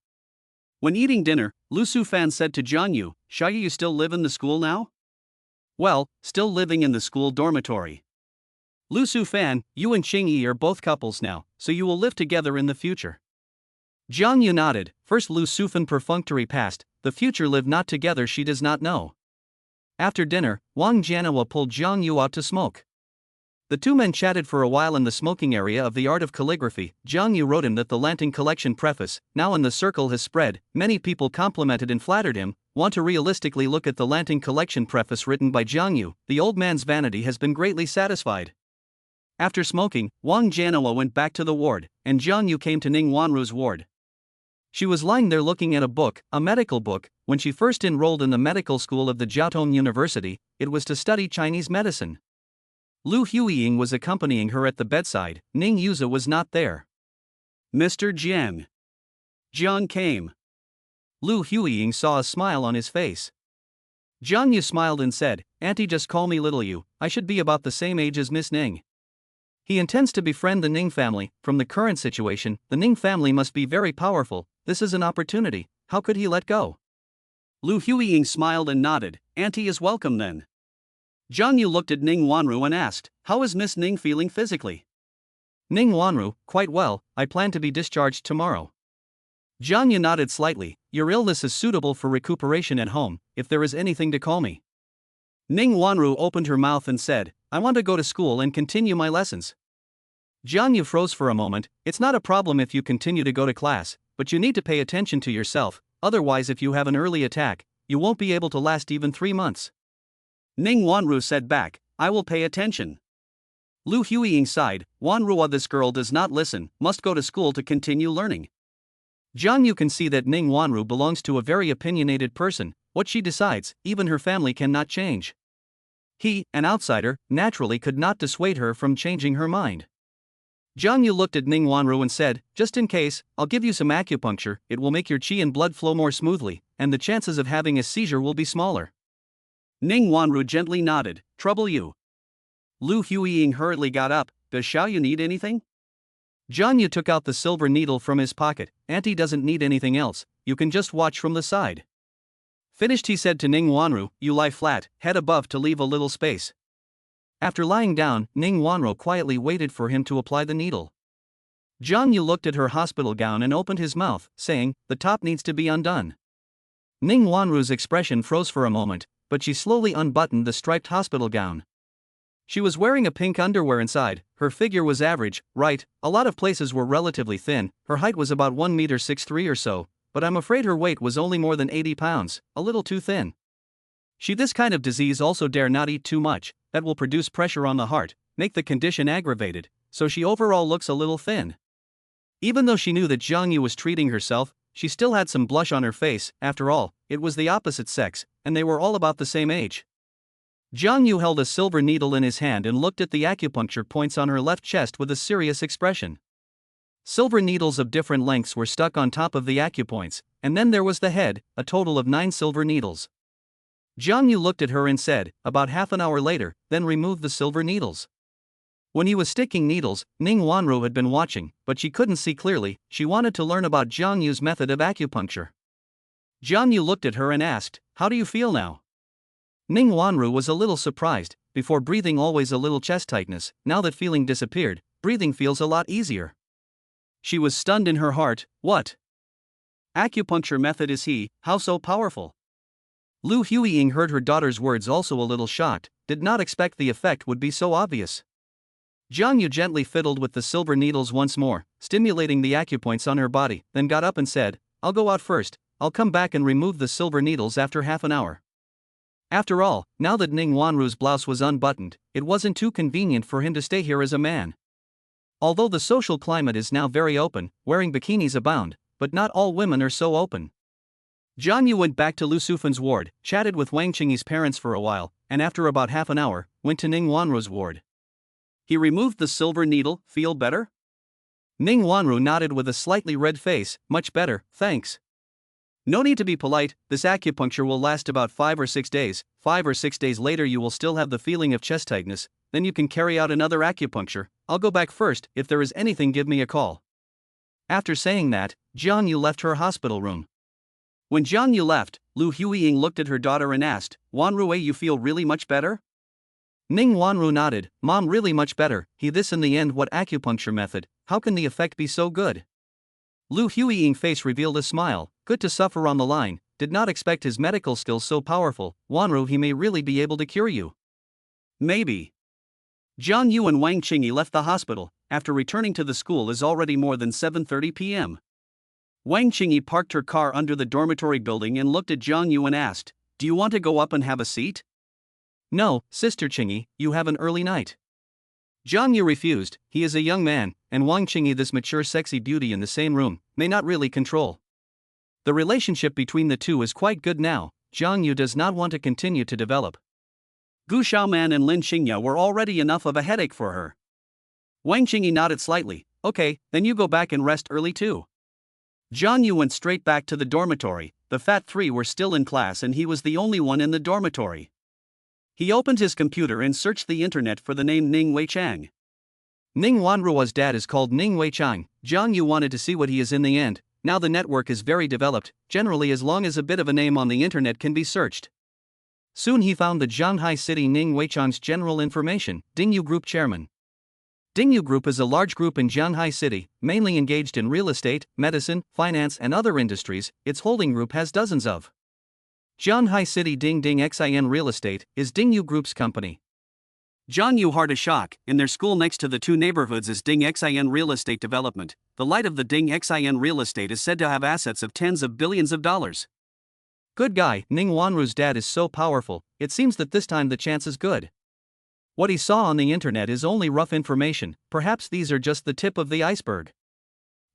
When eating dinner, Lu Sufan said to Jiang Yu, Xiaoyu you still live in the school now? Well, still living in the school dormitory. Lu Sufan, you and Qingyi are both couples now, so you will live together in the future. Jiang Yu nodded, first Lu Sufan perfunctory passed, the future live not together she does not know. After dinner, Wang Jianhua pulled Jiang Yu out to smoke. The two men chatted for a while in the smoking area of the art of calligraphy. Jiang Yu wrote him that the Lanting collection preface, now in the circle has spread, many people complimented and flattered him, want to realistically look at the Lanting collection preface written by Jiang Yu, the old man's vanity has been greatly satisfied. After smoking, Wang Jianhua went back to the ward, and Jiang Yu came to Ning Wanru's ward. She was lying there looking at a book, a medical book. When she first enrolled in the medical school of the Jiaotong University, it was to study Chinese medicine. Lu Huiying was accompanying her at the bedside, Ning Yuza was not there. Mr. Jiang. Jiang came. Lu Huiying saw a smile on his face. Jiang Yu smiled and said, Auntie just call me little Yu, I should be about the same age as Miss Ning. He intends to befriend the Ning family. From the current situation, the Ning family must be very powerful, this is an opportunity, how could he let go? Lu Huiying smiled and nodded, Auntie is welcome then. Jiang Yu looked at Ning Wanru and asked, how is Miss Ning feeling physically? Ning Wanru, quite well, I plan to be discharged tomorrow. Jiang Yu nodded slightly, your illness is suitable for recuperation at home, if there is anything to call me. Ning Wanru opened her mouth and said, I want to go to school and continue my lessons. Jiang Yu froze for a moment, it's not a problem if you continue to go to class, but you need to pay attention to yourself, otherwise if you have an early attack, you won't be able to last even 3 months. Ning Wanru said back, I will pay attention. Lu Huiying sighed, Wanrua this girl does not listen, must go to school to continue learning. Jiang Yu can see that Ning Wanru belongs to a very opinionated person, what she decides, even her family cannot change. He, an outsider, naturally could not dissuade her from changing her mind. Jiang Yu looked at Ning Wanru and said, just in case, I'll give you some acupuncture, it will make your qi and blood flow more smoothly, and the chances of having a seizure will be smaller. Ning Wanru gently nodded, trouble you. Lu Huiying hurriedly got up. Does Xiaoyu need anything? Jianyu took out the silver needle from his pocket. Auntie doesn't need anything else, you can just watch from the side. Finished, he said to Ning Wanru, you lie flat, head above to leave a little space. After lying down, Ning Wanru quietly waited for him to apply the needle. Jianyu looked at her hospital gown and opened his mouth, saying, the top needs to be undone. Ning Wanru's expression froze for a moment, but she slowly unbuttoned the striped hospital gown. She was wearing a pink underwear inside, her figure was average, right, a lot of places were relatively thin, her height was about 1 meter 6'3" or so, but I'm afraid her weight was only more than 80 pounds, a little too thin. She this kind of disease also dare not eat too much, that will produce pressure on the heart, make the condition aggravated, so she overall looks a little thin. Even though she knew that Zhang Yu was treating herself, she still had some blush on her face, after all, it was the opposite sex, and they were all about the same age. Zhang Yu held a silver needle in his hand and looked at the acupuncture points on her left chest with a serious expression. Silver needles of different lengths were stuck on top of the acupoints, and then there was the head, a total of 9 silver needles. Zhang Yu looked at her and said, about half an hour later, then removed the silver needles. When he was sticking needles, Ning Wanru had been watching, but she couldn't see clearly, she wanted to learn about Zhang Yu's method of acupuncture. Zhang Yu looked at her and asked, how do you feel now? Ning Wanru was a little surprised, before breathing always a little chest tightness, now that feeling disappeared, breathing feels a lot easier. She was stunned in her heart, what? Acupuncture method is he, how so powerful? Lu Huiying heard her daughter's words also a little shocked, did not expect the effect would be so obvious. Zhang Yu gently fiddled with the silver needles once more, stimulating the acupoints on her body, then got up and said, I'll go out first, I'll come back and remove the silver needles after half an hour. After all, now that Ning Wanru's blouse was unbuttoned, it wasn't too convenient for him to stay here as a man. Although the social climate is now very open, wearing bikinis abound, but not all women are so open. Zhang Yu went back to Lu Sufan's ward, chatted with Wang Qingyi's parents for a while, and after about half an hour, went to Ning Wanru's ward. He removed the silver needle, feel better? Ning Wanru nodded with a slightly red face, much better, thanks. No need to be polite, this acupuncture will last about 5 or 6 days, 5 or 6 days later you will still have the feeling of chest tightness, then you can carry out another acupuncture, I'll go back first, if there is anything give me a call. After saying that, Zhang Yu left her hospital room. When Zhang Yu left, Lu Huiying looked at her daughter and asked, Wanru, you feel really much better? Ning Wanru nodded, Mom, really much better, he this in the end what acupuncture method, how can the effect be so good? Lu Huiying's face revealed a smile, good to suffer on the line, did not expect his medical skills so powerful, Wanru he may really be able to cure you. Maybe. Zhang Yu and Wang Qingyi left the hospital, after returning to the school is already more than 7:30 p.m. Wang Qingyi parked her car under the dormitory building and looked at Zhang Yu and asked, do you want to go up and have a seat? No, Sister Qingyi, you have an early night. Zhang Yu refused, he is a young man, and Wang Qingyi this mature sexy beauty in the same room, may not really control. The relationship between the two is quite good now, Zhang Yu does not want to continue to develop. Gu Xiaoman and Lin Xingya were already enough of a headache for her. Wang Qingyi nodded slightly, okay, then you go back and rest early too. Zhang Yu went straight back to the dormitory, the fat three were still in class and he was the only one in the dormitory. He opened his computer and searched the internet for the name Ning Weichang. Ning Wanruo's dad is called Ning Weichang, Zhang Yu wanted to see what he is in the end, now the network is very developed, generally as long as a bit of a name on the internet can be searched. Soon he found the Shanghai City Ning Weichang's general information, Dingyu Group chairman. Dingyu Group is a large group in Shanghai City, mainly engaged in real estate, medicine, finance and other industries, its holding group has dozens of. Shanghai City Ding Ding Xin Real Estate is Dingyu Group's company. Zhang Yu had a shock, in their school next to the two neighborhoods is Ding Xin Real Estate Development, the light of the Ding Xin Real Estate is said to have assets of tens of billions of dollars. Good guy, Ning Wanru's dad is so powerful, it seems that this time the chance is good. What he saw on the internet is only rough information, perhaps these are just the tip of the iceberg.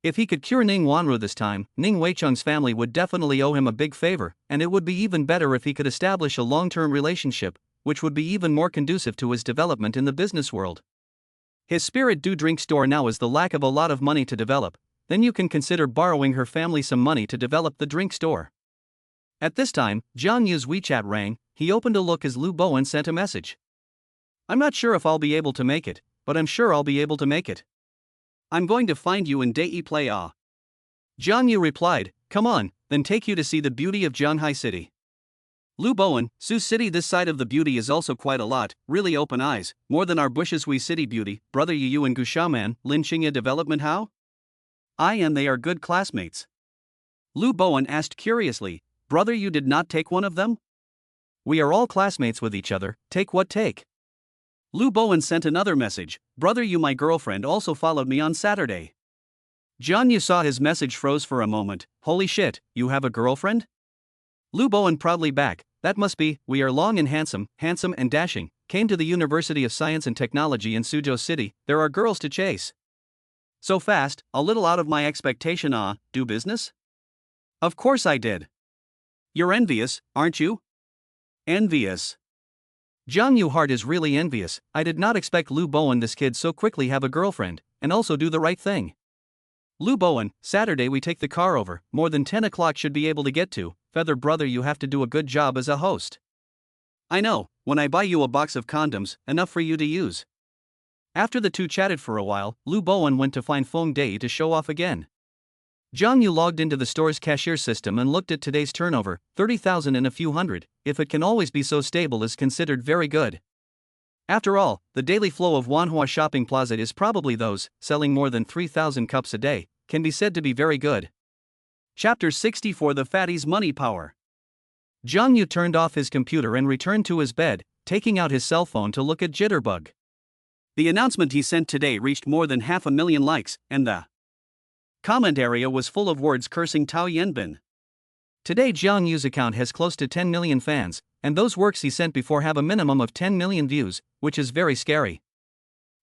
If he could cure Ning Wanru this time, Ning Weichang's family would definitely owe him a big favor, and it would be even better if he could establish a long-term relationship, which would be even more conducive to his development in the business world. His spirit do drink store now is the lack of a lot of money to develop, then you can consider borrowing her family some money to develop the drink store. At this time, Zhang Yu's WeChat rang, he opened a look as Lu Bowen sent a message. I'm not sure if I'll be able to make it, but I'm sure I'll be able to make it. I'm going to find you in Dei Play Ah. Jiang replied, come on, then take you to see the beauty of Zhanghai City. Lu Bowen, Sioux City. This side of the beauty is also quite a lot, really open eyes, more than our bushes we city beauty, brother Yu and Gushaoman, Lin Qingya development how? I and they are good classmates. Lu Bowen asked curiously, brother you did not take one of them? We are all classmates with each other, take what take? Lu Bowen sent another message, brother you my girlfriend also followed me on Saturday. John Yu saw his message froze for a moment, holy shit, you have a girlfriend? Lu Bowen proudly back, that must be, we are long and handsome and dashing, came to the University of Science and Technology in Suzhou City, there are girls to chase. So fast, a little out of my expectation do business? Of course I did. You're envious, aren't you? Envious. Jiang Yu heart is really envious, I did not expect Lu Bowen this kid so quickly have a girlfriend, and also do the right thing. Lu Bowen, Saturday we take the car over, more than 10 o'clock should be able to get to, feather brother you have to do a good job as a host. I know, when I buy you a box of condoms, enough for you to use. After the two chatted for a while, Lu Bowen went to find Feng Dei to show off again. Jiang Yu logged into the store's cashier system and looked at today's turnover, 30,000 and a few hundred, if it can always be so stable is considered very good. After all, the daily flow of Wanhua Shopping Plaza is probably those, selling more than 3,000 cups a day, can be said to be very good. Chapter 64 The Fatty's Money Power. Jiang Yu turned off his computer and returned to his bed, taking out his cell phone to look at Jitterbug. The announcement he sent today reached more than 500,000 likes, and the comment area was full of words cursing Tao Yanbin. Today Jiang Yu's account has close to 10 million fans, and those works he sent before have a minimum of 10 million views, which is very scary.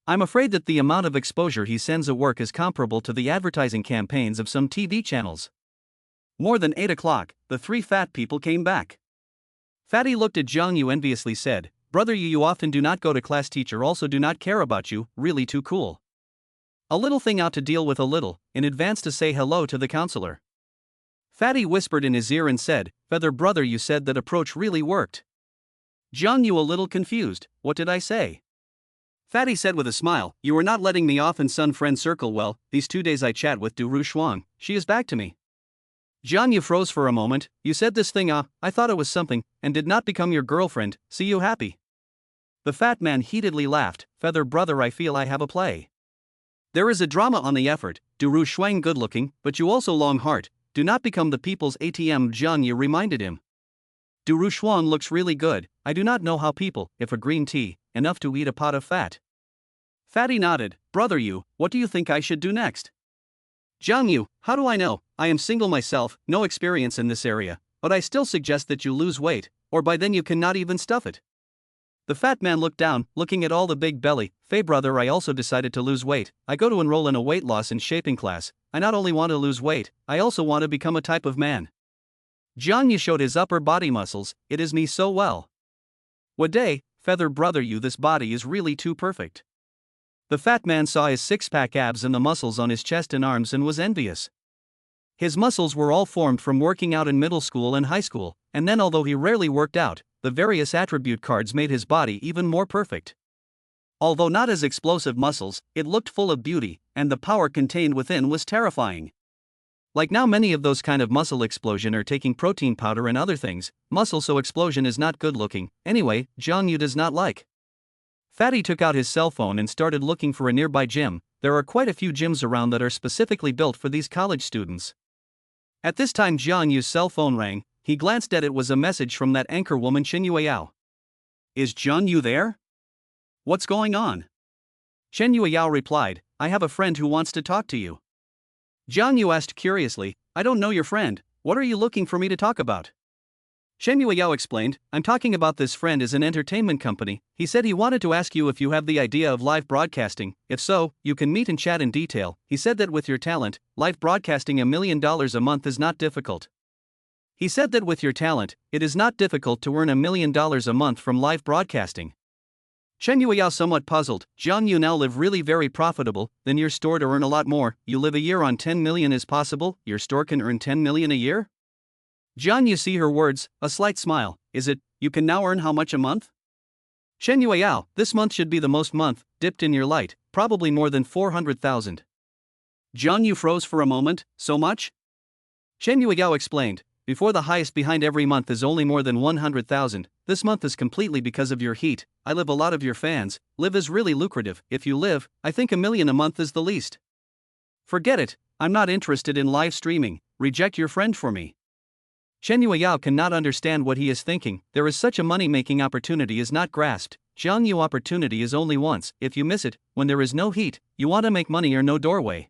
I'm afraid that the amount of exposure he sends a work is comparable to the advertising campaigns of some TV channels. More than 8 o'clock, the three fat people came back. Fatty looked at Jiang Yu enviously said, brother you often do not go to class teacher also do not care about you, really too cool. A little thing out to deal with a little, in advance to say hello to the counselor. Fatty whispered in his ear and said, feather brother you said that approach really worked. Jiang Yu a little confused, what did I say? Fatty said with a smile, you were not letting me off in Sun friend circle well, these 2 days I chat with Du Ru Shuang, she is back to me. Jiang Yu froze for a moment, you said this thing I thought it was something, and did not become your girlfriend, see you happy. The fat man heatedly laughed, feather brother I feel I have a play. There is a drama on the effort, Du Ru Shuang good looking, but you also long heart, do not become the people's ATM Jiang Yu reminded him. Du Ru Shuang looks really good, I do not know how people, if a green tea, enough to eat a pot of fat. Fatty nodded, brother you, what do you think I should do next? Jiang Yu, how do I know, I am single myself, no experience in this area, but I still suggest that you lose weight, or by then you cannot even stuff it. The fat man looked down, looking at all the big belly, Fei brother I also decided to lose weight, I go to enroll in a weight loss and shaping class, I not only want to lose weight, I also want to become a type of man. Jiang Yu showed his upper body muscles, it is me so well. What day, feather brother you this body is really too perfect. The fat man saw his six-pack abs and the muscles on his chest and arms and was envious. His muscles were all formed from working out in middle school and high school, and then although he rarely worked out, the various attribute cards made his body even more perfect. Although not as explosive muscles, it looked full of beauty, and the power contained within was terrifying. Like now many of those kind of muscle explosion are taking protein powder and other things, muscle so explosion is not good looking, anyway, Jiang Yu does not like. Fatty took out his cell phone and started looking for a nearby gym, there are quite a few gyms around that are specifically built for these college students. At this time Jiang Yu's cell phone rang, he glanced at it was a message from that anchor woman Chen Yueyao. Is Jiang Yu there? What's going on? Chen Yueyao replied, I have a friend who wants to talk to you. Jiang Yu asked curiously, I don't know your friend, what are you looking for me to talk about? Chen Yueyao explained, I'm talking about this friend is an entertainment company, he said he wanted to ask you if you have the idea of live broadcasting, if so, you can meet and chat in detail, he said that with your talent, live broadcasting $1 million a month is not difficult. He said that with your talent, it is not difficult to earn $1 million a month from live broadcasting. Chen Yueyao somewhat puzzled, Jiang Yu now live really very profitable, then your store to earn a lot more, you live a year on 10 million is possible, your store can earn 10 million a year? Jiang Yu see her words, a slight smile, is it, you can now earn how much a month? Shen Yueyao, this month should be the most month dipped in your light, probably more than 400,000. Jiang Yu froze for a moment. So much? Shen Yueyao explained, before the highest behind every month is only more than 100,000, this month is completely because of your heat. I live a lot of your fans, live is really lucrative. If you live, I think $1 million a month is the least. Forget it, I'm not interested in live streaming, reject your friend for me. Shen Yueyao cannot understand what he is thinking. There is such a money-making opportunity is not grasped. Jiang Yu opportunity is only once. If you miss it, when there is no heat, you want to make money or no doorway.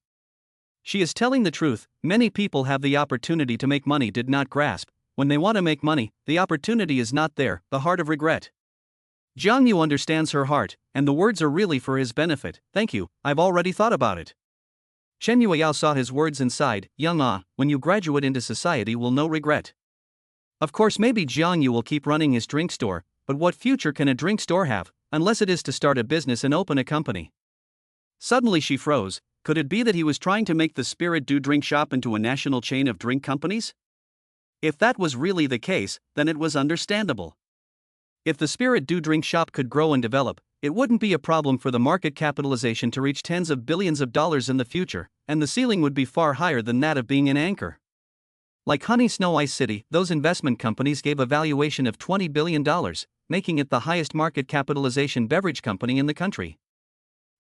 She is telling the truth. Many people have the opportunity to make money did not grasp. When they want to make money, the opportunity is not there, the heart of regret. Jiang Yu understands her heart, and the words are really for his benefit. Thank you, I've already thought about it. Shen Yueyao saw his words and sighed. Young when you graduate into society will no regret. Of course maybe Jiang Yu will keep running his drink store, but what future can a drink store have, unless it is to start a business and open a company? Suddenly she froze. Could it be that he was trying to make the Spirit Do drink shop into a national chain of drink companies? If that was really the case, then it was understandable. If the Spirit Do drink shop could grow and develop, it wouldn't be a problem for the market capitalization to reach tens of billions of dollars in the future, and the ceiling would be far higher than that of being an anchor. Like Honey Snow Ice City, those investment companies gave a valuation of $20 billion, making it the highest market capitalization beverage company in the country.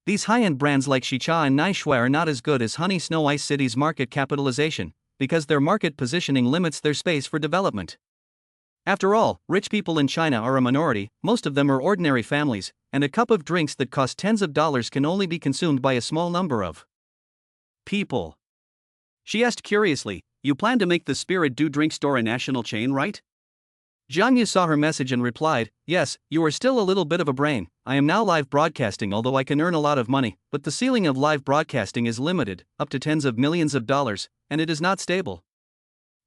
These high-end brands like Shicha and Naishui are not as good as Honey Snow Ice City's market capitalization, because their market positioning limits their space for development. After all, rich people in China are a minority, most of them are ordinary families, and a cup of drinks that cost tens of dollars can only be consumed by a small number of people. She asked curiously, you plan to make the Spirit Do drink store a national chain, right? Jiang Yu saw her message and replied, yes, you are still a little bit of a brain. I am now live broadcasting, although I can earn a lot of money, but the ceiling of live broadcasting is limited, up to tens of millions of dollars, and it is not stable.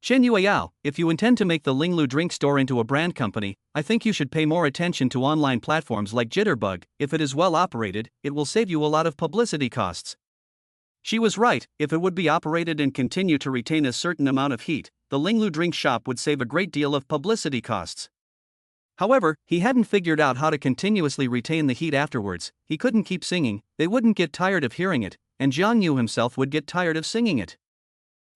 Shen Yueyao, if you intend to make the Linglu drink store into a brand company, I think you should pay more attention to online platforms like Jitterbug. If it is well operated, it will save you a lot of publicity costs. She was right. If it would be operated and continue to retain a certain amount of heat, the Linglu drink shop would save a great deal of publicity costs. However, he hadn't figured out how to continuously retain the heat afterwards. He couldn't keep singing, they wouldn't get tired of hearing it, and Jiang Yu himself would get tired of singing it.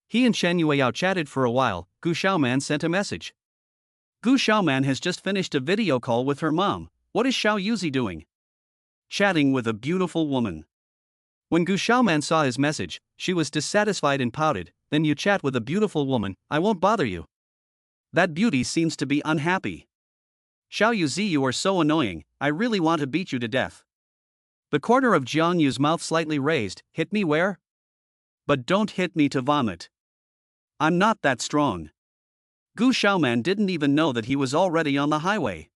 He and Shen Yueyao chatted for a while. Gu Xiaoman sent a message. Gu Xiaoman has just finished a video call with her mom. What is Xiao Yuzi doing? Chatting with a beautiful woman. When Gu Xiaoman saw his message, she was dissatisfied and pouted. Then you chat with a beautiful woman, I won't bother you. That beauty seems to be unhappy. Xiao Yuzi, you are so annoying, I really want to beat you to death. The corner of Jiang Yu's mouth slightly raised. Hit me where? But don't hit me to vomit. I'm not that strong. Gu Xiaoman didn't even know that he was already on the highway.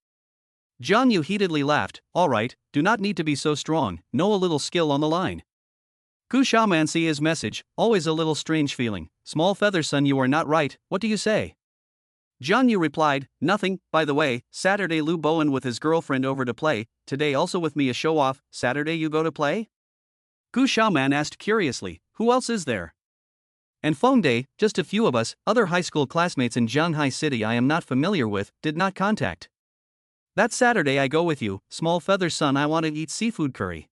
Jiang Yu heatedly laughed. Alright, do not need to be so strong, know a little skill on the line. Gu Xiaoman see his message, always a little strange feeling. Small feather son, you are not right, what do you say? Jiang Yu replied, nothing. By the way, Saturday Lu Bowen with his girlfriend over to play, today also with me a show off. Saturday you go to play? Gu Xiaoman asked curiously, who else is there? And Feng Day, just a few of us, other high school classmates in Shanghai City I am not familiar with, did not contact. That Saturday I go with you, small feather son, I want to eat seafood curry.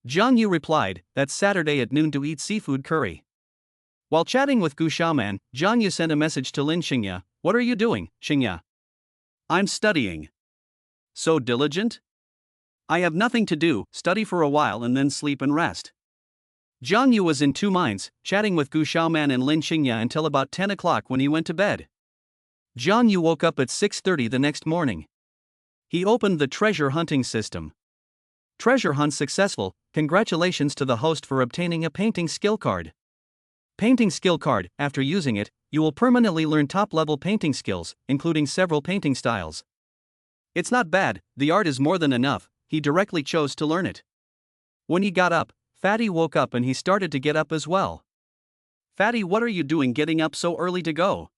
Jiang Yu replied, that's Saturday at noon to eat seafood curry. While chatting with Gu Xiaoman, Jiang Yu sent a message to Lin Xingya. What are you doing, Xingya? I'm studying. So diligent? I have nothing to do, study for a while and then sleep and rest. Jiang Yu was in two minds, chatting with Gu Xiaoman and Lin Xingya until about 10 o'clock when he went to bed. Jiang Yu woke up at 6:30 the next morning. He opened the treasure hunting system. Treasure hunt successful, congratulations to the host for obtaining a painting skill card. Painting skill card, after using it, you will permanently learn top-level painting skills, including several painting styles. It's not bad, the art is more than enough, he directly chose to learn it. When he got up, Fatty woke up and he started to get up as well. Fatty, what are you doing getting up so early to go?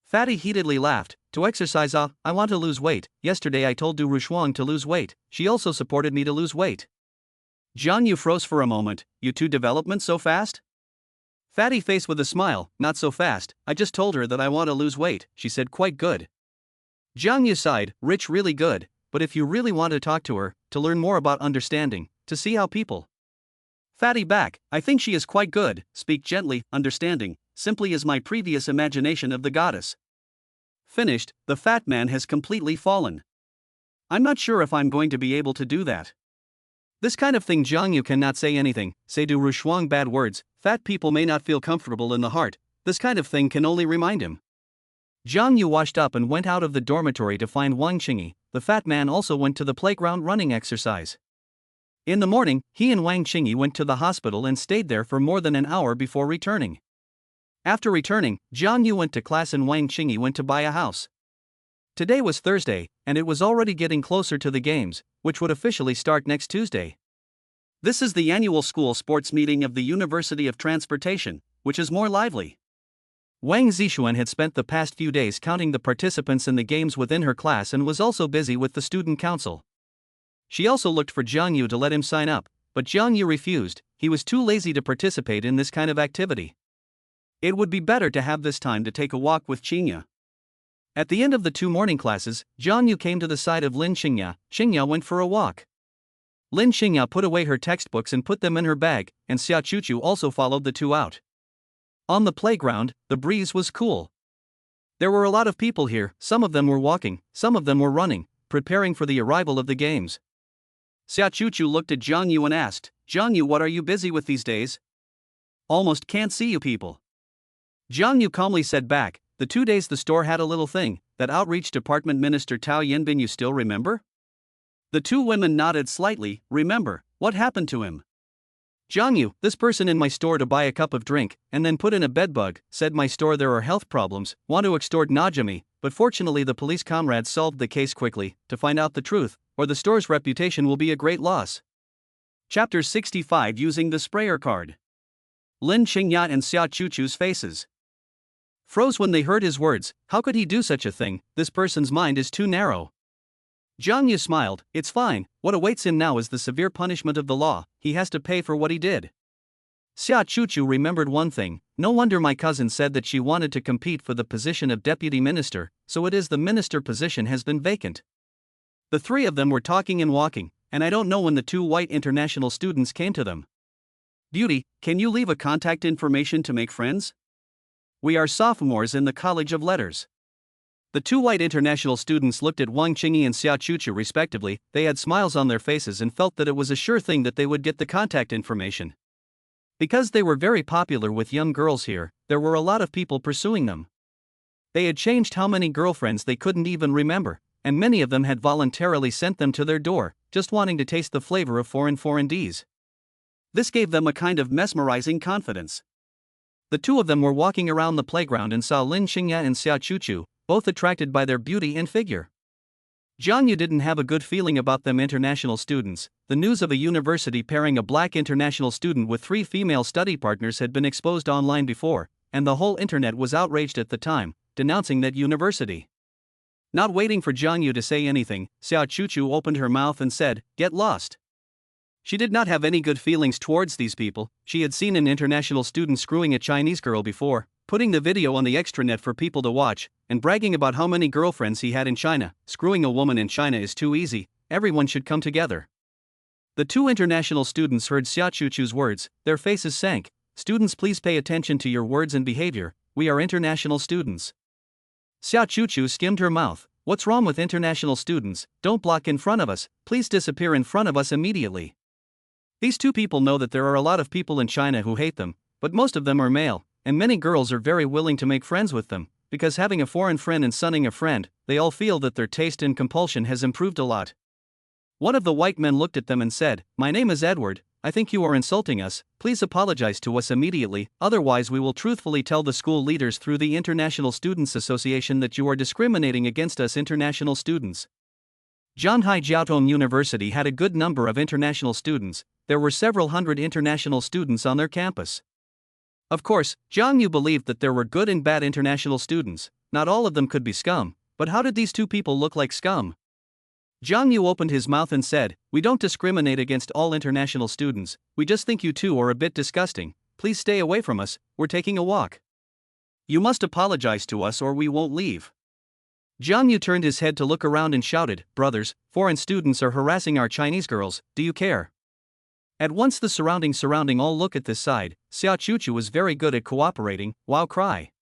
Fatty heatedly laughed. To exercise, I want to lose weight. Yesterday I told Du Rushuang to lose weight, she also supported me to lose weight. Jiang Yu froze for a moment. You two development so fast? Fatty faced with a smile. Not so fast, I just told her that I want to lose weight, she said quite good. Jiang Yu sighed. Rich, really good, but if you really want to talk to her, to learn more about understanding, to see how people fatty back, I think she is quite good, speak gently, understanding, simply as my previous imagination of the goddess. Finished, the fat man has completely fallen. I'm not sure if I'm going to be able to do that. This kind of thing Jiang Yu cannot say anything, say to Rushuang bad words, fat people may not feel comfortable in the heart, this kind of thing can only remind him. Jiang Yu washed up and went out of the dormitory to find Wang Qingyi. The fat man also went to the playground running exercise. In the morning, he and Wang Qingyi went to the hospital and stayed there for more than an hour before returning. After returning, Jiang Yu went to class and Wang Qingyi went to buy a house. Today was Thursday, and it was already getting closer to the games, which would officially start next Tuesday. This is the annual school sports meeting of the University of Transportation, which is more lively. Wang Zixuan had spent the past few days counting the participants in the games within her class and was also busy with the student council. She also looked for Jiang Yu to let him sign up, but Jiang Yu refused. He was too lazy to participate in this kind of activity. It would be better to have this time to take a walk with Qingya. At the end of the 2 morning classes, Jiang Yu came to the side of Lin Qingya. Qingya went for a walk. Lin Qingya put away her textbooks and put them in her bag, and Xia Chuchu also followed the two out. On the playground, the breeze was cool. There were a lot of people here, some of them were walking, some of them were running, preparing for the arrival of the games. Xia Chuchu looked at Jiang Yu and asked, Jiang Yu, what are you busy with these days? Almost can't see you people. Jiang Yu calmly said back, the 2 days the store had a little thing, that outreach department minister Tao Yanbin, you still remember? The two women nodded slightly. Remember, what happened to him? Jiang Yu, this person in my store to buy a cup of drink, and then put in a bedbug, said my store there are health problems, want to extort Najami, but fortunately the police comrades solved the case quickly, to find out the truth, or the store's reputation will be a great loss. Chapter 65 Using the Sprayer Card. Lin Qingya and Xia Chuchu's faces froze when they heard his words. How could he do such a thing? This person's mind is too narrow. Jiang Yu smiled, it's fine, what awaits him now is the severe punishment of the law, he has to pay for what he did. Xia Chuchu remembered one thing, no wonder my cousin said that she wanted to compete for the position of deputy minister, so it is the minister position has been vacant. The 3 of them were talking and walking, and I don't know when the 2 white international students came to them. Beauty, can you leave a contact information to make friends? We are sophomores in the College of Letters. The 2 white international students looked at Wang Qingyi and Xia Chuchu respectively. They had smiles on their faces and felt that it was a sure thing that they would get the contact information. Because they were very popular with young girls here, there were a lot of people pursuing them. They had changed how many girlfriends they couldn't even remember, and many of them had voluntarily sent them to their door, just wanting to taste the flavor of foreign Ds. This gave them a kind of mesmerizing confidence. The 2 of them were walking around the playground and saw Lin Qingya and Xia Chuchu, both attracted by their beauty and figure. Jiang Yu didn't have a good feeling about them international students. The news of a university pairing a black international student with 3 female study partners had been exposed online before, and the whole internet was outraged at the time, denouncing that university. Not waiting for Jiang Yu to say anything, Xia Chuchu opened her mouth and said, get lost. She did not have any good feelings towards these people. She had seen an international student screwing a Chinese girl before, putting the video on the extranet for people to watch, and bragging about how many girlfriends he had in China. Screwing a woman in China is too easy, everyone should come together. The 2 international students heard Xia Chuchu's words, their faces sank. Students, please pay attention to your words and behavior, we are international students. Xia Chuchu skimmed her mouth, what's wrong with international students? Don't block in front of us, please disappear in front of us immediately. These 2 people know that there are a lot of people in China who hate them, but most of them are male, and many girls are very willing to make friends with them, because having a foreign friend and sunning a friend, they all feel that their taste and compulsion has improved a lot. One of the white men looked at them and said, my name is Edward, I think you are insulting us, please apologize to us immediately, otherwise we will truthfully tell the school leaders through the International Students Association that you are discriminating against us international students. Zhanghai Jiaotong University had a good number of international students. There were several hundred international students on their campus. Of course, Jiang Yu believed that there were good and bad international students. Not all of them could be scum, but how did these 2 people look like scum? Jiang Yu opened his mouth and said, we don't discriminate against all international students, we just think you 2 are a bit disgusting, please stay away from us, we're taking a walk. You must apologize to us or we won't leave. Jiang Yu turned his head to look around and shouted, "Brothers, foreign students are harassing our Chinese girls, do you care?" At once the surrounding all look at this side. Xiao Chuchu was very good at cooperating, wow cry.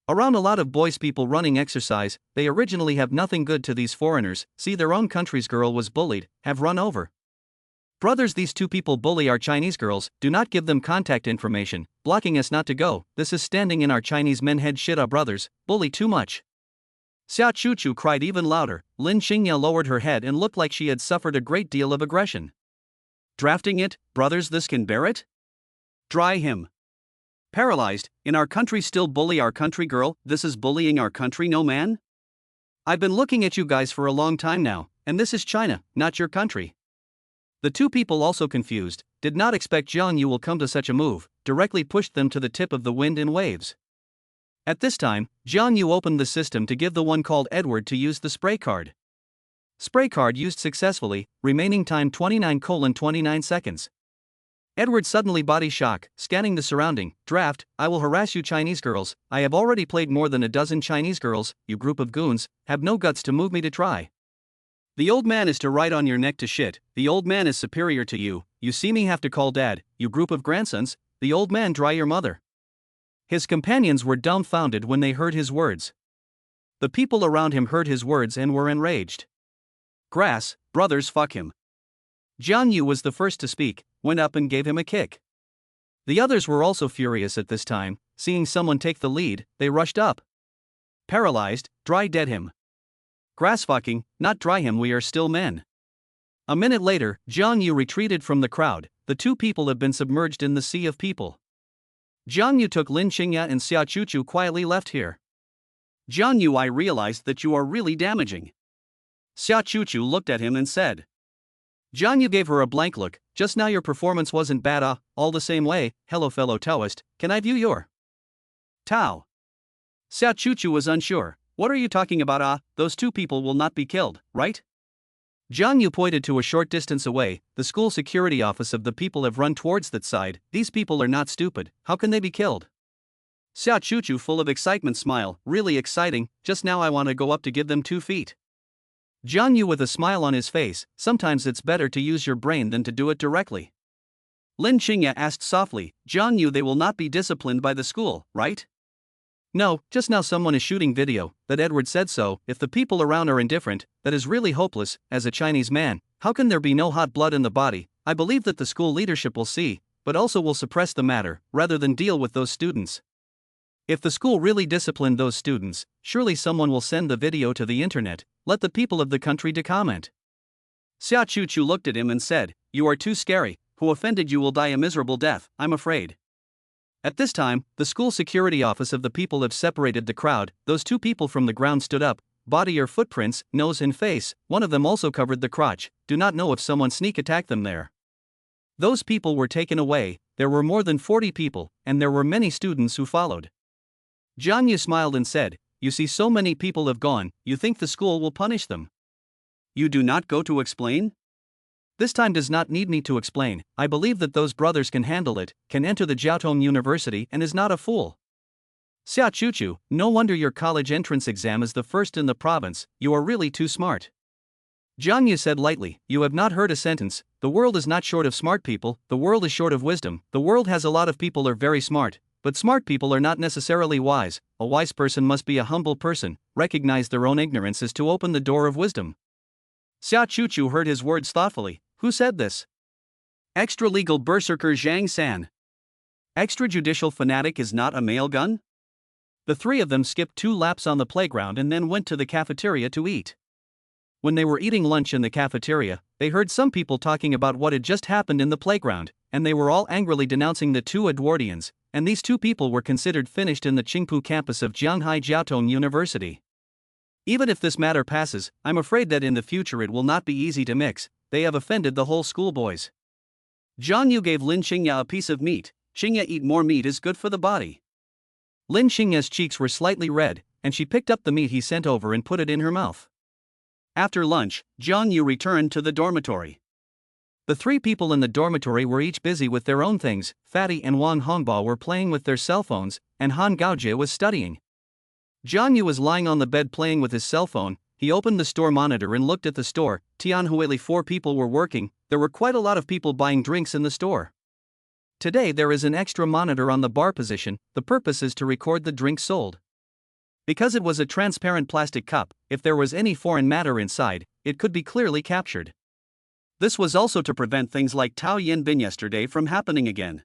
Around a lot of boys people running exercise, they originally have nothing good to these foreigners, see their own country's girl was bullied, have run over. Brothers, these two people bully our Chinese girls, do not give them contact information, blocking us not to go, this is standing in our Chinese men head shit brothers, bully too much. Xiao Chuchu cried even louder. Lin Xingya lowered her head and looked like she had suffered a great deal of aggression. Drafting it, brothers, this can bear it? Dry him. Paralyzed, in our country still bully our country girl, this is bullying our country, no man? I've been looking at you guys for a long time now, and this is China, not your country. The two people also confused, did not expect Jiang Yu will come to such a move, directly pushed them to the tip of the wind in waves. At this time, Jiang Yu opened the system to give the one called Edward to use the spray card. Spray card used successfully, remaining time 29:29 seconds. Edward suddenly body shock, scanning the surrounding, draft, I will harass you Chinese girls, I have already played more than a dozen Chinese girls, you group of goons, have no guts to move me to try. The old man is to ride on your neck to shit, the old man is superior to you, you see me have to call dad, you group of grandsons, the old man dry your mother. His companions were dumbfounded when they heard his words. The people around him heard his words and were enraged. Grass, brothers, fuck him. Jiang Yu was the first to speak, went up and gave him a kick. The others were also furious at this time, seeing someone take the lead, they rushed up. Paralyzed, dry dead him. Grass fucking, not dry him, we are still men. A minute later, Jiang Yu retreated from the crowd, the two people have been submerged in the sea of people. Jiang Yu took Lin Xingya and Xiao Chuchu quietly left here. Jiang Yu, I realized that you are really damaging. Xiao Chuchu looked at him and said. Jiang Yu gave her a blank look, just now your performance wasn't bad all the same way, hello fellow Taoist, can I view your Tao? Xiao Chuchu was unsure, what are you talking about those two people will not be killed, right? Jiang Yu pointed to a short distance away, the school security office of the people have run towards that side, these people are not stupid, how can they be killed? Xiao Chuchu full of excitement smile, really exciting, just now I want to go up to give them 2 feet. Jiang Yu with a smile on his face, sometimes it's better to use your brain than to do it directly. Lin Xingya asked softly, Jiang Yu, they will not be disciplined by the school, right? No, just now someone is shooting video, that Edward said so, if the people around are indifferent, that is really hopeless, as a Chinese man, how can there be no hot blood in the body, I believe that the school leadership will see, but also will suppress the matter, rather than deal with those students. If the school really disciplined those students, surely someone will send the video to the internet, let the people of the country to comment. Xiao Chuchu looked at him and said, you are too scary, who offended you will die a miserable death, I'm afraid. At this time, the school security office of the people have separated the crowd, those two people from the ground stood up, body or footprints, nose and face, one of them also covered the crotch, do not know if someone sneak attacked them there. Those people were taken away, there were more than 40 people, and there were many students who followed. Jiang Yu smiled and said, you see so many people have gone, you think the school will punish them? You do not go to explain? This time does not need me to explain, I believe that those brothers can handle it, can enter the Jiaotong University and is not a fool. Xiao Chuchu, no wonder your college entrance exam is the first in the province, you are really too smart. Jiang Yu said lightly, you have not heard a sentence, the world is not short of smart people, the world is short of wisdom, the world has a lot of people are very smart, but smart people are not necessarily wise, a wise person must be a humble person, recognize their own ignorance is to open the door of wisdom. Xiao Chuchu heard his words thoughtfully. Who said this? Extra-legal berserker Zhang San. Extrajudicial fanatic is not a male gun? The three of them skipped 2 laps on the playground and then went to the cafeteria to eat. When they were eating lunch in the cafeteria, they heard some people talking about what had just happened in the playground, and they were all angrily denouncing the 2 Edwardians, and these 2 people were considered finished in the Qingpu campus of Jianghai Jiaotong University. Even if this matter passes, I'm afraid that in the future it will not be easy to mix, they have offended the whole schoolboys. Jiang Yu gave Lin Xingya a piece of meat, Xingya eat more meat is good for the body. Lin Xingya's cheeks were slightly red, and she picked up the meat he sent over and put it in her mouth. After lunch, Jiang Yu returned to the dormitory. The 3 people in the dormitory were each busy with their own things, Fatty and Wang Hongba were playing with their cell phones, and Han Gaojie was studying. Jiang Yu was lying on the bed playing with his cell phone. He opened the store monitor and looked at the store. Tianhuili 4 people were working. There were quite a lot of people buying drinks in the store. Today there is an extra monitor on the bar position. The purpose is to record the drinks sold. Because it was a transparent plastic cup, if there was any foreign matter inside, it could be clearly captured. This was also to prevent things like Tao Yin Bin yesterday from happening again.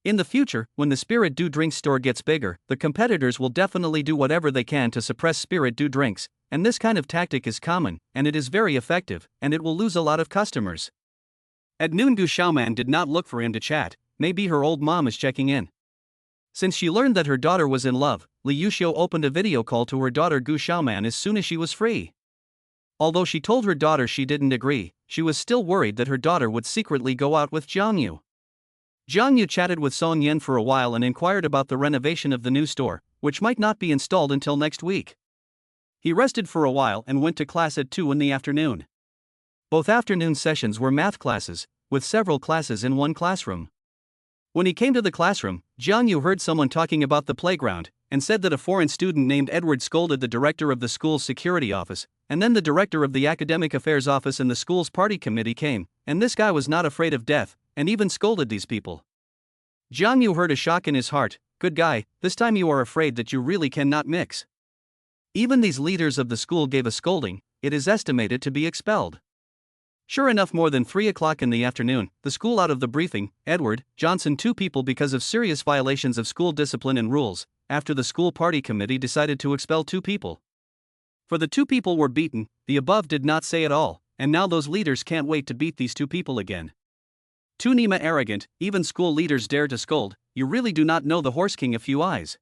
In the future, when the Spirit Do Drinks store gets bigger, the competitors will definitely do whatever they can to suppress Spirit Do Drinks, and this kind of tactic is common, and it is very effective, and it will lose a lot of customers. At noon, Gu Xiaoman did not look for him to chat. Maybe her old mom is checking in. Since she learned that her daughter was in love, Li Yuxiu opened a video call to her daughter Gu Xiaoman as soon as she was free. Although she told her daughter she didn't agree, she was still worried that her daughter would secretly go out with Jiang Yu. Jiang Yu chatted with Song Yan for a while and inquired about the renovation of the new store, which might not be installed until next week. He rested for a while and went to class at 2 in the afternoon. Both afternoon sessions were math classes, with several classes in one classroom. When he came to the classroom, Jiang Yu heard someone talking about the playground, and said that a foreign student named Edward scolded the director of the school's security office, and then the director of the academic affairs office and the school's party committee came, and this guy was not afraid of death, and even scolded these people. Jiang Yu heard a shock in his heart. Good guy, this time you are afraid that you really cannot mix. Even these leaders of the school gave a scolding. It is estimated to be expelled. Sure enough, more than 3 o'clock in the afternoon, the school out of the briefing, Edward, Johnson, 2 people because of serious violations of school discipline and rules, after the school party committee decided to expel 2 people. For the 2 people were beaten, the above did not say at all, and now those leaders can't wait to beat these 2 people again. Too Nima arrogant, even school leaders dare to scold. You really do not know the Horse King a few eyes.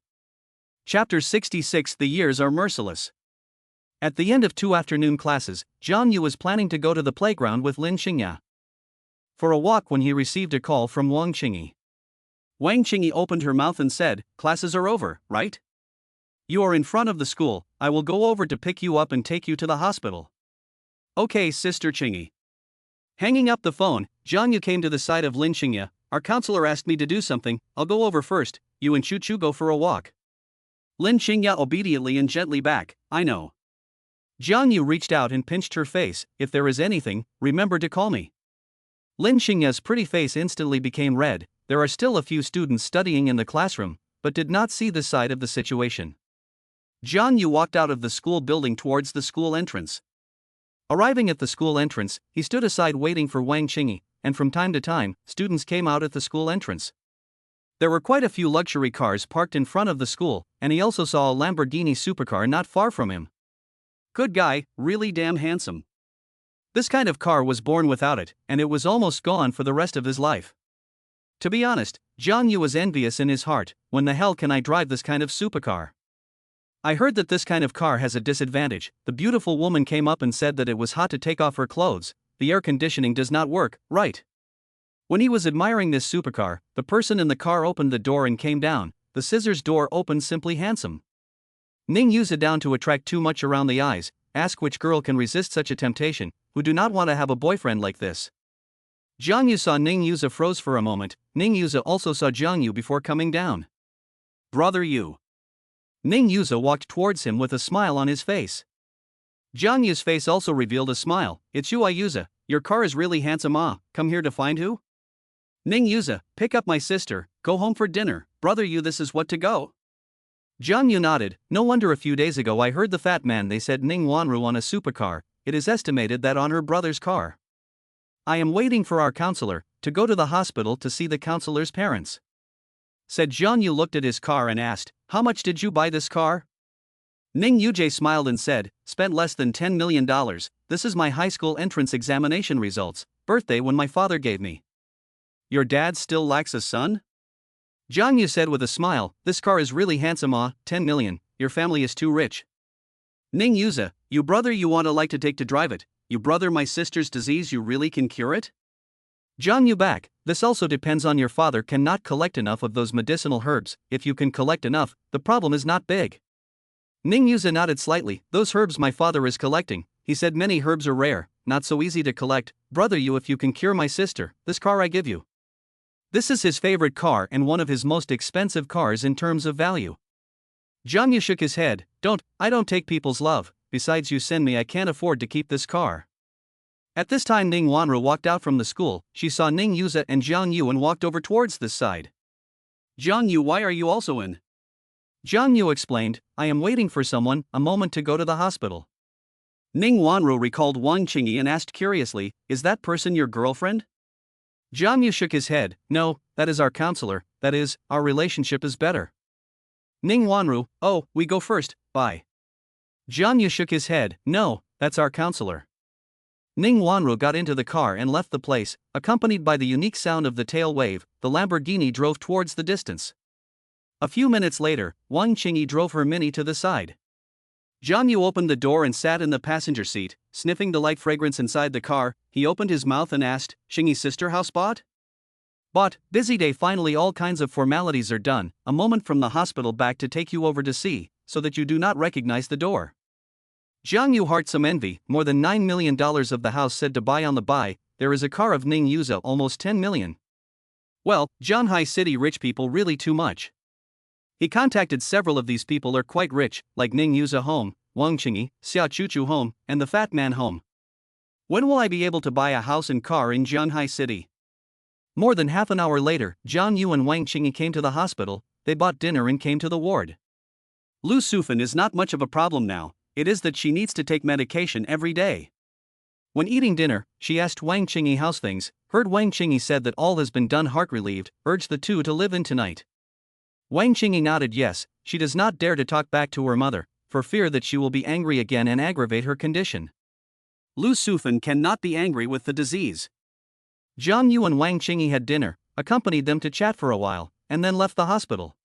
Chapter 66. The years are merciless. At the end of 2 afternoon classes, Jiang Yu was planning to go to the playground with Lin Xingya for a walk when he received a call from Wang Qingyi. Wang Qingyi opened her mouth and said, "Classes are over, right? You are in front of the school. I will go over to pick you up and take you to the hospital." "Okay, Sister Qingyi." Hanging up the phone, Jiang Yu came to the side of Lin Xingya. "Our counselor asked me to do something. I'll go over first. You and Chu Chu go for a walk." Lin Xingya obediently and gently back. "I know." Jiang Yu reached out and pinched her face. "If there is anything, remember to call me." Lin Xingya's pretty face instantly became red. There are still a few students studying in the classroom, but did not see this side of the situation. Jiang Yu walked out of the school building towards the school entrance. Arriving at the school entrance, he stood aside waiting for Wang Qingyi, and from time to time, students came out at the school entrance. There were quite a few luxury cars parked in front of the school, and he also saw a Lamborghini supercar not far from him. Good guy, really damn handsome. This kind of car was born without it, and it was almost gone for the rest of his life. To be honest, Jiang Yu was envious in his heart. When the hell can I drive this kind of supercar? I heard that this kind of car has a disadvantage. The beautiful woman came up and said that it was hot to take off her clothes. The air conditioning does not work, right? When he was admiring this supercar, the person in the car opened the door and came down. The scissors door opened simply handsome. Ning use it down to attract too much around the eyes. Ask which girl can resist such a temptation, who do not want to have a boyfriend like this. Jiang Yu saw Ning Yuza froze for a moment. Ning Yuza also saw Jiang Yu before coming down. Brother Yu. Ning Yuza walked towards him with a smile on his face. Jiang Yu's face also revealed a smile. It's you, Yuza. Your car is really handsome. Come here to find who? Ning Yuza, pick up my sister, go home for dinner. Brother Yu, this is what to go. Jiang Yu nodded. No wonder a few days ago I heard the fat man they said Ning Wanru on a supercar. It is estimated that on her brother's car. I am waiting for our counselor to go to the hospital to see the counselor's parents. Said Jiang Yu looked at his car and asked, how much did you buy this car? Ning Yujie smiled and said, spent less than $10 million. This is my high school entrance examination results, birthday when my father gave me. Your dad still lacks a son? Jiang Yu said with a smile, this car is really handsome. 10 million, your family is too rich. Ning Yuza, you brother you wanna like to take to drive it, you brother my sister's disease you really can cure it? Jiang Yu back, this also depends on your father cannot collect enough of those medicinal herbs, if you can collect enough, the problem is not big. Ning Yuza nodded slightly, those herbs my father is collecting, he said many herbs are rare, not so easy to collect, brother you if you can cure my sister, this car I give you. This is his favorite car and one of his most expensive cars in terms of value. Jiang Yu shook his head. I don't take people's love, besides you send me I can't afford to keep this car. At this time Ning Wanru walked out from the school. She saw Ning Yuza and Jiang Yu and walked over towards this side. Jiang Yu, why are you also in? Jiang Yu explained, I am waiting for someone, a moment to go to the hospital. Ning Wanru recalled Wang Qingyi and asked curiously, is that person your girlfriend? Jiang Yu shook his head, no, that is our counselor, that is, our relationship is better. Ning Wanru, oh, we go first, bye. Jiang Yu shook his head, no, that's our counselor. Ning Wanru got into the car and left the place, accompanied by the unique sound of the tail wave. The Lamborghini drove towards the distance. A few minutes later, Wang Qingyi drove her Mini to the side. Jiang Yu opened the door and sat in the passenger seat, sniffing the light fragrance inside the car. He opened his mouth and asked, Qingyi's sister house bought? Bought, busy day finally all kinds of formalities are done, a moment from the hospital back to take you over to see, so that you do not recognize the door. Jiang Yu heart some envy, more than $9 million of the house said to buy on the buy, there is a car of Ning Yuza almost 10 million. Well, Zhanghai City rich people really too much. He contacted several of these people are quite rich, like Ning Yuza home, Wang Qingyi, Xia Chuchu home, and the Fat Man home. When will I be able to buy a house and car in Zhanghai City? More than half an hour later, Jiang Yu and Wang Qingyi came to the hospital. They bought dinner and came to the ward. Lu Sufan is not much of a problem now. It is that she needs to take medication every day. When eating dinner, she asked Wang Qingyi how's things, heard Wang Qingyi said that all has been done heart relieved, urged the two to live in tonight. Wang Qingyi nodded yes, she does not dare to talk back to her mother, for fear that she will be angry again and aggravate her condition. Lu Sufan cannot be angry with the disease. Jiang Yu and Wang Qingyi had dinner, accompanied them to chat for a while, and then left the hospital.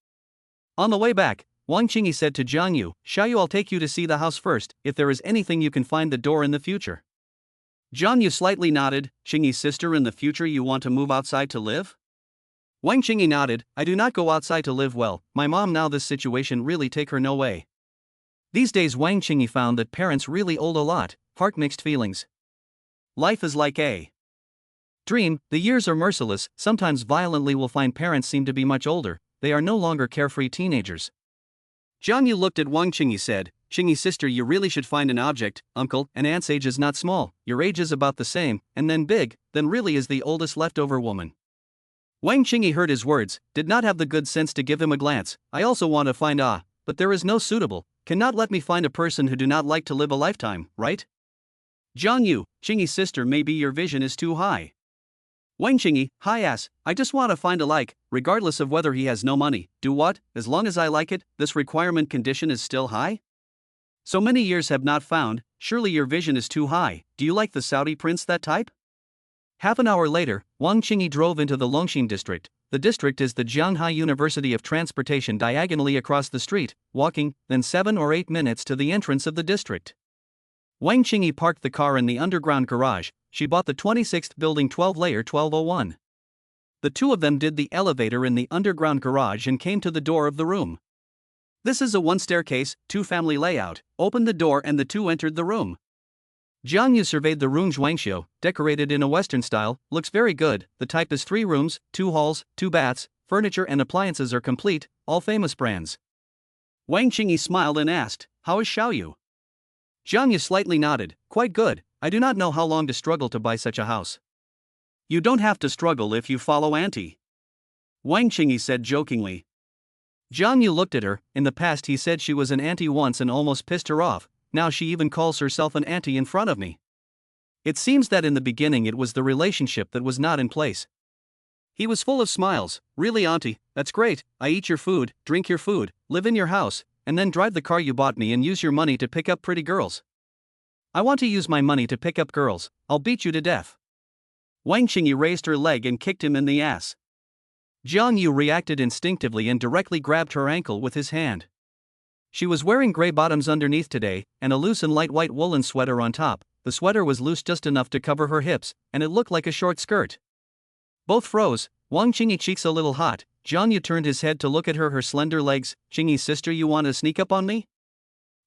On the way back, Wang Qingyi said to Jiang Yu, Xiaoyu, I'll take you to see the house first, if there is anything you can find the door in the future. Jiang Yu slightly nodded, Qingyi's sister in the future you want to move outside to live? Wang Qingyi nodded, I do not go outside to live well, my mom now this situation really take her no way. These days Wang Qingyi found that parents really old a lot, heart mixed feelings. Life is like a dream, the years are merciless, sometimes violently will find parents seem to be much older, they are no longer carefree teenagers. Jiang Yu looked at Wang Qingyi said, Qingyi's sister you really should find an object, uncle and aunt's age is not small, your age is about the same, and then big, then really is the oldest leftover woman. Wang Qingyi heard his words, did not have the good sense to give him a glance, I also want to find but there is no suitable, cannot let me find a person who do not like to live a lifetime, right? Jiang Yu, Qingyi's sister maybe your vision is too high. Wang Qingyi, hi ass, I just want to find a like, regardless of whether he has no money, do what, as long as I like it, this requirement condition is still high? So many years have not found, surely your vision is too high, do you like the Saudi prince that type? Half an hour later, Wang Qingyi drove into the Longxin district. The district is the Zhanghai University of Transportation diagonally across the street, walking, then 7 or 8 minutes to the entrance of the district. Wang Qingyi parked the car in the underground garage. She bought the 26th building 12 layer 1201. The two of them did the elevator in the underground garage and came to the door of the room. This is a one staircase, two family layout, opened the door and the two entered the room. Jiang Yu surveyed the room. Zhuangxiu, decorated in a Western style, looks very good, the type is 3 rooms, 2 halls, 2 baths, furniture and appliances are complete, all famous brands. Wang Qingyi smiled and asked, how is Xiaoyu? Jiang Yu slightly nodded, quite good, I do not know how long to struggle to buy such a house. You don't have to struggle if you follow auntie. Wang Qingyi said jokingly. Jiang Yu looked at her, in the past he said she was an auntie once and almost pissed her off, now she even calls herself an auntie in front of me. It seems that in the beginning it was the relationship that was not in place. He was full of smiles, really auntie, that's great, I eat your food, drink your food, live in your house, and then drive the car you bought me and use your money to pick up pretty girls. I want to use my money to pick up girls, I'll beat you to death. Wang Qingyi raised her leg and kicked him in the ass. Jiang Yu reacted instinctively and directly grabbed her ankle with his hand. She was wearing gray bottoms underneath today, and a loose and light white woolen sweater on top. The sweater was loose just enough to cover her hips, and it looked like a short skirt. Both froze, Wang Qingyi cheeks a little hot. Jiang Yu turned his head to look at her slender legs. Qingyi's sister, you want to sneak up on me?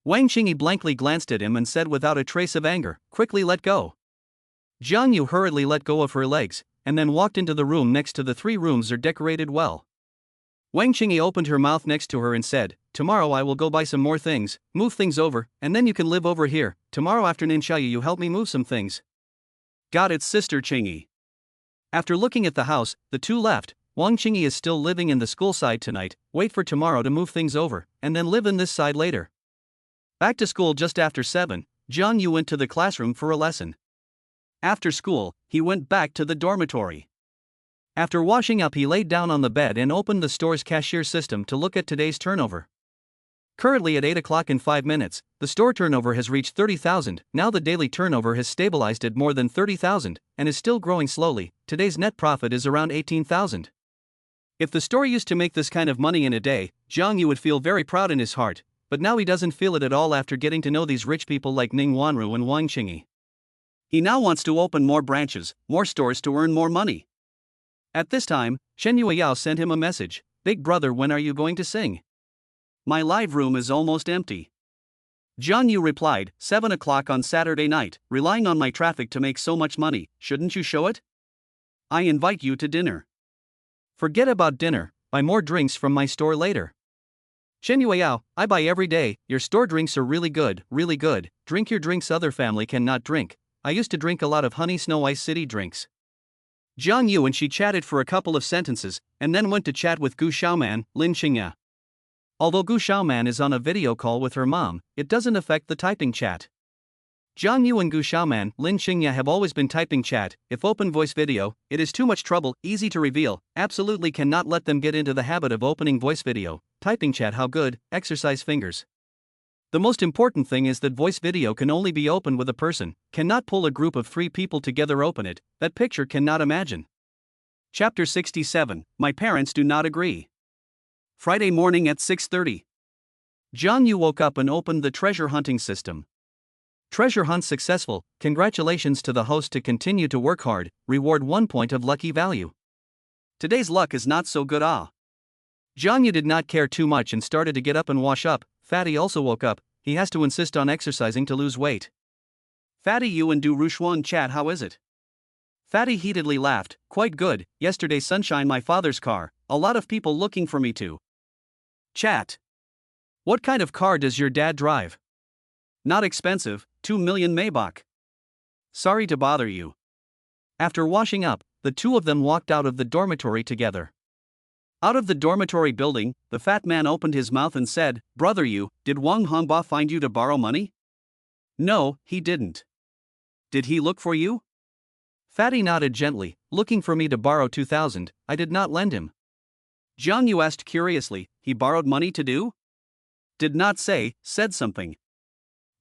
Wang Qingyi blankly glanced at him and said without a trace of anger, quickly let go. Jiang Yu hurriedly let go of her legs, and then walked into the room next to. The 3 rooms are decorated well. Wang Qingyi opened her mouth next to her and said, "Tomorrow I will go buy some more things, move things over, and then you can live over here. Tomorrow afternoon shall you help me move some things?" "Got it, Sister Qingyi." After looking at the house, the two left. Wang Qingyi is still living in the school side tonight, wait for tomorrow to move things over, and then live in this side later. Back to school just after 7, Jiang Yu went to the classroom for a lesson. After school, he went back to the dormitory. After washing up, he laid down on the bed and opened the store's cashier system to look at today's turnover. Currently at 8 o'clock in 5 minutes, the store turnover has reached 30,000. Now the daily turnover has stabilized at more than 30,000 and is still growing slowly. Today's net profit is around 18,000. If the store used to make this kind of money in a day, Jiang Yu would feel very proud in his heart, but now he doesn't feel it at all after getting to know these rich people like Ning Wanru and Wang Qingyi. He now wants to open more branches, more stores to earn more money. At this time, Shen Yueyao sent him a message, "Big brother, when are you going to sing? My live room is almost empty." Jiang Yu replied, 7 o'clock on Saturday night, relying on my traffic to make so much money, shouldn't you show it? I invite you to dinner. Forget about dinner, buy more drinks from my store later. Shen Yueyao, I buy every day, your store drinks are really good, drink your drinks other family cannot drink. I used to drink a lot of honey snow ice city drinks. Jiang Yu and she chatted for a couple of sentences, and then went to chat with Gu Xiaoman, Lin Xingya. Although Gu Xiaoman is on a video call with her mom, it doesn't affect the typing chat. Jiang Yu and Gu Xiaoman, Lin Xingya have always been typing chat. If open voice video, it is too much trouble, easy to reveal, absolutely cannot let them get into the habit of opening voice video. Typing chat, how good, exercise fingers. The most important thing is that voice video can only be opened with a person, cannot pull a group of 3 people together open it, that picture cannot imagine. Chapter 67, My Parents Do Not Agree. Friday morning at 6:30. Jiang Yu woke up and opened the treasure hunting system. Treasure hunt successful, congratulations to the host to continue to work hard, reward 1 point of lucky value. Today's luck is not so good Jiang Yu did not care too much and started to get up and wash up. Fatty also woke up, he has to insist on exercising to lose weight. Fatty, you and Du Rushuan chat, how is it? Fatty heatedly laughed, quite good, yesterday sunshine my father's car, a lot of people looking for me too. Chat. What kind of car does your dad drive? Not expensive, 2 million Maybach. Sorry to bother you. After washing up, the two of them walked out of the dormitory together. Out of the dormitory building, the fat man opened his mouth and said, "Brother you, did Wang Hongba find you to borrow money?" No, he didn't. Did he look for you? Fatty nodded gently, looking for me to borrow 2,000, I did not lend him. Jiang Yu asked curiously, he borrowed money to do? Did not say, said something.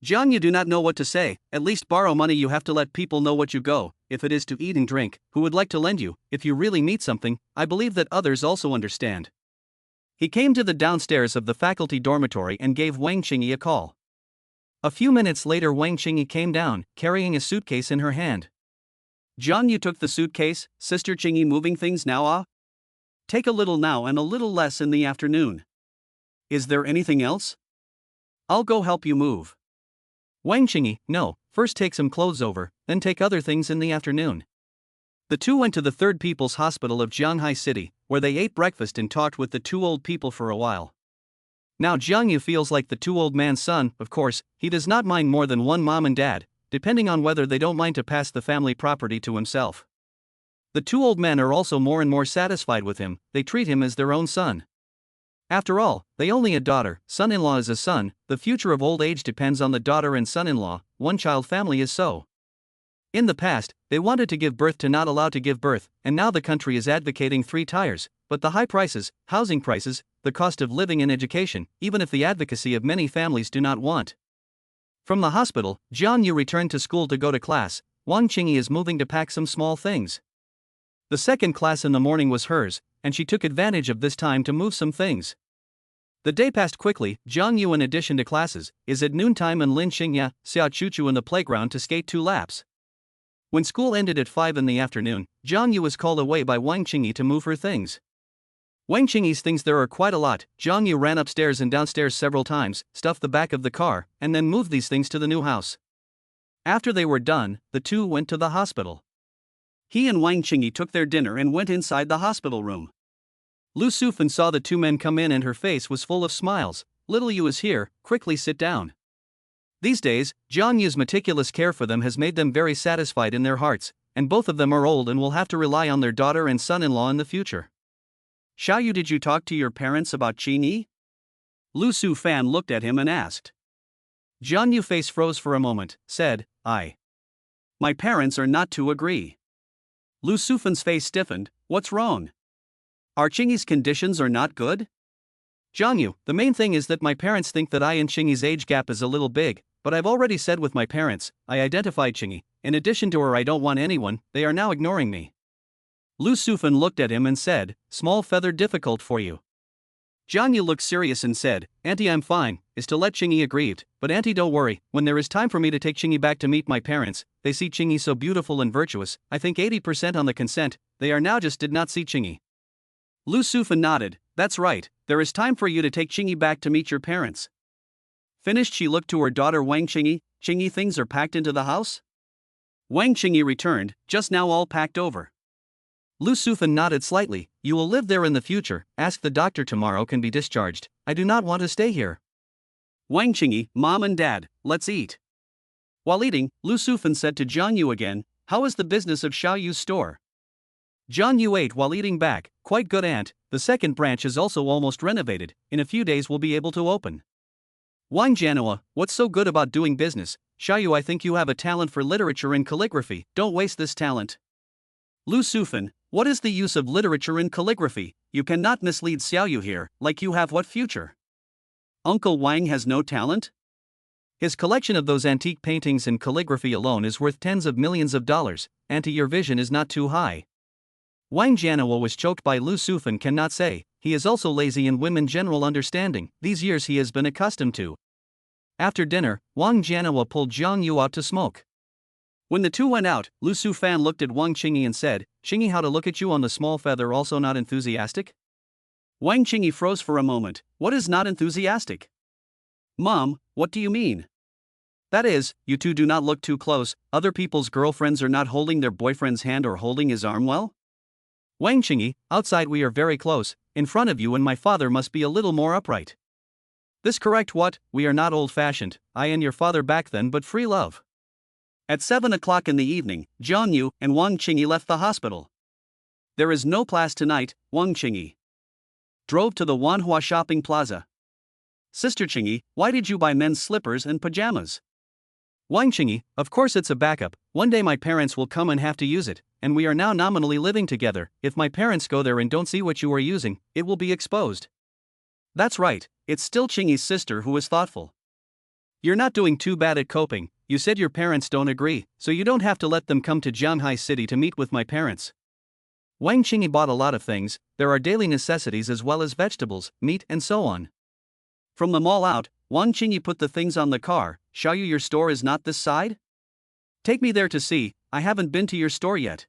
Jiang Yu do not know what to say, at least borrow money you have to let people know what you go, if it is to eat and drink, who would like to lend you, if you really need something, I believe that others also understand. He came to the downstairs of the faculty dormitory and gave Wang Qingyi a call. A few minutes later Wang Qingyi came down, carrying a suitcase in her hand. Jiang Yu took the suitcase, Sister Qingyi moving things now Take a little now and a little less in the afternoon. Is there anything else? I'll go help you move. Wang Qingyi, no, first take some clothes over, then take other things in the afternoon. The two went to the Third People's Hospital of Jianghai City, where they ate breakfast and talked with the 2 old people for a while. Now Jiang Yu feels like the 2 old man's son, of course, he does not mind more than 1 mom and dad, depending on whether they don't mind to pass the family property to himself. The 2 old men are also more and more satisfied with him, they treat him as their own son. After all, they only a daughter, son-in-law is a son, the future of old age depends on the daughter and son-in-law, one-child family is so. In the past, they wanted to give birth to not allowed to give birth, and now the country is advocating 3 tiers, but the high prices, housing prices, the cost of living and education, even if the advocacy of many families do not want. From the hospital, Jiang Yu returned to school to go to class. Wang Qingyi is moving to pack some small things. The second class in the morning was hers, and she took advantage of this time to move some things. The day passed quickly. Jiang Yu, in addition to classes, is at noontime and Lin Xingya, Xiao Chuchu in the playground to skate 2 laps. When school ended at 5 in the afternoon, Jiang Yu was called away by Wang Qingyi to move her things. Wang Qingyi's things there are quite a lot. Jiang Yu ran upstairs and downstairs several times, stuffed the back of the car, and then moved these things to the new house. After they were done, the two went to the hospital. He and Wang Qingyi took their dinner and went inside the hospital room. Lu Sufan saw the two men come in and her face was full of smiles. Little Yu is here, quickly sit down. These days, Jiang Yu's meticulous care for them has made them very satisfied in their hearts, and both of them are old and will have to rely on their daughter and son-in-law in the future. Xiaoyu, did you talk to your parents about Qingyi? Lu Sufan looked at him and asked. Jiang Yu's face froze for a moment, said, My parents are not to agree. Lu Sufan's face stiffened. What's wrong? Our Qingyi's conditions are not good? Jiang Yu, the main thing is that my parents think that I and Qingyi's age gap is a little big, but I've already said with my parents, I identified Qingyi. In addition to her, I don't want anyone, they are now ignoring me. Lu Sufan looked at him and said, Small feather difficult for you. Jiang Yu looked serious and said, Auntie, I'm fine, is to let Qingyi aggrieved, but Auntie, don't worry, when there is time for me to take Qingyi back to meet my parents, they see Qingyi so beautiful and virtuous, I think 80% on the consent, they are now just did not see Qingyi. Lu Sufan nodded, that's right, there is time for you to take Qingyi back to meet your parents. Finished, she looked to her daughter Wang Qingyi, Qingyi, things are packed into the house? Wang Qingyi returned, just now all packed over. Lu Sufan nodded slightly, you will live there in the future, ask the doctor tomorrow can be discharged, I do not want to stay here. Wang Qingyi, Mom and Dad, let's eat. While eating, Lu Sufan said to Jiang Yu again, how is the business of Xiaoyu's store? Jiang Yu ate while eating back, quite good aunt, the second branch is also almost renovated, in a few days we'll be able to open. Wang Jianhua, what's so good about doing business? Xiaoyu, I think you have a talent for literature and calligraphy, don't waste this talent. Lu Sufan, what is the use of literature and calligraphy? You cannot mislead Xiaoyu here, like you have what future? Uncle Wang has no talent? His collection of those antique paintings and calligraphy alone is worth tens of millions of dollars, Auntie, your vision is not too high. Wang Jianhua was choked by Lu Sufan cannot say, he is also lazy in women general understanding, these years he has been accustomed to. After dinner, Wang Jianhua pulled Jiang Yu out to smoke. When the two went out, Lu Sufan looked at Wang Qingyi and said, Qingyi, how to look at you on the small feather, also not enthusiastic? Wang Qingyi froze for a moment, what is not enthusiastic? Mom, what do you mean? That is, you two do not look too close, other people's girlfriends are not holding their boyfriend's hand or holding his arm well? Wang Qingyi, outside we are very close, in front of you and my father must be a little more upright. This correct what, we are not old-fashioned, I and your father back then but free love. At 7 o'clock in the evening, Jiang Yu and Wang Qingyi left the hospital. There is no class tonight, Wang Qingyi drove to the Wanhua shopping plaza. Sister Qingyi, why did you buy men's slippers and pajamas? Wang Qingyi, of course it's a backup, one day my parents will come and have to use it, and we are now nominally living together, if my parents go there and don't see what you are using, it will be exposed. That's right, it's still Qingyi's sister who is thoughtful. You're not doing too bad at coping, you said your parents don't agree, so you don't have to let them come to Jianghai City to meet with my parents. Wang Qingyi bought a lot of things, there are daily necessities as well as vegetables, meat and so on. From the mall out, Wang Qingyi put the things on the car, Xiaoyu, your store is not this side? Take me there to see, I haven't been to your store yet.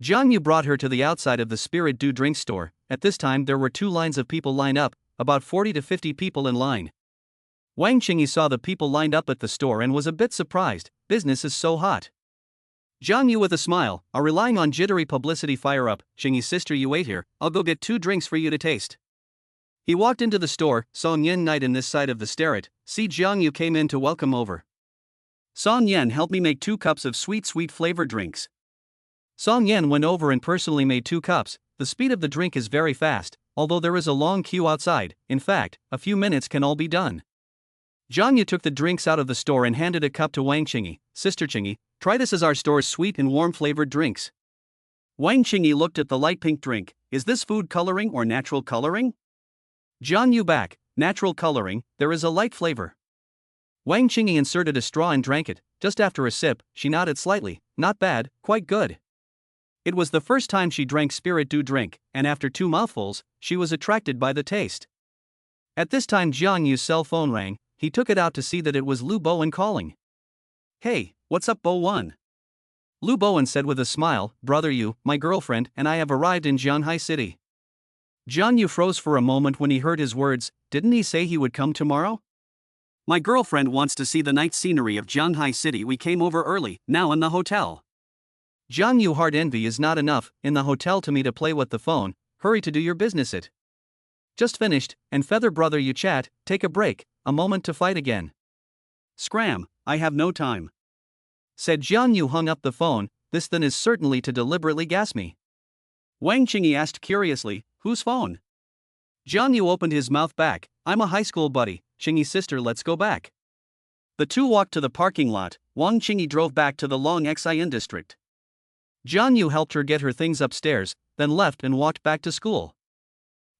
Jiang Yu brought her to the outside of the Spirit Do drink store, at this time there were two lines of people lined up, about 40 to 50 people in line. Wang Qingyi saw the people lined up at the store and was a bit surprised, business is so hot. Jiang Yu with a smile, are relying on jittery publicity fire up, Qingyi's sister you ate here, I'll go get 2 drinks for you to taste. He walked into the store, Song Yen Knight in this side of the starret, see Jiang Yu came in to welcome over. Song Yen helped me make 2 cups of sweet flavored drinks. Song Yen went over and personally made 2 cups, the speed of the drink is very fast, although there is a long queue outside, in fact, a few minutes can all be done. Jiang Yu took the drinks out of the store and handed a cup to Wang Qingyi, Sister Qingyi, try this as our store's sweet and warm flavored drinks. Wang Qingyi looked at the light pink drink, is this food coloring or natural coloring? Jiang Yu back, natural coloring, there is a light flavor. Wang Qingyi inserted a straw and drank it, just after a sip, she nodded slightly, not bad, quite good. It was the first time she drank Spirit Do drink, and after 2 mouthfuls, she was attracted by the taste. At this time Jiang Yu's cell phone rang, he took it out to see that it was Lu Bowen calling. Hey, what's up Bo1? Lu Bowen said with a smile, brother Yu, my girlfriend and I have arrived in Jianghai City. Jiang Yu froze for a moment when he heard his words, didn't he say he would come tomorrow? My girlfriend wants to see the night scenery of Jianghai City, we came over early, now in the hotel. Jiang Yu heart envy is not enough, in the hotel to me to play with the phone, hurry to do your business it. Just finished, and feather brother you chat, take a break, a moment to fight again. Scram, I have no time. Said Jiang Yu hung up the phone, this then is certainly to deliberately gas me. Wang Qingyi asked curiously, whose phone? Jiang Yu opened his mouth back, I'm a high school buddy, Qingyi's sister let's go back. The two walked to the parking lot, Wang Qingyi drove back to the Long Xian district. Jiang Yu helped her get her things upstairs, then left and walked back to school.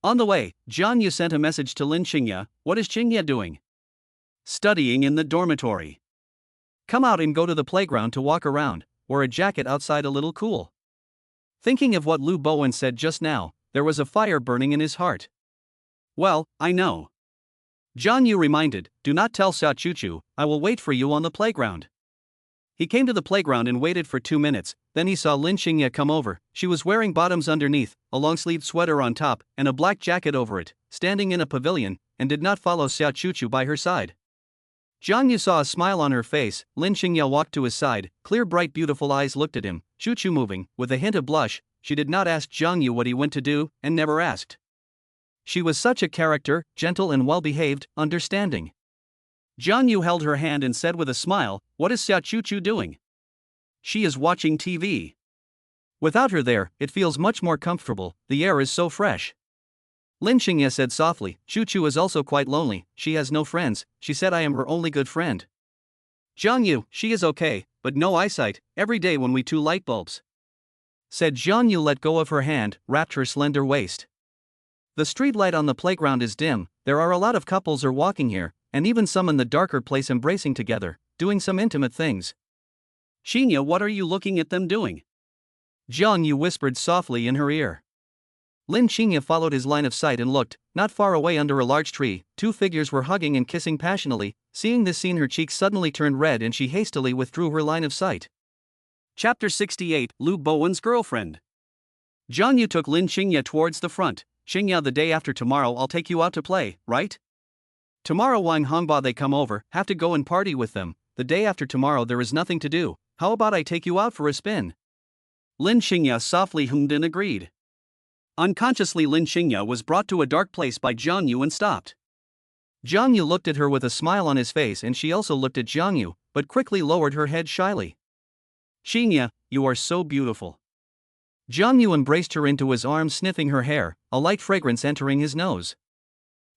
On the way, Jiang Yu sent a message to Lin Qingye, what is Qingye doing? Studying in the dormitory. Come out and go to the playground to walk around, wear a jacket outside a little cool. Thinking of what Lu Bowen said just now, there was a fire burning in his heart. Well, I know. Jiang Yu reminded, do not tell Xia Chuchu, I will wait for you on the playground. He came to the playground and waited for 2 minutes, then he saw Lin Qingye come over. She was wearing bottoms underneath, a long-sleeved sweater on top, and a black jacket over it, standing in a pavilion, and did not follow Xia Chuchu by her side. Jiang Yu saw a smile on her face. Lin Qingye walked to his side, clear bright beautiful eyes looked at him, Chuchu moving, with a hint of blush. She did not ask Jiang Yu what he went to do, and never asked. She was such a character, gentle and well-behaved, understanding. Jiang Yu held her hand and said with a smile, what is Xia Chuchu doing? She is watching TV. Without her there, it feels much more comfortable, the air is so fresh. Lin Qingye said softly, Chuchu is also quite lonely, she has no friends, she said I am her only good friend. Jiang Yu, she is okay, but no eyesight, every day when we two light bulbs. Said Jiang Yu let go of her hand, wrapped her slender waist. The street light on the playground is dim, there are a lot of couples are walking here, and even some in the darker place embracing together, doing some intimate things. Xinya, what are you looking at them doing? Jiang Yu whispered softly in her ear. Lin Qingye followed his line of sight and looked, not far away under a large tree, two figures were hugging and kissing passionately. Seeing this scene her cheeks suddenly turned red and she hastily withdrew her line of sight. Chapter 68, Lu Bowen's girlfriend. Jiang Yu took Lin Qingye towards the front. Qingye, the day after tomorrow I'll take you out to play, right? Tomorrow Wang Hongba they come over, have to go and party with them. The day after tomorrow there is nothing to do, how about I take you out for a spin? Lin Qingye softly hummed and agreed. Unconsciously Lin Qingye was brought to a dark place by Jiang Yu and stopped. Jiang Yu looked at her with a smile on his face and she also looked at Jiang Yu, but quickly lowered her head shyly. Qingye, you are so beautiful. Jiang Yu embraced her into his arms sniffing her hair, a light fragrance entering his nose.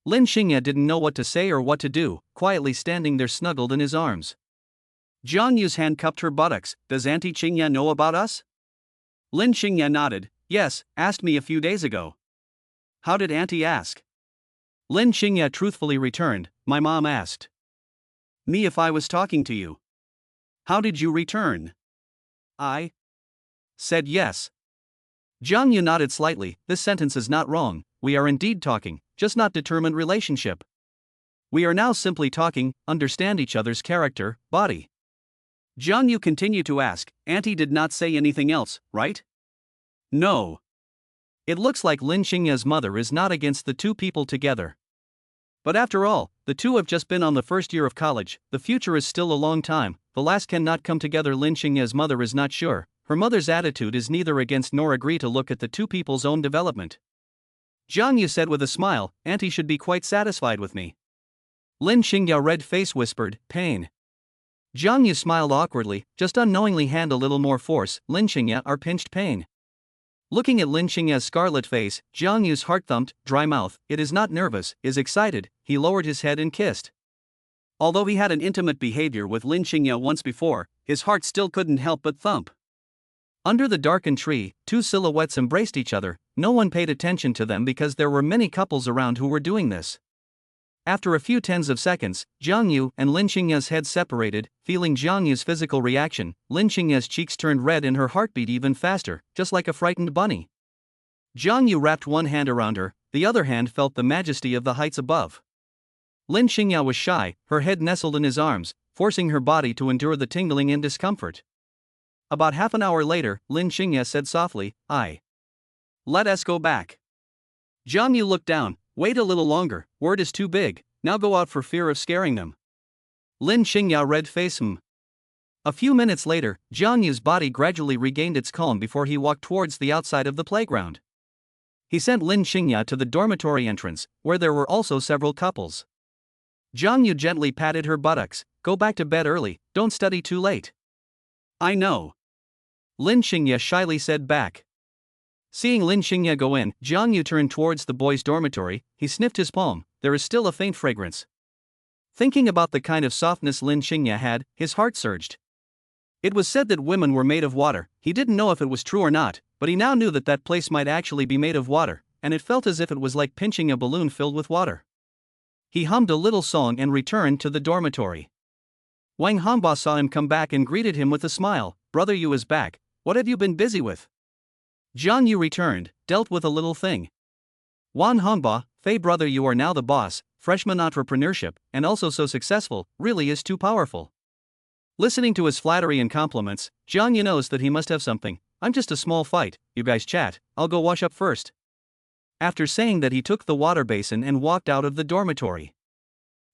Lin Qingye didn't know what to say or what to do, quietly standing there snuggled in his arms. Jiang Yu's hand cupped her buttocks, does Auntie Qingye know about us? Lin Qingye nodded. Yes, asked me a few days ago. How did Auntie ask? Lin Qingye truthfully returned, my mom asked me if I was talking to you. How did you return? I said yes. Jiang Yu nodded slightly, this sentence is not wrong, we are indeed talking, just not determined relationship. We are now simply talking, understand each other's character, body. Jiang Yu continued to ask, Auntie did not say anything else, right? No. It looks like Lin Qingye's mother is not against the two people together. But after all, the two have just been on the first year of college, the future is still a long time, the last cannot come together. Lin Qingye's mother is not sure, her mother's attitude is neither against nor agree to look at the two people's own development. Jiang Yu said with a smile, Auntie should be quite satisfied with me. Lin Qingye's red face whispered, pain. Jiang Yu smiled awkwardly, just unknowingly hand a little more force, Lin Qingye are pinched pain. Looking at Lin Qingye's scarlet face, Jiang Yu's heart thumped, dry mouth, it is not nervous, is excited, he lowered his head and kissed. Although he had an intimate behavior with Lin Qingye once before, his heart still couldn't help but thump. Under the darkened tree, two silhouettes embraced each other, no one paid attention to them because there were many couples around who were doing this. After a few tens of seconds, Jiang Yu and Lin Qingye's heads separated, feeling Jiang Yu's physical reaction, Lin Qingye's cheeks turned red and her heart beat even faster, just like a frightened bunny. Jiang Yu wrapped one hand around her, the other hand felt the majesty of the heights above. Lin Qingye was shy, her head nestled in his arms, forcing her body to endure the tingling and discomfort. About half an hour later, Lin Qingye said softly, let us go back. Jiang Yu looked down, wait a little longer, word is too big, now go out for fear of scaring them. Lin Qingye red face A few minutes later, Jiang Yu's body gradually regained its calm before he walked towards the outside of the playground. He sent Lin Xingya to the dormitory entrance, where there were also several couples. Jiang Yu gently patted her buttocks. Go back to bed early, don't study too late. I know. Lin Xingya shyly said back. Seeing Lin Xingya go in, Jiang Yu turned towards the boys' dormitory. He sniffed his palm. There is still a faint fragrance. Thinking about the kind of softness Lin Xingya had, his heart surged. It was said that women were made of water. He didn't know if it was true or not, but he now knew that that place might actually be made of water, and it felt as if it was like pinching a balloon filled with water. He hummed a little song and returned to the dormitory. Wang Hongba saw him come back and greeted him with a smile. Brother Yu is back. What have you been busy with? Jiang Yu returned, dealt with a little thing. Wan Hongba, Fei brother, you are now the boss. Freshman entrepreneurship, and also so successful, really is too powerful. Listening to his flattery and compliments, Jiang Yu knows that he must have something. I'm just a small fight, you guys chat, I'll go wash up first. After saying that, he took the water basin and walked out of the dormitory.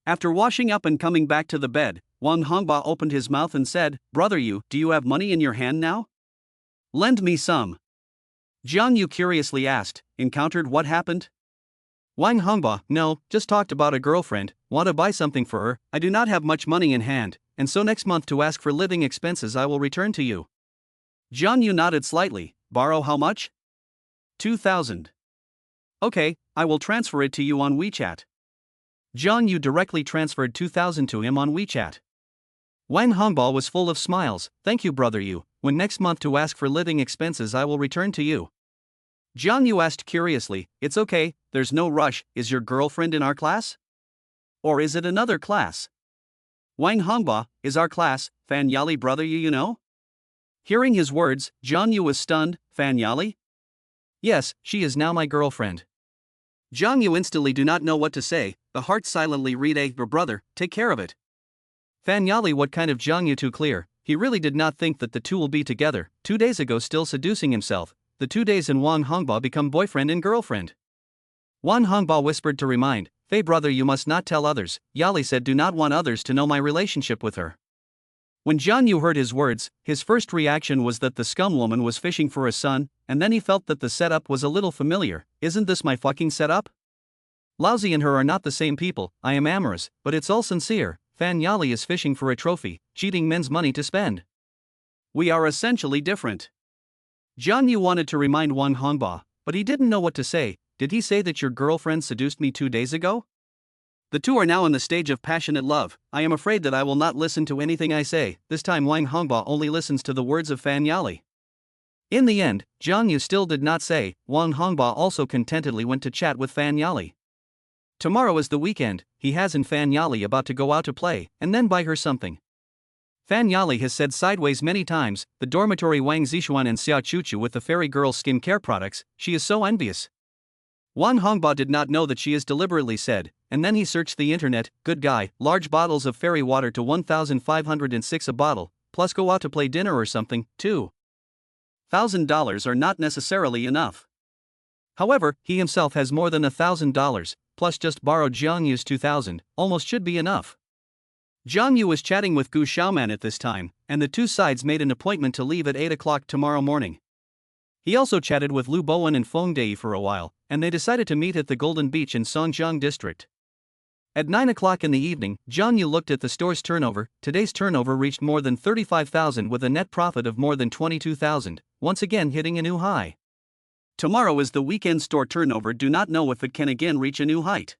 After washing up and coming back to the bed, Wang Hongba opened his mouth and said, Brother Yu, do you have money in your hand now? Lend me some. Jiang Yu curiously asked, encountered what happened? Wang Hongba, no, just talked about a girlfriend, want to buy something for her. I do not have much money in hand, and so next month to ask for living expenses I will return to you. Jiang Yu nodded slightly. Borrow how much? 2,000. Okay, I will transfer it to you on WeChat. Jiang Yu directly transferred 2,000 to him on WeChat. Wang Hongba was full of smiles. Thank you, brother Yu. When next month to ask for living expenses I will return to you. Jiang Yu asked curiously, it's okay, there's no rush. Is your girlfriend in our class? Or is it another class? Wang Hongba, is our class, Fan Yali brother Yu, you know? Hearing his words, Jiang Yu was stunned. Fan Yali? Yes, she is now my girlfriend. Jiang Yu instantly do not know what to say. The heart silently read, your brother, take care of it. Fan Yali, what kind of Jiang Yu too clear? He really did not think that the two will be together. 2 days ago still seducing himself. The 2 days and Wang Hongba become boyfriend and girlfriend. Wang Hongba whispered to remind, Fei brother, you must not tell others. Yali said do not want others to know my relationship with her. When Jiang Yu heard his words, his first reaction was that the scum woman was fishing for a son, and then he felt that the setup was a little familiar. Isn't this my fucking setup? Lousy and her are not the same people. I am amorous, but it's all sincere. Fan Yali is fishing for a trophy, cheating men's money to spend. We are essentially different. Jiang Yu wanted to remind Wang Hongba, but he didn't know what to say. Did he say that your girlfriend seduced me 2 days ago? The two are now in the stage of passionate love. I am afraid that I will not listen to anything I say. This time Wang Hongba only listens to the words of Fan Yali. In the end, Jiang Yu still did not say. Wang Hongba also contentedly went to chat with Fan Yali. Tomorrow is the weekend. He has in Fan Yali about to go out to play, and then buy her something. Fan Yali has said sideways many times, the dormitory Wang Zixuan and Xia Chuchu with the fairy girl's skincare products, she is so envious. Wang Hongba did not know that she is deliberately said, and then he searched the internet. Good guy, large bottles of fairy water to 1,506 a bottle, plus go out to play dinner or something, too. $1,000 are not necessarily enough. However, he himself has more than $1,000, plus just borrowed Jiang Yu's 2,000, almost should be enough. Jiang Yu was chatting with Gu Xiaoman at this time, and the two sides made an appointment to leave at 8 o'clock tomorrow morning. He also chatted with Lu Bowen and Feng Dei for a while, and they decided to meet at the Golden Beach in Songjiang district. At 9 o'clock in the evening, Jiang Yu looked at the store's turnover. Today's turnover reached more than 35,000 with a net profit of more than 22,000, once again hitting a new high. Tomorrow is the weekend. Store turnover do not know if it can again reach a new height.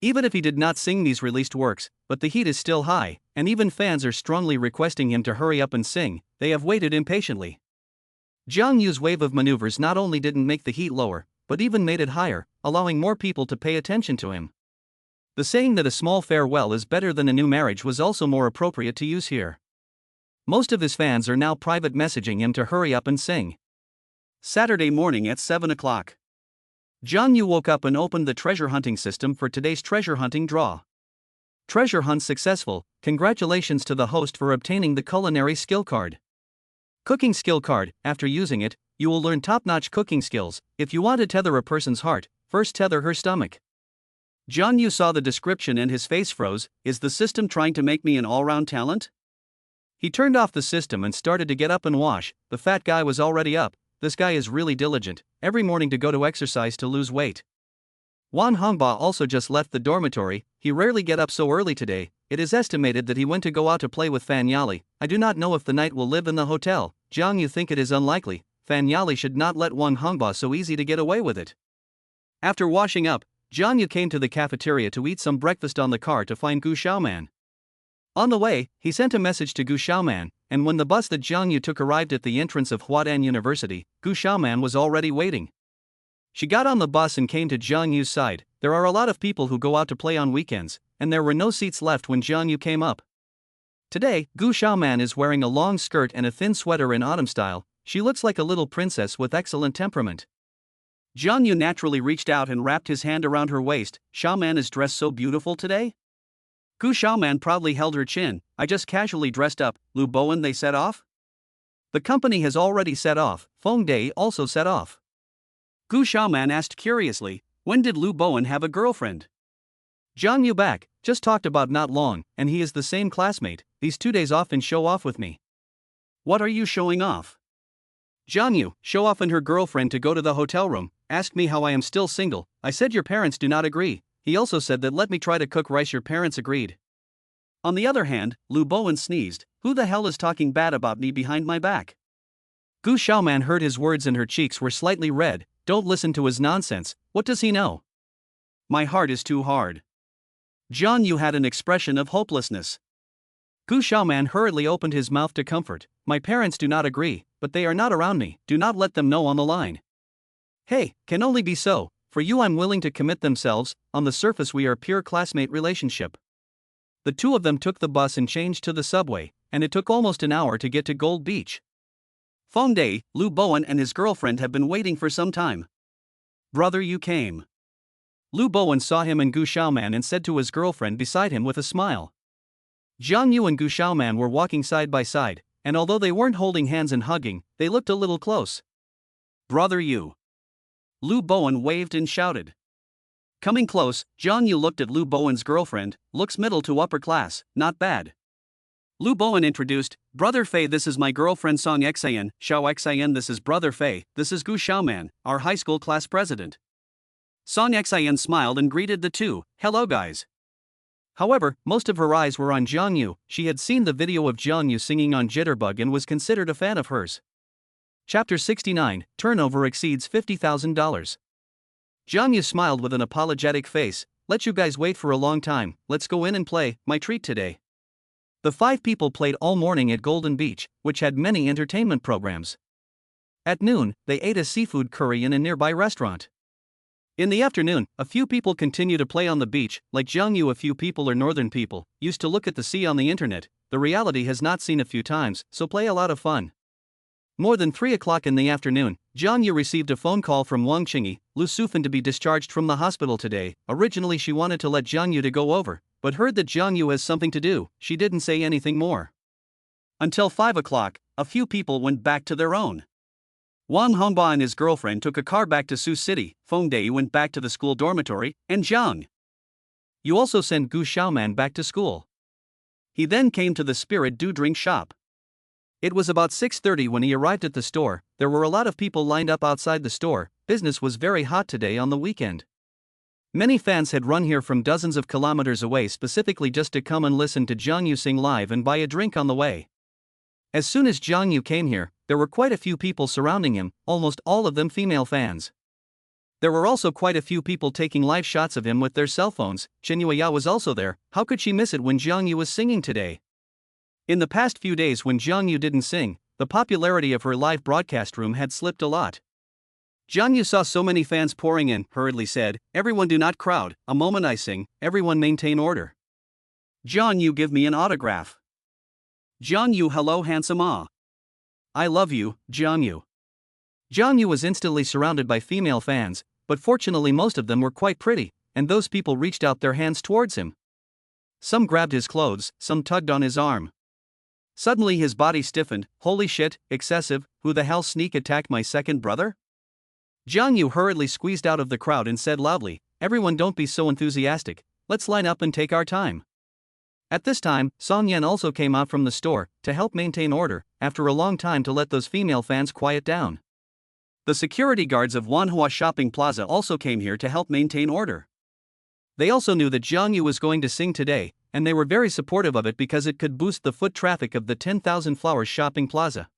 Even if he did not sing these released works, but the heat is still high, and even fans are strongly requesting him to hurry up and sing. They have waited impatiently. Jiang Yu's wave of maneuvers not only didn't make the heat lower, but even made it higher, allowing more people to pay attention to him. The saying that a small farewell is better than a new marriage was also more appropriate to use here. Most of his fans are now private messaging him to hurry up and sing. Saturday morning at 7 o'clock. Jiang Yu woke up and opened the treasure hunting system for today's treasure hunting draw. Treasure hunt successful. Congratulations to the host for obtaining the culinary skill card. Cooking skill card. After using it, you will learn top-notch cooking skills. If you want to tether a person's heart, first tether her stomach. Jiang Yu saw the description and his face froze. Is the system trying to make me an all-round talent? He turned off the system and started to get up and wash. The fat guy was already up. this guy is really diligent, every morning to go to exercise to lose weight. Wan Hongba also just left the dormitory, he rarely get up so early today, it is estimated that he went to go out to play with Fan Yali. I do not know if the night will live in the hotel. Jiang, you think it is unlikely, Fan Yali should not let Wan Hongba so easy to get away with it. After washing up, Jiang Yu came to the cafeteria to eat some breakfast on the car to find Gu Xiaoman. On the way, he sent a message to Gu Xiaoman, and when the bus that Jiang Yu took arrived at the entrance of Huadan University, Gu Xiaoman was already waiting. She got on the bus and came to Jiang Yu's side. There are a lot of people who go out to play on weekends, and there were no seats left when Jiang Yu came up. Today, Gu Xiaoman is wearing a long skirt and a thin sweater in autumn style. She looks like a little princess with excellent temperament. Jiang Yu naturally reached out and wrapped his hand around her waist. Xiaoman is dressed so beautiful today? Gu Xiaoman proudly held her chin. I just casually dressed up. Lu Bowen, they set off? The company has already set off. Feng Day also set off. Gu Xiaoman asked curiously, when did Lu Bowen have a girlfriend? Jiang Yu back, just talked about not long, and he is the same classmate, these 2 days off and show off with me. What are you showing off? Jiang Yu, show off and her girlfriend to go to the hotel room, asked me how I am still single, I said your parents do not agree, he also said that let me try to cook rice your parents agreed. On the other hand, Lu Bowen sneezed, who the hell is talking bad about me behind my back? Gu Xiaoman heard his words and her cheeks were slightly red. Don't listen to his nonsense, what does he know? My heart is too hard. Jiang Yu had an expression of hopelessness. Gu Xiaoman hurriedly opened his mouth to comfort. My parents do not agree, but they are not around me, do not let them know on the line. Hey, can only be so, for you I'm willing to commit themselves, on the surface we are pure classmate relationship. The two of them took the bus and changed to the subway, and it took almost an hour to get to Gold Beach. Feng Day, Lu Bowen and his girlfriend have been waiting for some time. Brother, you came. Lu Bowen saw him and Gu Xiaoman and said to his girlfriend beside him with a smile. Jiang Yu and Gu Xiaoman were walking side by side, and although they weren't holding hands and hugging, they looked a little close. Brother Yu. Lu Bowen waved and shouted. Coming close, Jiang Yu looked at Lu Bowen's girlfriend, looks middle to upper class, not bad. Lu Bowen introduced, Brother Fei, this is my girlfriend Song Xian, Xiao Xian, this is Brother Fei, this is Gu Xiaoman, our high school class president. Song Xian smiled and greeted the two, hello guys. However, most of her eyes were on Jiang Yu. She had seen the video of Jiang Yu singing on Jitterbug and was considered a fan of hers. Chapter 69, Turnover exceeds $50,000. Jiang Yu smiled with an apologetic face, let you guys wait for a long time, let's go in and play, my treat today. The 5 people played all morning at Golden Beach, which had many entertainment programs. At noon, they ate a seafood curry in a nearby restaurant. In the afternoon, a few people continue to play on the beach, like Jiang Yu. A few people are northern people, used to look at the sea on the internet, the reality has not seen a few times, so play a lot of fun. More than 3 o'clock in the afternoon, Jiang Yu received a phone call from Wang Qingyi, Lu Sufan to be discharged from the hospital today. Originally she wanted to let Jiang Yu to go over, but heard that Jiang Yu has something to do, she didn't say anything more. Until 5 o'clock, a few people went back to their own. Wang Hongba and his girlfriend took a car back to Sioux City, Feng Day went back to the school dormitory, and Jiang Yu also sent Gu Xiaoman back to school. He then came to the Spirit Do drink shop. It was about 6:30 when he arrived at the store. There were a lot of people lined up outside the store, business was very hot today on the weekend. Many fans had run here from dozens of kilometers away specifically just to come and listen to Jiang Yu sing live and buy a drink on the way. As soon as Jiang Yu came here, there were quite a few people surrounding him, almost all of them female fans. There were also quite a few people taking live shots of him with their cell phones. Chen Yuya was also there, how could she miss it when Jiang Yu was singing today? In the past few days when Jiang Yu didn't sing, the popularity of her live broadcast room had slipped a lot. Jiang Yu saw so many fans pouring in, hurriedly said, everyone do not crowd, a moment I sing, everyone maintain order. Jiang Yu, give me an autograph. Jiang Yu, hello handsome ah. I love you, Jiang Yu. Jiang Yu was instantly surrounded by female fans, but fortunately most of them were quite pretty, and those people reached out their hands towards him. Some grabbed his clothes, some tugged on his arm. Suddenly his body stiffened, holy shit, excessive, who the hell sneak attacked my second brother? Jiang Yu hurriedly squeezed out of the crowd and said loudly, everyone don't be so enthusiastic, let's line up and take our time. At this time, Song Yan also came out from the store, to help maintain order, after a long time to let those female fans quiet down. The security guards of Wanhua Shopping Plaza also came here to help maintain order. They also knew that Jiang Yu was going to sing today, and they were very supportive of it because it could boost the foot traffic of the 10,000 Flowers Shopping Plaza.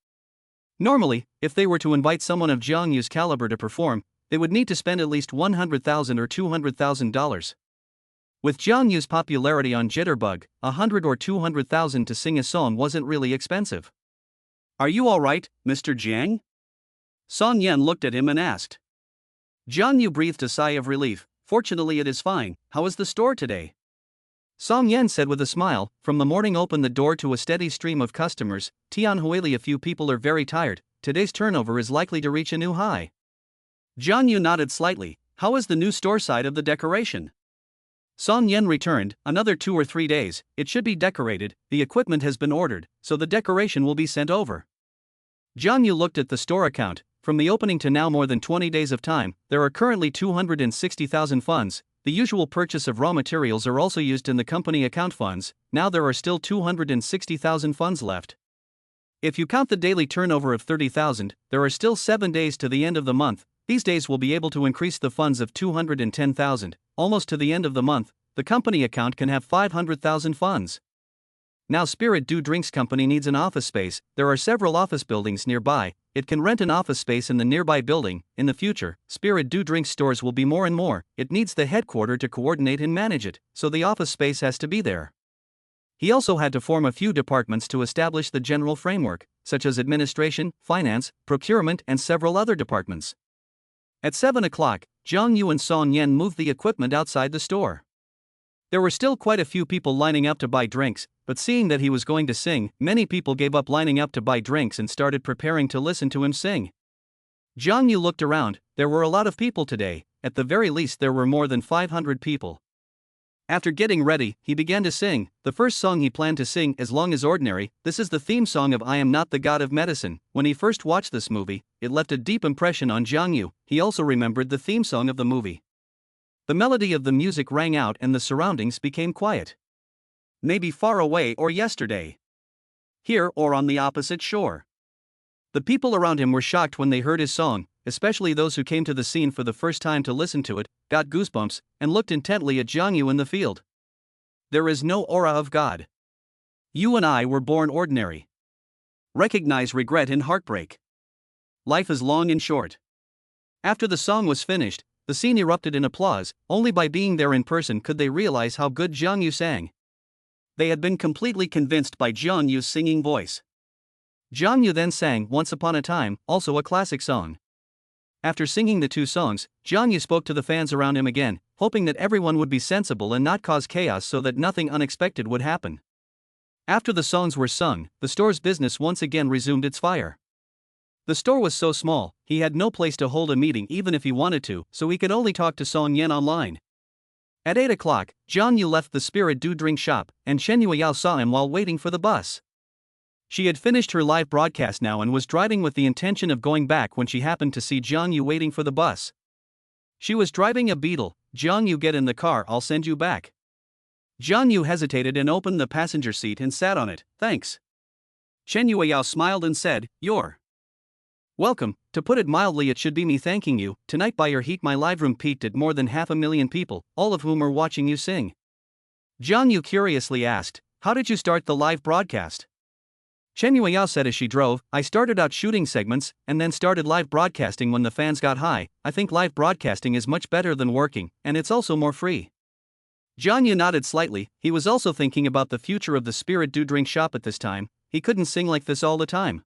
Normally, if they were to invite someone of Jiang Yu's caliber to perform, they would need to spend at least $100,000 or $200,000. With Jiang Yu's popularity on Jitterbug, $100,000 or $200,000 to sing a song wasn't really expensive. "Are you alright, Mr. Jiang?" Song Yan looked at him and asked. Jiang Yu breathed a sigh of relief. "Fortunately it is fine. How is the store today?" Song Yan said with a smile. "From the morning opened the door to a steady stream of customers. Tianhuili, a few people are very tired. Today's turnover is likely to reach a new high." Jiang Yu nodded slightly. "How is the new store side of the decoration?" Song Yan returned. "Another 2 or 3 days, it should be decorated. The equipment has been ordered, so the decoration will be sent over." Jiang Yu looked at the store account. From the opening to now, more than 20 days of time, there are currently 260,000 funds. The usual purchase of raw materials are also used in the company account funds. Now there are still 260,000 funds left. If you count the daily turnover of 30,000, there are still 7 days to the end of the month. These days will be able to increase the funds of 210,000. Almost to the end of the month, the company account can have 500,000 funds. Now Spirit Do Drinks Company needs an office space. There are several office buildings nearby. It can rent an office space in the nearby building. In the future, Spirit Do Drinks stores will be more and more. It needs the headquarters to coordinate and manage it, so the office space has to be there. He also had to form a few departments to establish the general framework, such as administration, finance, procurement, and several other departments. At 7 o'clock, Jiang Yu and Song Yan moved the equipment outside the store. There were still quite a few people lining up to buy drinks, but seeing that he was going to sing, many people gave up lining up to buy drinks and started preparing to listen to him sing. Jiang Yu looked around. There were a lot of people today. At the very least there were more than 500 people. After getting ready, he began to sing. The first song he planned to sing, As Long as Ordinary. This is the theme song of I Am Not the God of Medicine. When he first watched this movie, it left a deep impression on Jiang Yu. He also remembered the theme song of the movie. The melody of the music rang out and the surroundings became quiet. Maybe far away or yesterday. Here or on the opposite shore. The people around him were shocked when they heard his song, especially those who came to the scene for the first time to listen to it, got goosebumps, and looked intently at Jiang Yu in the field. There is no aura of God. You and I were born ordinary. Recognize regret and heartbreak. Life is long and short. After the song was finished, the scene erupted in applause. Only by being there in person could they realize how good Jiang Yu sang. They had been completely convinced by Jiang Yu's singing voice. Jiang Yu then sang Once Upon a Time, also a classic song. After singing the two songs, Jiang Yu spoke to the fans around him again, hoping that everyone would be sensible and not cause chaos so that nothing unexpected would happen. After the songs were sung, the store's business once again resumed its fire. The store was so small, he had no place to hold a meeting even if he wanted to, so he could only talk to Song Yan online. At 8 o'clock, Jiang Yu left the Spirit Do Drink shop, and Chen Yueyao saw him while waiting for the bus. She had finished her live broadcast now and was driving with the intention of going back when she happened to see Jiang Yu waiting for the bus. She was driving a Beetle. Jiang Yu, get in the car, I'll send you back. Jiang Yu hesitated and opened the passenger seat and sat on it. Thanks. Chen Yueyao smiled and said, You're welcome. To put it mildly, it should be me thanking you. Tonight by your heat my live room peaked at more than 500,000 people, all of whom are watching you sing. Jiang Yu curiously asked, how did you start the live broadcast? Chen Yueyao said as she drove, I started out shooting segments, and then started live broadcasting when the fans got high. I think live broadcasting is much better than working, and it's also more free. Jiang Yu nodded slightly. He was also thinking about the future of the Spirit Do Drink shop at this time. He couldn't sing like this all the time.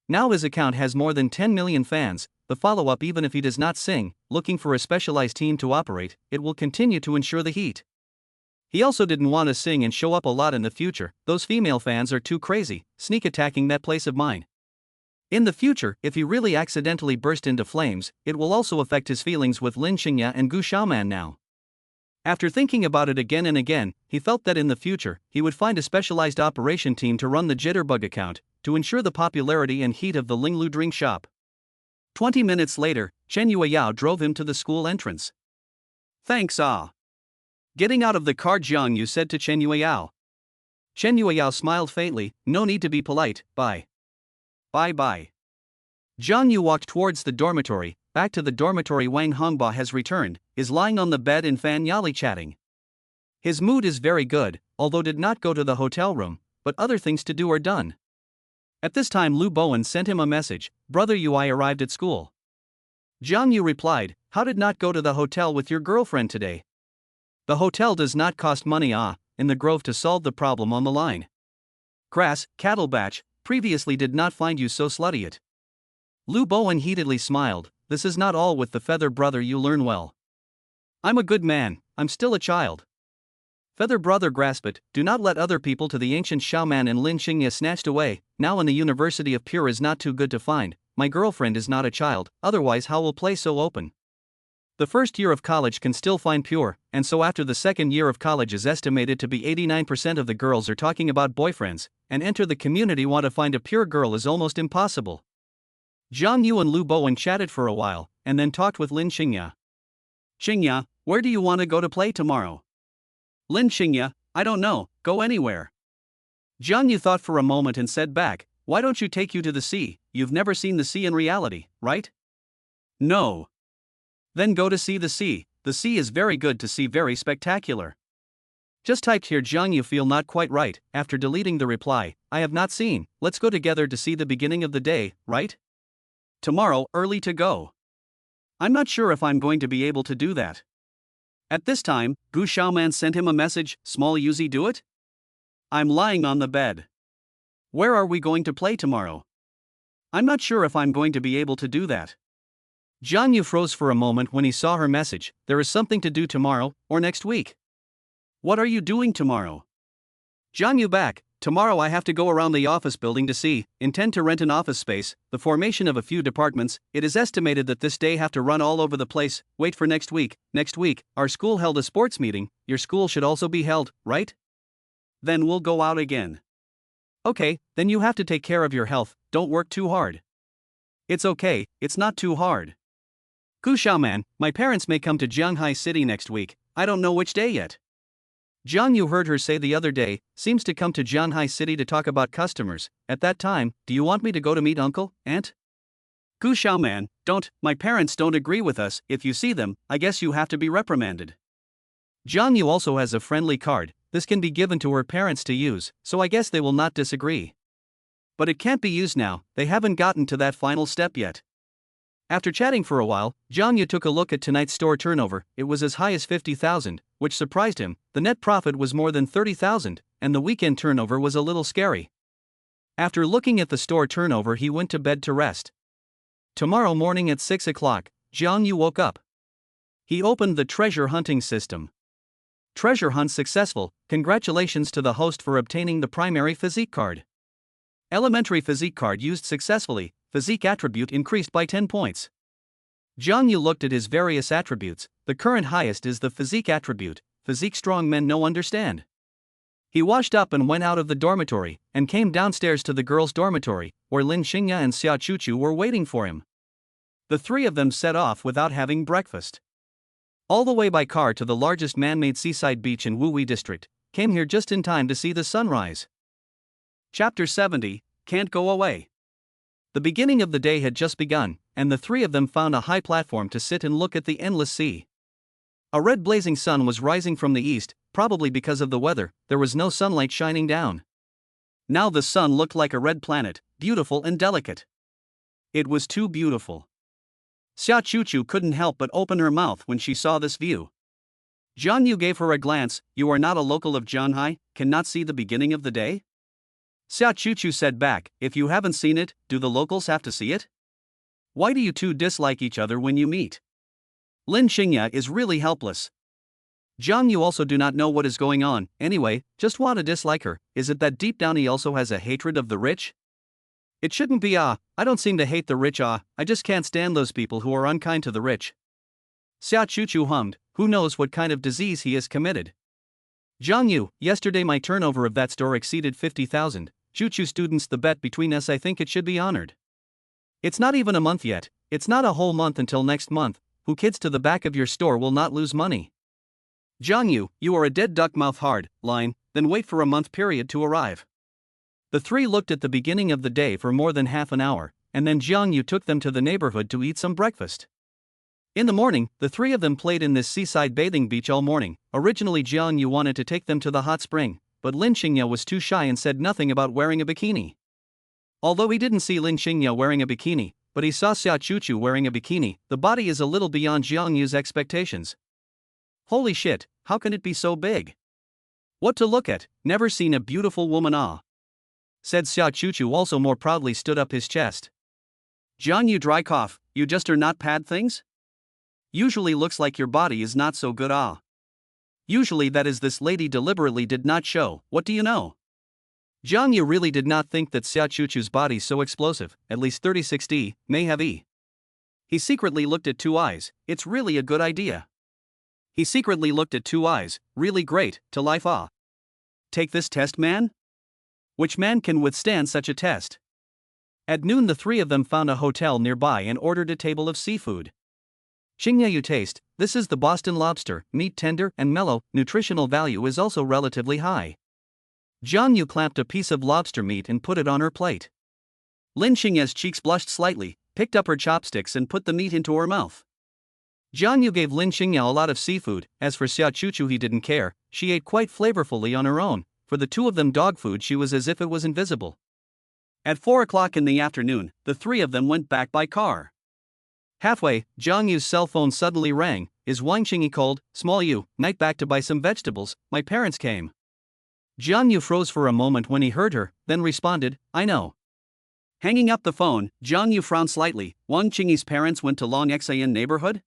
Now his account has more than 10 million fans. The follow-up, even if he does not sing, looking for a specialized team to operate, it will continue to ensure the heat. He also didn't want to sing and show up a lot in the future. Those female fans are too crazy, sneak attacking that place of mine. In the future, if he really accidentally burst into flames, it will also affect his feelings with Lin Xingya and Gu Xiaoman now. After thinking about it again and again, he felt that in the future, he would find a specialized operation team to run the Jitterbug account, to ensure the popularity and heat of the Linglu drink shop. 20 minutes later, Chen Yueyao drove him to the school entrance. Thanks, ah. Getting out of the car, Jiang Yu said to Chen Yueyao. Chen Yueyao smiled faintly, no need to be polite, bye. Bye-bye. Jiang Yu walked towards the dormitory. Back to the dormitory. Wang Hongba has returned, is lying on the bed in Fan Yali chatting. His mood is very good, although did not go to the hotel room, but other things to do are done. At this time Lu Bowen sent him a message, "Brother Yu, I arrived at school." Jiang Yu replied, "How did not go to the hotel with your girlfriend today? The hotel does not cost money in the grove to solve the problem on the line. Grass, cattle batch, previously did not find you so slutty it." Lu Bowen heatedly smiled, "This is not all with the feather brother, you learn well. I'm a good man, I'm still a child. Feather brother grasp it, do not let other people to the ancient shaman and Lin Xingya snatched away, now in the University of Pure is not too good to find, my girlfriend is not a child, otherwise how will play so open? The first year of college can still find pure, and so after the second year of college is estimated to be 89% of the girls are talking about boyfriends, and enter the community want to find a pure girl is almost impossible." Jiang Yu and Lu Bowen chatted for a while, and then talked with Lin Xingya. "Xingya, where do you want to go to play tomorrow?" Lin Xingya, "I don't know, go anywhere." Jiang Yu thought for a moment and said back, "Why don't you take you to the sea? You've never seen the sea in reality, right?" "No." "Then go to see the sea. The sea is very good to see, very spectacular." Just typed here. Jiang Yu feel not quite right, after deleting the reply, "I have not seen, let's go together to see the beginning of the day, right? Tomorrow, early to go. I'm not sure if I'm going to be able to do that." At this time, Gu Xiaoman sent him a message, "Small Yuzi, do it? I'm lying on the bed. Where are we going to play tomorrow? I'm not sure if I'm going to be able to do that." Jiang Yu froze for a moment when he saw her message, "There is something to do tomorrow, or next week. What are you doing tomorrow?" Jiang Yu back, "Tomorrow I have to go around the office building to see, intend to rent an office space, the formation of a few departments, it is estimated that this day have to run all over the place, wait for next week, our school held a sports meeting, your school should also be held, right? Then we'll go out again." "Okay, then you have to take care of your health, don't work too hard." "It's okay, it's not too hard. Gu Xiaoman, my parents may come to Jianghai City next week, I don't know which day yet." Jiang Yu heard her say the other day, "Seems to come to Jianghai City to talk about customers, at that time, do you want me to go to meet uncle, aunt?" "Gu Xiaoman, don't, my parents don't agree with us, if you see them, I guess you have to be reprimanded." Jiang Yu also has a friendly card, this can be given to her parents to use, so I guess they will not disagree. But it can't be used now, they haven't gotten to that final step yet. After chatting for a while, Jiang Yu took a look at tonight's store turnover, it was as high as 50,000, which surprised him, the net profit was more than 30,000, and the weekend turnover was a little scary. After looking at the store turnover he went to bed to rest. Tomorrow morning at 6 o'clock, Jiang Yu woke up. He opened the treasure hunting system. Treasure hunt successful, congratulations to the host for obtaining the primary physique card. Elementary physique card used successfully, physique attribute increased by 10 points. Jiang Yu looked at his various attributes, the current highest is the physique attribute, physique strong men no understand. He washed up and went out of the dormitory, and came downstairs to the girls' dormitory, where Lin Xingya and Xia Chuchu were waiting for him. The three of them set off without having breakfast. All the way by car to the largest man-made seaside beach in Wuhui district, came here just in time to see the sunrise. Chapter 70, Can't Go Away. The beginning of the day had just begun, and the three of them found a high platform to sit and look at the endless sea. A red blazing sun was rising from the east, probably because of the weather, there was no sunlight shining down. Now the sun looked like a red planet, beautiful and delicate. It was too beautiful. Xia Chuchu couldn't help but open her mouth when she saw this view. Jiang Yu gave her a glance, "You are not a local of Jianghai, cannot see the beginning of the day?" Xia Chuchu said back, "If you haven't seen it, do the locals have to see it? Why do you two dislike each other when you meet?" Lin Xingya is really helpless. Jiang Yu also do not know what is going on, anyway, just want to dislike her, is it that deep down he also has a hatred of the rich? It shouldn't be I don't seem to hate the rich I just can't stand those people who are unkind to the rich. Xia Chuchu hummed, who knows what kind of disease he has committed. Jiang Yu, yesterday my turnover of that store exceeded 50,000, Chuchu students the bet between us I think it should be honored. It's not even a month yet, it's not a whole month until next month, who kids to the back of your store will not lose money. Jiang Yu, you are a dead duck mouth hard, line, then wait for a month period to arrive. The three looked at the beginning of the day for more than half an hour, and then Jiang Yu took them to the neighborhood to eat some breakfast. In the morning, the three of them played in this seaside bathing beach all morning. Originally Jiang Yu wanted to take them to the hot spring, but Lin Xingya was too shy and said nothing about wearing a bikini. Although he didn't see Lin Xingya wearing a bikini, but he saw Xia Chuchu wearing a bikini, the body is a little beyond Jiang Yu's expectations. Holy shit, how can it be so big? What to look at, never seen a beautiful woman said Xia Chuchu, also more proudly stood up his chest. Jiang Yu dry cough, you just are not pad things? Usually looks like your body is not so good Usually that is this lady deliberately did not show, what do you know? Jiang Yu really did not think that Xia Chuchu's body so explosive, at least 36D, may have He secretly looked at two eyes, it's really a good idea. He secretly looked at two eyes, really great, to life Take this test, man? Which man can withstand such a test? At noon the three of them found a hotel nearby and ordered a table of seafood. Xingya, you taste, this is the Boston lobster, meat tender and mellow, nutritional value is also relatively high. Jiang Yu clamped a piece of lobster meat and put it on her plate. Lin Xingya's cheeks blushed slightly, picked up her chopsticks and put the meat into her mouth. Jiang Yu gave Lin Xingya a lot of seafood, as for Xia Chuchu he didn't care, she ate quite flavorfully on her own, for the two of them dog food she was as if it was invisible. At 4 o'clock in the afternoon, the three of them went back by car. Halfway, Jiang Yu's cell phone suddenly rang. Is Wang Qingyi cold? Small Yu, night back to buy some vegetables, my parents came. Jiang Yu froze for a moment when he heard her, then responded, I know. Hanging up the phone, Jiang Yu frowned slightly. Wang Qingyi's parents went to Long Xian neighborhood?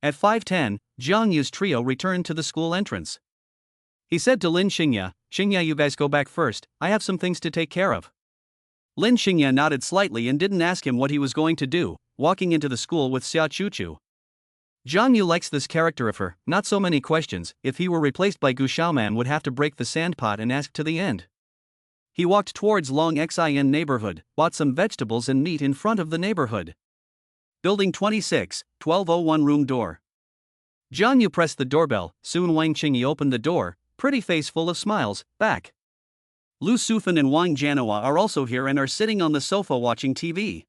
At 5:10, Jiang Yu's trio returned to the school entrance. He said to Lin Xingya, Xingya, you guys go back first, I have some things to take care of. Lin Xingya nodded slightly and didn't ask him what he was going to do, walking into the school with Xia Chuchu. Jiang Yu likes this character of her, not so many questions, if he were replaced by Gu Xiaoman would have to break the sandpot and ask to the end. He walked towards Long Xian neighborhood, bought some vegetables and meat in front of the neighborhood. Building 26, 1201 room door. Jiang Yu pressed the doorbell, soon Wang Qingyi opened the door, pretty face full of smiles, back. Lu Sufan and Wang Jianhua are also here and are sitting on the sofa watching TV.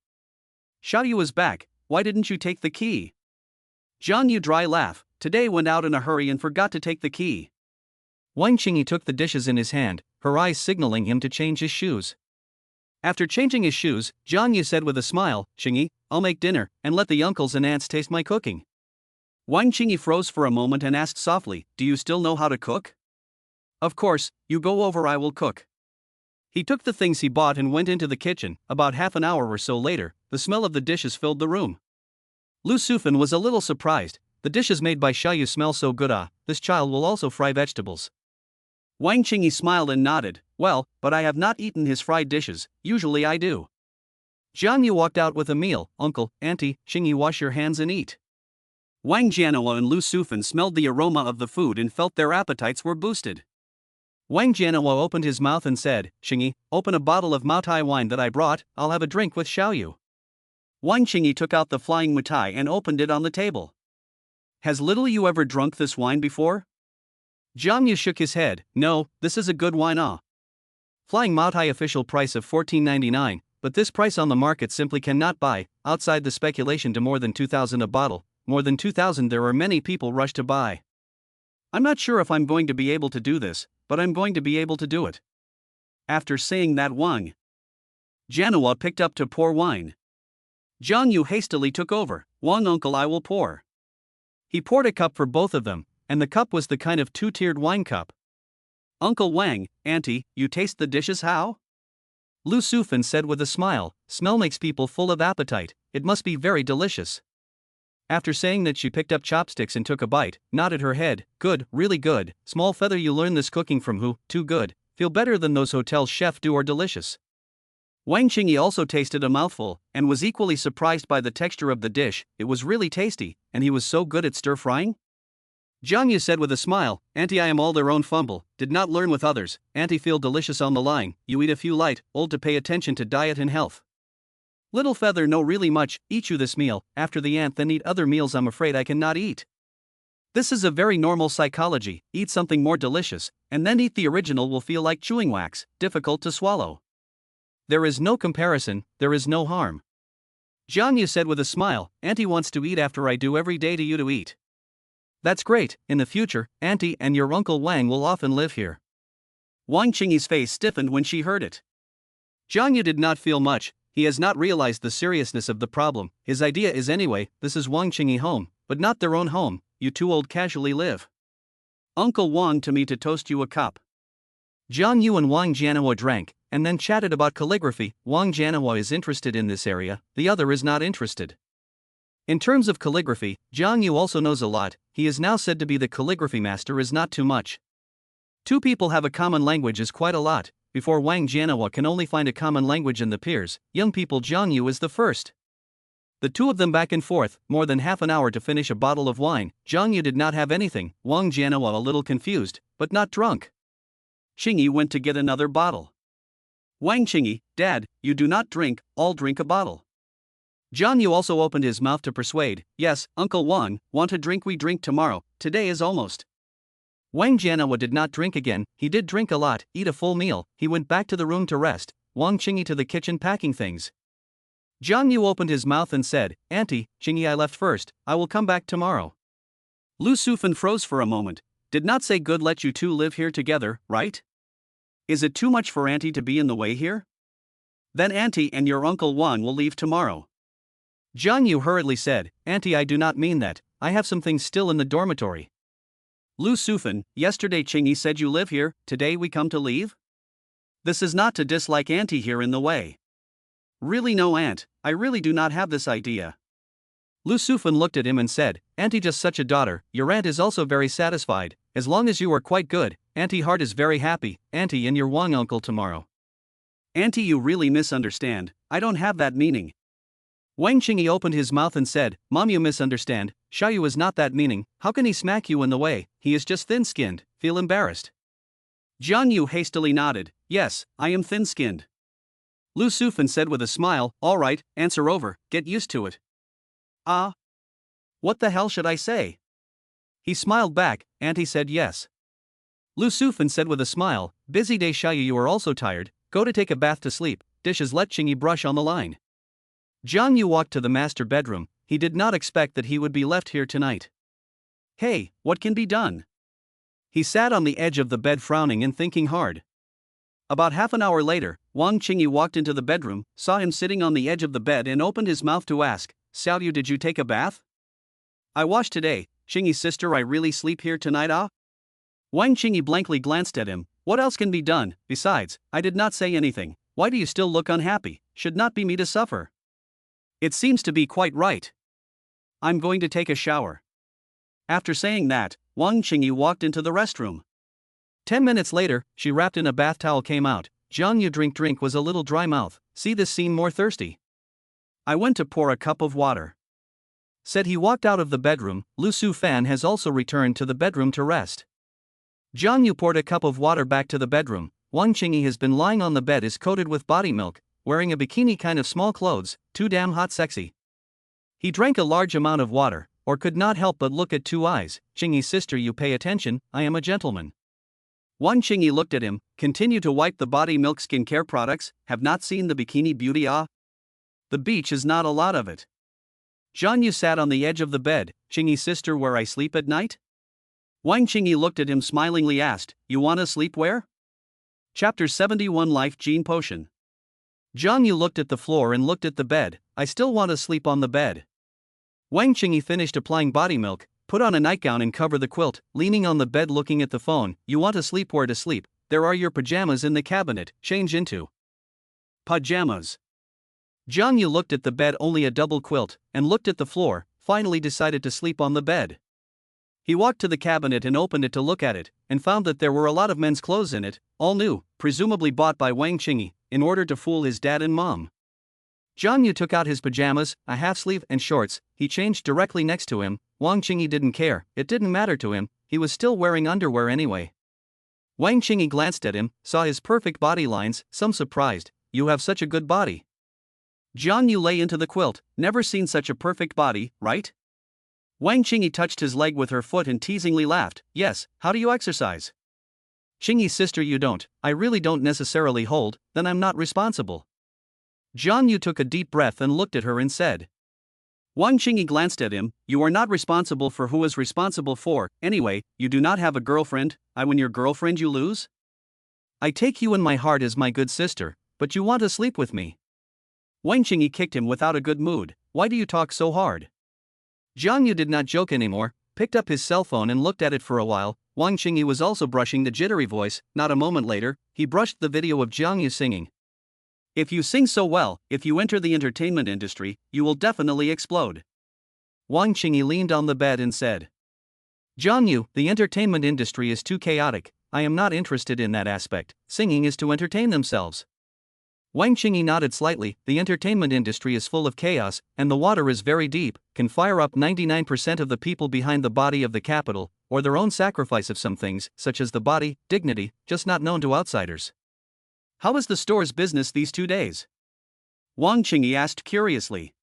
Xiaoyu is back, why didn't you take the key? Jiang Yu dry laugh, today went out in a hurry and forgot to take the key. Wang Qingyi took the dishes in his hand, her eyes signaling him to change his shoes. After changing his shoes, Jiang Yu said with a smile, Qingyi, I'll make dinner, and let the uncles and aunts taste my cooking. Wang Qingyi froze for a moment and asked softly, do you still know how to cook? Of course, you go over, I will cook. He took the things he bought and went into the kitchen. About half an hour or so later, the smell of the dishes filled the room. Lu Sufan was a little surprised, the dishes made by Xiaoyu smell so good this child will also fry vegetables. Wang Qingyi smiled and nodded, well, but I have not eaten his fried dishes, usually I do. Jiang Yu walked out with a meal, uncle, auntie, Qingyi wash your hands and eat. Wang Jianhua and Lu Sufan smelled the aroma of the food and felt their appetites were boosted. Wang Jianhua opened his mouth and said, Qingyi, open a bottle of Maotai wine that I brought, I'll have a drink with Xiaoyu. Wang Qingyi took out the flying Maotai and opened it on the table. Has little you ever drunk this wine before? Jiang Yu shook his head, no, this is a good wine Flying Maotai official price of $14.99, but this price on the market simply cannot buy, outside the speculation to more than 2,000 a bottle, more than 2,000 there are many people rush to buy. I'm not sure if I'm going to be able to do this, but I'm going to be able to do it. After saying that Wang Jianhua picked up to pour wine. Jiang Yu hastily took over, Wang uncle I will pour. He poured a cup for both of them, and the cup was the kind of two-tiered wine cup. Uncle Wang, auntie, you taste the dishes how? Lu Sufan said with a smile, smell makes people full of appetite, it must be very delicious. After saying that she picked up chopsticks and took a bite, nodded her head, good, really good, small feather you learn this cooking from who, too good, feel better than those hotel chef do or delicious. Wang Qingyi also tasted a mouthful, and was equally surprised by the texture of the dish, it was really tasty, and he was so good at stir-frying? Jiang Yu said with a smile, auntie I am all their own fumble, did not learn with others, auntie feel delicious on the line, you eat a few light, old to pay attention to diet and health. Little feather no really much, eat you this meal, after the aunt then eat other meals I'm afraid I cannot eat. This is a very normal psychology, eat something more delicious, and then eat the original will feel like chewing wax, difficult to swallow. There is no comparison, there is no harm. Jiang Yu said with a smile, Auntie wants to eat after I do every day to you to eat. That's great, in the future, Auntie and your Uncle Wang will often live here. Wang Qingyi's face stiffened when she heard it. Jiang Yu did not feel much, he has not realized the seriousness of the problem. His idea is anyway, this is Wang Qingyi home, but not their own home, you two old casually live. Uncle Wang to me to toast you a cup. Jiang Yu and Wang Jianhua drank, and then chatted about calligraphy. Wang Jianhua is interested in this area, the other is not interested. In terms of calligraphy, Jiang Yu also knows a lot, he is now said to be the calligraphy master is not too much. Two people have a common language is quite a lot, before Wang Jianhua can only find a common language in the peers, young people Jiang Yu is the first. The two of them back and forth, more than half an hour to finish a bottle of wine. Jiang Yu did not have anything, Wang Jianhua a little confused, but not drunk. Qingyi went to get another bottle. Wang Qingyi, Dad, you do not drink, I'll drink a bottle. Jiang Yu also opened his mouth to persuade, yes, Uncle Wang, want a drink we drink tomorrow, today is almost. Wang Jianhua did not drink again, he did drink a lot, eat a full meal, he went back to the room to rest, Wang Qingyi to the kitchen packing things. Jiang Yu opened his mouth and said, Auntie, Qingyi I left first, I will come back tomorrow. Lu Sufan froze for a moment, did not say good let you two live here together, right? Is it too much for Auntie to be in the way here? Then Auntie and your Uncle Wang will leave tomorrow. Jiang Yu hurriedly said, Auntie I do not mean that, I have some things still in the dormitory. Lu Sufan, yesterday Qingyi said you live here, today we come to leave? This is not to dislike Auntie here in the way. Really no aunt, I really do not have this idea. Lu Sufan looked at him and said, Auntie just such a daughter, your aunt is also very satisfied, as long as you are quite good, Auntie heart is very happy, Auntie and your Wang uncle tomorrow. Auntie you really misunderstand, I don't have that meaning. Wang Qingyi opened his mouth and said, Mom you misunderstand, Xiaoyu is not that meaning, how can he smack you in the way, he is just thin-skinned, feel embarrassed. Jiang Yu hastily nodded, yes, I am thin-skinned. Lu Sufan said with a smile, alright, answer over, get used to it. What the hell should I say? He smiled back, Auntie said yes. Lu Sufan said with a smile, busy day Xiaoyu you are also tired, go to take a bath to sleep, dishes let Qingyi brush on the line. Jiang Yu walked to the master bedroom, he did not expect that he would be left here tonight. Hey, what can be done? He sat on the edge of the bed frowning and thinking hard. About half an hour later, Wang Qingyi walked into the bedroom, saw him sitting on the edge of the bed and opened his mouth to ask, Xiaoyu did you take a bath? I washed today, Qingyi's sister I really sleep here tonight Wang Qingyi blankly glanced at him, what else can be done, besides, I did not say anything, why do you still look unhappy, should not be me to suffer. It seems to be quite right. I'm going to take a shower. After saying that, Wang Qingyi walked into the restroom. 10 minutes later, she wrapped in a bath towel came out, Jiang Yu drink was a little dry mouth, see this scene more thirsty. I went to pour a cup of water. Said he walked out of the bedroom, Lu Sufan has also returned to the bedroom to rest. Jiang Yu poured a cup of water back to the bedroom, Wang Qingyi has been lying on the bed is coated with body milk, wearing a bikini kind of small clothes, too damn hot sexy. He drank a large amount of water, or could not help but look at two eyes, Qingyi's sister you pay attention, I am a gentleman. Wang Qingyi looked at him, continue to wipe the body milk skincare products, have not seen the bikini beauty The beach is not a lot of it. Jiang Yu sat on the edge of the bed, Qingyi's sister where I sleep at night? Wang Qingyi looked at him smilingly asked, you wanna sleep where? Chapter 71 Life Gene Potion. Jiang Yu looked at the floor and looked at the bed, I still want to sleep on the bed. Wang Qingyi finished applying body milk, put on a nightgown and cover the quilt, leaning on the bed looking at the phone, you want to sleep where to sleep, there are your pajamas in the cabinet, change into pajamas. Jiang Yu looked at the bed only a double quilt, and looked at the floor, finally decided to sleep on the bed. He walked to the cabinet and opened it to look at it, and found that there were a lot of men's clothes in it, all new, presumably bought by Wang Qingyi, in order to fool his dad and mom. Jiang Yu took out his pajamas, a half-sleeve and shorts, he changed directly next to him, Wang Qingyi didn't care, it didn't matter to him, he was still wearing underwear anyway. Wang Qingyi glanced at him, saw his perfect body lines, some surprised, you have such a good body. Jiang Yu lay into the quilt, never seen such a perfect body, right? Wang Qingyi touched his leg with her foot and teasingly laughed, yes, how do you exercise? Qingyi's sister you don't, I really don't necessarily hold, then I'm not responsible. Jiang Yu took a deep breath and looked at her and said. Wang Qingyi glanced at him. You are not responsible for who is responsible for. Anyway, you do not have a girlfriend. I win your girlfriend, you lose? I take you in my heart as my good sister, but you want to sleep with me. Wang Qingyi kicked him without a good mood. Why do you talk so hard? Jiang Yu did not joke anymore, picked up his cell phone and looked at it for a while. Wang Qingyi was also brushing the jittery voice. Not a moment later, he brushed the video of Jiang Yu singing. If you sing so well, if you enter the entertainment industry, you will definitely explode. Wang Qingyi leaned on the bed and said. Jiang Yu, the entertainment industry is too chaotic. I am not interested in that aspect. Singing is to entertain themselves. Wang Qingyi nodded slightly. The entertainment industry is full of chaos, and the water is very deep, can fire up 99% of the people behind the body of the capital, or their own sacrifice of some things, such as the body, dignity, just not known to outsiders. How is the store's business these 2 days? Wang Qingyi asked curiously.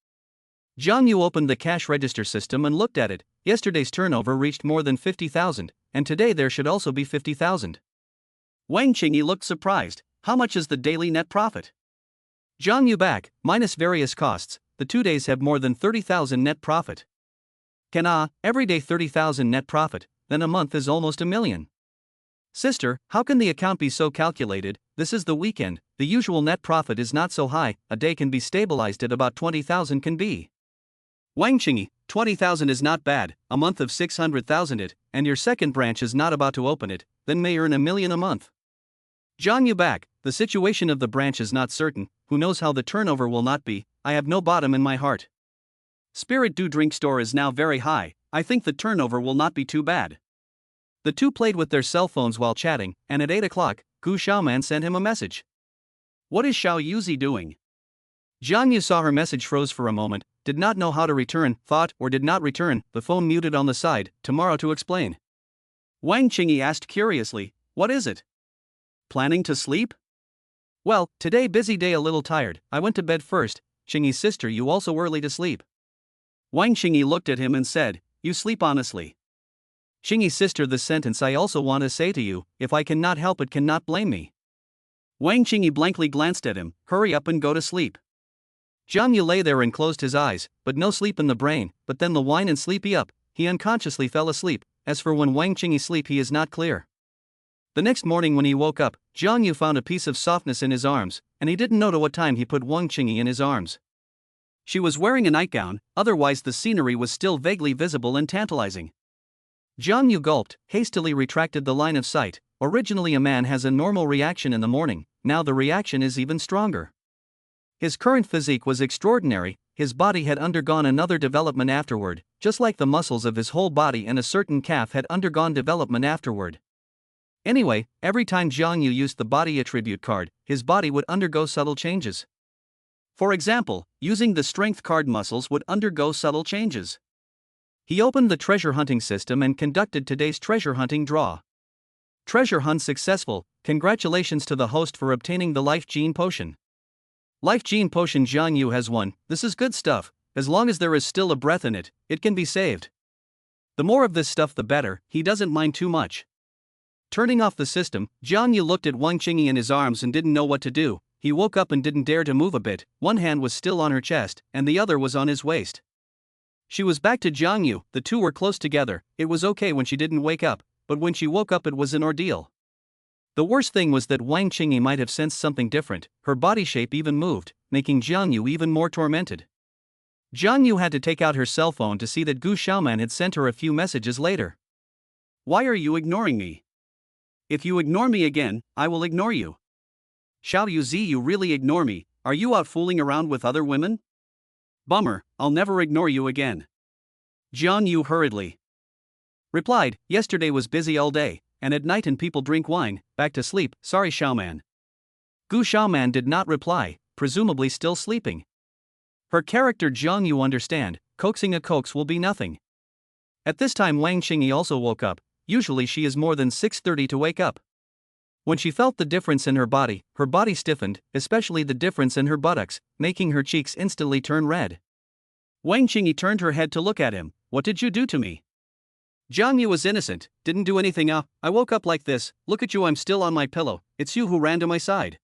Jiang Yu opened the cash register system and looked at it. Yesterday's turnover reached more than 50,000, and today there should also be 50,000. Wang Qingyi looked surprised. How much is the daily net profit? Jiang Yu back, minus various costs, the 2 days have more than 30,000 net profit. Every day 30,000 net profit, then a month is almost 1 million. Sister, how can the account be so calculated? This is the weekend, the usual net profit is not so high, a day can be stabilized at about 20,000 can be. Wang Qingyi, 20,000 is not bad, a month of 600,000 it, and your second branch is not about to open it, then may earn 1 million a month. Jiang Yu back, the situation of the branch is not certain, who knows how the turnover will not be, I have no bottom in my heart. Spirit Do Drink Store is now very high, I think the turnover will not be too bad. The two played with their cell phones while chatting, and at 8 o'clock, Gu Xiaoman sent him a message. What is Xiao Yuzi doing? Jiang Yu saw her message, froze for a moment, did not know how to return, thought or did not return, the phone muted on the side, tomorrow to explain. Wang Qingyi asked curiously, what is it? Planning to sleep? Well, today busy day, a little tired, I went to bed first. Qingyi's sister, you also early to sleep? Wang Qingyi looked at him and said, you sleep honestly. Qingyi's sister, this sentence I also want to say to you, if I cannot help it, cannot blame me. Wang Qingyi blankly glanced at him, hurry up and go to sleep. Jiang Yu lay there and closed his eyes, but no sleep in the brain, but then the wine and sleepy up, he unconsciously fell asleep. As for when Wang Qingyi sleep, he is not clear. The next morning when he woke up, Jiang Yu found a piece of softness in his arms, and he didn't know to what time he put Wang Qingyi in his arms. She was wearing a nightgown, otherwise the scenery was still vaguely visible and tantalizing. Jiang Yu gulped, hastily retracted the line of sight. Originally a man has a normal reaction in the morning, now the reaction is even stronger. His current physique was extraordinary, his body had undergone another development afterward, just like the muscles of his whole body and a certain calf had undergone development afterward. Anyway, every time Jiang Yu used the body attribute card, his body would undergo subtle changes. For example, using the strength card, muscles would undergo subtle changes. He opened the treasure hunting system and conducted today's treasure hunting draw. Treasure hunt successful, congratulations to the host for obtaining the Life Gene Potion. Life Gene Potion Jiang Yu has won, this is good stuff, as long as there is still a breath in it, it can be saved. The more of this stuff the better, he doesn't mind too much. Turning off the system, Jiang Yu looked at Wang Qingyi in his arms and didn't know what to do. He woke up and didn't dare to move a bit, one hand was still on her chest, and the other was on his waist. She was back to Jiang Yu, the two were close together, it was okay when she didn't wake up, but when she woke up it was an ordeal. The worst thing was that Wang Qingyi might have sensed something different, her body shape even moved, making Jiang Yu even more tormented. Jiang Yu had to take out her cell phone to see that Gu Xiaoman had sent her a few messages later. Why are you ignoring me? If you ignore me again, I will ignore you. Xiao Yuzi, you really ignore me, are you out fooling around with other women? Bummer, I'll never ignore you again. Jiang Yu hurriedly replied, yesterday was busy all day, and at night and people drink wine, back to sleep, sorry Xiaoman. Gu Xiaoman did not reply, presumably still sleeping. Her character Jiang Yu understand, coaxing a coax will be nothing. At this time Wang Qingyi also woke up, usually she is more than 6:30 to wake up. When she felt the difference in her body stiffened, especially the difference in her buttocks, making her cheeks instantly turn red. Wang Qingyi turned her head to look at him, what did you do to me? Jiang Yu was innocent, didn't do anything. I woke up like this, look at you, I'm still on my pillow, it's you who ran to my side.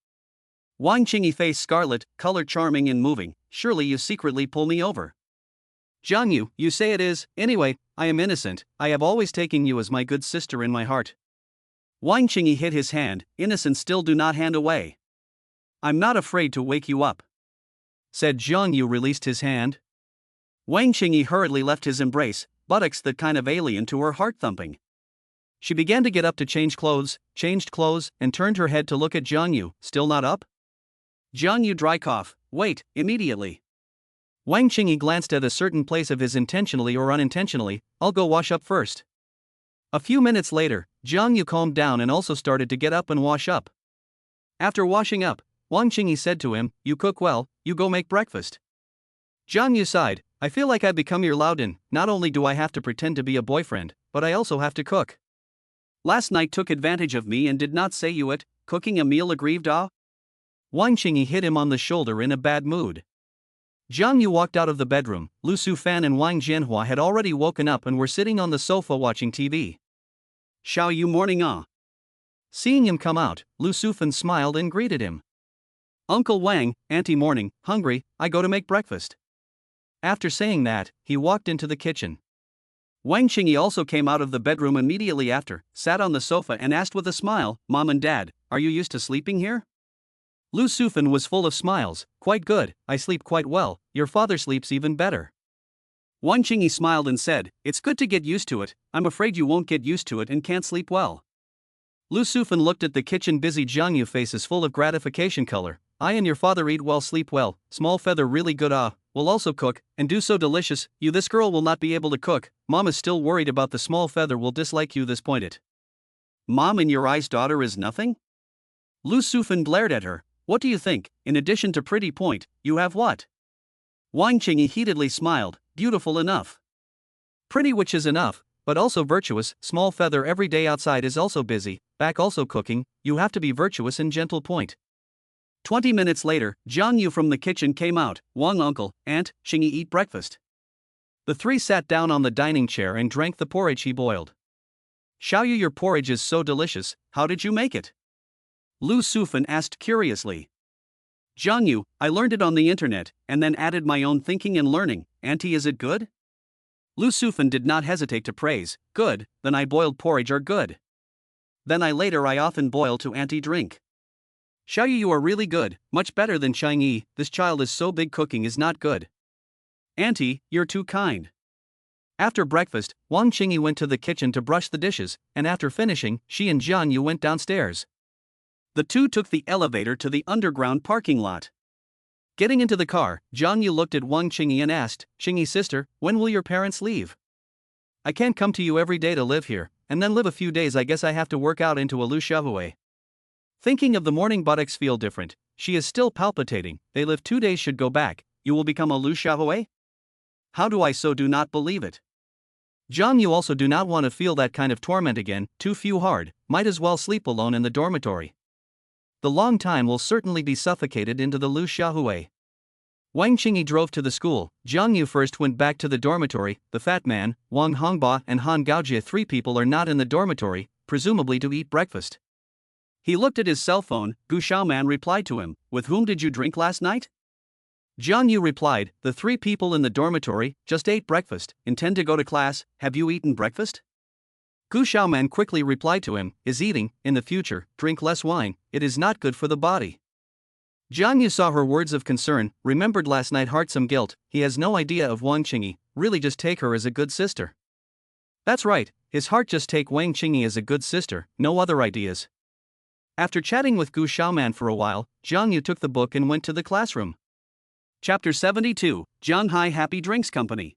Wang Qingyi face scarlet, color charming and moving. Surely you secretly pull me over. Jiang Yu, you say it is. Anyway, I am innocent. I have always taken you as my good sister in my heart. Wang Qingyi hit his hand. Innocent still do not hand away. I'm not afraid to wake you up, said Jiang Yu. Released his hand. Wang Qingyi hurriedly left his embrace, buttocks that kind of alien to her heart thumping. She began to get up to change clothes, changed clothes, and turned her head to look at Jiang Yu. Still not up? Jiang Yu dry cough. Wait, immediately. Wang Qingyi glanced at a certain place of his intentionally or unintentionally. I'll go wash up first. A few minutes later, Jiang Yu calmed down and also started to get up and wash up. After washing up, Wang Qingyi said to him, you cook well, you go make breakfast. Jiang Yu sighed, I feel like I've become your Loudon. Not only do I have to pretend to be a boyfriend, but I also have to cook. Last night took advantage of me and did not say you it, cooking a meal aggrieved ah? Wang Qingyi hit him on the shoulder in a bad mood. Jiang Yu walked out of the bedroom. Lu Sufan and Wang Jianhua had already woken up and were sitting on the sofa watching TV. Xiao Yu morning ah? Seeing him come out, Lu Sufan smiled and greeted him. Uncle Wang, Auntie morning, hungry, I go to make breakfast. After saying that, he walked into the kitchen. Wang Qingyi also came out of the bedroom immediately after, sat on the sofa and asked with a smile, Mom and Dad, are you used to sleeping here? Lu Sufan was full of smiles, quite good, I sleep quite well, your father sleeps even better. Wang Qingyi smiled and said, it's good to get used to it, I'm afraid you won't get used to it and can't sleep well. Lu Sufan looked at the kitchen busy Jiang Yu faces full of gratification color. I and your father eat well, sleep well, small feather really good will also cook, and do so delicious, you this girl will not be able to cook, Mom is still worried about the small feather will dislike you this point it. Mom in your eyes daughter is nothing? Lu Sufan glared at her, what do you think, in addition to pretty point, you have what? Wang Qingyi heatedly smiled, beautiful enough. Pretty which is enough, but also virtuous, small feather every day outside is also busy, back also cooking, you have to be virtuous and gentle point. 20 minutes later, Jiang Yu from the kitchen came out. Wang uncle, aunt, Qingyi eat breakfast. The three sat down on the dining chair and drank the porridge he boiled. Xiao Yu, your porridge is so delicious, how did you make it? Lu Sufan asked curiously. Jiang Yu, I learned it on the internet, and then added my own thinking and learning. Auntie, is it good? Lu Sufan did not hesitate to praise. Good, then I boiled porridge are good. Then I often boil to auntie drink. Xiao Yu, you are really good, much better than Xiang Yi, this child is so big cooking is not good. Auntie, you're too kind. After breakfast, Wang Qingyi went to the kitchen to brush the dishes, and after finishing, she and Jiang Yu went downstairs. The two took the elevator to the underground parking lot. Getting into the car, Jiang Yu looked at Wang Qingyi and asked, Qingyi sister, when will your parents leave? I can't come to you every day to live here, and then live a few days I guess I have to work out into a Lu Shaohui. Thinking of the morning buttocks feel different, she is still palpitating, they live 2 days should go back, you will become a Lu Shaohui? How do I so do not believe it? Jiang Yu also do not want to feel that kind of torment again, too few hard, might as well sleep alone in the dormitory. The long time will certainly be suffocated into the Lu Shaohui. Wang Qingyi drove to the school. Jiang Yu first went back to the dormitory. The fat man, Wang Hongba and Han Gaojie, 3 people are not in the dormitory, presumably to eat breakfast. He looked at his cell phone. Gu Xiaoman replied to him, with whom did you drink last night? Jiang Yu replied, the 3 people in the dormitory, just ate breakfast, intend to go to class, have you eaten breakfast? Gu Xiaoman quickly replied to him, is eating, in the future, drink less wine, it is not good for the body. Jiang Yu saw her words of concern, remembered last night heartsome guilt, he has no idea of Wang Qingyi, really just take her as a good sister. That's right, his heart just take Wang Qingyi as a good sister, no other ideas. After chatting with Gu Xiaoman for a while, Jiang Yu took the book and went to the classroom. Chapter 72, Zhanghai Happy Drinks Company.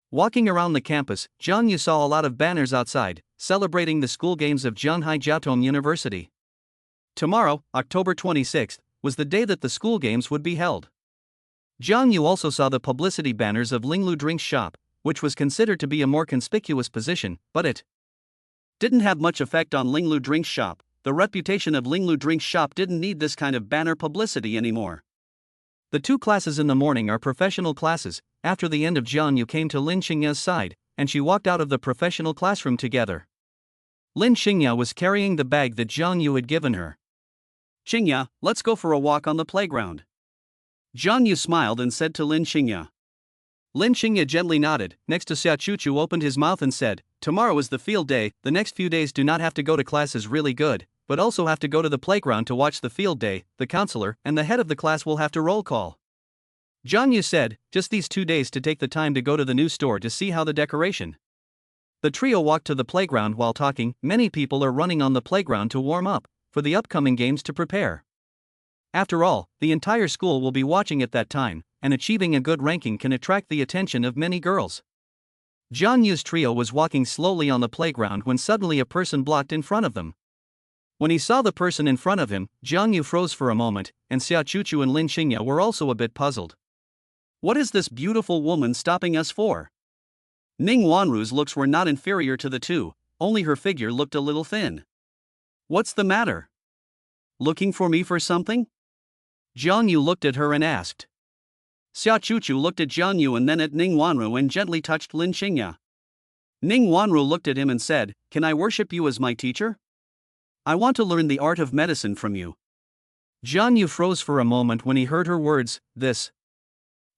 Walking around the campus, Jiang Yu saw a lot of banners outside, celebrating the school games of Zhanghai Jiaotong University. Tomorrow, October 26th, was the day that the school games would be held. Jiang Yu also saw the publicity banners of Linglu Drinks Shop, which was considered to be a more conspicuous position, but it didn't have much effect on Linglu Drinks Shop. The reputation of Linglu Drinks Shop didn't need this kind of banner publicity anymore. The 2 classes in the morning are professional classes. After the end of Jiang Yu came to Lin Xingya's side, and she walked out of the professional classroom together. Lin Xingya was carrying the bag that Jiang Yu had given her. Xingya, let's go for a walk on the playground. Jiang Yu smiled and said to Lin Xingya. Lin Xingya gently nodded. Next to Xia Chuchu opened his mouth and said, tomorrow is the field day, the next few days do not have to go to class is really good, but also have to go to the playground to watch the field day, the counselor and the head of the class will have to roll call. Jiang Yu said, just these 2 days to take the time to go to the new store to see how the decoration. The trio walked to the playground while talking. Many people are running on the playground to warm up, for the upcoming games to prepare. After all, the entire school will be watching at that time, and achieving a good ranking can attract the attention of many girls. Jiang Yu's trio was walking slowly on the playground when suddenly a person blocked in front of them. When he saw the person in front of him, Jiang Yu froze for a moment, and Xia Chuchu and Lin Xingya were also a bit puzzled. What is this beautiful woman stopping us for? Ning Wanru's looks were not inferior to the two, only her figure looked a little thin. What's the matter? Looking for me for something? Jiang Yu looked at her and asked. Xia Chuchu looked at Jiang Yu and then at Ning Wanru and gently touched Lin Xingya. Ning Wanru looked at him and said, can I worship you as my teacher? I want to learn the art of medicine from you. Jiang Yu froze for a moment when he heard her words, this.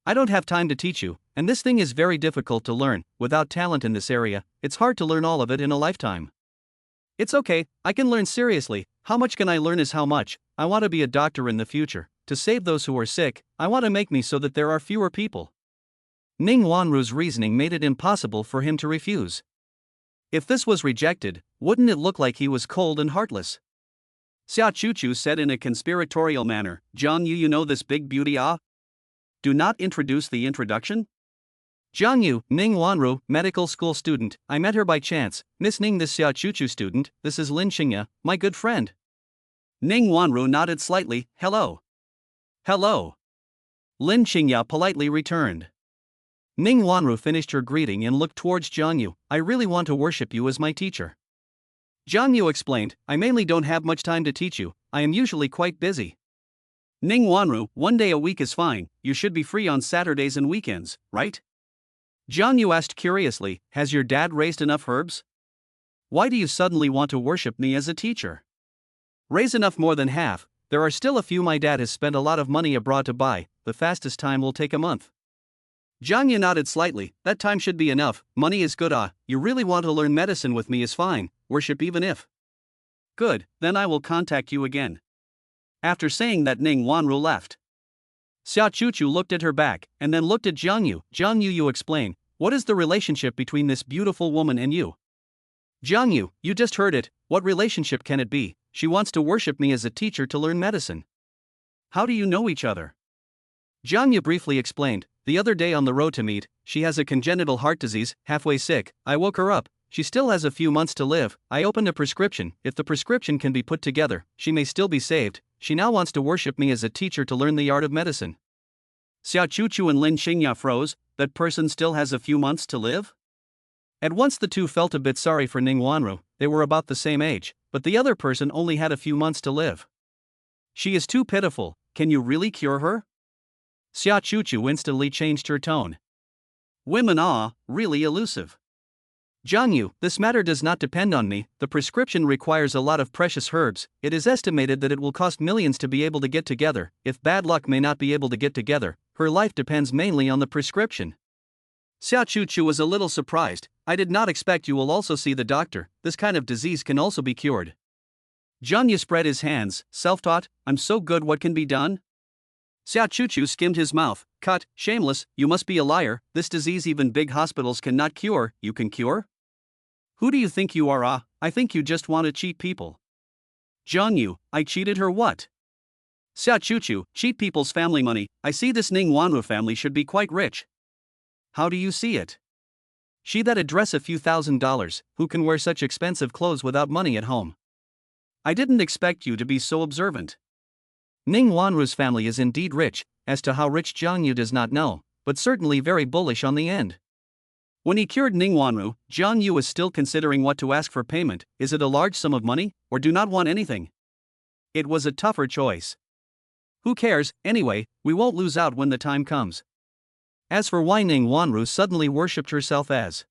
I don't have time to teach you, and this thing is very difficult to learn. Without talent in this area, it's hard to learn all of it in a lifetime. It's okay, I can learn seriously. How much can I learn is how much. I want to be a doctor in the future. To save those who are sick, I want to make me so that there are fewer people. Ning Wanru's reasoning made it impossible for him to refuse. If this was rejected, wouldn't it look like he was cold and heartless? Xia Chuchu said in a conspiratorial manner, Jiang Yu, you know this big beauty ah? Do not introduce the introduction? Jiang Yu, Ning Wanru, medical school student, I met her by chance. Miss Ning, this Xia Chuchu student, this is Lin Xingya, my good friend. Ning Wanru nodded slightly, hello. Hello. Lin Xingya politely returned. Ning Wanru finished her greeting and looked towards Jiang Yu. I really want to worship you as my teacher. Jiang Yu explained, I mainly don't have much time to teach you, I am usually quite busy. Ning Wanru, 1 day a week is fine, you should be free on Saturdays and weekends, right? Jiang Yu asked curiously, has your dad raised enough herbs? Why do you suddenly want to worship me as a teacher? Raise enough more than half, there are still a few my dad has spent a lot of money abroad to buy, the fastest time will take a month. Jiang Yu nodded slightly, that time should be enough, money is good you really want to learn medicine with me is fine, worship even if. Good, then I will contact you again. After saying that Ning Wanru left. Xia Chuchu looked at her back, and then looked at Jiang Yu. Jiang Yu, you explain, what is the relationship between this beautiful woman and you? Jiang Yu, you just heard it, what relationship can it be? She wants to worship me as a teacher to learn medicine. How do you know each other? Jiang Yu briefly explained, the other day on the road to meet, she has a congenital heart disease, halfway sick, I woke her up, she still has a few months to live, I opened a prescription, if the prescription can be put together, she may still be saved, she now wants to worship me as a teacher to learn the art of medicine. Xia Chuchu and Lin Xingya froze, that person still has a few months to live? At once the two felt a bit sorry for Ning Wanru, they were about the same age, but the other person only had a few months to live. She is too pitiful, can you really cure her? Xia Chuchu instantly changed her tone. Women are really elusive. Jiang Yu, this matter does not depend on me, the prescription requires a lot of precious herbs, it is estimated that it will cost millions to be able to get together, if bad luck may not be able to get together, her life depends mainly on the prescription. Xia Chuchu was a little surprised, I did not expect you will also see the doctor, this kind of disease can also be cured. Jiang Yu spread his hands, self-taught, I'm so good what can be done? Xia Chuchu skimmed his mouth, cut, shameless, you must be a liar, this disease even big hospitals cannot cure, you can cure? Who do you think you are I think you just want to cheat people. Jiang Yu, I cheated her what? Xia Chuchu, cheat people's family money, I see this Ning Wanru family should be quite rich. How do you see it? She that a dress a few $1,000s, who can wear such expensive clothes without money at home? I didn't expect you to be so observant. Ning Wanru's family is indeed rich, as to how rich Jiang Yu does not know, but certainly very bullish on the end. When he cured Ning Wanru, Jiang Yu is still considering what to ask for payment, is it a large sum of money, or do not want anything? It was a tougher choice. Who cares, anyway, we won't lose out when the time comes. As for why Ning Wanru suddenly worshipped herself as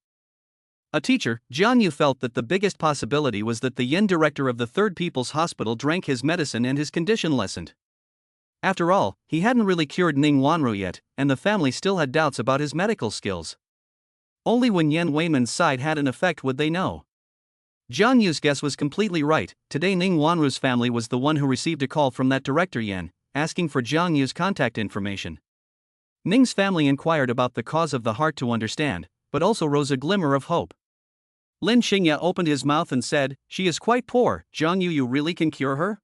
A teacher, Jiang Yu felt that the biggest possibility was that the Yin director of the Third People's Hospital drank his medicine and his condition lessened. After all, he hadn't really cured Ning Wanru yet, and the family still had doubts about his medical skills. Only when Yen Weiman's side had an effect would they know. Jiang Yu's guess was completely right. Today Ning Wanru's family was the one who received a call from that director Yen, asking for Jiang Yu's contact information. Ning's family inquired about the cause of the heart to understand, but also rose a glimmer of hope. Lin Xingya opened his mouth and said, "She is quite poor, Jiang Yu, you really can cure her?"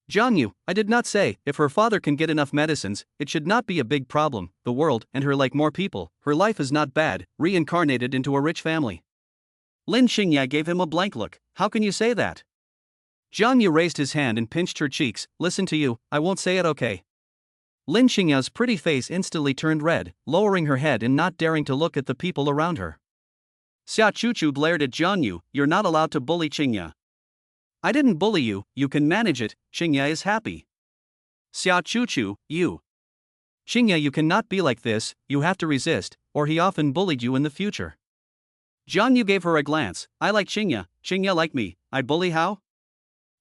"Jiang Yu, I did not say, if her father can get enough medicines, it should not be a big problem. The world, and her like more people, her life is not bad, reincarnated into a rich family." Lin Xingya gave him a blank look. "How can you say that?" Jiang Yu raised his hand and pinched her cheeks. "Listen to you, I won't say it, okay?" Lin Xingya's pretty face instantly turned red, lowering her head and not daring to look at the people around her. Xia Chuchu glared at Jiang Yu. "You're not allowed to bully Xingya." "I didn't bully you, you can manage it, Xingya is happy." "Xia Chuchu, you. Xingya, you cannot be like this, you have to resist, or he often bullied you in the future." Jiang Yu gave her a glance. "I like Xingya, Xingya like me, I bully how?"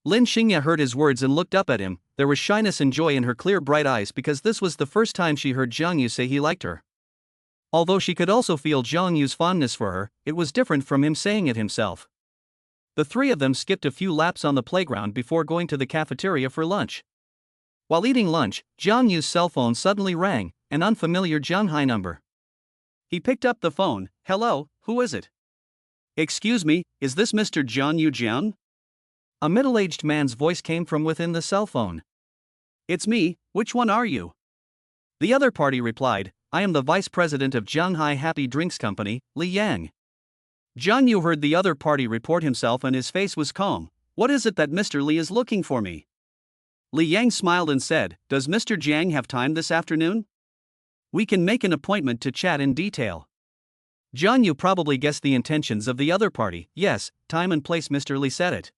Lin Xingya heard his words and looked up at him. There was shyness and joy in her clear bright eyes because this was the first time she heard Jiang Yu say he liked her. Although she could also feel Jiang Yu's fondness for her, it was different from him saying it himself. The three of them skipped a few laps on the playground before going to the cafeteria for lunch. While eating lunch, Jiang Yu's cell phone suddenly rang, an unfamiliar Zhanghai number. He picked up the phone. "Hello, who is it?" "Excuse me, is this Mr. Jiang Yu Jiang?" A middle-aged man's voice came from within the cell phone. "It's me, which one are you?" The other party replied, "I am the vice president of Zhanghai Happy Drinks Company, Li Yang." Jiang Yu heard the other party report himself and his face was calm. "What is it that Mr. Li is looking for me?" Li Yang smiled and said, "Does Mr. Jiang have time this afternoon? We can make an appointment to chat in detail." Jiang Yu probably guessed the intentions of the other party. "Yes, time and place," Mr. Li said it.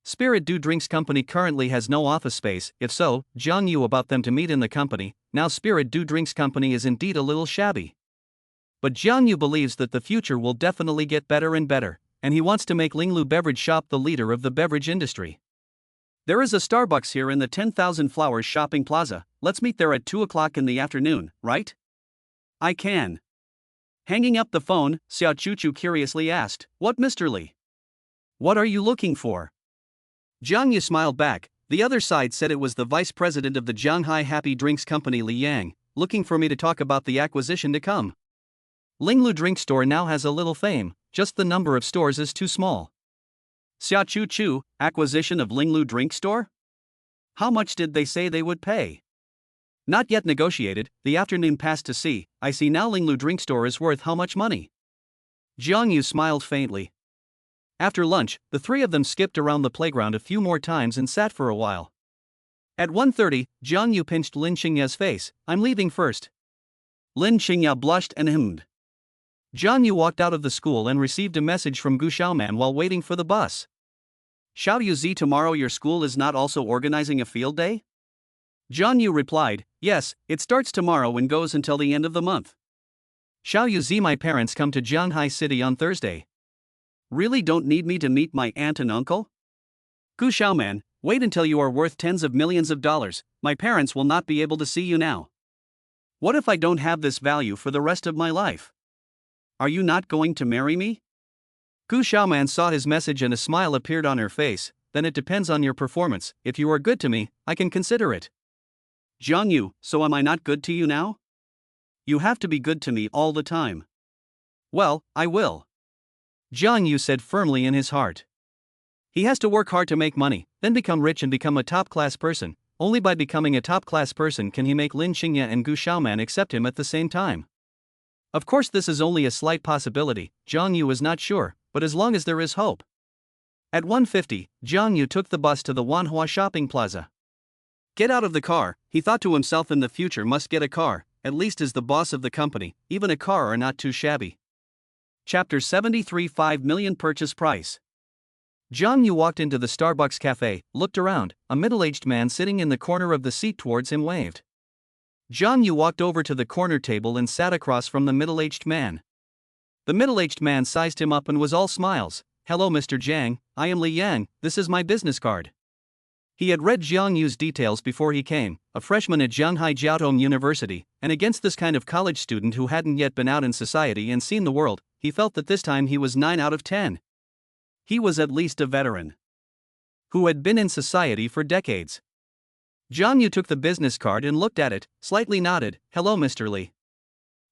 Spirit Do Drinks Company currently has no office space. If so, Jiang Yu about them to meet in the company. Now Spirit Do Drinks Company is indeed a little shabby. But Jiang Yu believes that the future will definitely get better and better, and he wants to make Linglu Beverage Shop the leader of the beverage industry. "There is a Starbucks here in the 10,000 Flowers Shopping Plaza. Let's meet there at 2 o'clock in the afternoon, right?" "I can." Hanging up the phone, Xiao Chuchu curiously asked, "What, Mr. Li? What are you looking for?" Jiang Yu smiled back. The other side said it was the vice president of the Zhanghai Happy Drinks Company Li Yang, looking for me to talk about the acquisition to come. Linglu Drink Store now has a little fame, just the number of stores is too small. Xia Chu Chu, acquisition of Linglu Drink Store? How much did they say they would pay? Not yet negotiated, the afternoon passed to see. I see now Linglu Drink Store is worth how much money? Jiang Yu smiled faintly. After lunch, the three of them skipped around the playground a few more times and sat for a while. At 1:30, Jiang Yu pinched Lin Xingya's face. "I'm leaving first." Lin Xingya blushed and hemmed. Jiang Yu walked out of the school and received a message from Gu Xiaoman while waiting for the bus. "Xiao Yu Zi, tomorrow your school is not also organizing a field day?" Jiang Yu replied, "Yes, it starts tomorrow and goes until the end of the month." "Xiao Yu Zi, my parents come to Zhanghai City on Thursday. Really don't need me to meet my aunt and uncle?" Gu Xiaoman, wait until you are worth tens of millions of dollars, my parents will not be able to see you now. What if I don't have this value for the rest of my life? Are you not going to marry me? Gu Xiaoman saw his message and a smile appeared on her face. Then it depends on your performance. If you are good to me, I can consider it. Jiang Yu, so am I not good to you now? You have to be good to me all the time. Well, I will. Jiang Yu said firmly in his heart. He has to work hard to make money, then become rich and become a top-class person. Only by becoming a top-class person can he make Lin Xingya and Gu Xiaoman accept him at the same time. Of course this is only a slight possibility, Jiang Yu is not sure, but as long as there is hope. At 1:50, Jiang Yu took the bus to the Wanhua shopping plaza. Get out of the car, he thought to himself, in the future must get a car, at least as the boss of the company, even a car are not too shabby. Chapter 73, 5 million purchase price. Jiang Yu walked into the Starbucks cafe, looked around, a middle-aged man sitting in the corner of the seat towards him waved. Jiang Yu walked over to the corner table and sat across from the middle-aged man. The middle-aged man sized him up and was all smiles. "Hello Mr. Jiang, I am Li Yang, this is my business card." He had read Jiang Yu's details before he came, a freshman at Shanghai Jiaotong University, and against this kind of college student who hadn't yet been out in society and seen the world, he felt that this time he was 9 out of 10. He was at least a veteran who had been in society for decades. Jiang Yu took the business card and looked at it, slightly nodded. "Hello Mr. Li."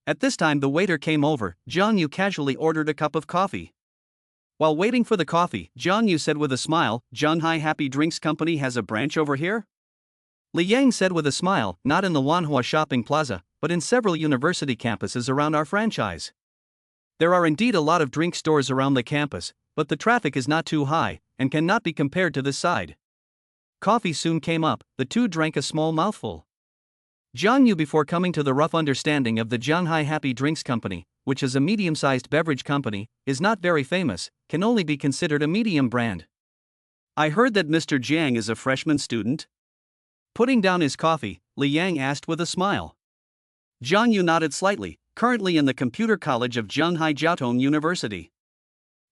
At this time the waiter came over. Jiang Yu casually ordered a cup of coffee. While waiting for the coffee, Jiang Yu said with a smile, "Shanghai Happy Drinks Company has a branch over here?" Li Yang said with a smile, "Not in the Wanhua shopping plaza, but in several university campuses around our franchise. There are indeed a lot of drink stores around the campus, but the traffic is not too high, and cannot be compared to this side." Coffee soon came up, the two drank a small mouthful. Jiang Yu, before coming to the rough understanding of the Shanghai Happy Drinks Company, which is a medium-sized beverage company, is not very famous, can only be considered a medium brand. "I heard that Mr. Jiang is a freshman student?" Putting down his coffee, Li Yang asked with a smile. Jiang Yu nodded slightly. "Currently in the computer college of Shanghai Jiaotong University."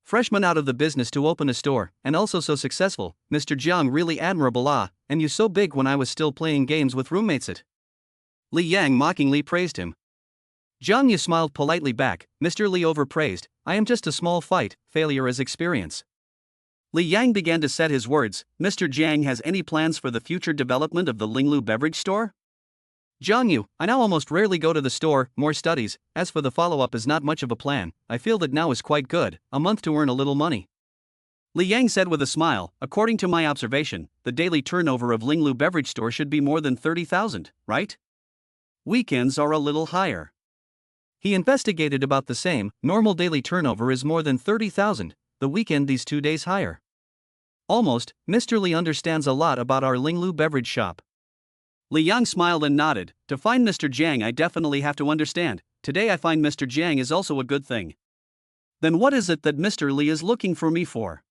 "Freshman out of the business to open a store, and also so successful, Mr. Jiang, really admirable. And you so big when I was still playing games with roommates at." Li Yang mockingly praised him. Jiang Yu smiled politely back. "Mr. Li overpraised, I am just a small failure as experience." Li Yang began to set his words. "Mr. Jiang has any plans for the future development of the Linglu beverage store?" Jiang Yu, "I now almost rarely go to the store, more studies. As for the follow-up is not much of a plan. I feel that now is quite good, a month to earn a little money." Li Yang said with a smile, "According to my observation, the daily turnover of Linglu beverage store should be more than 30,000, right? Weekends are a little higher." He investigated. "About the same, normal daily turnover is more than 30,000, the weekend these 2 days higher." "Almost, Mr. Li understands a lot about our Linglu beverage shop." Li Yang smiled and nodded. "To find Mr. Jiang I definitely have to understand. Today I find Mr. Jiang is also a good thing." "Then what is it that Mr. Li is looking for me for?"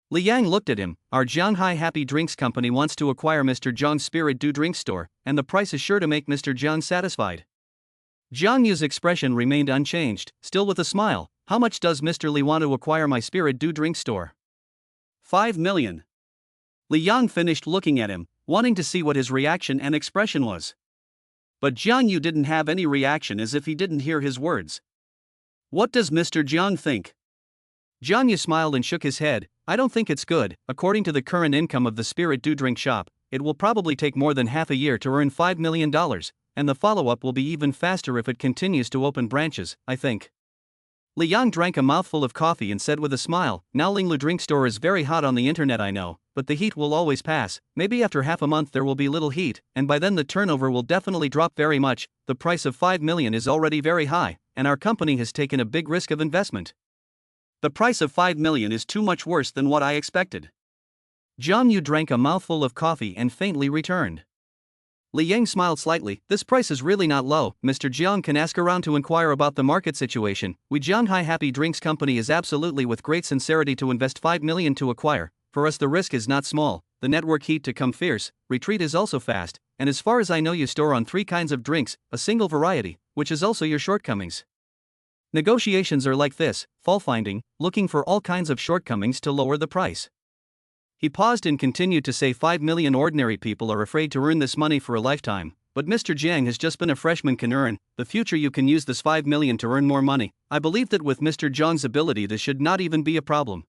Li Yang looked at him. "Our Shanghai Happy Drinks Company wants to acquire Mr. Jiang's Spirit Do Drink store, and the price is sure to make Mr. Jiang satisfied." Jiang Yu's expression remained unchanged, still with a smile. "How much does Mr. Li want to acquire my Spirit Do Drink store?" 5 million. Li Yang finished looking at him, wanting to see what his reaction and expression was. But Jiang Yu didn't have any reaction, as if he didn't hear his words. "What does Mr. Jiang think?" Jiang Yu smiled and shook his head. "I don't think it's good. According to the current income of the Spirit Do Drink shop, it will probably take more than half a year to earn $5 million, and the follow-up will be even faster if it continues to open branches, I think." Li Yang drank a mouthful of coffee and said with a smile, "Now Linglu drink store is very hot on the internet, I know, but the heat will always pass. Maybe after half a month there will be little heat, and by then the turnover will definitely drop very much. The price of 5 million is already very high, and our company has taken a big risk of investment. The price of 5 million is too much worse than what I expected." Jiang Yu drank a mouthful of coffee and faintly returned. Li Yang smiled slightly. "This price is really not low. Mr. Jiang can ask around to inquire about the market situation. We Shanghai Happy Drinks Company is absolutely with great sincerity to invest 5 million to acquire. For us the risk is not small, the network heat to come fierce, retreat is also fast, and as far as I know you store on 3 kinds of drinks, a single variety, which is also your shortcomings. Negotiations are like this, fault-finding, looking for all kinds of shortcomings to lower the price." He paused and continued to say, 5 million ordinary people are afraid to earn this money for a lifetime, but Mr. Jiang has just been a freshman, can earn, the future you can use this 5 million to earn more money. I believe that with Mr. Jiang's ability this should not even be a problem."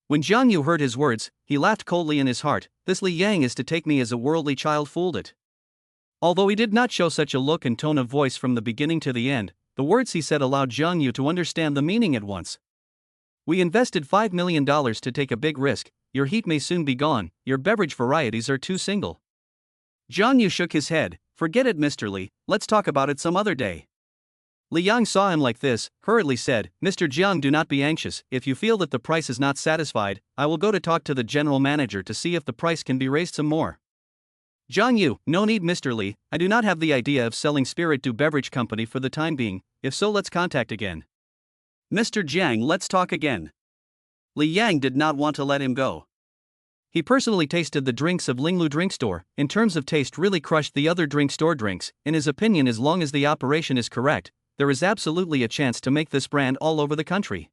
When Jiang Yu heard his words, he laughed coldly in his heart. "This Li Yang is to take me as a worldly child fooled it." Although he did not show such a look and tone of voice from the beginning to the end, the words he said allowed Jiang Yu to understand the meaning at once. "We invested $5 million to take a big risk. Your heat may soon be gone, your beverage varieties are too single." Jiang Yu shook his head. "Forget it, Mr. Li, let's talk about it some other day." Li Yang saw him like this, hurriedly said, "Mr. Jiang, do not be anxious. If you feel that the price is not satisfied, I will go to talk to the general manager to see if the price can be raised some more." Jiang Yu, "No need, Mr. Li, I do not have the idea of selling Spirit Do Beverage Company for the time being. If so, let's contact again." "Mr. Jiang, let's talk again." Li Yang did not want to let him go. He personally tasted the drinks of Linglu Drink Store, in terms of taste really crushed the other drink store drinks. In his opinion, as long as the operation is correct, there is absolutely a chance to make this brand all over the country.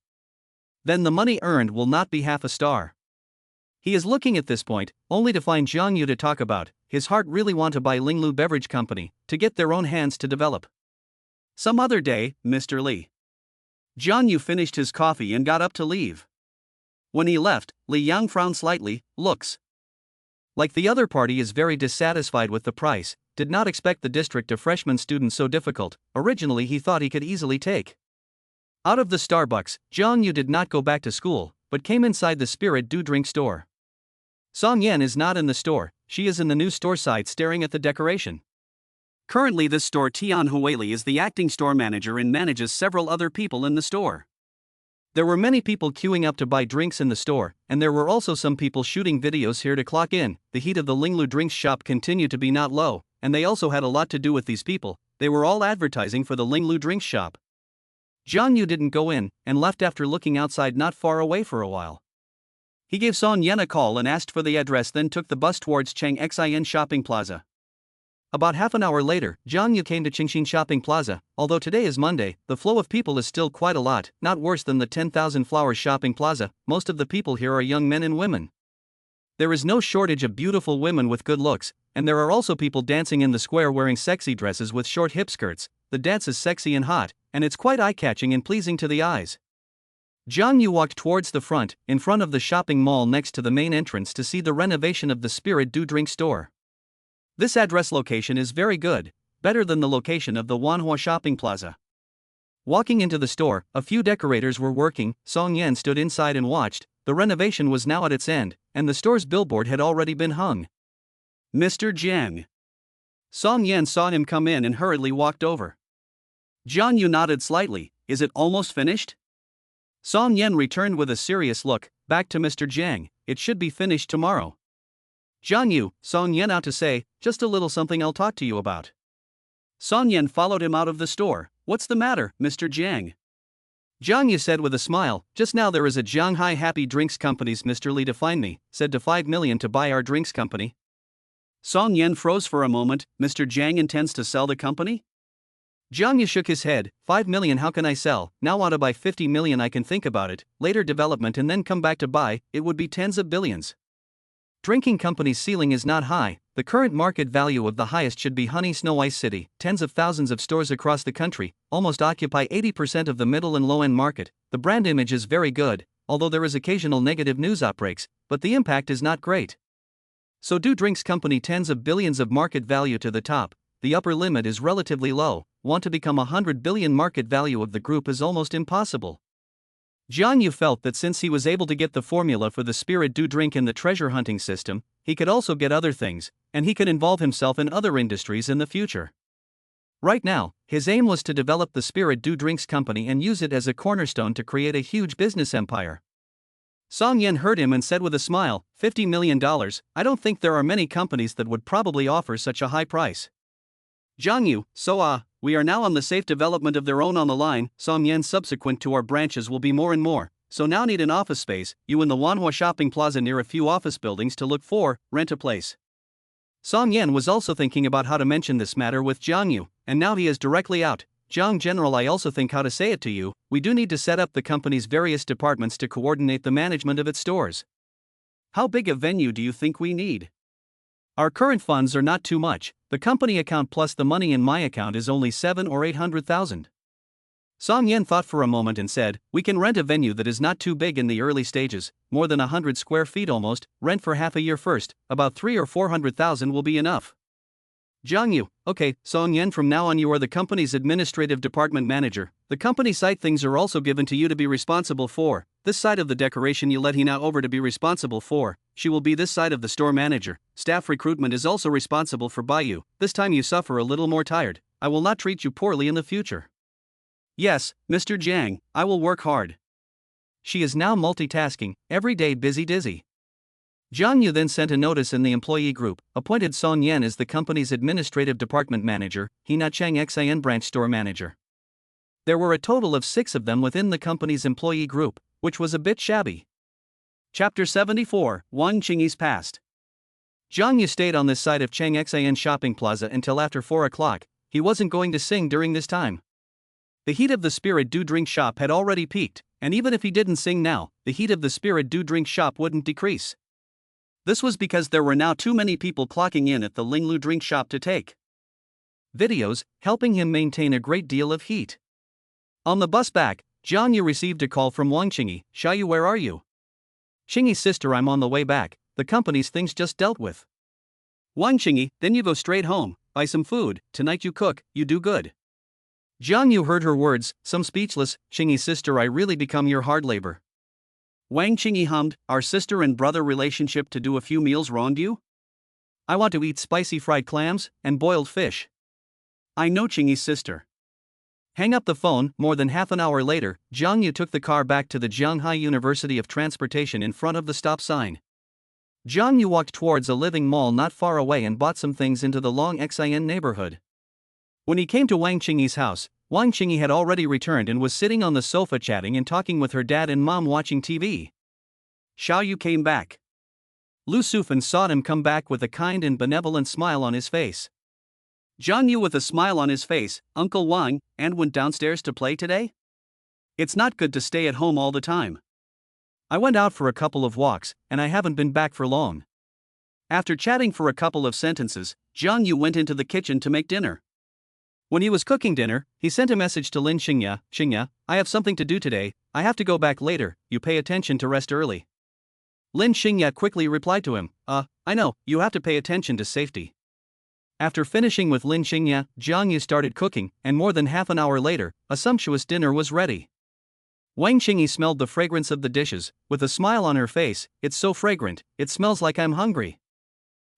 Then the money earned will not be half a star. He is looking at this point, only to find Jiang Yu to talk about. His heart really want to buy Linglu Beverage Company, to get their own hands to develop. Some other day, Mr. Li. Jiang Yu finished his coffee and got up to leave. When he left, Li Yang frowned slightly, looks like the other party is very dissatisfied with the price, did not expect the district of freshman students so difficult. Originally he thought he could easily take out of the Starbucks. Jiang Yu did not go back to school, but came inside the Spirit Do Drink store. Song Yan is not in the store, she is in the new store side staring at the decoration. Currently this store Tian Huili is the acting store manager and manages several other people in the store. There were many people queuing up to buy drinks in the store, and there were also some people shooting videos here to clock in. The heat of the Linglu drinks shop continued to be not low, and they also had a lot to do with these people. They were all advertising for the Linglu drinks shop. Jiang Yu didn't go in, and left after looking outside not far away for a while. He gave Song Yan a call and asked for the address, then took the bus towards Cheng Xin Shopping Plaza. About half an hour later, Jiang Yu came to Qingxin Shopping Plaza. Although today is Monday, the flow of people is still quite a lot, not worse than the 10,000 Flowers Shopping Plaza. Most of the people here are young men and women. There is no shortage of beautiful women with good looks, and there are also people dancing in the square wearing sexy dresses with short hip skirts. The dance is sexy and hot, and it's quite eye-catching and pleasing to the eyes. Jiang Yu walked towards the front, in front of the shopping mall next to the main entrance to see the renovation of the Spirit Do Drink store. This address location is very good, better than the location of the Wanhua Shopping Plaza. Walking into the store, a few decorators were working. Song Yan stood inside and watched. The renovation was now at its end, and the store's billboard had already been hung. Mr. Jiang. Song Yan saw him come in and hurriedly walked over. Jiang Yu nodded slightly. Is it almost finished? Song Yan returned with a serious look. Back to Mr. Jiang. It should be finished tomorrow. Jiang Yu, Song Yan out to say, just a little something I'll talk to you about. Song Yan followed him out of the store. What's the matter, Mr. Jiang? Jiang Yu said with a smile, just now there is a Shanghai Happy Drinks Company's Mr. Li to find me, said to 5 million to buy our drinks company. Song Yan froze for a moment. Mr. Jiang intends to sell the company? Jiang Yu shook his head. 5 million how can I sell? Now want to buy 50 million I can think about it, later development and then come back to buy, it would be tens of billions. Drinking company's ceiling is not high, the current market value of the highest should be Honey Snow Ice City. Tens of thousands of stores across the country, almost occupy 80% of the middle and low-end market. The brand image is very good, although there is occasional negative news outbreaks, but the impact is not great. So Do Drinks Company tens of billions of market value to the top, the upper limit is relatively low, want to become 100 billion market value of the group is almost impossible. Jiang Yu felt that since he was able to get the formula for the Spirit Do Drink in the treasure hunting system, he could also get other things, and he could involve himself in other industries in the future. Right now, his aim was to develop the Spirit Do Drinks Company and use it as a cornerstone to create a huge business empire. Song Yan heard him and said with a smile, $50 million, I don't think there are many companies that would probably offer such a high price. Jiang Yu, we are now on the safe development of their own on the line. Song Yan subsequent to our branches will be more and more, so now need an office space, you in the Wanhua Shopping Plaza near a few office buildings to look for, rent a place. Song Yan was also thinking about how to mention this matter with Jiang Yu, and now he is directly out. Jiang General, I also think how to say it to you, we do need to set up the company's various departments to coordinate the management of its stores. How big a venue do you think we need? Our current funds are not too much, the company account plus the money in my account is only 700,000 or 800,000. Song Yan thought for a moment and said, we can rent a venue that is not too big in the early stages, more than 100 square feet almost, rent for half a year first, about 300,000 or 400,000 will be enough. Jiang Yu, okay, Song Yan, from now on you are the company's administrative department manager. The company site things are also given to you to be responsible for. This side of the decoration you let Hina over to be responsible for. She will be this side of the store manager. Staff recruitment is also responsible for by you. This time you suffer a little more tired. I will not treat you poorly in the future. Yes, Mr. Jiang, I will work hard. She is now multitasking, every day busy dizzy. Jiang Yu then sent a notice in the employee group, appointed Song Yan as the company's administrative department manager, Hina Cheng Xin branch store manager. There were a total of 6 of them within the company's employee group, which was a bit shabby. Chapter 74, Wang Qingyi's Past. Jiang Yu stayed on this side of Cheng Xin shopping plaza until after 4 o'clock, he wasn't going to sing during this time. The heat of the Spirit Do drink shop had already peaked, and even if he didn't sing now, the heat of the Spirit Do drink shop wouldn't decrease. This was because there were now too many people clocking in at the Linglu drink shop to take videos, helping him maintain a great deal of heat. On the bus back, Jiang Yu received a call from Wang Qingyi. Xiaoyu, where are you? Qingyi's sister, I'm on the way back, the company's things just dealt with. Wang Qingyi, then you go straight home, buy some food, tonight you cook, you do good. Jiang Yu heard her words, some speechless. Qingyi's sister, I really become your hard labor. Wang Qingyi hummed, our sister and brother relationship to do a few meals wronged you? I want to eat spicy fried clams and boiled fish. I know, Qingyi's sister. Hang up the phone. More than half an hour later, Jiang Yu took the car back to the Jianghai University of Transportation in front of the stop sign. Jiang Yu walked towards a living mall not far away and bought some things into the Long Xian neighborhood. When he came to Wang Qingyi's house, Wang Qingyi had already returned and was sitting on the sofa chatting and talking with her dad and mom watching TV. Xiaoyu came back. Lu Sufan saw him come back with a kind and benevolent smile on his face. Jiang Yu with a smile on his face, Uncle Wang, and went downstairs to play today? It's not good to stay at home all the time. I went out for a couple of walks, and I haven't been back for long. After chatting for a couple of sentences, Jiang Yu went into the kitchen to make dinner. When he was cooking dinner, he sent a message to Lin Xingya. Xingya, I have something to do today, I have to go back later, you pay attention to rest early. Lin Xingya quickly replied to him, I know, you have to pay attention to safety. After finishing with Lin Xingya, Jiang Yu started cooking, and more than half an hour later, a sumptuous dinner was ready. Wang Qingyi smelled the fragrance of the dishes, with a smile on her face, it's so fragrant, it smells like I'm hungry.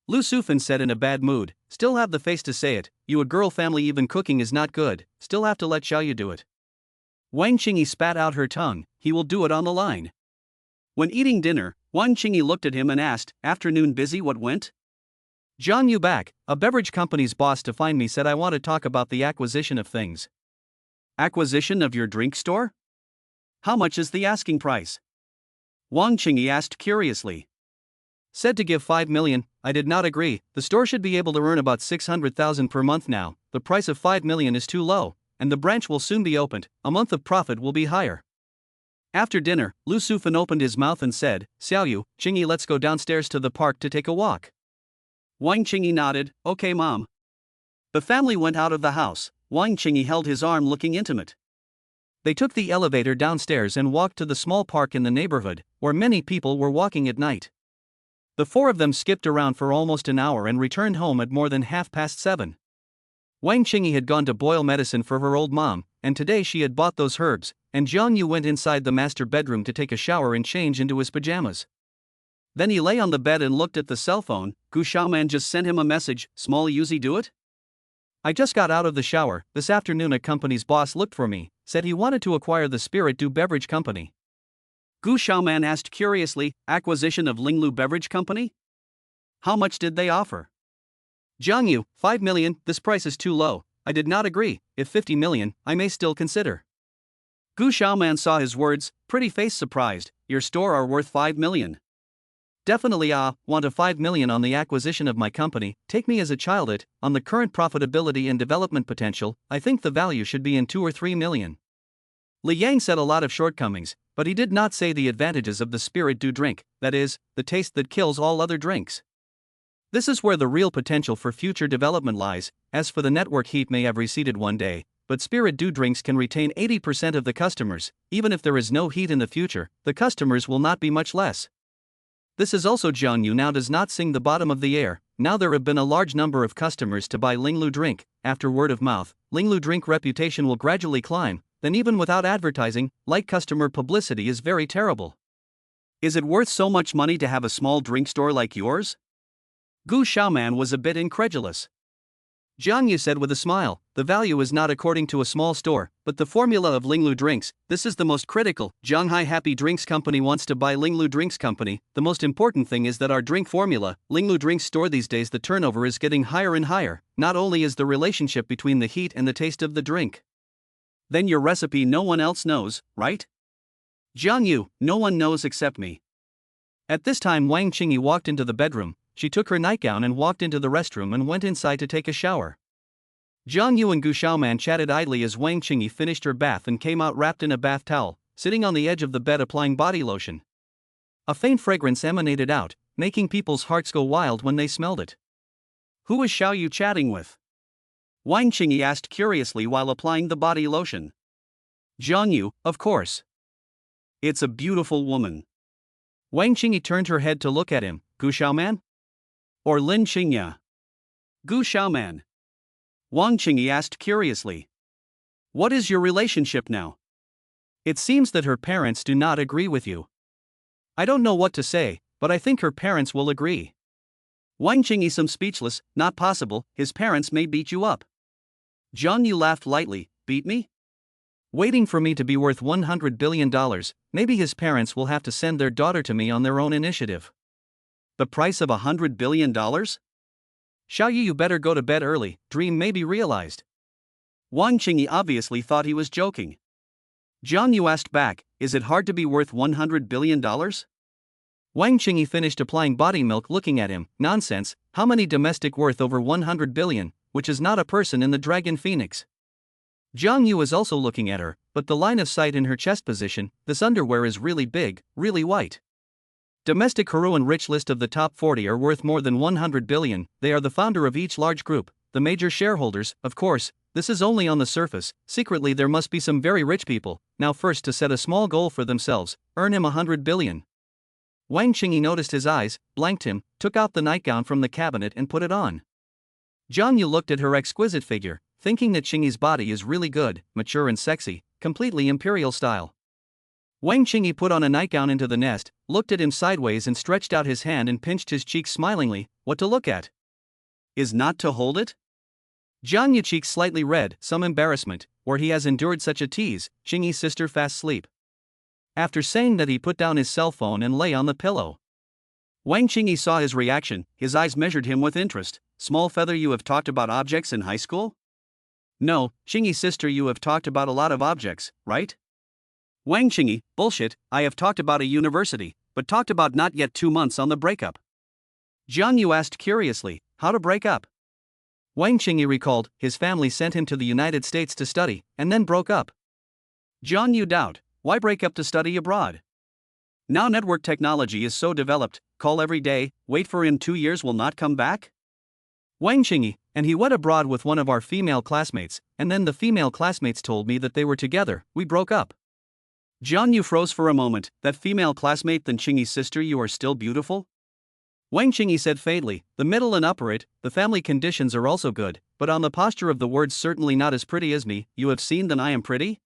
Lu Sufan said in a bad mood, still have the face to say it, you a girl family even cooking is not good, still have to let Xiaoyu do it. Wang Qingyi spat out her tongue, he will do it on the line. When eating dinner, Wang Qingyi looked at him and asked, afternoon busy, what went? Jiang Yu back, a beverage company's boss to find me said I want to talk about the acquisition of things. Acquisition of your drink store? How much is the asking price? Wang Qingyi asked curiously. Said to give 5 million, I did not agree, the store should be able to earn about 600,000 per month now, the price of 5 million is too low, and the branch will soon be opened, a month of profit will be higher. After dinner, Lu Sufan opened his mouth and said, Xiaoyu, Qingyi, let's go downstairs to the park to take a walk. Wang Qingyi nodded, okay mom. The family went out of the house. Wang Qingyi held his arm looking intimate. They took the elevator downstairs and walked to the small park in the neighborhood, where many people were walking at night. The four of them skipped around for almost an hour and returned home at more than 7:30. Wang Qingyi had gone to boil medicine for her old mom, and today she had bought those herbs, and Jiang Yu went inside the master bedroom to take a shower and change into his pajamas. Then he lay on the bed and looked at the cell phone. Gu Xiaoman just sent him a message, small Yuzi do it? I just got out of the shower, this afternoon a company's boss looked for me, said he wanted to acquire the Spirit Do beverage company. Gu Xiaoman asked curiously, acquisition of Linglu beverage company? How much did they offer? Jiang Yu, 5 million, this price is too low, I did not agree, if 50 million, I may still consider. Gu Xiaoman saw his words, pretty face surprised, your store are worth 5 million. Definitely want a 5 million on the acquisition of my company, take me as a child on the current profitability and development potential, I think the value should be in 2 or 3 million. Li Yang said a lot of shortcomings, but he did not say the advantages of the Spirit Do drink, that is, the taste that kills all other drinks. This is where the real potential for future development lies, as for the network heat may have receded one day, but Spirit Do drinks can retain 80% of the customers, even if there is no heat in the future, the customers will not be much less. This is also Jiang Yu now does not sing the bottom of the air, now there have been a large number of customers to buy Linglu drink, after word of mouth, Linglu drink reputation will gradually climb, then even without advertising, light customer publicity is very terrible. Is it worth so much money to have a small drink store like yours? Gu Xiaoman was a bit incredulous. Jiang Yu said with a smile, the value is not according to a small store, but the formula of Linglu drinks, this is the most critical. Shanghai Happy Drinks Company wants to buy Linglu Drinks Company, the most important thing is that our drink formula, Linglu Drinks store these days the turnover is getting higher and higher, not only is the relationship between the heat and the taste of the drink. Then your recipe no one else knows, right? Jiang Yu, no one knows except me. At this time Wang Qingyi walked into the bedroom. She took her nightgown and walked into the restroom and went inside to take a shower. Jiang Yu and Gu Xiaoman chatted idly as Wang Qingyi finished her bath and came out wrapped in a bath towel, sitting on the edge of the bed applying body lotion. A faint fragrance emanated out, making people's hearts go wild when they smelled it. Who is Xiao Yu chatting with? Wang Qingyi asked curiously while applying the body lotion. Jiang Yu, of course. It's a beautiful woman. Wang Qingyi turned her head to look at him. Gu Xiaoman? Or Lin Qingya? Gu Xiaoman. Wang Qingyi asked curiously. What is your relationship now? It seems that her parents do not agree with you. I don't know what to say, but I think her parents will agree. Wang Qingyi seemed speechless. Not possible, his parents may beat you up. Jiang Yu laughed lightly. Beat me? Waiting for me to be worth $100 billion, maybe his parents will have to send their daughter to me on their own initiative. The price of $100 billion? Xiao Yu, you better go to bed early, dream may be realized. Wang Qingyi obviously thought he was joking. Jiang Yu asked back, is it hard to be worth $100 billion? Wang Qingyi finished applying body milk looking at him. Nonsense, how many domestic worth over 100 billion, which is not a person in the Dragon Phoenix? Jiang Yu is also looking at her, but the line of sight in her chest position, this underwear is really big, really white. Domestic Haruan rich list of the top 40 are worth more than 100 billion, they are the founder of each large group, the major shareholders, of course, this is only on the surface, secretly there must be some very rich people, now first to set a small goal for themselves, earn him 100 billion. Wang Qingyi noticed his eyes, blanked him, took out the nightgown from the cabinet and put it on. Jiang Yu looked at her exquisite figure, thinking that Qingyi's body is really good, mature and sexy, completely imperial style. Wang Qingyi put on a nightgown into the nest, looked at him sideways and stretched out his hand and pinched his cheek smilingly. What to look at? Is not to hold it? Jiang Yu's cheeks slightly red, some embarrassment, or he has endured such a tease. Qingyi's sister fast sleep. After saying that, he put down his cell phone and lay on the pillow. Wang Qingyi saw his reaction, his eyes measured him with interest. Small feather, you have talked about objects in high school? No, Qingyi's sister, you have talked about a lot of objects, right? Wang Qingyi, bullshit, I have talked about a university, but talked about not yet 2 months on the breakup. Jiang Yu asked curiously, how to break up? Wang Qingyi recalled, his family sent him to the United States to study, and then broke up. Jiang Yu doubt, why break up to study abroad? Now network technology is so developed, call every day, wait for in 2 years will not come back? Wang Qingyi, and he went abroad with one of our female classmates, and then the female classmates told me that they were together, we broke up. Jiang Yu froze for a moment, that female classmate, then Qingyi's sister, you are still beautiful? Wang Qingyi said faintly, the middle and upper it, the family conditions are also good, but on the posture of the words certainly not as pretty as me, you have seen then I am pretty?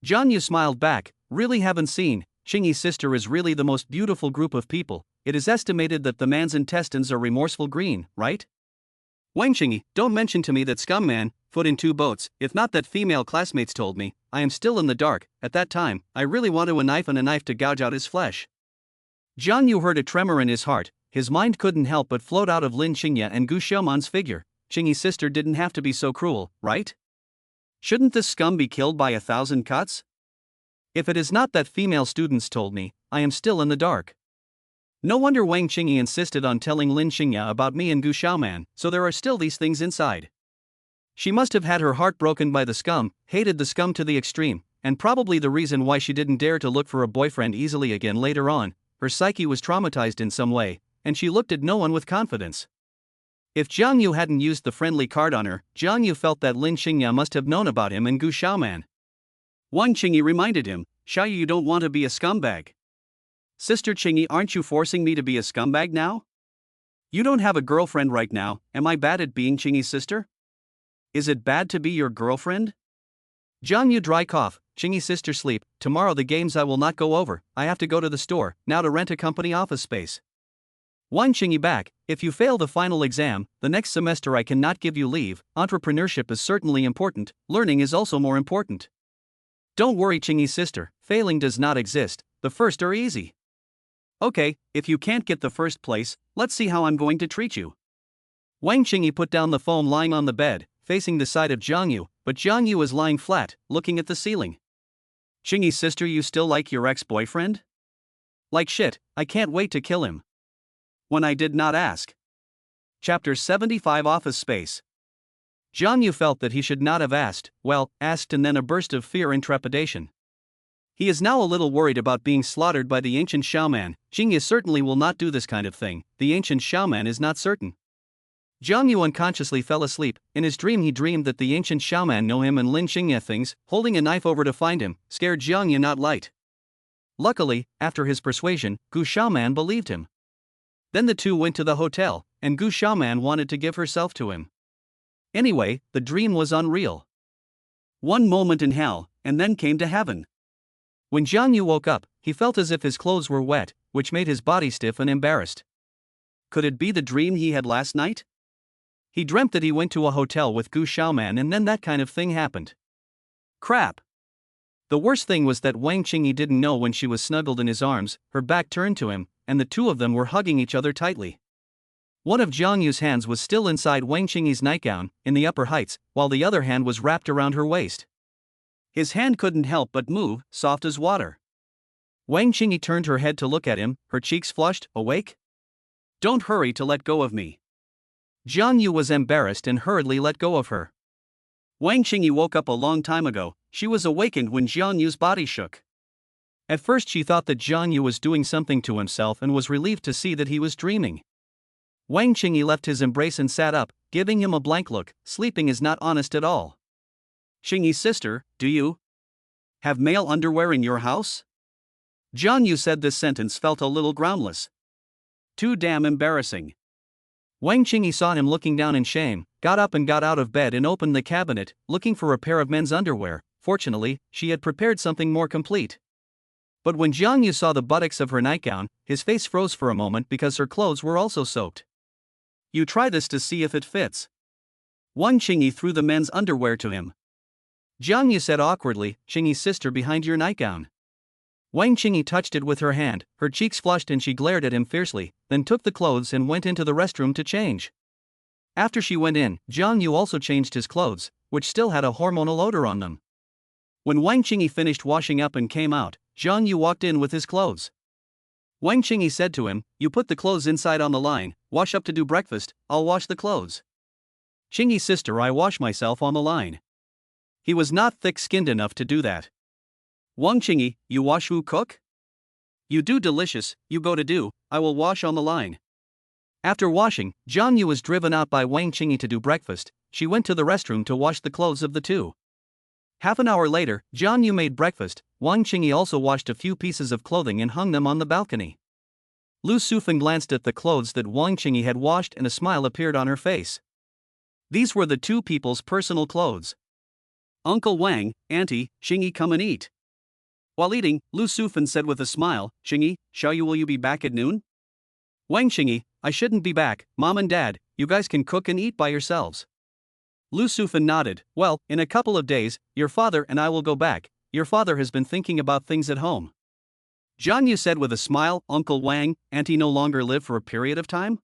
Jiang Yu smiled back, really haven't seen, Qingyi's sister is really the most beautiful group of people, it is estimated that the man's intestines are remorseful green, right? Wang Qingyi, don't mention to me that scum man, foot in 2 boats, if not that female classmates told me, I am still in the dark, at that time, I really wanted a knife to gouge out his flesh. Jiang Yu heard a tremor in his heart, his mind couldn't help but float out of Lin Qingya and Gu Xiaoman's figure, Qingyi's sister didn't have to be so cruel, right? Shouldn't this scum be killed by 1,000 cuts? If it is not that female students told me, I am still in the dark. No wonder Wang Qingyi insisted on telling Lin Qingya about me and Gu Xiaoman, so there are still these things inside. She must have had her heart broken by the scum, hated the scum to the extreme, and probably the reason why she didn't dare to look for a boyfriend easily again later on, her psyche was traumatized in some way, and she looked at no one with confidence. If Jiang Yu hadn't used the friendly card on her, Jiang Yu felt that Lin Qingya must have known about him and Gu Xiaoman. Wang Qingyi reminded him, Xiao Yu, you don't want to be a scumbag. Sister Qingyi, aren't you forcing me to be a scumbag now? You don't have a girlfriend right now, am I bad at being Qingyi's sister? Is it bad to be your girlfriend? Jiang Yu dry cough, Qingyi's sister sleep, tomorrow the games I will not go over, I have to go to the store, now to rent a company office space. Wang Qingyi back, if you fail the final exam, the next semester I cannot give you leave, entrepreneurship is certainly important, learning is also more important. Don't worry Qingyi's sister, failing does not exist, the first are easy. Okay, if you can't get the first place, let's see how I'm going to treat you. Wang Qingyi put down the phone lying on the bed, facing the side of Jiang Yu, but Jiang Yu is lying flat, looking at the ceiling. Qingyi's sister, you still like your ex-boyfriend? Like shit, I can't wait to kill him. When I did not ask. Chapter 75 Office Space. Jiang Yu felt that he should not have asked, and then a burst of fear and trepidation. He is now a little worried about being slaughtered by the ancient Shaoman. Jing Yi certainly will not do this kind of thing, the ancient Shaoman is not certain. Jiang Yu unconsciously fell asleep. In his dream he dreamed that the ancient Shaoman know him, and Lin Xingye things, holding a knife over to find him, scared Jiang Yu not light. Luckily, after his persuasion, Gu Shaoman believed him. Then the two went to the hotel, and Gu Shaoman wanted to give herself to him. Anyway, the dream was unreal. One moment in hell, and then came to heaven. When Jiang Yu woke up, he felt as if his clothes were wet, which made his body stiff and embarrassed. Could it be the dream he had last night? He dreamt that he went to a hotel with Gu Shaoman, and then that kind of thing happened. Crap! The worst thing was that Wang Qingyi didn't know when she was snuggled in his arms, her back turned to him, and the two of them were hugging each other tightly. One of Jiang Yu's hands was still inside Wang Qingyi's nightgown, in the upper heights, while the other hand was wrapped around her waist. His hand couldn't help but move, soft as water. Wang Qingyi turned her head to look at him, her cheeks flushed. Awake? Don't hurry to let go of me. Jiang Yu was embarrassed and hurriedly let go of her. Wang Qingyi woke up a long time ago. She was awakened when Jiang Yu's body shook. At first she thought that Jiang Yu was doing something to himself and was relieved to see that he was dreaming. Wang Qingyi left his embrace and sat up, giving him a blank look. Sleeping is not honest at all. Qingyi's sister, do you have male underwear in your house? Jiang Yu said this sentence felt a little groundless. Too damn embarrassing. Wang Qingyi saw him looking down in shame, got up and got out of bed and opened the cabinet, looking for a pair of men's underwear. Fortunately, she had prepared something more complete. But when Jiang Yu saw the buttocks of her nightgown, his face froze for a moment because her clothes were also soaked. You try this to see if it fits. Wang Qingyi threw the men's underwear to him. Jiang Yu said awkwardly, Qingyi's sister behind your nightgown. Wang Qingyi touched it with her hand, her cheeks flushed and she glared at him fiercely, then took the clothes and went into the restroom to change. After she went in, Jiang Yu also changed his clothes, which still had a hormonal odor on them. When Wang Qingyi finished washing up and came out, Jiang Yu walked in with his clothes. Wang Qingyi said to him, you put the clothes inside on the line, wash up to do breakfast, I'll wash the clothes. Qingyi's sister, I wash myself on the line. He was not thick-skinned enough to do that. Wang Qingyi, you wash who cook? You do delicious, you go to do, I will wash on the line. After washing, Jiang Yu was driven out by Wang Qingyi to do breakfast. She went to the restroom to wash the clothes of the two. Half an hour later, Jiang Yu made breakfast. Wang Qingyi also washed a few pieces of clothing and hung them on the balcony. Lu Sufeng glanced at the clothes that Wang Qingyi had washed and a smile appeared on her face. These were the two people's personal clothes. Uncle Wang, Auntie, Qingyi, come and eat. While eating, Lu Sufeng said with a smile, Qingyi, will you be back at noon? Wang Qingyi, I shouldn't be back, Mom and Dad, you guys can cook and eat by yourselves. Lu Sufeng nodded, well, in a couple of days, your father and I will go back, your father has been thinking about things at home. Jiang Yu said with a smile, Uncle Wang, Auntie no longer live for a period of time?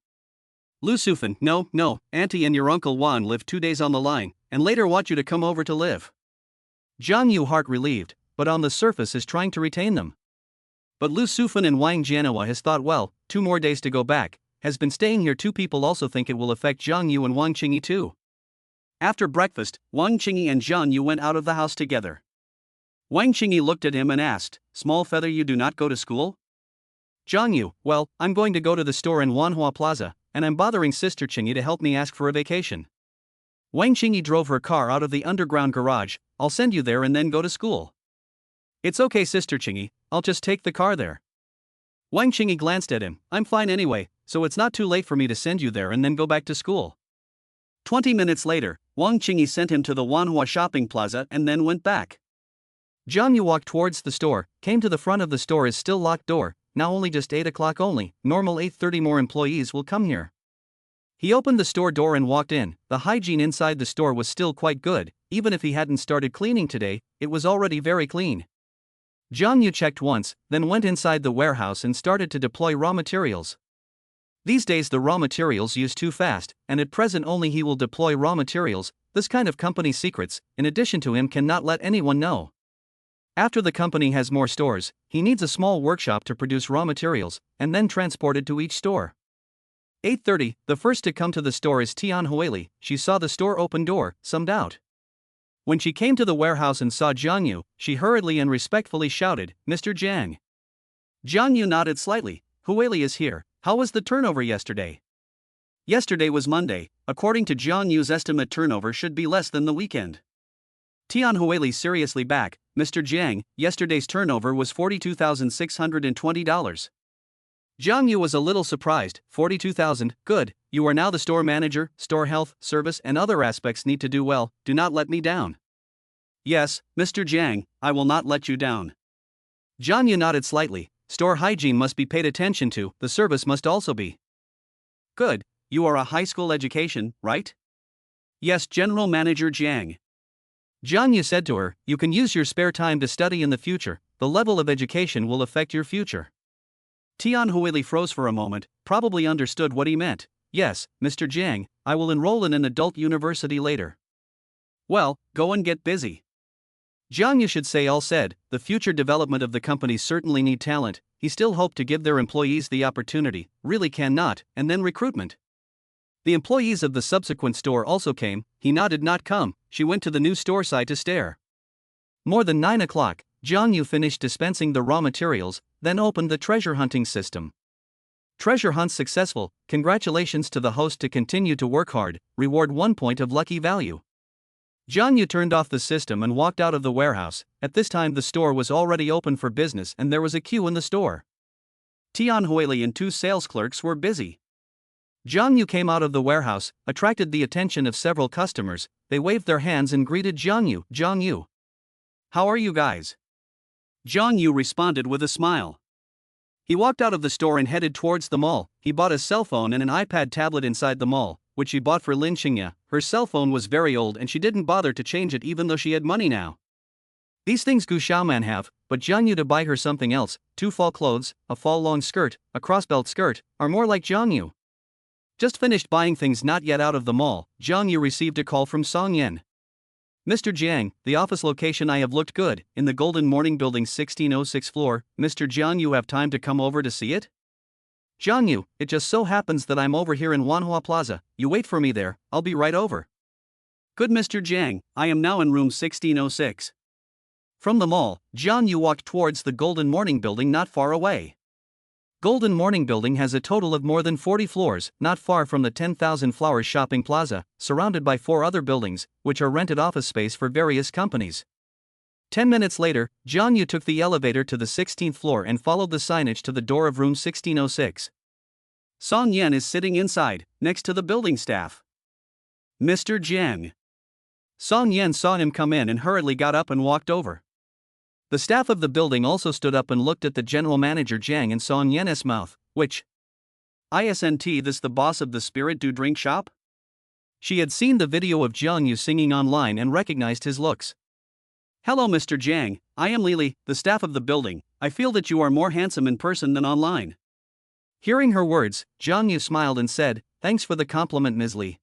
Lu Sufeng, no, Auntie and your Uncle Wan live 2 days on the line, and later want you to come over to live. Jiang Yu heart relieved, but on the surface is trying to retain them. But Lu Sufeng and Wang Jianhua has thought, well, 2 more days to go back, has been staying here. 2 people also think it will affect Jiang Yu and Wang Qingyi too. After breakfast, Wang Qingyi and Jiang Yu went out of the house together. Wang Qingyi looked at him and asked, Small feather, you do not go to school? Jiang Yu, well, I'm going to go to the store in Wanhua Plaza, and I'm bothering Sister Qingyi to help me ask for a vacation. Wang Qingyi drove her car out of the underground garage. I'll send you there and then go to school. It's okay, Sister Qingyi, I'll just take the car there. Wang Qingyi glanced at him, I'm fine anyway, so it's not too late for me to send you there and then go back to school. 20 minutes later, Wang Qingyi sent him to the Wanhua shopping plaza and then went back. Jiang Yu walked towards the store, came to the front of the store is still locked door, now only just 8 o'clock only, normal 8:30 more employees will come here. He opened the store door and walked in. The hygiene inside the store was still quite good, even if he hadn't started cleaning today, it was already very clean. Jiang Yu checked once, then went inside the warehouse and started to deploy raw materials. These days the raw materials use too fast, and at present only he will deploy raw materials. This kind of company's secrets, in addition to him, cannot let anyone know. After the company has more stores, he needs a small workshop to produce raw materials, and then transport it to each store. 8:30, the first to come to the store is Tian Huili. She saw the store open door, some doubt. When she came to the warehouse and saw Jiang Yu, she hurriedly and respectfully shouted, "Mr. Jiang." Jiang Yu nodded slightly. "Huili is here. How was the turnover yesterday?" Yesterday was Monday. According to Jiang Yu's estimate, turnover should be less than the weekend. Tian Huili seriously back, "Mr. Jiang, yesterday's turnover was $42,620. Jiang Yu was a little surprised. 42,000, good, you are now the store manager, store health, service and other aspects need to do well, do not let me down. Yes, Mr. Jiang, I will not let you down. Jiang Yu nodded slightly, store hygiene must be paid attention to, the service must also be. Good, you are a high school education, right? Yes, General Manager Jiang. Jiang Yu said to her, you can use your spare time to study in the future, the level of education will affect your future. Tian Huili froze for a moment, probably understood what he meant. Yes, Mr. Jiang, I will enroll in an adult university later. Well, go and get busy. Jiang Yu should say all said, the future development of the company certainly need talent, he still hoped to give their employees the opportunity, really cannot, and then recruitment. The employees of the subsequent store also came, he nodded not come, she went to the new store side to stare. More than 9 o'clock, Jiang Yu finished dispensing the raw materials, then opened the treasure hunting system. Treasure hunt successful, congratulations to the host to continue to work hard, reward 1 point of lucky value. Jiang Yu turned off the system and walked out of the warehouse. At this time the store was already open for business and there was a queue in the store. Tian Huili and 2 sales clerks were busy. Jiang Yu came out of the warehouse, attracted the attention of several customers, they waved their hands and greeted Jiang Yu. Jiang Yu. How are you guys? Jiang Yu responded with a smile. He walked out of the store and headed towards the mall. He bought a cell phone and an iPad tablet inside the mall, which he bought for Lin Xingya. Her cell phone was very old and she didn't bother to change it even though she had money now. These things Gu Xiaoman have, but Jiang Yu to buy her something else, 2 fall clothes, a fall long skirt, a crossbelt skirt, are more like Jiang Yu. Just finished buying things not yet out of the mall, Jiang Yu received a call from Song Yan. Mr. Jiang, the office location I have looked good, in the Golden Morning Building 1606 floor, Mr. Jiang you have time to come over to see it? Jiang Yu, it just so happens that I'm over here in Wanhua Plaza, you wait for me there, I'll be right over. Good Mr. Jiang, I am now in room 1606. From the mall, Jiang Yu walked towards the Golden Morning Building not far away. Golden Morning Building has a total of more than 40 floors, not far from the 10,000 Flowers Shopping Plaza, surrounded by 4 other buildings, which are rented office space for various companies. 10 minutes later, Jiang Yu took the elevator to the 16th floor and followed the signage to the door of room 1606. Song Yan is sitting inside, next to the building staff. Mr. Jiang. Song Yan saw him come in and hurriedly got up and walked over. The staff of the building also stood up and looked at the general manager Jiang and Song Yan's mouth, which? Isn't this the boss of the Spirit Do Drink Shop? She had seen the video of Jiang Yu singing online and recognized his looks. Hello Mr. Jiang, I am Lili, the staff of the building, I feel that you are more handsome in person than online. Hearing her words, Jiang Yu smiled and said, thanks for the compliment Ms. Li.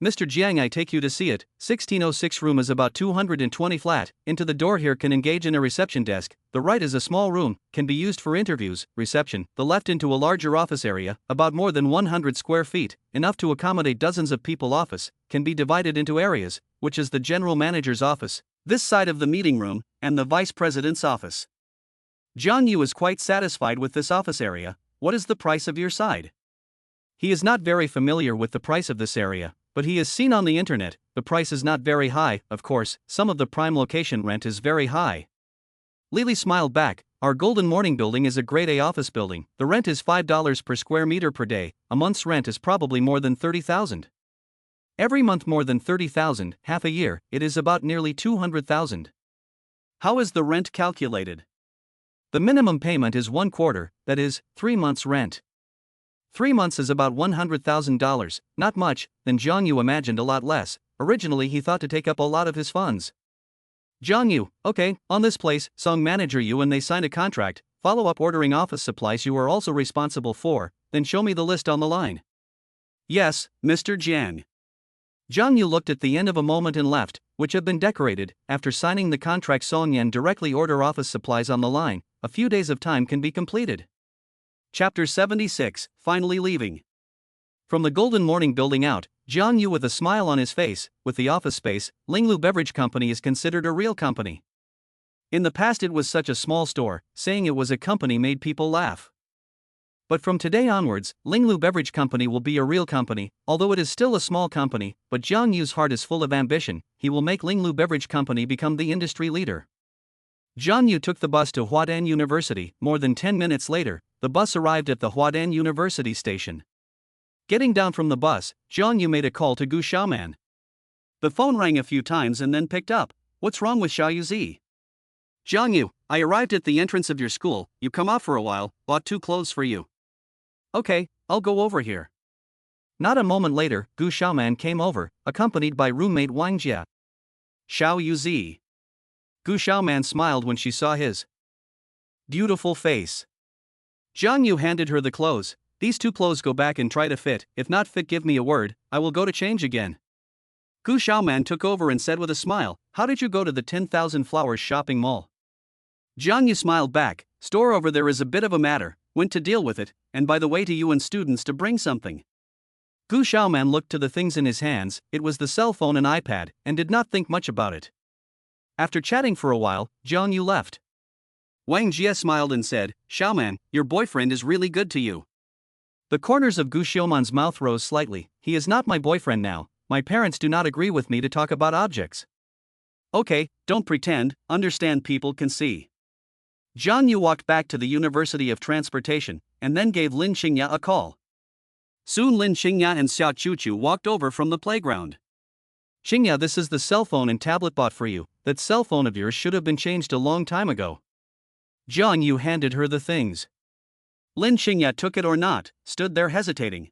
Mr. Jiang I take you to see it, 1606 room is about 220 flat, into the door here can engage in a reception desk, the right is a small room, can be used for interviews, reception, the left into a larger office area, about more than 100 square feet, enough to accommodate dozens of people office, can be divided into areas, which is the general manager's office, this side of the meeting room, and the vice president's office. Jiang Yu is quite satisfied with this office area. What is the price of your side? He is not very familiar with the price of this area, but he has seen on the internet, the price is not very high, of course, some of the prime location rent is very high. Lily smiled back, our Golden Morning Building is a grade A office building, the rent is $5 per square meter per day, a month's rent is probably more than 30,000. Every month more than 30,000, half a year, it is about nearly 200,000. How is the rent calculated? The minimum payment is 1 quarter, that is, 3 months' rent. 3 months is about $100,000, not much, then Jiang Yu imagined a lot less, originally he thought to take up a lot of his funds. Jiang Yu, okay, on this place, Song manager you and they sign a contract, follow up ordering office supplies you are also responsible for, then show me the list on the line. Yes, Mr. Jiang. Jiang Yu looked at the end of a moment and left, which had been decorated, after signing the contract Song Yan directly order office supplies on the line, a few days of time can be completed. Chapter 76, Finally Leaving. From the Golden Morning building out, Jiang Yu with a smile on his face, with the office space, Linglu Beverage Company is considered a real company. In the past it was such a small store, saying it was a company made people laugh. But from today onwards, Linglu Beverage Company will be a real company, although it is still a small company, but Jiang Yu's heart is full of ambition. He will make Linglu Beverage Company become the industry leader. Jiang Yu took the bus to Huadan University. More than 10 minutes later, the bus arrived at the Huadan University station. Getting down from the bus, Jiang Yu made a call to Gu Xiaoman. The phone rang a few times and then picked up. What's wrong with Xiaoyu? Jiang Yu, I arrived at the entrance of your school. You come off for a while, bought 2 clothes for you. Okay, I'll go over here. Not a moment later, Gu Xiaoman came over, accompanied by roommate Wang Jia. Xiaoyu. Gu Xiaoman smiled when she saw his beautiful face. Jiang Yu handed her the clothes. These 2 clothes go back and try to fit. If not fit, give me a word, I will go to change again. Gu Xiaoman took over and said with a smile, how did you go to the 10,000 Flowers shopping mall? Jiang Yu smiled back, store over there is a bit of a matter, went to deal with it, and by the way to you and students to bring something. Gu Xiaoman looked to the things in his hands, it was the cell phone and iPad, and did not think much about it. After chatting for a while, Jiang Yu left. Wang Jie smiled and said, Xiaoman, your boyfriend is really good to you. The corners of Gu Xiaoman's mouth rose slightly. He is not my boyfriend now, my parents do not agree with me to talk about objects. Okay, don't pretend, understand people can see. Jiang Yu walked back to the University of Transportation, and then gave Lin Xingya a call. Soon Lin Xingya and Xiao Chuchu walked over from the playground. Xingya, this is the cell phone and tablet bought for you. That cell phone of yours should have been changed a long time ago. Jiang Yu handed her the things. Lin Xingya took it or not, stood there hesitating.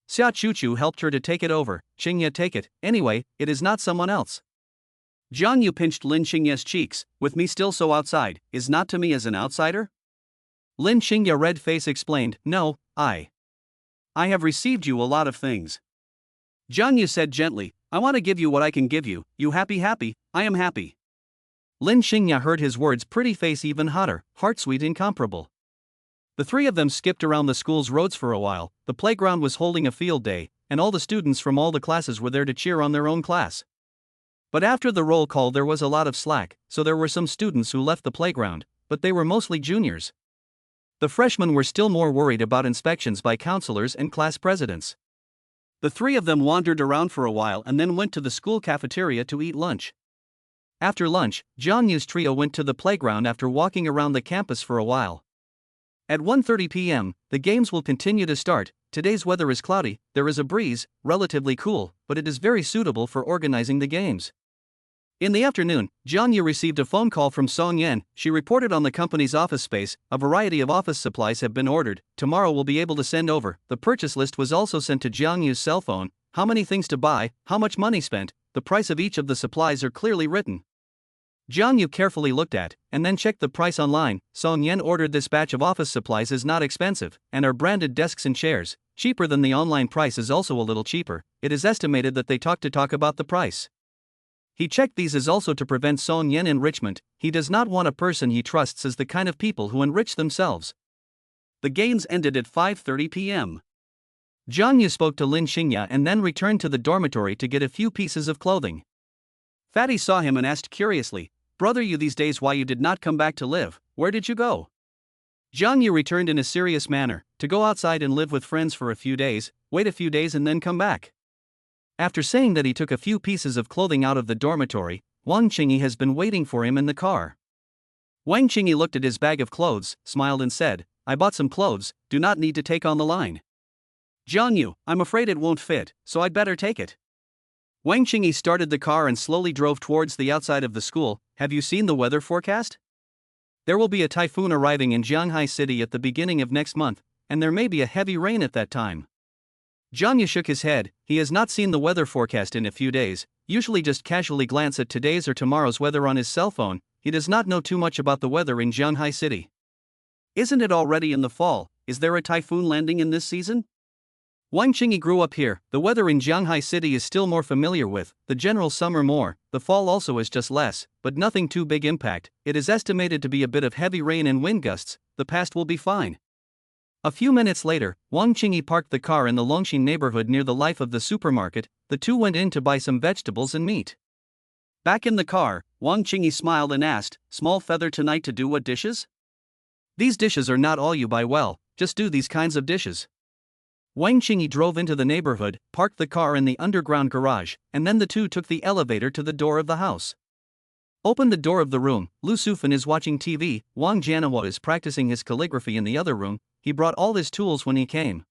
Xiao Chuchu helped her to take it over. Xingya, take it, anyway, it is not someone else. Jiang Yu pinched Lin Xingya's cheeks, with me still so outside, is not to me as an outsider? Lin Xingya red face explained, no, I have received you a lot of things. Jiang Yu said gently, I want to give you what I can give you, you happy, I am happy. Lin Xingya heard his words, pretty face even hotter, heart sweet incomparable. The 3 of them skipped around the school's roads for a while. The playground was holding a field day, and all the students from all the classes were there to cheer on their own class. But after the roll call there was a lot of slack, so there were some students who left the playground, but they were mostly juniors. The freshmen were still more worried about inspections by counselors and class presidents. The 3 of them wandered around for a while and then went to the school cafeteria to eat lunch. After lunch, Jiang Yu's trio went to the playground after walking around the campus for a while. At 1:30 p.m., the games will continue to start. Today's weather is cloudy, there is a breeze, relatively cool, but it is very suitable for organizing the games. In the afternoon, Jiang Yu received a phone call from Song Yan. She reported on the company's office space. A variety of office supplies have been ordered. Tomorrow we'll be able to send over. The purchase list was also sent to Jiang Yu's cell phone. How many things to buy, how much money spent, the price of each of the supplies are clearly written. Jiang Yu carefully looked at, and then checked the price online. Song Yan ordered this batch of office supplies is not expensive, and are branded desks and chairs, cheaper than the online price is also a little cheaper. It is estimated that they talk about the price. He checked these is also to prevent Song Yan enrichment. He does not want a person he trusts as the kind of people who enrich themselves. The games ended at 5:30 p.m. Jiang Yu spoke to Lin Xingya and then returned to the dormitory to get a few pieces of clothing. Fatty saw him and asked curiously, Brother, you these days why you did not come back to live, where did you go? Jiang Yu returned in a serious manner, to go outside and live with friends for a few days, wait a few days and then come back. After saying that he took a few pieces of clothing out of the dormitory, Wang Qingyi has been waiting for him in the car. Wang Qingyi looked at his bag of clothes, smiled and said, I bought some clothes, do not need to take on the line. Jiang Yu, I'm afraid it won't fit, so I'd better take it. Wang Qingyi started the car and slowly drove towards the outside of the school. Have you seen the weather forecast? There will be a typhoon arriving in Shanghai City at the beginning of next month, and there may be a heavy rain at that time. Jiang Yu shook his head. He has not seen the weather forecast in a few days, usually just casually glance at today's or tomorrow's weather on his cell phone. He does not know too much about the weather in Shanghai City. Isn't it already in the fall? Is there a typhoon landing in this season? Wang Qingyi grew up here. The weather in Shanghai City is still more familiar with, the general summer more, the fall also is just less, but nothing too big impact. It is estimated to be a bit of heavy rain and wind gusts, the past will be fine. A few minutes later, Wang Qingyi parked the car in the Longxin neighborhood near the life of the supermarket. The two went in to buy some vegetables and meat. Back in the car, Wang Qingyi smiled and asked, "Small feather tonight to do what dishes?" "These dishes are not all you buy, well, just do these kinds of dishes." Wang Qingyi drove into the neighborhood, parked the car in the underground garage, and then the two took the elevator to the door of the house. Opened the door of the room. Lu Sufan is watching TV, Wang Jianhua is practicing his calligraphy in the other room. He brought all his tools when he came.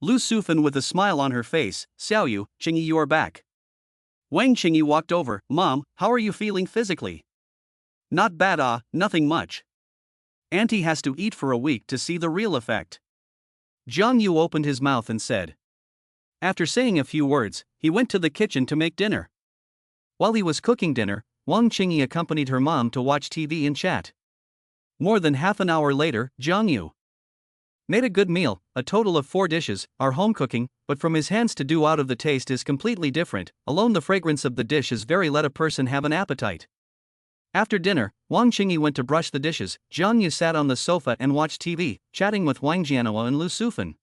Lu Sufan with a smile on her face, "Xiaoyu, Qingyi, you are back." Wang Qingyi walked over. "Mom, how are you feeling physically?" "Not bad, nothing much. Auntie has to eat for a week to see the real effect." Jiang Yu opened his mouth and said. After saying a few words, he went to the kitchen to make dinner. While he was cooking dinner, Wang Qingyi accompanied her mom to watch TV and chat. More than half an hour later, Jiang Yu made a good meal, a total of 4 dishes, are home cooking, but from his hands to do out of the taste is completely different. Alone the fragrance of the dish is very let a person have an appetite. After dinner, Wang Qingyi went to brush the dishes. Jiang Yu sat on the sofa and watched TV, chatting with Wang Jianhua and Lu Sufan.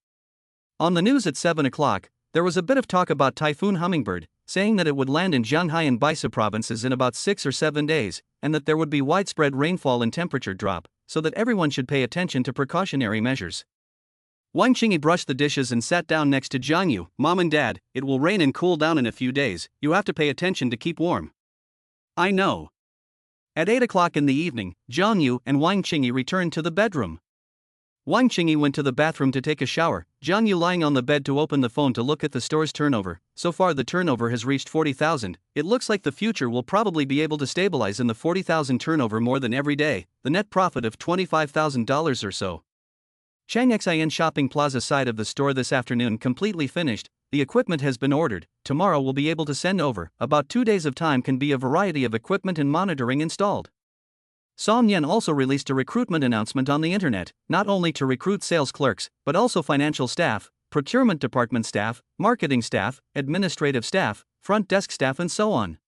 On the news at 7 o'clock, there was a bit of talk about Typhoon Hummingbird, saying that it would land in Shanghai and Baisa provinces in about 6 or 7 days, and that there would be widespread rainfall and temperature drop, so that everyone should pay attention to precautionary measures. Wang Qingyi brushed the dishes and sat down next to Jiang Yu. "Mom and Dad, it will rain and cool down in a few days, you have to pay attention to keep warm." "I know." At 8 o'clock in the evening, Jiang Yu and Wang Qingyi returned to the bedroom. Wang Qingyi went to the bathroom to take a shower, Jiang Yu lying on the bed to open the phone to look at the store's turnover. So far the turnover has reached 40,000, it looks like the future will probably be able to stabilize in the 40,000 turnover more than every day, the net profit of $25,000 or so. Changxian Shopping Plaza side of the store this afternoon completely finished, the equipment has been ordered, tomorrow we'll be able to send over, about 2 days of time can be a variety of equipment and monitoring installed. Song Yan also released a recruitment announcement on the internet, not only to recruit sales clerks, but also financial staff, procurement department staff, marketing staff, administrative staff, front desk staff and so on.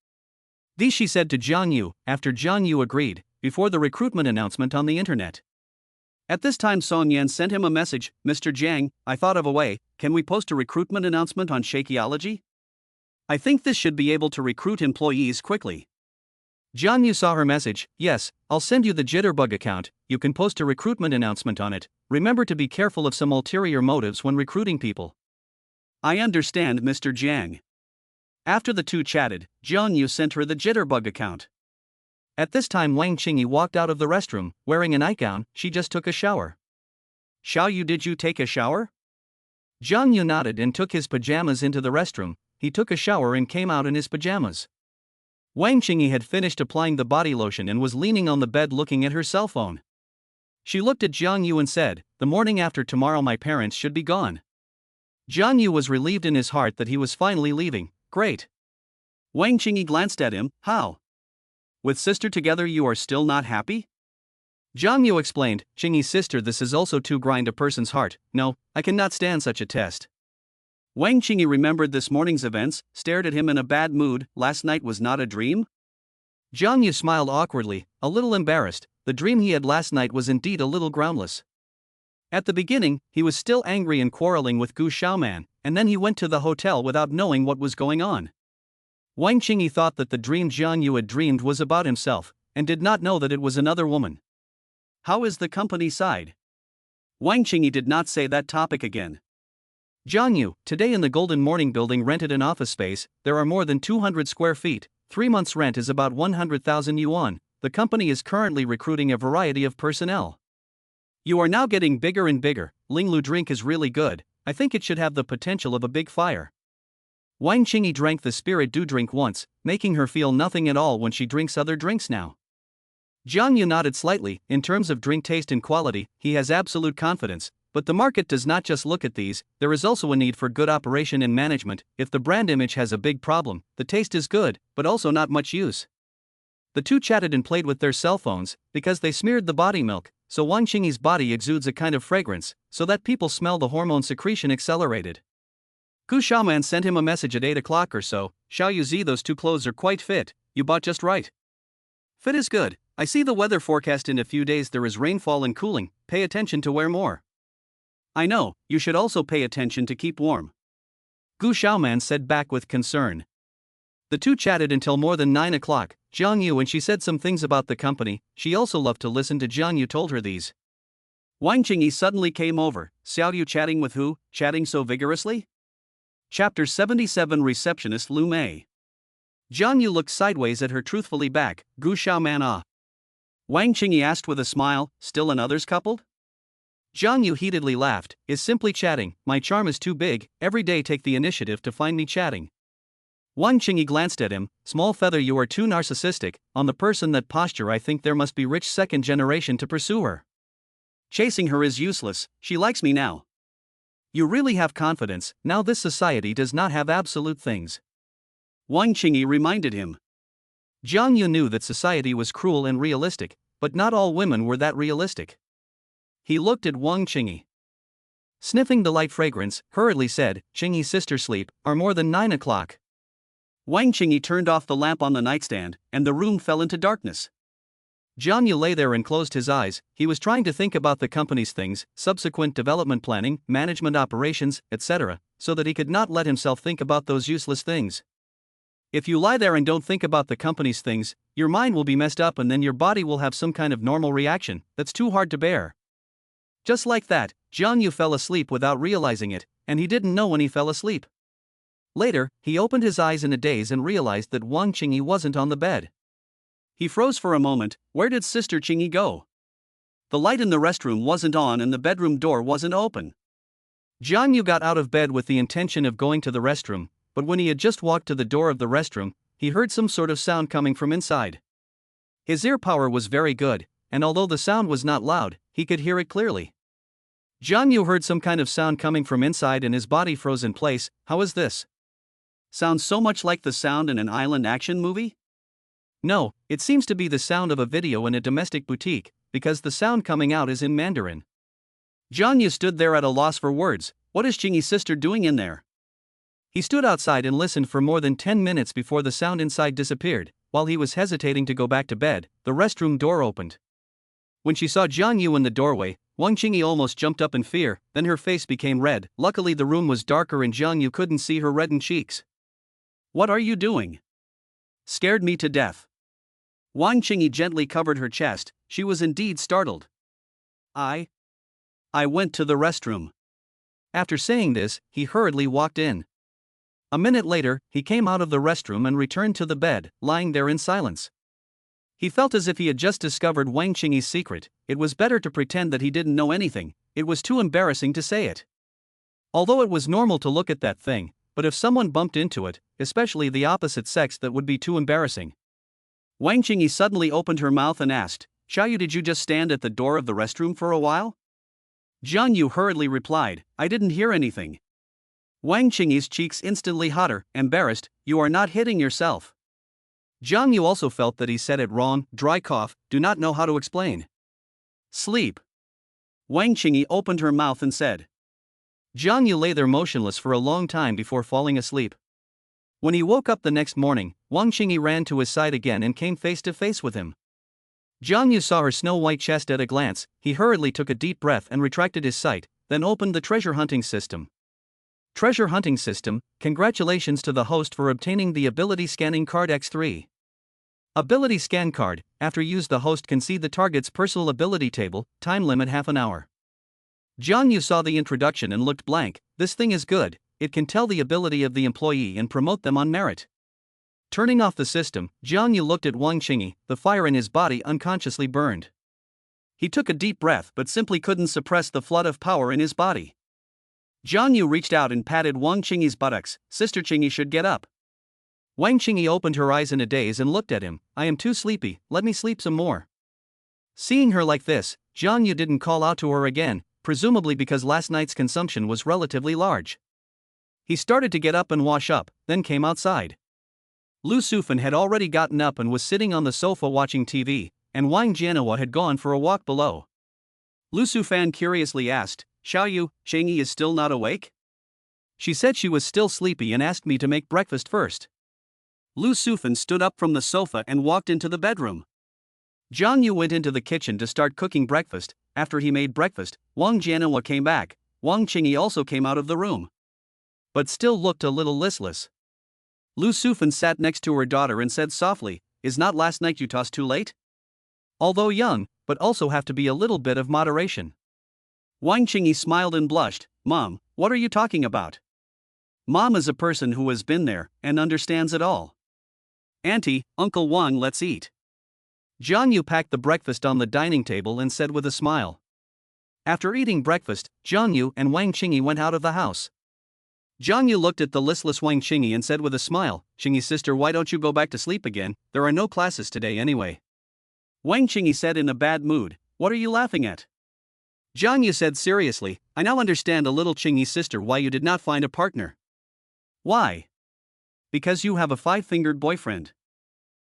These she said to Jiang Yu, after Jiang Yu agreed, before the recruitment announcement on the internet. At this time Song Yan sent him a message, "Mr. Jiang, I thought of a way, can we post a recruitment announcement on Shakeology? I think this should be able to recruit employees quickly." Jiang Yu saw her message. "Yes, I'll send you the Jitterbug account, you can post a recruitment announcement on it, remember to be careful of some ulterior motives when recruiting people." "I understand, Mr. Jiang." After the two chatted, Jiang Yu sent her the Jitterbug account. At this time Wang Qingyi walked out of the restroom, wearing a nightgown, she just took a shower. "Xiaoyu, did you take a shower?" Jiang Yu nodded and took his pajamas into the restroom, he took a shower and came out in his pajamas. Wang Qingyi had finished applying the body lotion and was leaning on the bed looking at her cell phone. She looked at Jiang Yu and said, "The morning after tomorrow my parents should be gone." Jiang Yu was relieved in his heart that he was finally leaving. Great. Wang Qingyi glanced at him. "How? With sister together you are still not happy?" Jiang Yu explained, "Qingyi's sister, this is also to grind a person's heart, no, I cannot stand such a test." Wang Qingyi remembered this morning's events, stared at him in a bad mood. "Last night was not a dream?" Jiang Yu smiled awkwardly, a little embarrassed, the dream he had last night was indeed a little groundless. At the beginning, he was still angry and quarreling with Gu Xiaoman, and then he went to the hotel without knowing what was going on. Wang Qingyi thought that the dream Jiang Yu had dreamed was about himself, and did not know that it was another woman. "How is the company side?" Wang Qingyi did not say that topic again. Jiang Yu, today in the Golden Morning building rented an office space, there are more than 200 square feet, 3 months rent is about 100,000 yuan, the company is currently recruiting a variety of personnel. You are now getting bigger and bigger, Linglu drink is really good, I think it should have the potential of a big fire. Wang Qingyi drank the spirit do drink once, making her feel nothing at all when she drinks other drinks now. Jiang Yu nodded slightly, in terms of drink taste and quality, he has absolute confidence, but the market does not just look at these, there is also a need for good operation and management. If the brand image has a big problem, the taste is good, but also not much use. The two chatted and played with their cell phones, because they smeared the body milk, so Wang Qingyi's body exudes a kind of fragrance, so that people smell the hormone secretion accelerated. Gu Xiaoman sent him a message at 8 o'clock or so, "Xiaoyu Z, those two clothes are quite fit, you bought just right. Fit is good, I see the weather forecast in a few days there is rainfall and cooling, pay attention to wear more." I know, you should also pay attention to keep warm. Gu Xiaoman said back with concern. The two chatted until more than 9 o'clock. Jiang Yu and she said some things about the company. She also loved to listen to Jiang Yu told her these. Wang Qingyi suddenly came over. Xiao Yu chatting with who, chatting so vigorously? Chapter 77 Receptionist Lu Mei. Jiang Yu looked sideways at her truthfully back. Gu Xiaoman ah. Wang Qingyi asked with a smile, still another's coupled? Jiang Yu heatedly laughed, is simply chatting, my charm is too big, every day take the initiative to find me chatting. Wang Qingyi glanced at him, small feather you are too narcissistic, on the person that posture I think there must be rich second generation to pursue her. Chasing her is useless, she likes me now. You really have confidence, now this society does not have absolute things. Wang Qingyi reminded him. Jiang Yu knew that society was cruel and realistic, but not all women were that realistic. He looked at Wang Qingyi. Sniffing the light fragrance, hurriedly said, Qingyi's sister sleep, are more than 9 o'clock. Wang Qingyi turned off the lamp on the nightstand, and the room fell into darkness. Jiang Yu lay there and closed his eyes. He was trying to think about the company's things, subsequent development planning, management operations, etc., so that he could not let himself think about those useless things. If you lie there and don't think about the company's things, your mind will be messed up and then your body will have some kind of normal reaction that's too hard to bear. Just like that, Jiang Yu fell asleep without realizing it, and he didn't know when he fell asleep. Later, he opened his eyes in a daze and realized that Wang Qingyi wasn't on the bed. He froze for a moment. Where did Sister Qingyi go? The light in the restroom wasn't on and the bedroom door wasn't open. Jiang Yu got out of bed with the intention of going to the restroom, but when he had just walked to the door of the restroom, he heard some sort of sound coming from inside. His ear power was very good, and although the sound was not loud, he could hear it clearly. Jiang Yu heard some kind of sound coming from inside and his body froze in place. How is this? Sounds so much like the sound in an island action movie? No, it seems to be the sound of a video in a domestic boutique, because the sound coming out is in Mandarin. Jiang Yu stood there at a loss for words. What is Qingyi's sister doing in there? He stood outside and listened for more than 10 minutes before the sound inside disappeared. While he was hesitating to go back to bed, the restroom door opened. When she saw Jiang Yu in the doorway, Wang Qingyi almost jumped up in fear, then her face became red. Luckily the room was darker and Jiang Yu couldn't see her reddened cheeks. What are you doing? Scared me to death. Wang Qingyi gently covered her chest. She was indeed startled. I went to the restroom. After saying this, he hurriedly walked in. A minute later, he came out of the restroom and returned to the bed, lying there in silence. He felt as if he had just discovered Wang Qingyi's secret. It was better to pretend that he didn't know anything, it was too embarrassing to say it. Although it was normal to look at that thing, but if someone bumped into it, especially the opposite sex, that would be too embarrassing. Wang Qingyi suddenly opened her mouth and asked, Xiaoyu, did you just stand at the door of the restroom for a while? Jiang Yu hurriedly replied, I didn't hear anything. Wang Qingyi's cheeks instantly hotter, embarrassed, you are not hitting yourself. Jiang Yu also felt that he said it wrong, dry cough, do not know how to explain. Sleep. Wang Qingyi opened her mouth and said. Jiang Yu lay there motionless for a long time before falling asleep. When he woke up the next morning, Wang Qingyi ran to his side again and came face to face with him. Jiang Yu saw her snow-white chest at a glance. He hurriedly took a deep breath and retracted his sight, then opened the treasure hunting system. Treasure hunting system, congratulations to the host for obtaining the ability scanning card X3. Ability scan card, after use the host can see the target's personal ability table, time limit half an hour. Jiang Yu saw the introduction and looked blank. This thing is good, it can tell the ability of the employee and promote them on merit. Turning off the system, Jiang Yu looked at Wang Qingyi, the fire in his body unconsciously burned. He took a deep breath but simply couldn't suppress the flood of power in his body. Jiang Yu reached out and patted Wang Qingyi's buttocks. Sister Qingyi should get up. Wang Qingyi opened her eyes in a daze and looked at him. I am too sleepy, let me sleep some more. Seeing her like this, Jiang Yu didn't call out to her again, presumably because last night's consumption was relatively large. He started to get up and wash up, then came outside. Lu Sufan had already gotten up and was sitting on the sofa watching TV, and Wang Jianhua had gone for a walk below. Lu Sufan curiously asked, Xiaoyu, Qingyi is still not awake? She said she was still sleepy and asked me to make breakfast first. Lu Sufan stood up from the sofa and walked into the bedroom. Jiang Yu went into the kitchen to start cooking breakfast. After he made breakfast, Wang Jianhua came back. Wang Qingyi also came out of the room, but still looked a little listless. Lu Sufan sat next to her daughter and said softly, "Is not last night you tossed too late? Although young, but also have to be a little bit of moderation." Wang Qingyi smiled and blushed. "Mom, what are you talking about? Mom is a person who has been there and understands it all. Auntie, Uncle Wang, let's eat." Jiang Yu packed the breakfast on the dining table and said with a smile. After eating breakfast, Jiang Yu and Wang Qingyi went out of the house. Jiang Yu looked at the listless Wang Qingyi and said with a smile, "Qingyi sister, why don't you go back to sleep again? There are no classes today anyway." Wang Qingyi said in a bad mood, "What are you laughing at?" Jiang Yu said seriously, "I now understand a little, Qingyi sister, why you did not find a partner." "Why?" "Because you have a five-fingered boyfriend."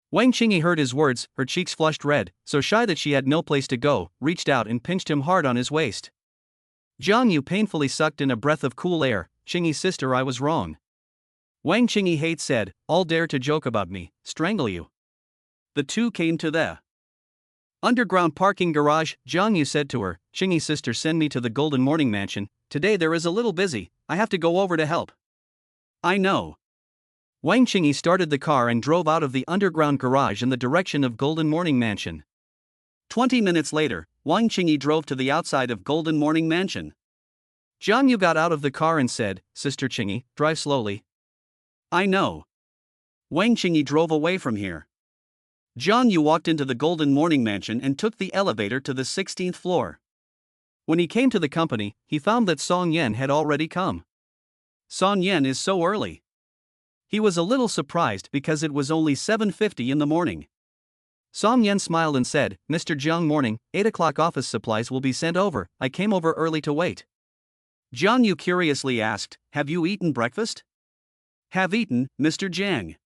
Wang Qingyi heard his words, her cheeks flushed red, so shy that she had no place to go, reached out and pinched him hard on his waist. Jiang Yu painfully sucked in a breath of cool air. "Qingyi sister, I was wrong." Wang Qingyi said, "All dare to joke about me, strangle you." The two came to the underground parking garage. Jiang Yu said to her, "Qingyi sister, send me to the Golden Morning Mansion. Today there is a little busy, I have to go over to help." "I know." Wang Qingyi started the car and drove out of the underground garage in the direction of Golden Morning Mansion. 20 minutes later, Wang Qingyi drove to the outside of Golden Morning Mansion. Jiang Yu got out of the car and said, "Sister Qingyi, drive slowly." "I know." Wang Qingyi drove away from here. Jiang Yu walked into the Golden Morning Mansion and took the elevator to the 16th floor. When he came to the company, he found that Song Yan had already come. "Song Yan is so early." He was a little surprised because it was only 7:50 in the morning. Song Yan smiled and said, "Mr. Jiang, morning, 8 o'clock office supplies will be sent over, I came over early to wait." Jiang Yu curiously asked, "Have you eaten breakfast?" "Have eaten, Mr. Jiang."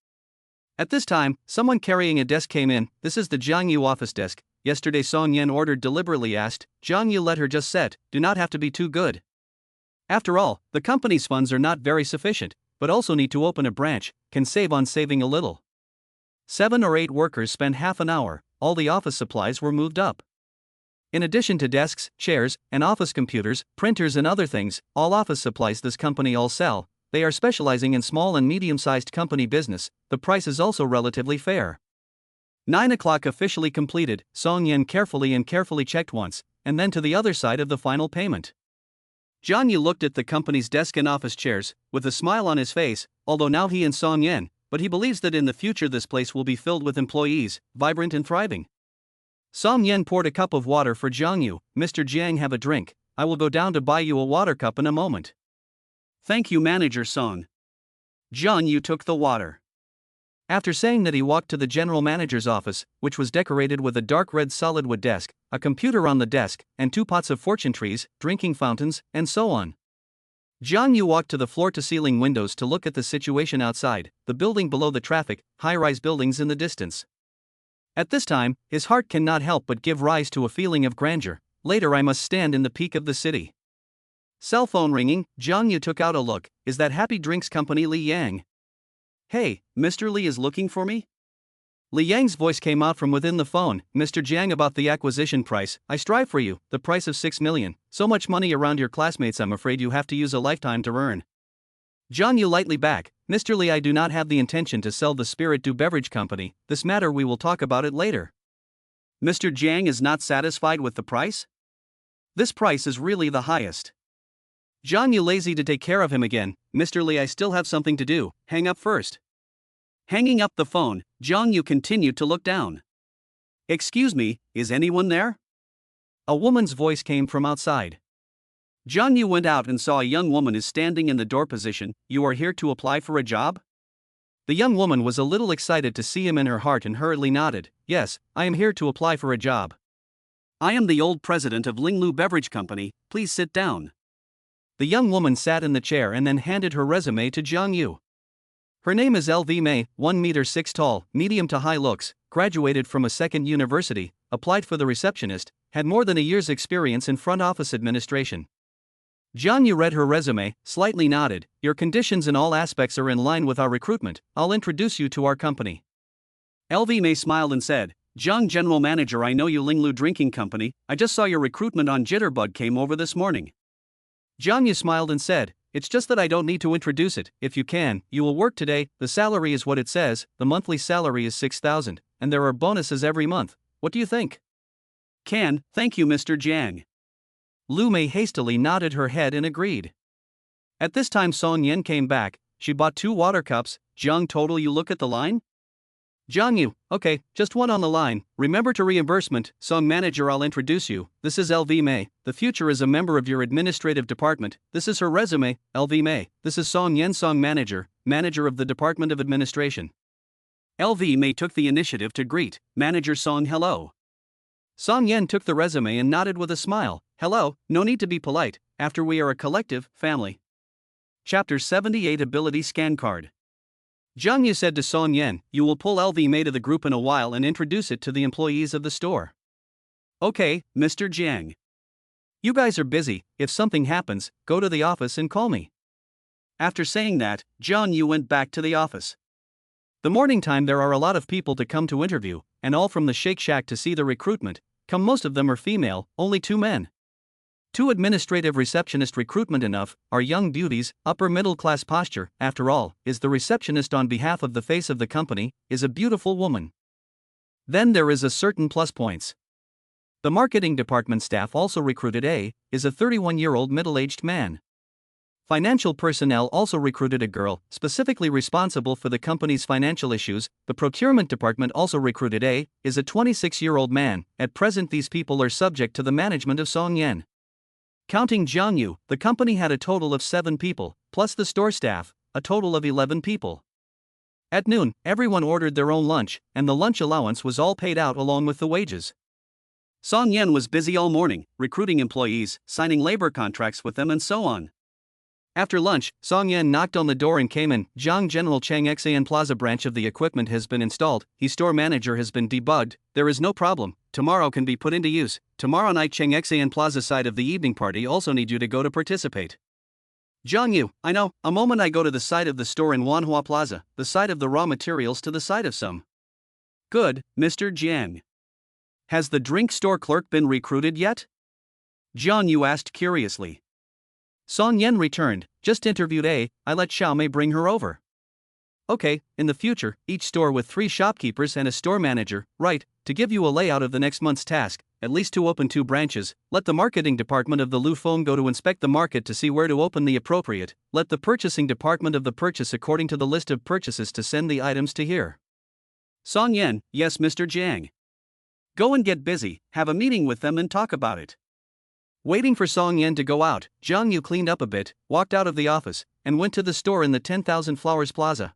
At this time, someone carrying a desk came in. "This is the Jiang Yu office desk. Yesterday Song Yan ordered deliberately asked." Jiang Yu let her just set, "Do not have to be too good. After all, the company's funds are not very sufficient, but also need to open a branch, can save on saving a little." 7 or 8 workers spent half an hour, all the office supplies were moved up. In addition to desks, chairs, and office computers, printers and other things, all office supplies this company all sell, they are specializing in small and medium-sized company business, the price is also relatively fair. 9 o'clock officially completed, Song Yan carefully checked once, and then to the other side of the final payment. Jiang Yu looked at the company's desk and office chairs, with a smile on his face, although now he and Song Yan, but he believes that in the future this place will be filled with employees, vibrant and thriving. Song Yan poured a cup of water for Jiang Yu. "Mr. Jiang, have a drink, I will go down to buy you a water cup in a moment." "Thank you, Manager Song." Jiang Yu took the water. After saying that, he walked to the general manager's office, which was decorated with a dark red solid wood desk, a computer on the desk, and 2 pots of fortune trees, drinking fountains, and so on. Jiang Yu walked to the floor-to-ceiling windows to look at the situation outside, the building below the traffic, high-rise buildings in the distance. At this time, his heart cannot help but give rise to a feeling of grandeur. Later I must stand in the peak of the city. Cell phone ringing, Jiang Yu took out a look. Is that Happy Drinks Company Li Yang? "Hey, Mr. Li is looking for me?" Li Yang's voice came out from within the phone. "Mr. Jiang, about the acquisition price, I strive for you, the price of 6 million, so much money around your classmates I'm afraid you have to use a lifetime to earn." Jiang Yu lightly back, "Mr. Li, I do not have the intention to sell the Spirit Du Beverage Company, this matter we will talk about it later." "Mr. Jiang is not satisfied with the price?" "This price is really the highest." Jiang Yu lazy to take care of him again. "Mr. Li, I still have something to do, hang up first." Hanging up the phone, Jiang Yu continued to look down. "Excuse me, is anyone there?" A woman's voice came from outside. Jiang Yu went out and saw a young woman is standing in the door position. "You are here to apply for a job?" The young woman was a little excited to see him in her heart and hurriedly nodded. "Yes, I am here to apply for a job. I am the old president of Linglu Beverage Company, please sit down." The young woman sat in the chair and then handed her resume to Jiang Yu. Her name is LV Mei, 1 meter 6 tall, medium to high looks, graduated from a second university, applied for the receptionist, had more than a year's experience in front office administration. Jiang Yu read her resume, slightly nodded. "Your conditions in all aspects are in line with our recruitment, I'll introduce you to our company." LV Mei smiled and said, "Jiang General Manager, I know you Linglu Drinking Company, I just saw your recruitment on Jitterbug came over this morning." Jiang Yu smiled and said, "It's just that I don't need to introduce it. If you can, you will work today. The salary is what it says, the monthly salary is 6,000, and there are bonuses every month. What do you think?" "Can, thank you, Mr. Jiang." Lu Mei hastily nodded her head and agreed. At this time Song Yen came back. She bought 2 water cups. "Jiang, total you look at the line?" Jiang Yu, "Okay, just one on the line. Remember to reimbursement." "Song manager, I'll introduce you. This is LV Mei. The future is a member of your administrative department. This is her resume, LV Mei. This is Song Yen, Song manager, manager of the Department of Administration." LV Mei took the initiative to greet Manager Song hello. Song Yen took the resume and nodded with a smile. "Hello, no need to be polite, after we are a collective family." Chapter 78 Ability Scan Card. Jiang Yu said to Song Yen, "You will pull LV Mei to the group in a while and introduce it to the employees of the store." "Okay, Mr. Jiang. You guys are busy. If something happens, go to the office and call me." After saying that, Jiang Yu went back to the office. The morning time there are a lot of people to come to interview, and all from the Shake Shack to see the recruitment. Come, most of them are female, only 2 men. 2 administrative receptionist recruitment enough, are young beauties, upper middle class posture. After all, is the receptionist on behalf of the face of the company, is a beautiful woman. Then there is a certain plus points. The marketing department staff also recruited is a 31-year-old middle-aged man. Financial personnel also recruited a girl, specifically responsible for the company's financial issues. The procurement department also recruited is a 26-year-old man. At present these people are subject to the management of Song Yen. Counting Jiang Yu, the company had a total of 7 people, plus the store staff, a total of 11 people. At noon, everyone ordered their own lunch, and the lunch allowance was all paid out along with the wages. Song Yen was busy all morning, recruiting employees, signing labor contracts with them and so on. After lunch, Song Yen knocked on the door and came in. "Jiang General Chang Xan Plaza branch of the equipment has been installed. His store manager has been debugged. There is no problem. Tomorrow can be put into use. Tomorrow night Chang Xan Plaza side of the evening party also need you to go to participate." "Jiang Yu, I know, a moment I go to the side of the store in Wanhua Plaza, the side of the raw materials to the side of some." "Good, Mr. Jiang. Has the drink store clerk been recruited yet?" Jiang Yu asked curiously. Song Yen returned, "Just interviewed I let Xiao Mei bring her over." "Okay, in the future, each store with 3 shopkeepers and a store manager, right? To give you a layout of the next month's task, at least to open 2 branches, let the marketing department of the Lufeng go to inspect the market to see where to open the appropriate, let the purchasing department of the purchase according to the list of purchases to send the items to here." Song Yen, "Yes, Mr. Jiang. Go and get busy, have a meeting with them and talk about it." Waiting for Song Yen to go out, Jiang Yu cleaned up a bit, walked out of the office, and went to the store in the 10,000 Flowers Plaza.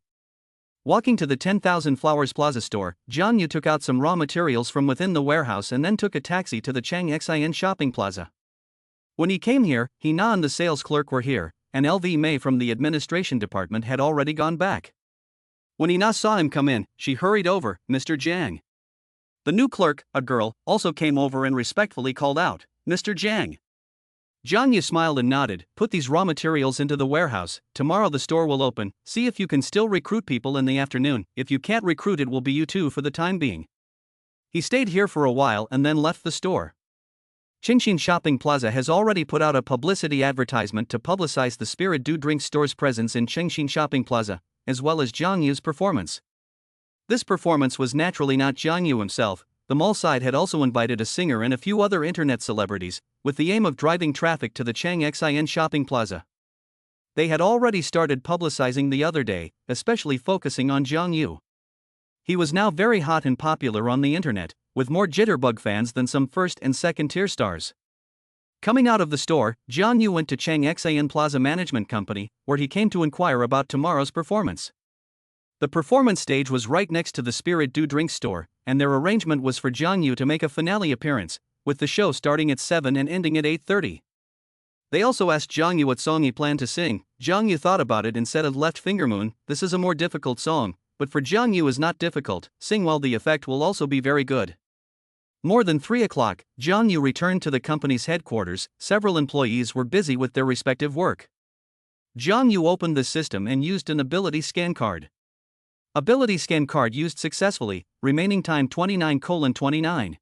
Walking to the 10,000 Flowers Plaza store, Jiang Yu took out some raw materials from within the warehouse and then took a taxi to the Chang Xian Shopping Plaza. When he came here, he and the sales clerk were here, and LV Mei from the administration department had already gone back. When Ina saw him come in, she hurried over, "Mr. Jiang." The new clerk, a girl, also came over and respectfully called out, "Mr. Jiang." Jiang Yu smiled and nodded. "Put these raw materials into the warehouse. Tomorrow the store will open. See if you can still recruit people in the afternoon. If you can't recruit, it will be you two for the time being." He stayed here for a while and then left the store. Qingxin Shopping Plaza has already put out a publicity advertisement to publicize the Spirit Do Drink store's presence in Qingxin Shopping Plaza, as well as Jiang Yu's performance. This performance was naturally not Jiang Yu himself. The mall side had also invited a singer and a few other internet celebrities, with the aim of driving traffic to the Chang Xian Shopping Plaza. They had already started publicizing the other day, especially focusing on Jiang Yu. He was now very hot and popular on the internet, with more Jitterbug fans than some first and second tier stars. Coming out of the store, Jiang Yu went to Chang Xian Plaza Management Company, where he came to inquire about tomorrow's performance. The performance stage was right next to the Spirit Do Drink store, and their arrangement was for Jiang Yu to make a finale appearance, with the show starting at 7 and ending at 8:30. They also asked Jiang Yu what song he planned to sing. Jiang Yu thought about it and said of Left Finger Moon, "This is a more difficult song, but for Jiang Yu is not difficult. Sing well, the effect will also be very good." More than 3 o'clock, Jiang Yu returned to the company's headquarters. Several employees were busy with their respective work. Jiang Yu opened the system and used an ability scan card. Ability scan card used successfully, remaining time 29:29.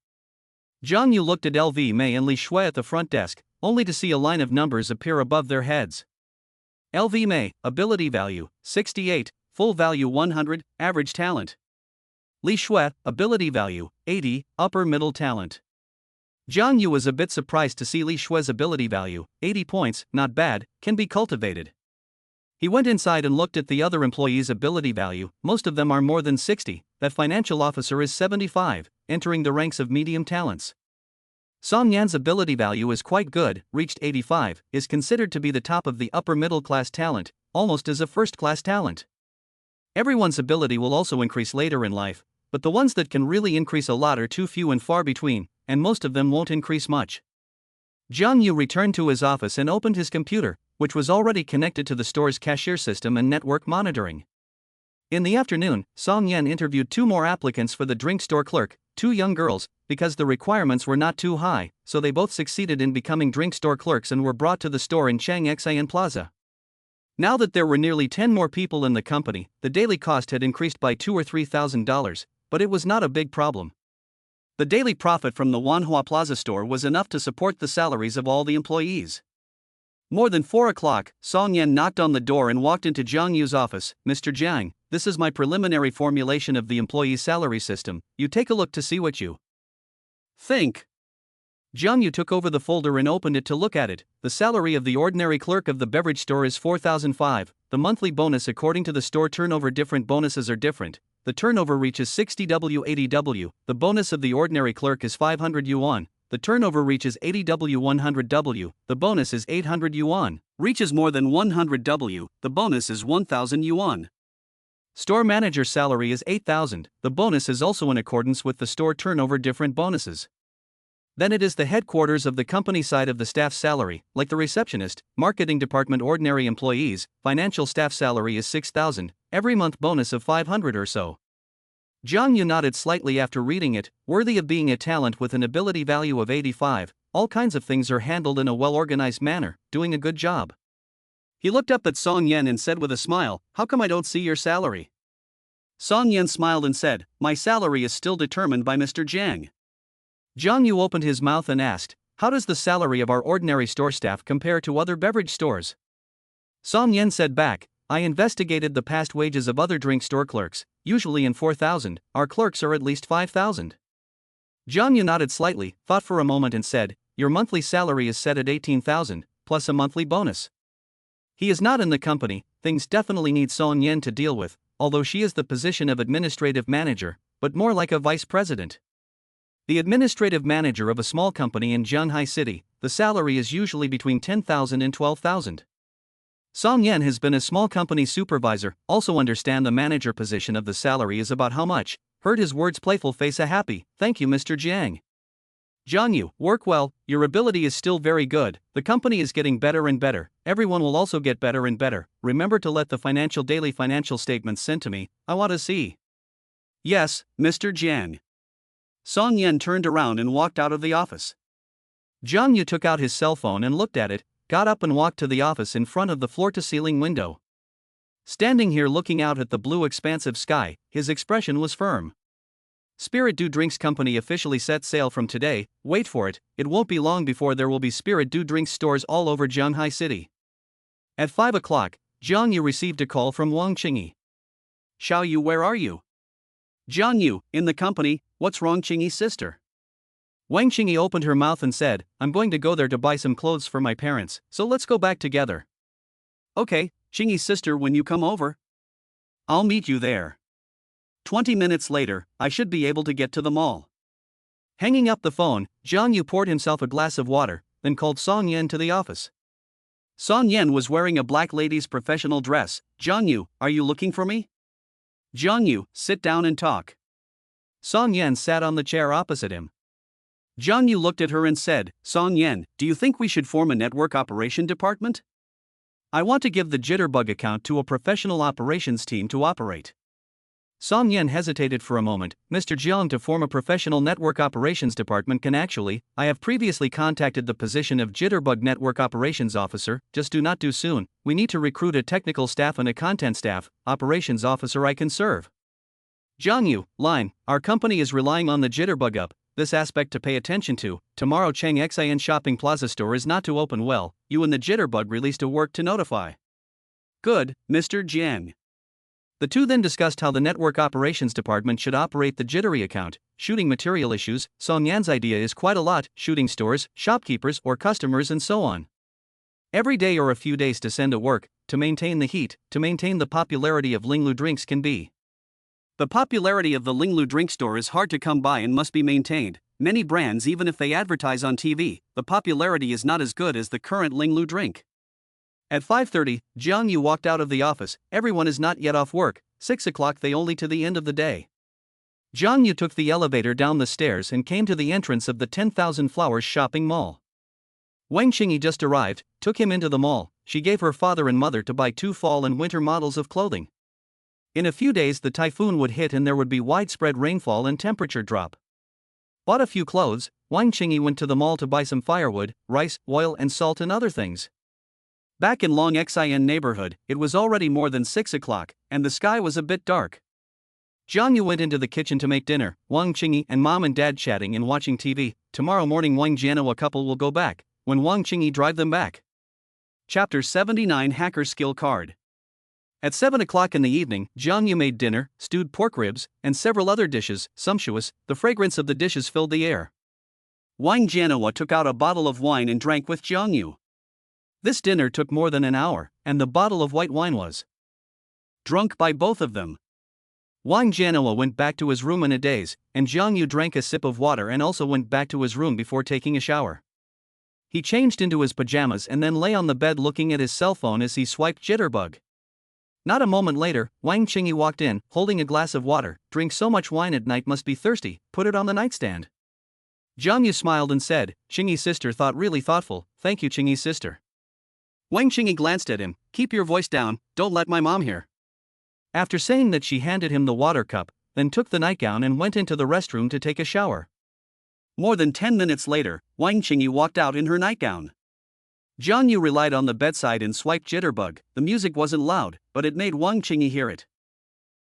Jiang Yu looked at LV Mei and Li Shui at the front desk. only to see a line of numbers appear above their heads. LV May, ability value, 68, full value 100, average talent. Li Shui, ability value, 80, upper middle talent. Jiang Yu was a bit surprised to see Li Shui's ability value, 80 points, not bad, can be cultivated. He went inside and looked at the other employees' ability value, most of them are more than 60, that financial officer is 75, entering the ranks of medium talents. Song Yan's ability value is quite good, reached 85, is considered to be the top of the upper middle class talent, almost as a first class talent. Everyone's ability will also increase later in life, but the ones that can really increase a lot are too few and far between, and most of them won't increase much. Jiang Yu returned to his office and opened his computer, which was already connected to the store's cashier system and network monitoring. In the afternoon, Song Yan interviewed 2 more applicants for the drink store clerk, 2 young girls, because the requirements were not too high, so they both succeeded in becoming drink store clerks and were brought to the store in Changxian Plaza. Now that there were nearly 10 more people in the company, the daily cost had increased by $2,000 or $3,000, but it was not a big problem. The daily profit from the Wanhua Plaza store was enough to support the salaries of all the employees. More than 4 o'clock, Song Yan knocked on the door and walked into Jiang Yu's office. Mr. Jiang, this is my preliminary formulation of the employee salary system, you take a look to see what you think. Jiang Yu took over the folder and opened it to look at it. The salary of the ordinary clerk of the beverage store is 4,005, the monthly bonus according to the store turnover, different bonuses are different. The turnover reaches 60W 80W, the bonus of the ordinary clerk is 500 yuan, the turnover reaches 80W 100W, the bonus is 800 yuan, reaches more than 100W, the bonus is 1000 yuan. Store manager salary is 8,000, the bonus is also in accordance with the store turnover, different bonuses. Then it is the headquarters of the company side of the staff's salary, like the receptionist, marketing department ordinary employees, financial staff salary is 6,000, every month bonus of 500 or so. Jiang Yu nodded slightly after reading it, worthy of being a talent with an ability value of 85, all kinds of things are handled in a well-organized manner, doing a good job. He looked up at Song Yan and said with a smile, how come I don't see your salary? Song Yan smiled and said, my salary is still determined by Mr. Jiang. Jiang Yu opened his mouth and asked, how does the salary of our ordinary store staff compare to other beverage stores? Song Yan said back, I investigated the past wages of other drink store clerks, usually in 4,000, our clerks are at least 5,000. Jiang Yu nodded slightly, thought for a moment and said, your monthly salary is set at 18,000, plus a monthly bonus. He is not in the company, things definitely need Song Yan to deal with, although she is the position of administrative manager, but more like a vice president. The administrative manager of a small company in Zhanghai City, the salary is usually between 10,000 and 12,000. Song Yan has been a small company supervisor, also understand the manager position of the salary is about how much, heard his words, playful face, a happy, thank you Mr. Jiang. Jiang Yu, work well, your ability is still very good, the company is getting better and better, everyone will also get better and better, remember to let the daily financial statements sent to me, I want to see. Yes, Mr. Jiang. Song Yan turned around and walked out of the office. Jiang Yu took out his cell phone and looked at it, got up and walked to the office in front of the floor-to-ceiling window. Standing here looking out at the blue expansive sky, his expression was firm. Spirit Dew Drinks Company officially set sail from today, wait for it, it won't be long before there will be Spirit Dew Drinks stores all over Zhanghai City. At 5 o'clock, Jiang Yu received a call from Wang Qingyi. Xiao Yu, where are you? Jiang Yu, in the company, what's wrong? Qingyi's sister. Wang Qingyi opened her mouth and said, I'm going to go there to buy some clothes for my parents, so let's go back together. Okay, Qingyi's sister, when you come over, I'll meet you there. 20 minutes later, I should be able to get to the mall. Hanging up the phone, Jiang Yu poured himself a glass of water, then called Song Yan to the office. Song Yan was wearing a black lady's professional dress. Jiang Yu, are you looking for me? Jiang Yu, sit down and talk. Song Yan sat on the chair opposite him. Jiang Yu looked at her and said, Song Yan, do you think we should form a network operation department? I want to give the Jitterbug account to a professional operations team to operate. Song Yan hesitated for a moment. Mr. Jiang, to form a professional network operations department can actually, I have previously contacted the position of Jitterbug Network Operations Officer, just do not do soon, we need to recruit a technical staff and a content staff, operations officer I can serve. Jiang Yu, line, our company is relying on the Jitterbug up, this aspect to pay attention to. Tomorrow Chang Xian Shopping Plaza store is not to open well, you and the Jitterbug released a work to notify. Good, Mr. Jiang. The two then discussed how the network operations department should operate the Jittery account, shooting material issues. Song Yan's idea is quite a lot, shooting stores, shopkeepers or customers and so on. Every day or a few days to send a work, to maintain the heat, to maintain the popularity of Linglu drinks can be. The popularity of the Linglu drink store is hard to come by and must be maintained. Many brands, even if they advertise on TV, the popularity is not as good as the current Linglu drink. At 5:30, Jiang Yu walked out of the office. Everyone is not yet off work. 6 o'clock they only to the end of the day. Jiang Yu took the elevator down the stairs and came to the entrance of the 10,000 Flowers shopping mall. Wang Qingyi just arrived, took him into the mall. She gave her father and mother to buy 2 fall and winter models of clothing. In a few days the typhoon would hit and there would be widespread rainfall and temperature drop. Bought a few clothes, Wang Qingyi went to the mall to buy some firewood, rice, oil and salt and other things. Back in Long Xian neighborhood, it was already more than 6 o'clock, and the sky was a bit dark. Jiang Yu went into the kitchen to make dinner, Wang Qingyi and mom and dad chatting and watching TV. Tomorrow morning Wang Jianhua couple will go back, when Wang Qingyi drive them back. Chapter 79 Hacker Skill Card. At 7 o'clock in the evening, Jiang Yu made dinner, stewed pork ribs, and several other dishes, sumptuous. The fragrance of the dishes filled the air. Wang Jianhua took out a bottle of wine and drank with Jiang Yu. This dinner took more than an hour, and the bottle of white wine was drunk by both of them. Wang Jianhua went back to his room in a daze, and Jiang Yu drank a sip of water and also went back to his room before taking a shower. He changed into his pajamas and then lay on the bed looking at his cell phone as he swiped Jitterbug. Not a moment later, Wang Qingyi walked in, holding a glass of water. Drink so much wine at night must be thirsty, put it on the nightstand. Jiang Yu smiled and said, Qingyi's sister thought really thoughtful, thank you Qingyi's sister. Wang Qingyi glanced at him, keep your voice down, don't let my mom hear. After saying that she handed him the water cup, then took the nightgown and went into the restroom to take a shower. More than 10 minutes later, Wang Qingyi walked out in her nightgown. Jiang Yu relied on the bedside and swiped Jitterbug. The music wasn't loud, but it made Wang Qingyi hear it.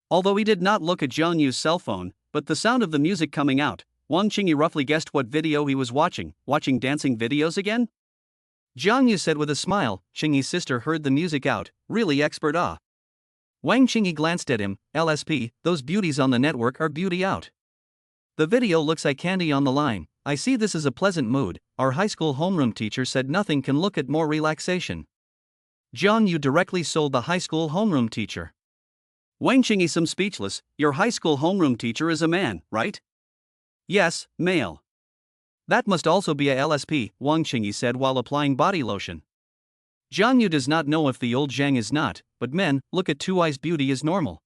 Although he did not look at Jiang Yu's cell phone, but the sound of the music coming out, Wang Qingyi roughly guessed what video he was watching dancing videos again? Jiang Yu said with a smile. Qingyi's sister heard the music out, really expert Wang Qingyi glanced at him, LSP, those beauties on the network are beauty out. The video looks like candy on the line, I see this is a pleasant mood, our high school homeroom teacher said nothing can look at more relaxation. Jiang Yu directly sold the high school homeroom teacher. Wang Qingyi some speechless, your high school homeroom teacher is a man, right? Yes, male. That must also be a LSP, Wang Qingyi said while applying body lotion. Jiang Yu does not know if the old Zhang is not, but men, look at Two Eyes beauty is normal.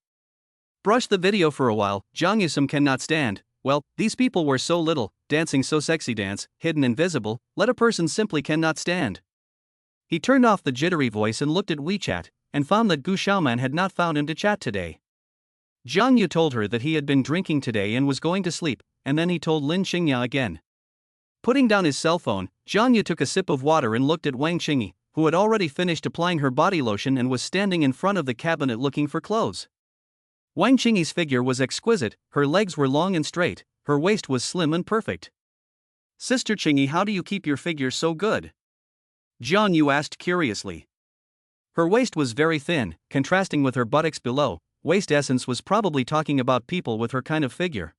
Brush the video for a while, Jiang Yu some cannot stand, well, these people were so little, dancing so sexy dance, hidden and visible, let a person simply cannot stand. He turned off the jittery voice and looked at WeChat, and found that Gu Xiaoman had not found him to chat today. Jiang Yu told her that he had been drinking today and was going to sleep, and then he told Lin Xingya again. Putting down his cell phone, Jiang Yu took a sip of water and looked at Wang Qingyi, who had already finished applying her body lotion and was standing in front of the cabinet looking for clothes. Wang Qingyi's figure was exquisite, her legs were long and straight, her waist was slim and perfect. Sister Qingyi, how do you keep your figure so good? Jiang Yu asked curiously. Her waist was very thin, contrasting with her buttocks below. Waist essence was probably talking about people with her kind of figure.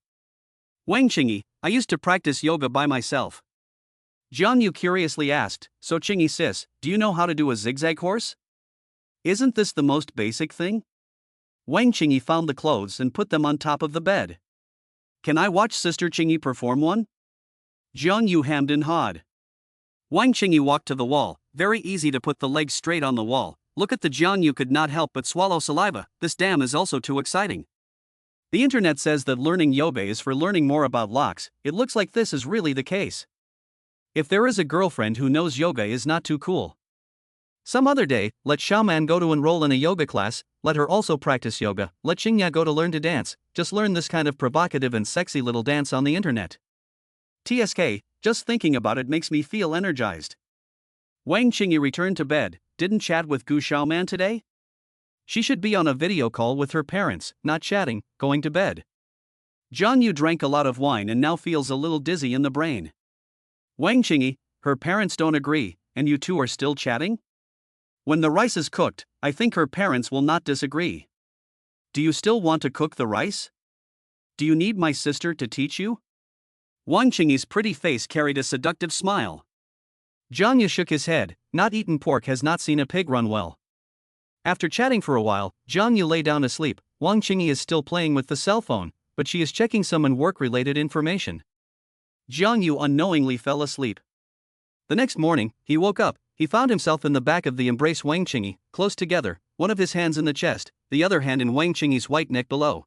Wang Qingyi, I used to practice yoga by myself. Jiang Yu curiously asked, so Qingyi sis, do you know how to do a zigzag horse? Isn't this the most basic thing? Wang Qingyi found the clothes and put them on top of the bed. Can I watch Sister Qingyi perform one? Jiang Yu hemmed and hawed. Wang Qingyi walked to the wall, very easy to put the legs straight on the wall. Look at the Jiang Yu could not help but swallow saliva, this damn is also too exciting. The internet says that learning yoga is for learning more about locks, it looks like this is really the case. If there is a girlfriend who knows yoga is not too cool. Some other day, let Xiaoman go to enroll in a yoga class, let her also practice yoga, let Xingya go to learn to dance, just learn this kind of provocative and sexy little dance on the internet. TSK, just thinking about it makes me feel energized. Wang Qingyi returned to bed, didn't chat with Gu Xiaoman today? She should be on a video call with her parents, not chatting, going to bed. Jiang Yu drank a lot of wine and now feels a little dizzy in the brain. Wang Qingyi, her parents don't agree, and you two are still chatting? When the rice is cooked, I think her parents will not disagree. Do you still want to cook the rice? Do you need my sister to teach you? Wang Qingyi's pretty face carried a seductive smile. Jiang Yu shook his head. Not eaten pork has not seen a pig run well. After chatting for a while, Jiang Yu lay down to sleep. Wang Qingyi is still playing with the cell phone, but she is checking some work-related information. Jiang Yu unknowingly fell asleep. The next morning, he woke up. He found himself in the back of the embrace Wang Qingyi, close together, one of his hands in the chest, the other hand in Wang Qingyi's white neck below.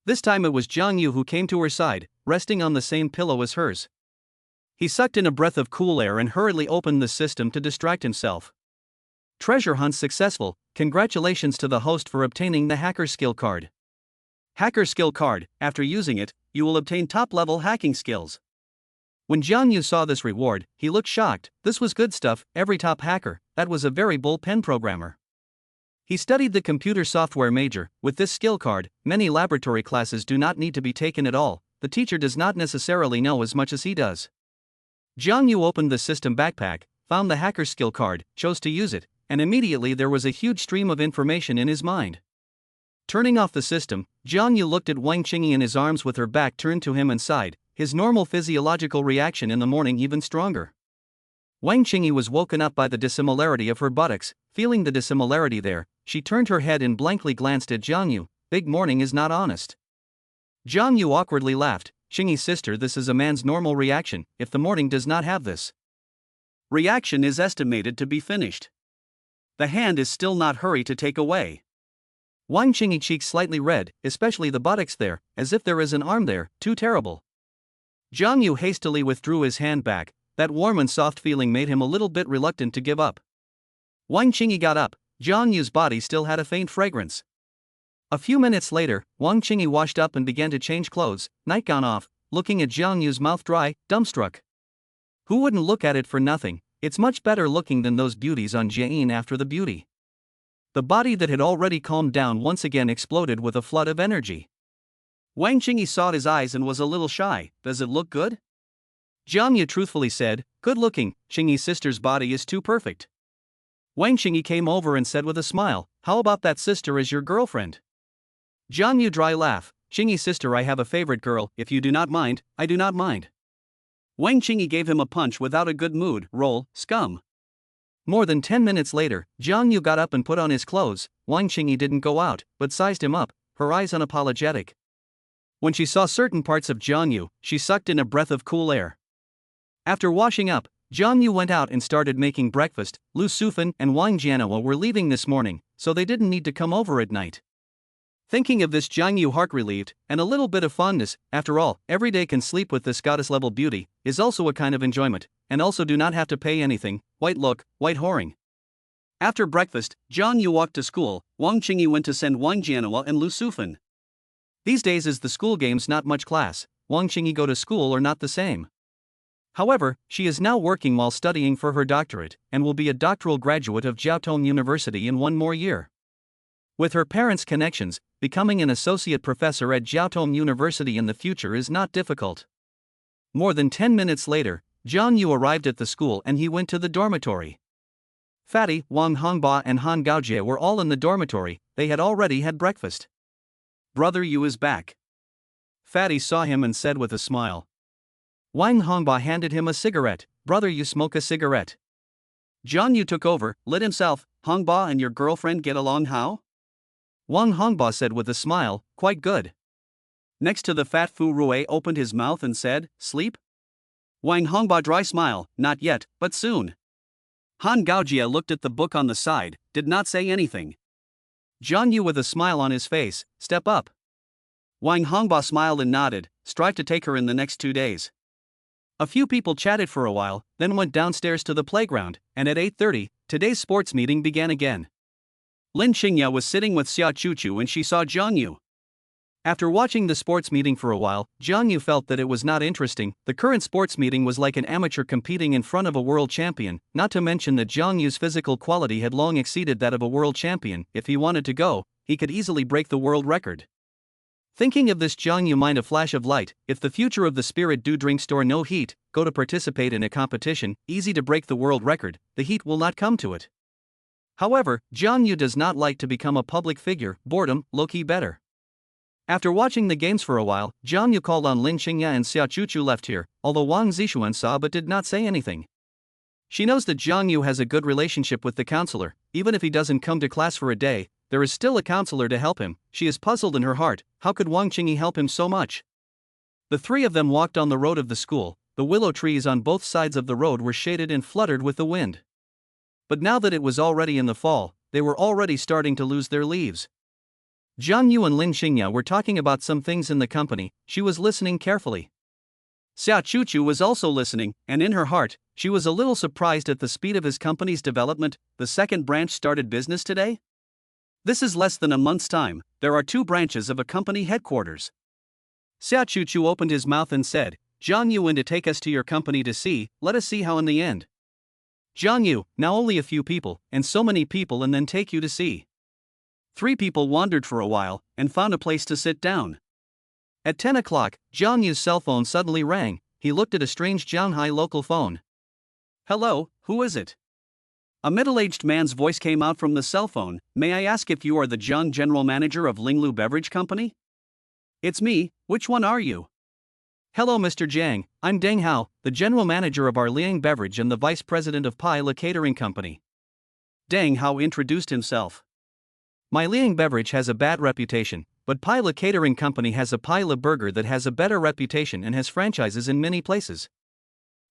This time it was Jiang Yu who came to her side, resting on the same pillow as hers. He sucked in a breath of cool air and hurriedly opened the system to distract himself. Treasure hunt successful. Congratulations to the host for obtaining the Hacker Skill Card. Hacker Skill Card. After using it, you will obtain top-level hacking skills. When Jiang Yu saw this reward, he looked shocked. This was good stuff. Every top hacker, that was a very bullpen programmer. He studied the computer software major. With this skill card, many laboratory classes do not need to be taken at all. The teacher does not necessarily know as much as he does. Jiang Yu opened the system backpack, found the hacker skill card, chose to use it, and immediately there was a huge stream of information in his mind. Turning off the system, Jiang Yu looked at Wang Qingyi in his arms with her back turned to him and sighed, his normal physiological reaction in the morning even stronger. Wang Qingyi was woken up by the dissimilarity of her buttocks. Feeling the dissimilarity there, she turned her head and blankly glanced at Jiang Yu. Big morning is not honest. Jiang Yu awkwardly laughed. Qingyi sister, this is a man's normal reaction, if the morning does not have this reaction is estimated to be finished. The hand is still not hurry to take away. Wang Qingyi cheeks slightly red, especially the buttocks there, as if there is an arm there, too terrible. Jiang Yu hastily withdrew his hand back. That warm and soft feeling made him a little bit reluctant to give up. Wang Qingyi got up. Jiang Yu's body still had a faint fragrance. A few minutes later, Wang Qingyi washed up and began to change clothes, nightgown off, looking at Jiang Yu's mouth dry, dumbstruck. Who wouldn't look at it for nothing? It's much better looking than those beauties on Jiayin after the beauty. The body that had already calmed down once again exploded with a flood of energy. Wang Qingyi saw his eyes and was a little shy. Does it look good? Jiang Yu truthfully said, good looking. Qingyi's sister's body is too perfect. Wang Qingyi came over and said with a smile, how about that sister as your girlfriend? Jiang Yu dry laugh. Qingyi sister, I have a favorite girl. If you do not mind, I do not mind. Wang Qingyi gave him a punch without a good mood. Roll, scum. More than 10 minutes later, Jiang Yu got up and put on his clothes. Wang Qingyi didn't go out, but sized him up, her eyes unapologetic. When she saw certain parts of Jiang Yu, she sucked in a breath of cool air. After washing up, Jiang Yu went out and started making breakfast. Lu Sufan and Wang Jianhua were leaving this morning, so they didn't need to come over at night. Thinking of this, Jiang Yu heart relieved, and a little bit of fondness. After all, every day can sleep with this goddess-level beauty, is also a kind of enjoyment, and also do not have to pay anything. White look, white whoring. After breakfast, Jiang Yu walked to school. Wang Qingyi went to send Wang Jianhua and Lu Sufan. These days is the school games not much class. Wang Qingyi go to school or not the same. However, she is now working while studying for her doctorate, and will be a doctoral graduate of Jiaotong University in 1 more year. With her parents' connections, becoming an associate professor at Jiaotong University in the future is not difficult. More than 10 minutes later, Jiang Yu arrived at the school and he went to the dormitory. Fatty, Wang Hongba and Han Gaojie were all in the dormitory. They had already had breakfast. Brother Yu is back. Fatty saw him and said with a smile. Wang Hongba handed him a cigarette. Brother Yu, smoke a cigarette. Jiang Yu took over, lit himself. Hongba and your girlfriend get along how? Wang Hongba said with a smile, quite good. Next to the fat Fu Rui opened his mouth and said, sleep? Wang Hongba dry smile, not yet, but soon. Han Gaojie looked at the book on the side, did not say anything. Jiang Yu with a smile on his face, step up. Wang Hongba smiled and nodded, strive to take her in the next 2 days. A few people chatted for a while, then went downstairs to the playground, and at 8:30, today's sports meeting began again. Lin Qingya was sitting with Xia Chuchu and she saw Jiang Yu. After watching the sports meeting for a while, Jiang Yu felt that it was not interesting. The current sports meeting was like an amateur competing in front of a world champion, not to mention that Jiang Yu's physical quality had long exceeded that of a world champion. If he wanted to go, he could easily break the world record. Thinking of this, Jiang Yu mind a flash of light. If the future of the spirit do drink store no heat, go to participate in a competition, easy to break the world record, the heat will not come to it. However, Jiang Yu does not like to become a public figure, boredom, low-key better. After watching the games for a while, Jiang Yu called on Lin Xingya and Xia Chuchu left here, although Wang Zixuan saw but did not say anything. She knows that Jiang Yu has a good relationship with the counselor. Even if he doesn't come to class for a day, there is still a counselor to help him. She is puzzled in her heart, how could Wang Qingyi help him so much? The three of them walked on the road of the school. The willow trees on both sides of the road were shaded and fluttered with the wind. But now that it was already in the fall, they were already starting to lose their leaves. Jiang Yu and Lin Xingya were talking about some things in the company. She was listening carefully. Xia Chuchu was also listening, and in her heart, she was a little surprised at the speed of his company's development. The second branch started business today? This is less than a month's time. There are 2 branches of a company headquarters. Xia Chuchu opened his mouth and said, Jiang Yu, when to take us to your company to see, let us see how in the end. Jiang Yu, now only a few people, and so many people, and then take you to see. 3 people wandered for a while, and found a place to sit down. At 10 o'clock, Jiang Yu's cell phone suddenly rang. He looked at a strange Jianghai local phone. Hello, who is it? A middle-aged man's voice came out from the cell phone. May I ask if you are the Jiang General Manager of Linglu Beverage Company? It's me. Which one are you? Hello Mr. Jiang, I'm Deng Hao, the General Manager of our Liang Beverage and the Vice President of Pai La Catering Company. Deng Hao introduced himself. My Liang Beverage has a bad reputation, but Pai La Catering Company has a Pai La Burger that has a better reputation and has franchises in many places.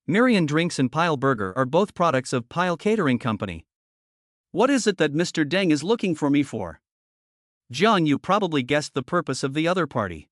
Miriam Drinks and Pile Burger are both products of Pile Catering Company. What is it that Mr. Deng is looking for me for? Jiang Yu probably guessed the purpose of the other party.